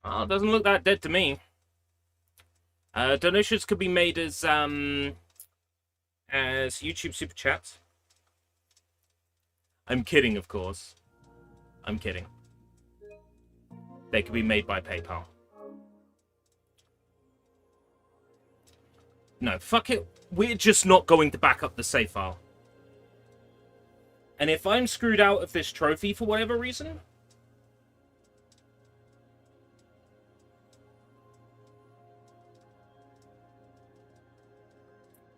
Oh, it doesn't look that dead to me. Donations could be made as YouTube super chats. I'm kidding, of course. I'm kidding. They could be made by PayPal. No, fuck it. We're just not going to back up the save file. And if I'm screwed out of this trophy for whatever reason, to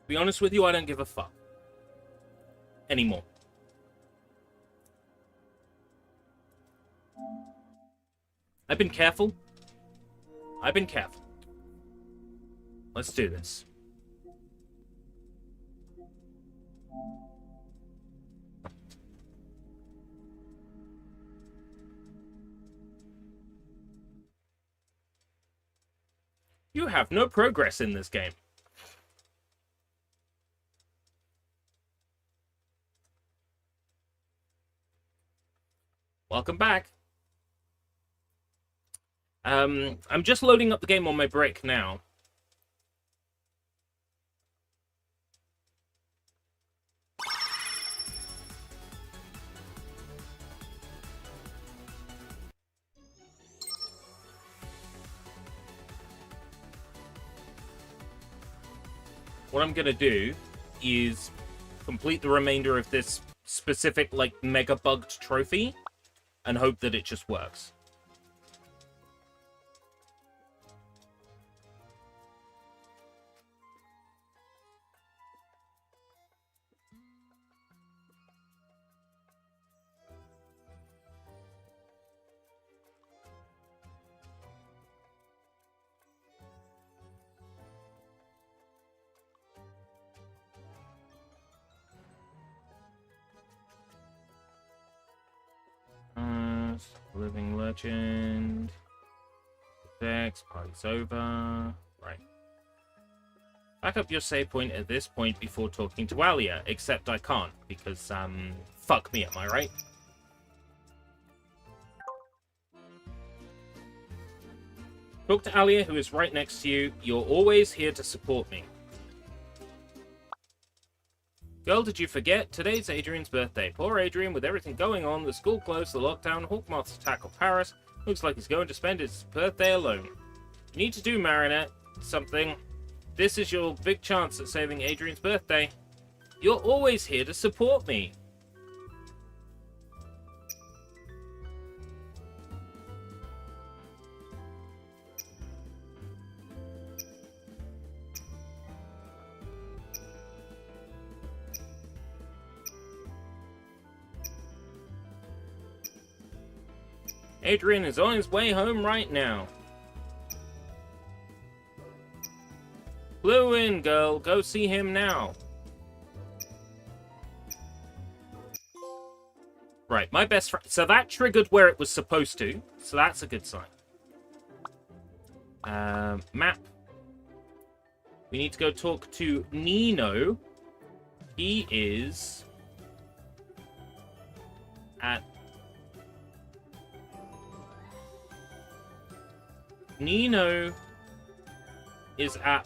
be honest with you, I don't give a fuck anymore. I've been careful. Let's do this. You have no progress in this game. Welcome back. I'm just loading up the game on my brick now. What I'm gonna do is complete the remainder of this specific, like, mega bugged trophy and hope that it just works. Living legend. Dex, party's over. Right. Back up your save point at this point before talking to Alia, except I can't, because, fuck me, am I right? Talk to Alia, who is right next to you. You're always here to support me. Girl, did you forget? Today's Adrian's birthday. Poor Adrian, with everything going on, the school closed, the lockdown, Hawkmoth's attack on Paris. Looks like he's going to spend his birthday alone. You need to do, Marinette, something. This is your big chance at saving Adrian's birthday. You're always here to support me. Adrian is on his way home right now. Flew in, girl. Go see him now. Right, my best friend. So that triggered where it was supposed to. So that's a good sign. Map. We need to go talk to Nino. He is at... Nino is at...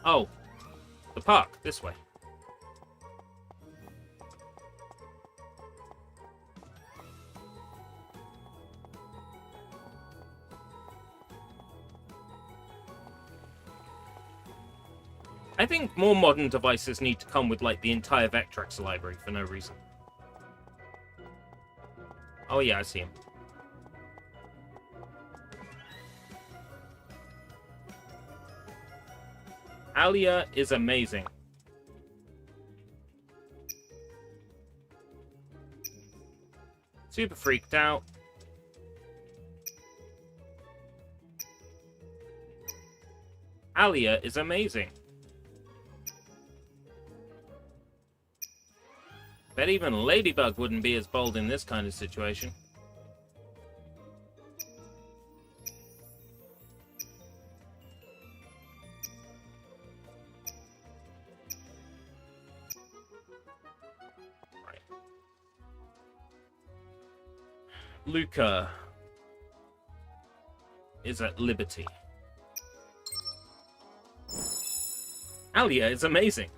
Oh, the park, this way. I think more modern devices need to come with, like, the entire Vectrex library for no reason. Oh yeah, I see him. Alia is amazing. Super freaked out. Alia is amazing. Bet even Ladybug wouldn't be as bold in this kind of situation. Luca is at liberty. Alia is amazing.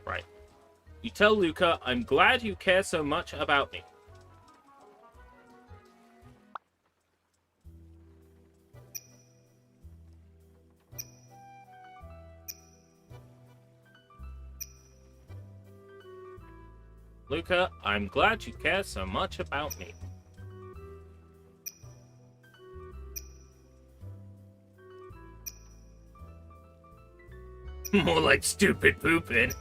Right. You tell Luca, I'm glad you care so much about me. Luca, I'm glad you care so much about me. More like stupid pooping.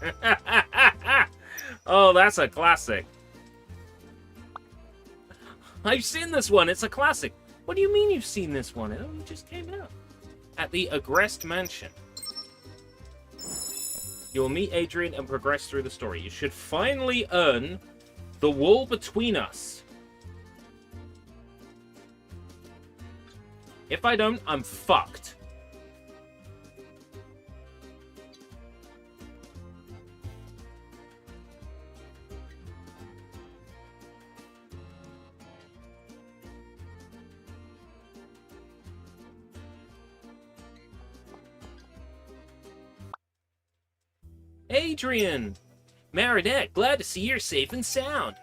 Oh, that's a classic. I've seen this one. It's a classic. What do you mean you've seen this one? It only just came out. At the Agrest Mansion. You'll meet Adrian and progress through the story. You should finally earn the wall between us. If I don't, I'm fucked. Adrian! Marinette, glad to see you're safe and sound.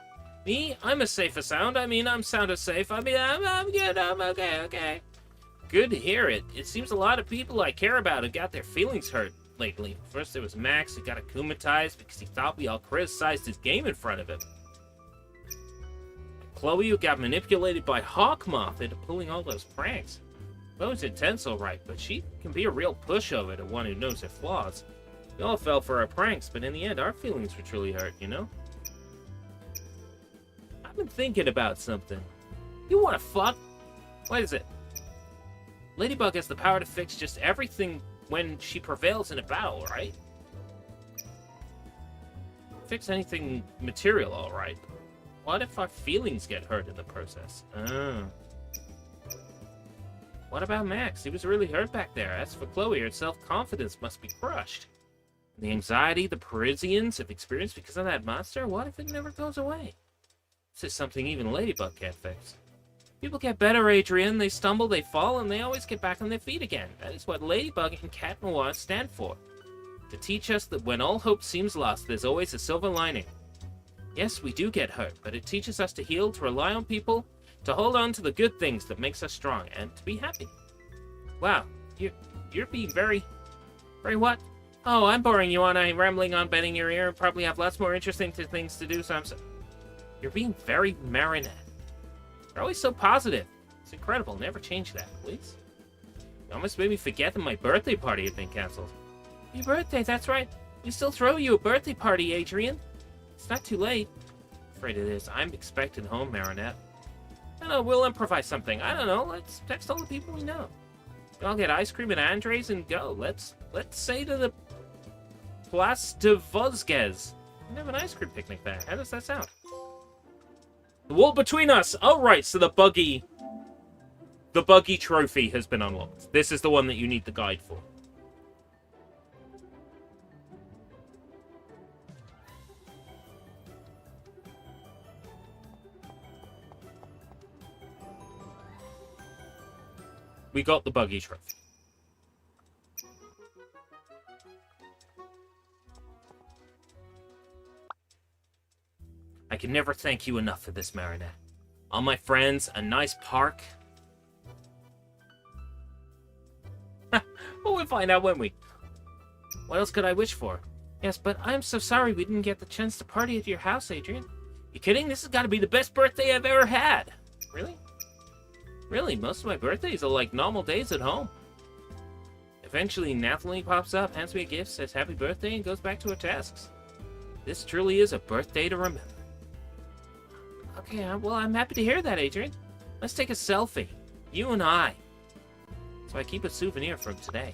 Me? I'm a safe and sound. I mean, I'm sound and safe. I mean, I'm good. I'm okay. Good to hear it. It seems a lot of people I care about have got their feelings hurt lately. First there was Max, who got akumatized because he thought we all criticized his game in front of him. Chloe, who got manipulated by Hawkmoth into pulling all those pranks. Chloe's intense, alright, but she can be a real pushover to one who knows her flaws. We all fell for our pranks, but in the end, our feelings were truly hurt, you know? I've been thinking about something. You wanna fuck? What is it? Ladybug has the power to fix just everything when she prevails in a battle, right? Fix anything material, alright. What if our feelings get hurt in the process? What about Max? He was really hurt back there. As for Chloe, her self-confidence must be crushed. The anxiety the Parisians have experienced because of that monster, what if it never goes away? This is something even Ladybug can't fix. People get better, Adrian. They stumble, they fall, and they always get back on their feet again. That is what Ladybug and Cat Noir stand for. To teach us that when all hope seems lost, there's always a silver lining. Yes, we do get hurt, but it teaches us to heal, to rely on people, to hold on to the good things that makes us strong, and to be happy. Wow, you're being very what? Oh, I'm boring you on. I'm rambling on, bending your ear, and probably have lots more interesting things to do, so You're being very Marinette. You're always so positive. It's incredible. Never change that, please. You almost made me forget that my birthday party had been cancelled. Your birthday, that's right. We still throw you a birthday party, Adrian. It's not too late. I'm afraid it is. I'm expecting home, Marinette. I know, we'll improvise something. I don't know. Let's text all the people we know. I'll get ice cream at Andre's and go. Let's say to the Place de Vosges. We have an ice cream picnic there. How does that sound? The wall between us! Oh, right, so the buggy trophy has been unlocked. This is the one that you need the guide for. We got the buggy trophy. I can never thank you enough for this, Marinette. All my friends, a nice park. Well, we'll find out, won't we? What else could I wish for? Yes, but I'm so sorry we didn't get the chance to party at your house, Adrian. You kidding? This has got to be the best birthday I've ever had. Really? Really, most of my birthdays are like normal days at home. Eventually, Nathalie pops up, hands me a gift, says happy birthday, and goes back to her tasks. This truly is a birthday to remember. Okay, well, I'm happy to hear that, Adrian. Let's take a selfie. You and I. So I keep a souvenir from today.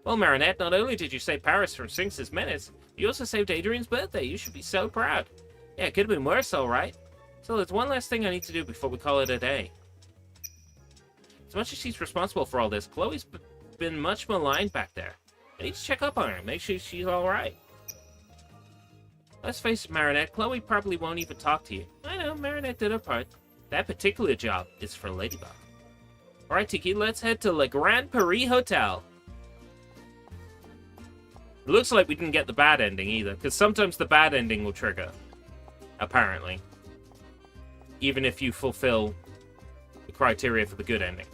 Well, Marinette, not only did you save Paris from Sphinx's menace, you also saved Adrian's birthday. You should be so proud. Yeah, it could have been worse, all right. So there's one last thing I need to do before we call it a day. As much as she's responsible for all this, Chloe's been much maligned back there. I need to check up on her, make sure she's all right. Let's face it, Marinette, Chloe probably won't even talk to you. I know, Marinette did her part. That particular job is for Ladybug. Alright, Tiki, let's head to Le Grand Paris Hotel. It looks like we didn't get the bad ending either, because sometimes the bad ending will trigger. Apparently. Even if you fulfill the criteria for the good ending.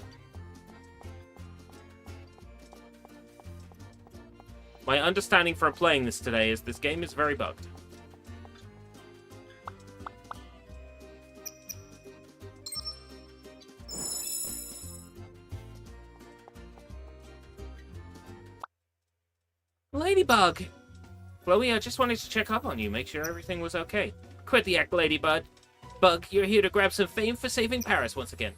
My understanding from playing this today is this game is very bugged. Ladybug! Chloe, I just wanted to check up on you, make sure everything was okay. Quit the act, Ladybug. Bug, you're here to grab some fame for saving Paris once again.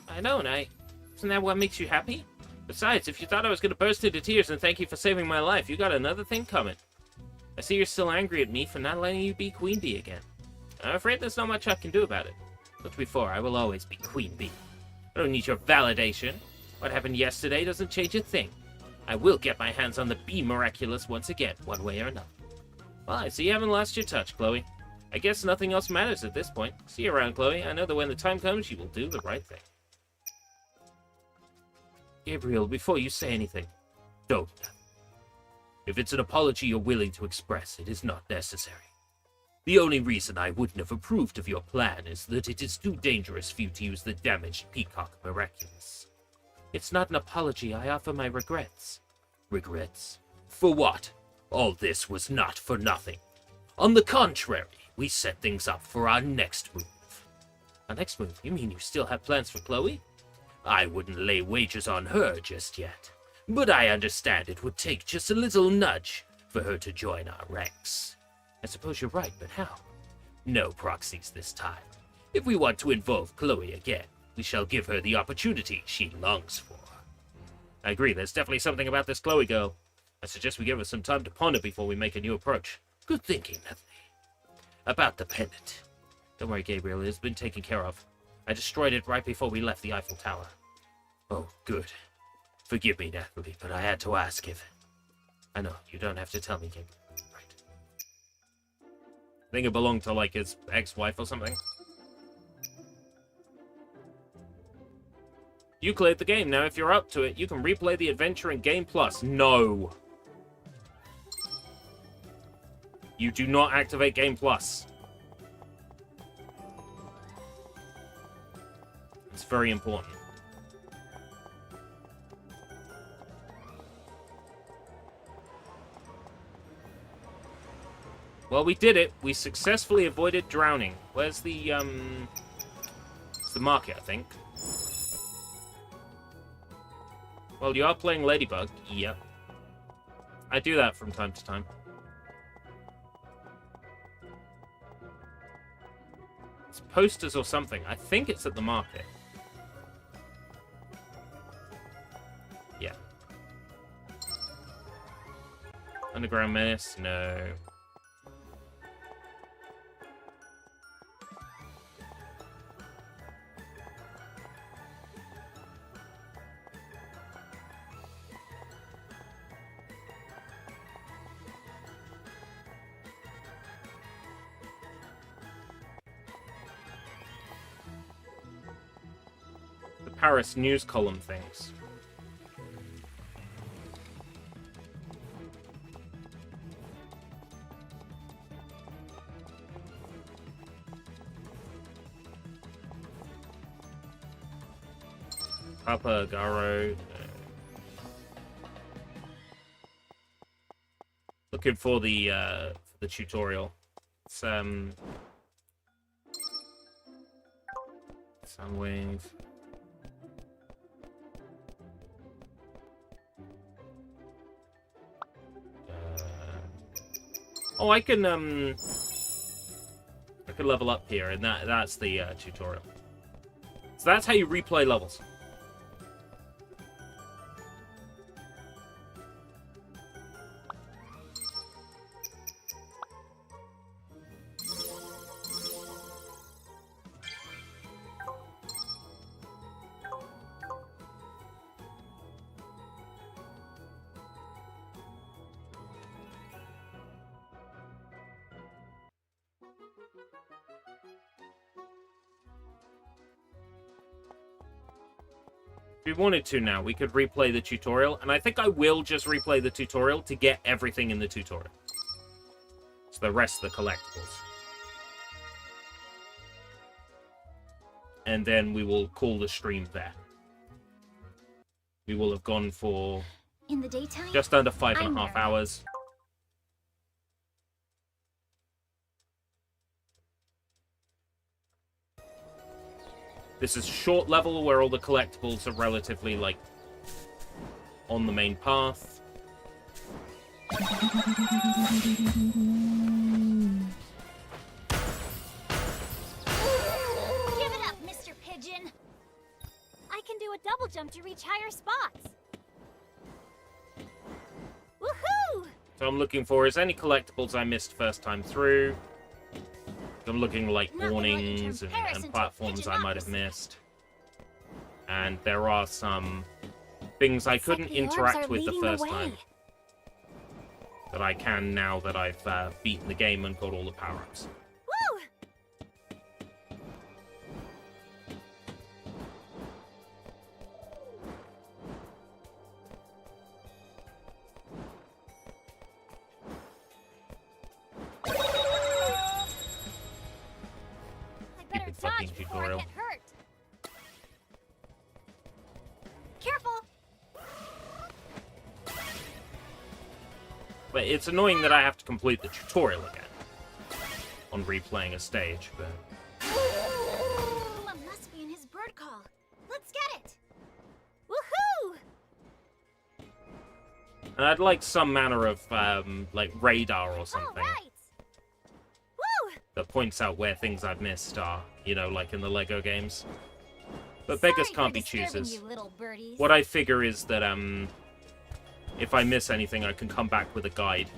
I know, isn't that what makes you happy? Besides, if you thought I was going to burst into tears and thank you for saving my life, you got another thing coming. I see you're still angry at me for not letting you be Queen Bee again. I'm afraid there's not much I can do about it. But before, I will always be Queen Bee. I don't need your validation. What happened yesterday doesn't change a thing. I will get my hands on the Bee Miraculous once again, one way or another. Well, I see you haven't lost your touch, Chloe. I guess nothing else matters at this point. See you around, Chloe. I know that when the time comes, you will do the right thing. Gabriel, before you say anything, don't. If it's an apology you're willing to express, it is not necessary. The only reason I wouldn't have approved of your plan is that it is too dangerous for you to use the damaged Peacock Miraculous. It's not an apology. I offer my regrets. Regrets? For what? All this was not for nothing. On the contrary, we set things up for our next move. Our next move? You mean you still have plans for Chloe? I wouldn't lay wagers on her just yet, but I understand it would take just a little nudge for her to join our ranks. I suppose you're right, but how? No proxies this time. If we want to involve Chloe again, we shall give her the opportunity she longs for. I agree, there's definitely something about this Chloe girl. I suggest we give her some time to ponder before we make a new approach. Good thinking, Nathalie. About the pendant. Don't worry, Gabriel. It's been taken care of. I destroyed it right before we left the Eiffel Tower. Oh, good. Forgive me, Natalie, but I had to ask if... I know, you don't have to tell me, Gabriel. Right. I think it belonged to, like, his ex-wife or something. You cleared the game. Now, if you're up to it, you can replay the adventure in Game Plus. No. You do not activate Game Plus. It's very important. Well, we did it. We successfully avoided drowning. Where's the, it's the market, I think. Well, you are playing Ladybug. Yep. I do that from time to time. It's posters or something. I think it's at the market. Yeah. Underground Menace? No. Paris news column things. Papa Garo. Looking for the tutorial. It's Sunwave. Oh, I can level up here, and that's the tutorial. So that's how you replay levels. If we wanted to now, we could replay the tutorial, and I think I will just replay the tutorial to get everything in the tutorial. So the rest of the collectibles. And then we will call the stream there. We will have gone for in the daytime, just under 5.5 hours. This is a short level where all the collectibles are relatively, like, on the main path. Give it up, Mr. Pigeon. I can do a double jump to reach higher spots. Woohoo! So I'm looking for is any collectibles I missed first time through. I'm looking like awnings and platforms I might have missed. And there are some things I couldn't interact with the first time that I can now that I've beaten the game and got all the power-ups. Tutorial. Careful. But it's annoying that I have to complete the tutorial again on replaying a stage, but Someone must be in his bird call. Let's get it. Woohoo! and I'd like some manner of like radar or something that points out where things I've missed are, you know, like in the Lego games. But beggars can't be choosers. What I figure is that if I miss anything, I can come back with a guide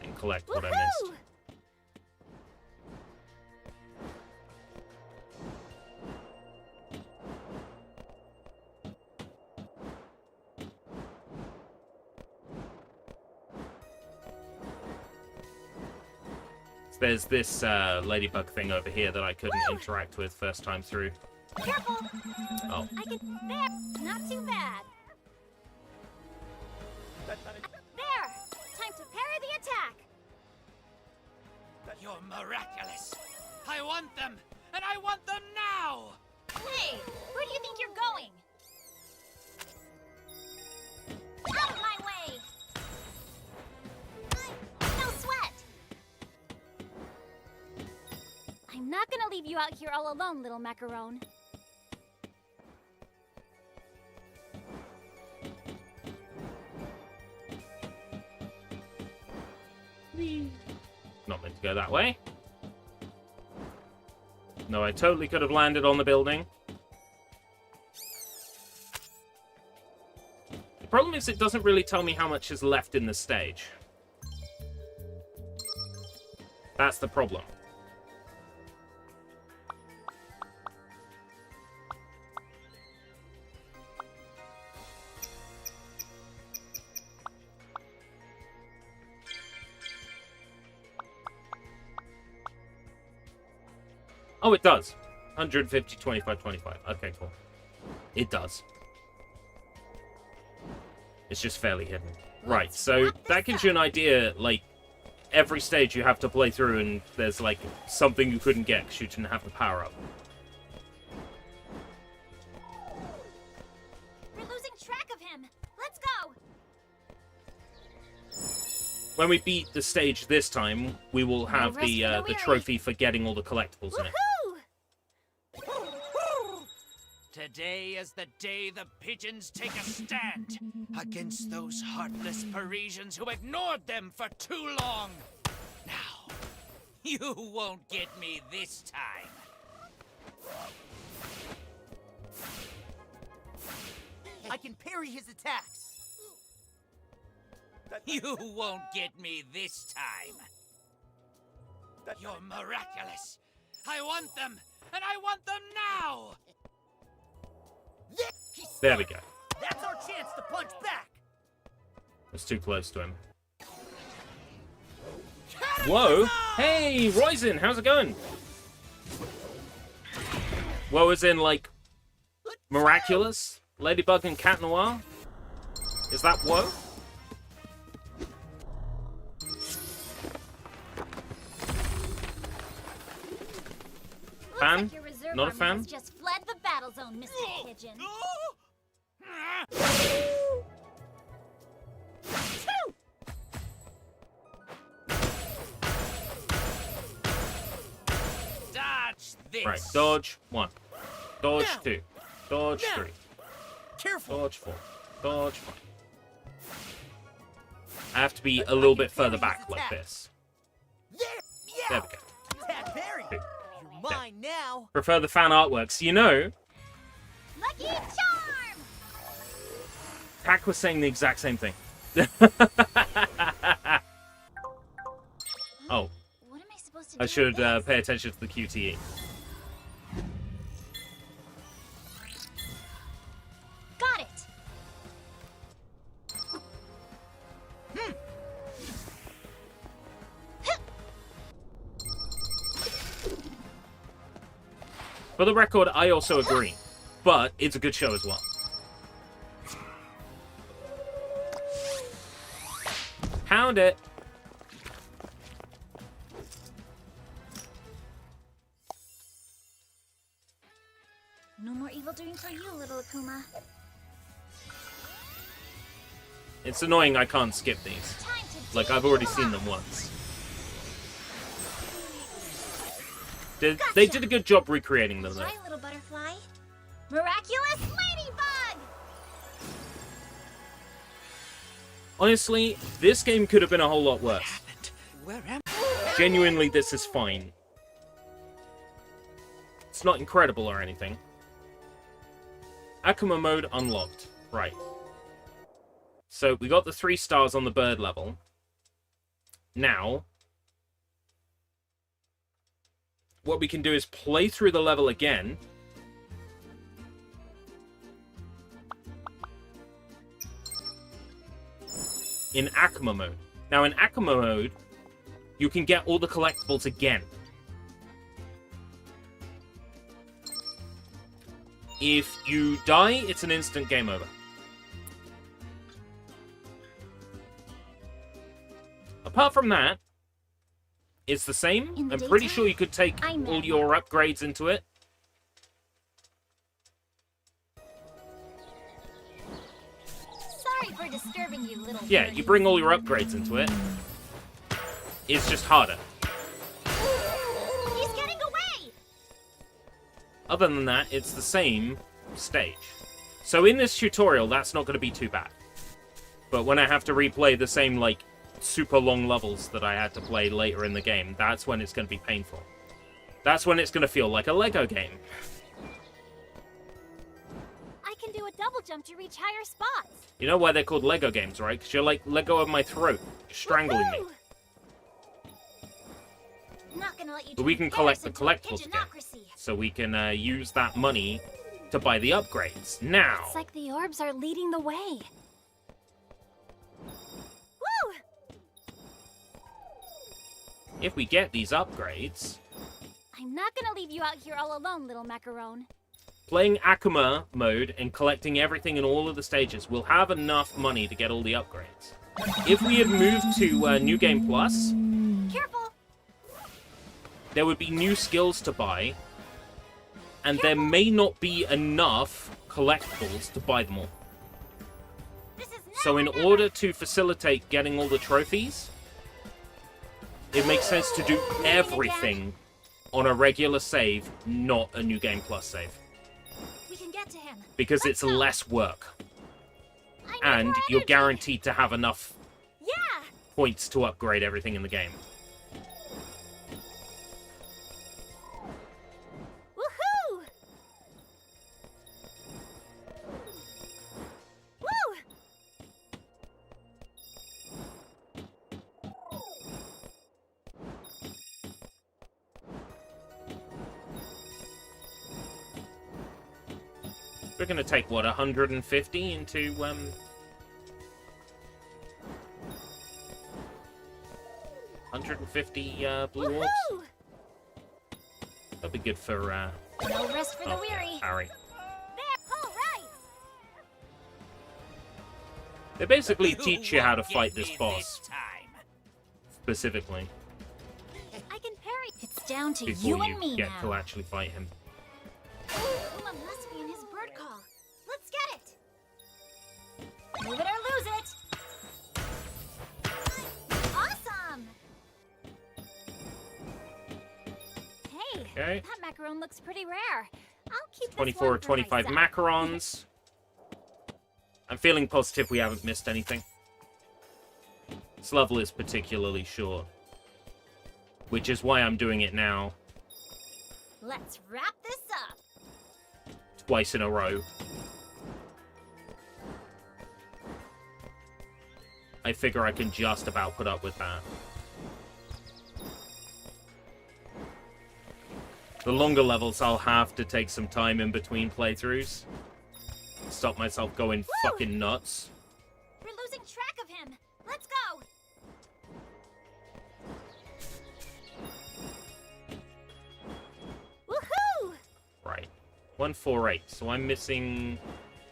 and collect what I missed. There's this ladybug thing over here that I couldn't interact with first time through. Careful! Oh. I can... There! Not too bad. There! Time to parry the attack! You're miraculous. I want them, and I want them now! Hey! Where do you think you're going? Out of my way! No sweat! I'm not gonna leave you out here all alone, little macaron. Not meant to go that way. No, I totally could have landed on the building. The problem is it doesn't really tell me how much is left in the stage. That's the problem. Oh, it does. 150, 25, 25. Okay, cool. It does. It's just fairly hidden. Right, so that gives you an idea, like, every stage you have to play through and there's, like, something you couldn't get because you didn't have the power-up. We're losing track of him. Let's go. When we beat the stage this time, we will have the trophy for getting all the collectibles in it. Today is the day the pigeons take a stand against those heartless Parisians who ignored them for too long. Now, you won't get me this time. I can parry his attacks. You won't get me this time. You're miraculous. I want them, and I want them now. There we go. That's our chance to punch back. It's too close to him. Whoa! Hey, Roisin, how's it going? Whoa, as in, like, Miraculous? Ladybug and Cat Noir? Is that whoa? Fan? Like your reserve Not a army fan? has just fled the battle zone, Mr. Pigeon. Dodge this. Right, dodge 1. Dodge 2. Dodge 3. Careful. Dodge 4. Dodge 5. I have to be a little bit further back like this. There we go. Tad Berry. You're mine now. Prefer the fan artworks. You know, Lucky Charm! Tack was saying the exact same thing. Oh. What am I supposed to I do should with this? pay attention to the QTE. Got it! For the record, I also agree. But it's a good show as well. Pound it! No more evil doing for you, little Akuma. It's annoying I can't skip these. Time to Like, I've already seen them once. They did a good job recreating them, though. Hi, little butterfly. Miraculous Ladybug! Honestly, this game could have been a whole lot worse. Where am Genuinely, this is fine. It's not incredible or anything. Akuma mode unlocked. Right. So, we got the 3 stars on the bird level. Now, what we can do is play through the level again. In Akuma mode. Now, in Akuma mode, you can get all the collectibles again. If you die, it's an instant game over. Apart from that, it's the same. I'm pretty sure you could take all your upgrades into it. Sorry for disturbing you, little Yeah, birdie. you bring all your upgrades into it. It's just harder. He's getting away! Other than that, it's the same stage. So in this tutorial, that's not going to be too bad. But when I have to replay the same, like, super long levels that I had to play later in the game, that's when it's going to be painful. That's when it's going to feel like a Lego game. I can do a double jump to reach higher spots. You know why they're called Lego games, right? Because you're like, let go of my throat. You're strangling me. Not gonna let you But we turn can collect the Paris into a collectibles again. pigeonocracy. So we can use that money to buy the upgrades. Now, It's like the orbs are leading the way. Woo! if we get these upgrades, I'm not gonna leave you out here all alone, little macaron. playing Akuma mode and collecting everything in all of the stages, we'll have enough money to get all the upgrades. If we had moved to New Game Plus, Careful! there would be new skills to buy, and there may not be enough collectibles to buy them all. So in order to facilitate getting all the trophies, it makes sense to do everything on a regular save, not a New Game Plus save. We can get to him. Because it's less work. And you're guaranteed to have enough points to upgrade everything in the game. Woohoo! Woo! We're gonna take, what, 150 into, 150 blue orbs? Woohoo! That'll be good for, No rest for the weary. Harry. There, all right. They basically teach you how to fight this boss. Specifically. I can parry. It's down to Before you and me get now. to actually fight him. Uma must be in his bird call. Let's get it. Move it or lose it. Awesome. Hey, Okay. that macaron looks pretty rare. I'll keep this 24 or one for 25 myself. macarons. I'm feeling positive we haven't missed anything. This level is particularly short, which is why I'm doing it now Let's wrap this up. twice in a row. I figure I can just about put up with that. The longer levels, I'll have to take some time in between playthroughs. Stop myself going fucking nuts. We're losing track of him. Let's go. Woohoo! Right. 148. So I'm missing...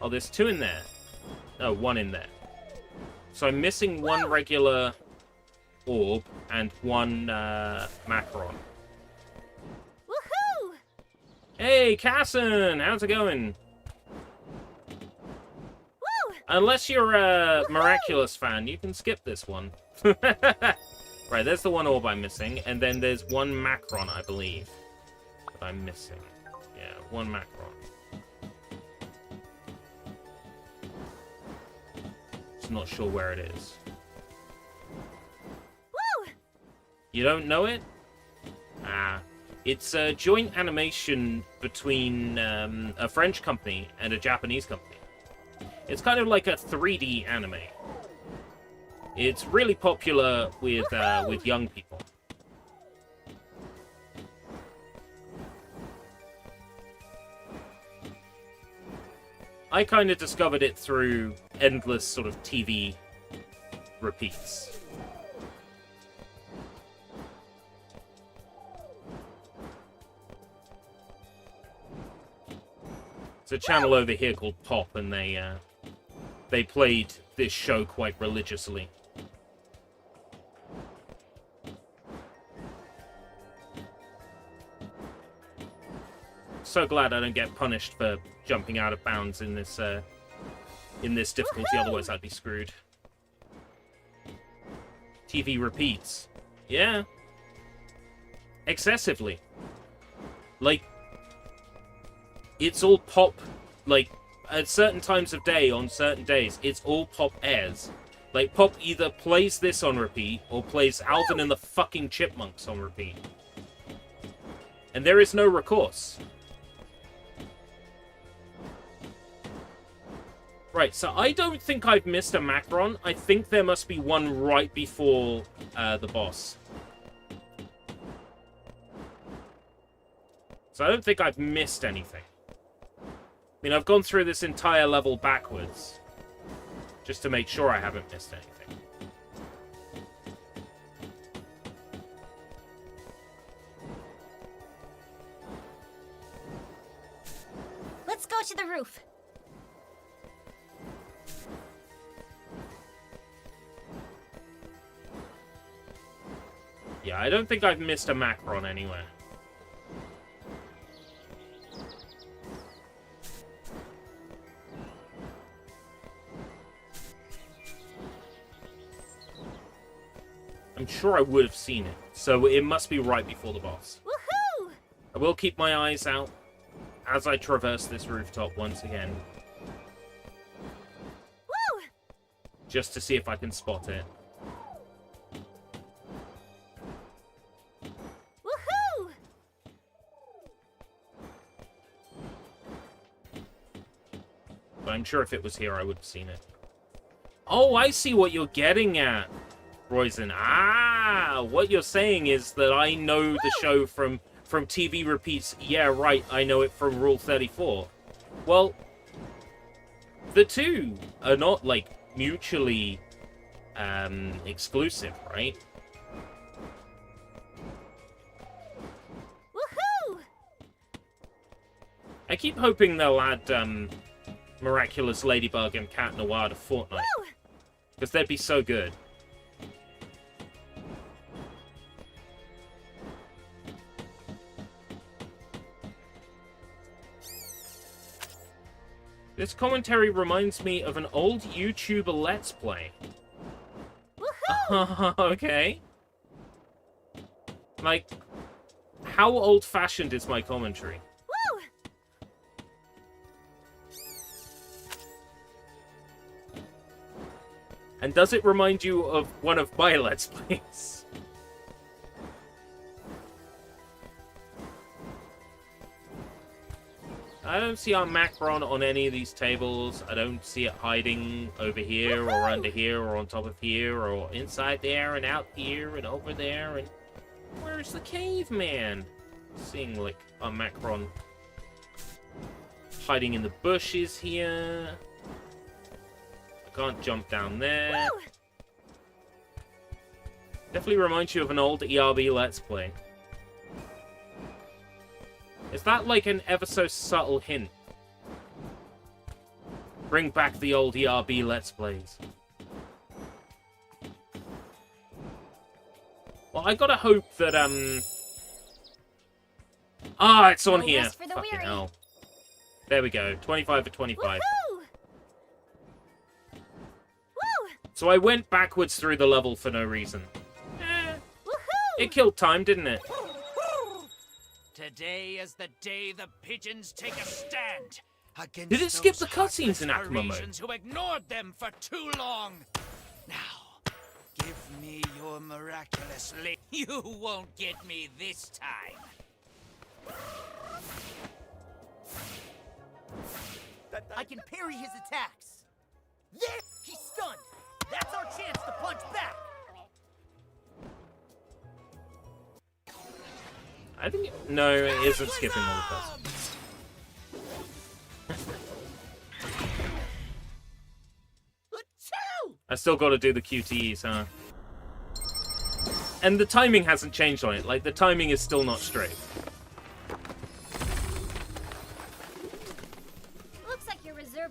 Oh, there's 2 in there. No, 1 in there. So I'm missing 1 regular orb and 1 macaron. Woohoo! Hey, Casson! How's it going? Woo! Unless you're a Miraculous fan, you can skip this one. Right, there's the 1 orb I'm missing, and then there's 1 macaron, I believe, that I'm missing. Yeah, 1 macaron. Just not sure where it is. Woo! You don't know it? Ah. It's a joint animation between a French company and a Japanese company. It's kind of like a 3D anime. It's really popular with young people. I kind of discovered it through endless sort of TV repeats. It's a channel over here called Pop, and they played this show quite religiously. So glad I don't get punished for jumping out of bounds in this difficulty, otherwise I'd be screwed. TV repeats. Yeah. Excessively. Like, it's all Pop, like, at certain times of day, on certain days, it's all Pop airs. Like, Pop either plays this on repeat, or plays Alvin and the fucking Chipmunks on repeat. And there is no recourse. Right, so I don't think I've missed a Macron. I think there must be one right before the boss. So I don't think I've missed anything. I mean, I've gone through this entire level backwards, just to make sure I haven't missed anything. Let's go to the roof. Yeah, I don't think I've missed a Macron anywhere. I'm sure I would have seen it, so it must be right before the boss. Woohoo! I will keep my eyes out as I traverse this rooftop once again. Woo! Just to see if I can spot it. Woohoo! But I'm sure if it was here, I would have seen it. Oh, I see what you're getting at, Roizen. Ah, what you're saying is that I know the show from TV repeats. Yeah, right, I know it from Rule 34. Well, the two are not, like, mutually exclusive, right? Woohoo! I keep hoping they'll add Miraculous, Ladybug, and Cat Noir to Fortnite. Because they'd be so good. This commentary reminds me of an old YouTuber Let's Play. Woohoo! Okay. Like, how old-fashioned is my commentary? Woo! And does it remind you of one of my Let's Plays? I don't see our Macron on any of these tables. I don't see it hiding over here or under here or on top of here or inside there and out here and over there. And where's the caveman? Seeing, like, our Macron hiding in the bushes here. I can't jump down there. Woo! Definitely reminds you of an old ERB Let's Play. Is that like an ever so subtle hint? Bring back the old ERB Let's Plays. Well, I gotta hope that, Ah, it's on No here. rest for the Fucking weary. hell. There we go. 25 for 25. Woohoo! Woo! So I went backwards through the level for no reason. Woohoo! It killed time, didn't it? Today is the day the pigeons take a stand against Did it skip those the cutscenes in heartless Akuma mode? Parisians who ignored them for too long. Now, give me your miraculous lady. You won't get me this time. I can parry his attacks. There! He's stunned. That's our chance to punch back. I think... No, it isn't skipping all the cutscenes. I still gotta do the QTEs, huh? And the timing hasn't changed on it. Like, the timing is still not straight.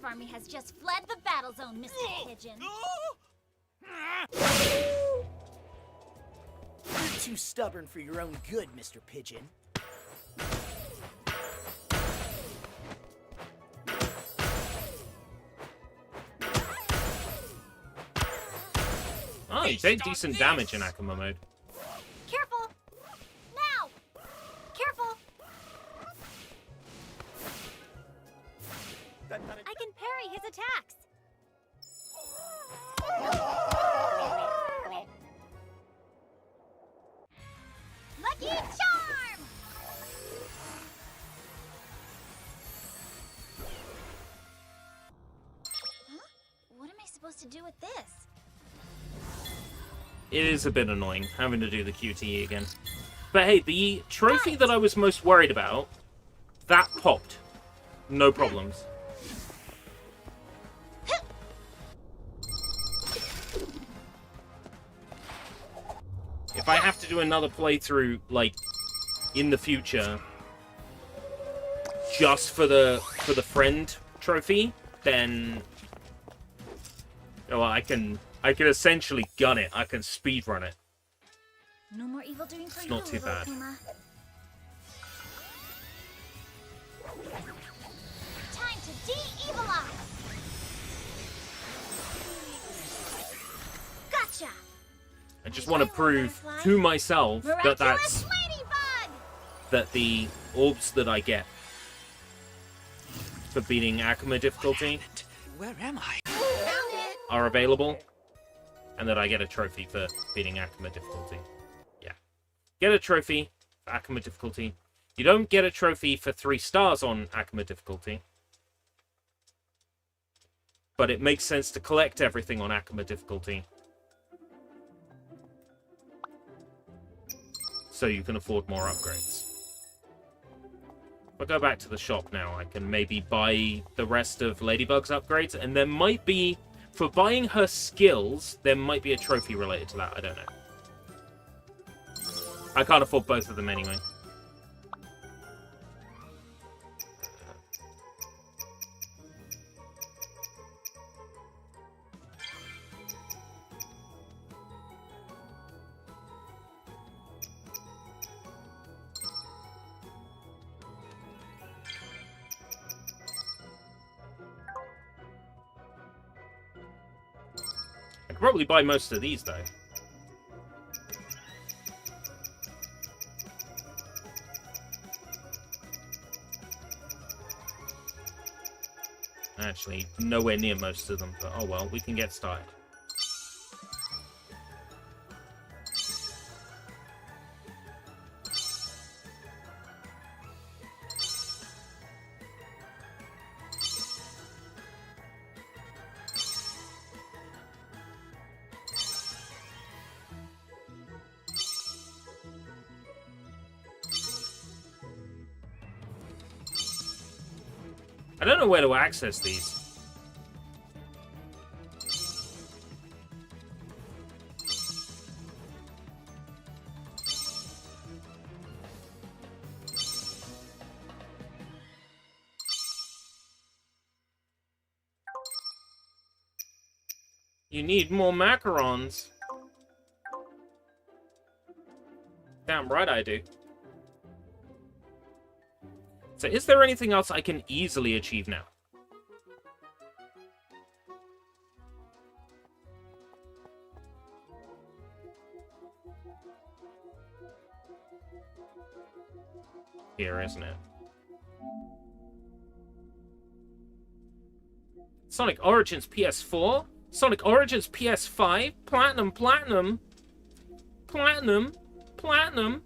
army has just fled the battle zone, Mr. Pigeon. You're too stubborn for your own good, Mr. Pigeon. Oh, you take decent damage in Akuma mode. Careful! Now! Careful! I can parry his attacks. Lucky Charm! Huh? What am I supposed to do with this? It is a bit annoying having to do the QTE again. But hey, the trophy that I was most worried about, that popped. No problems. If I have to do another playthrough, like, in the future, just for the friend trophy, then, well, I can essentially gun it. I can speedrun it. No more evil doing for It's not too bad. Akuma. Time to de-evilize! Gotcha! I just want to prove to myself Miraculous Ladybug! that the orbs that I get for beating Akuma difficulty Where am I? are available, and that I get a trophy for beating Akuma difficulty. Yeah. Get a trophy for Akuma difficulty. You don't get a trophy for 3 stars on Akuma difficulty, but it makes sense to collect everything on Akuma difficulty, so you can afford more upgrades. If I go back to the shop now, I can maybe buy the rest of Ladybug's upgrades, and there might be, for buying her skills, there might be a trophy related to that. I don't know. I can't afford both of them anyway. I could probably buy most of these, though. Actually, nowhere near most of them, but oh well, we can get started. I don't know where to access these. You need more macarons. Damn right I do. So is there anything else I can easily achieve now? Here, isn't it? Sonic Origins PS4? Sonic Origins PS5? Platinum, platinum? Platinum? Platinum?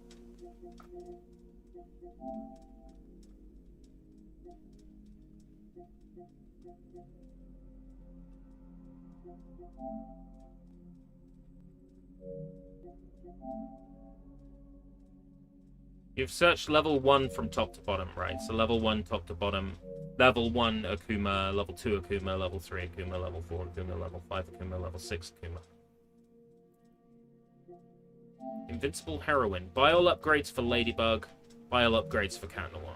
You've searched level 1 from top to bottom, right? So level 1 top to bottom. Level 1 Akuma, level 2 Akuma, level 3 Akuma, level 4 Akuma, level 5 Akuma, level 6 Akuma. Invincible Heroine. Buy all upgrades for Ladybug. Buy all upgrades for Cat Noir.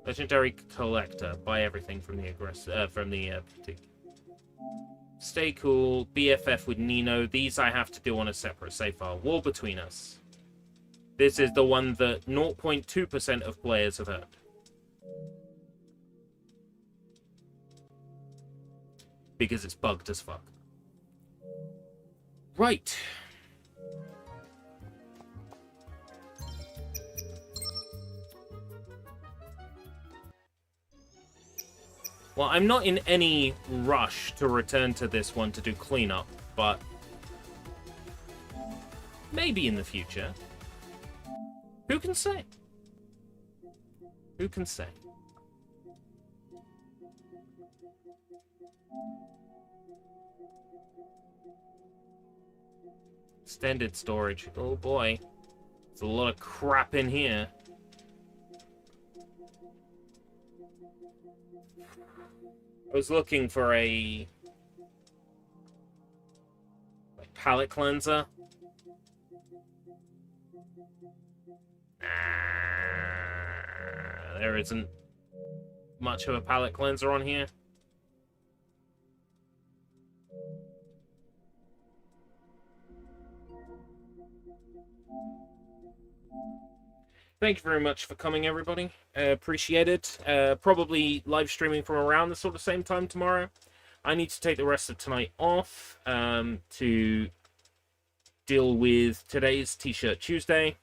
Legendary collector. Buy everything from the boutique. Stay cool. BFF with Nino. These I have to do on a separate save file. War Between Us. This is the one that 0.2% of players have heard. Because it's bugged as fuck. Right. Well, I'm not in any rush to return to this one to do cleanup, but maybe in the future. Who can say? Who can say? Extended storage. Oh boy. There's a lot of crap in here. I was looking for a palette cleanser. There isn't much of a palette cleanser on here. Thank you very much for coming, everybody. Appreciate it. Probably live streaming from around the sort of same time tomorrow. I need to take the rest of tonight off to deal with today's T-shirt Tuesday.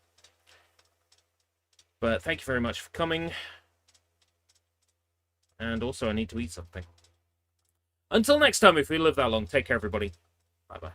But thank you very much for coming. And also, I need to eat something. Until next time, if we live that long, take care, everybody. Bye-bye.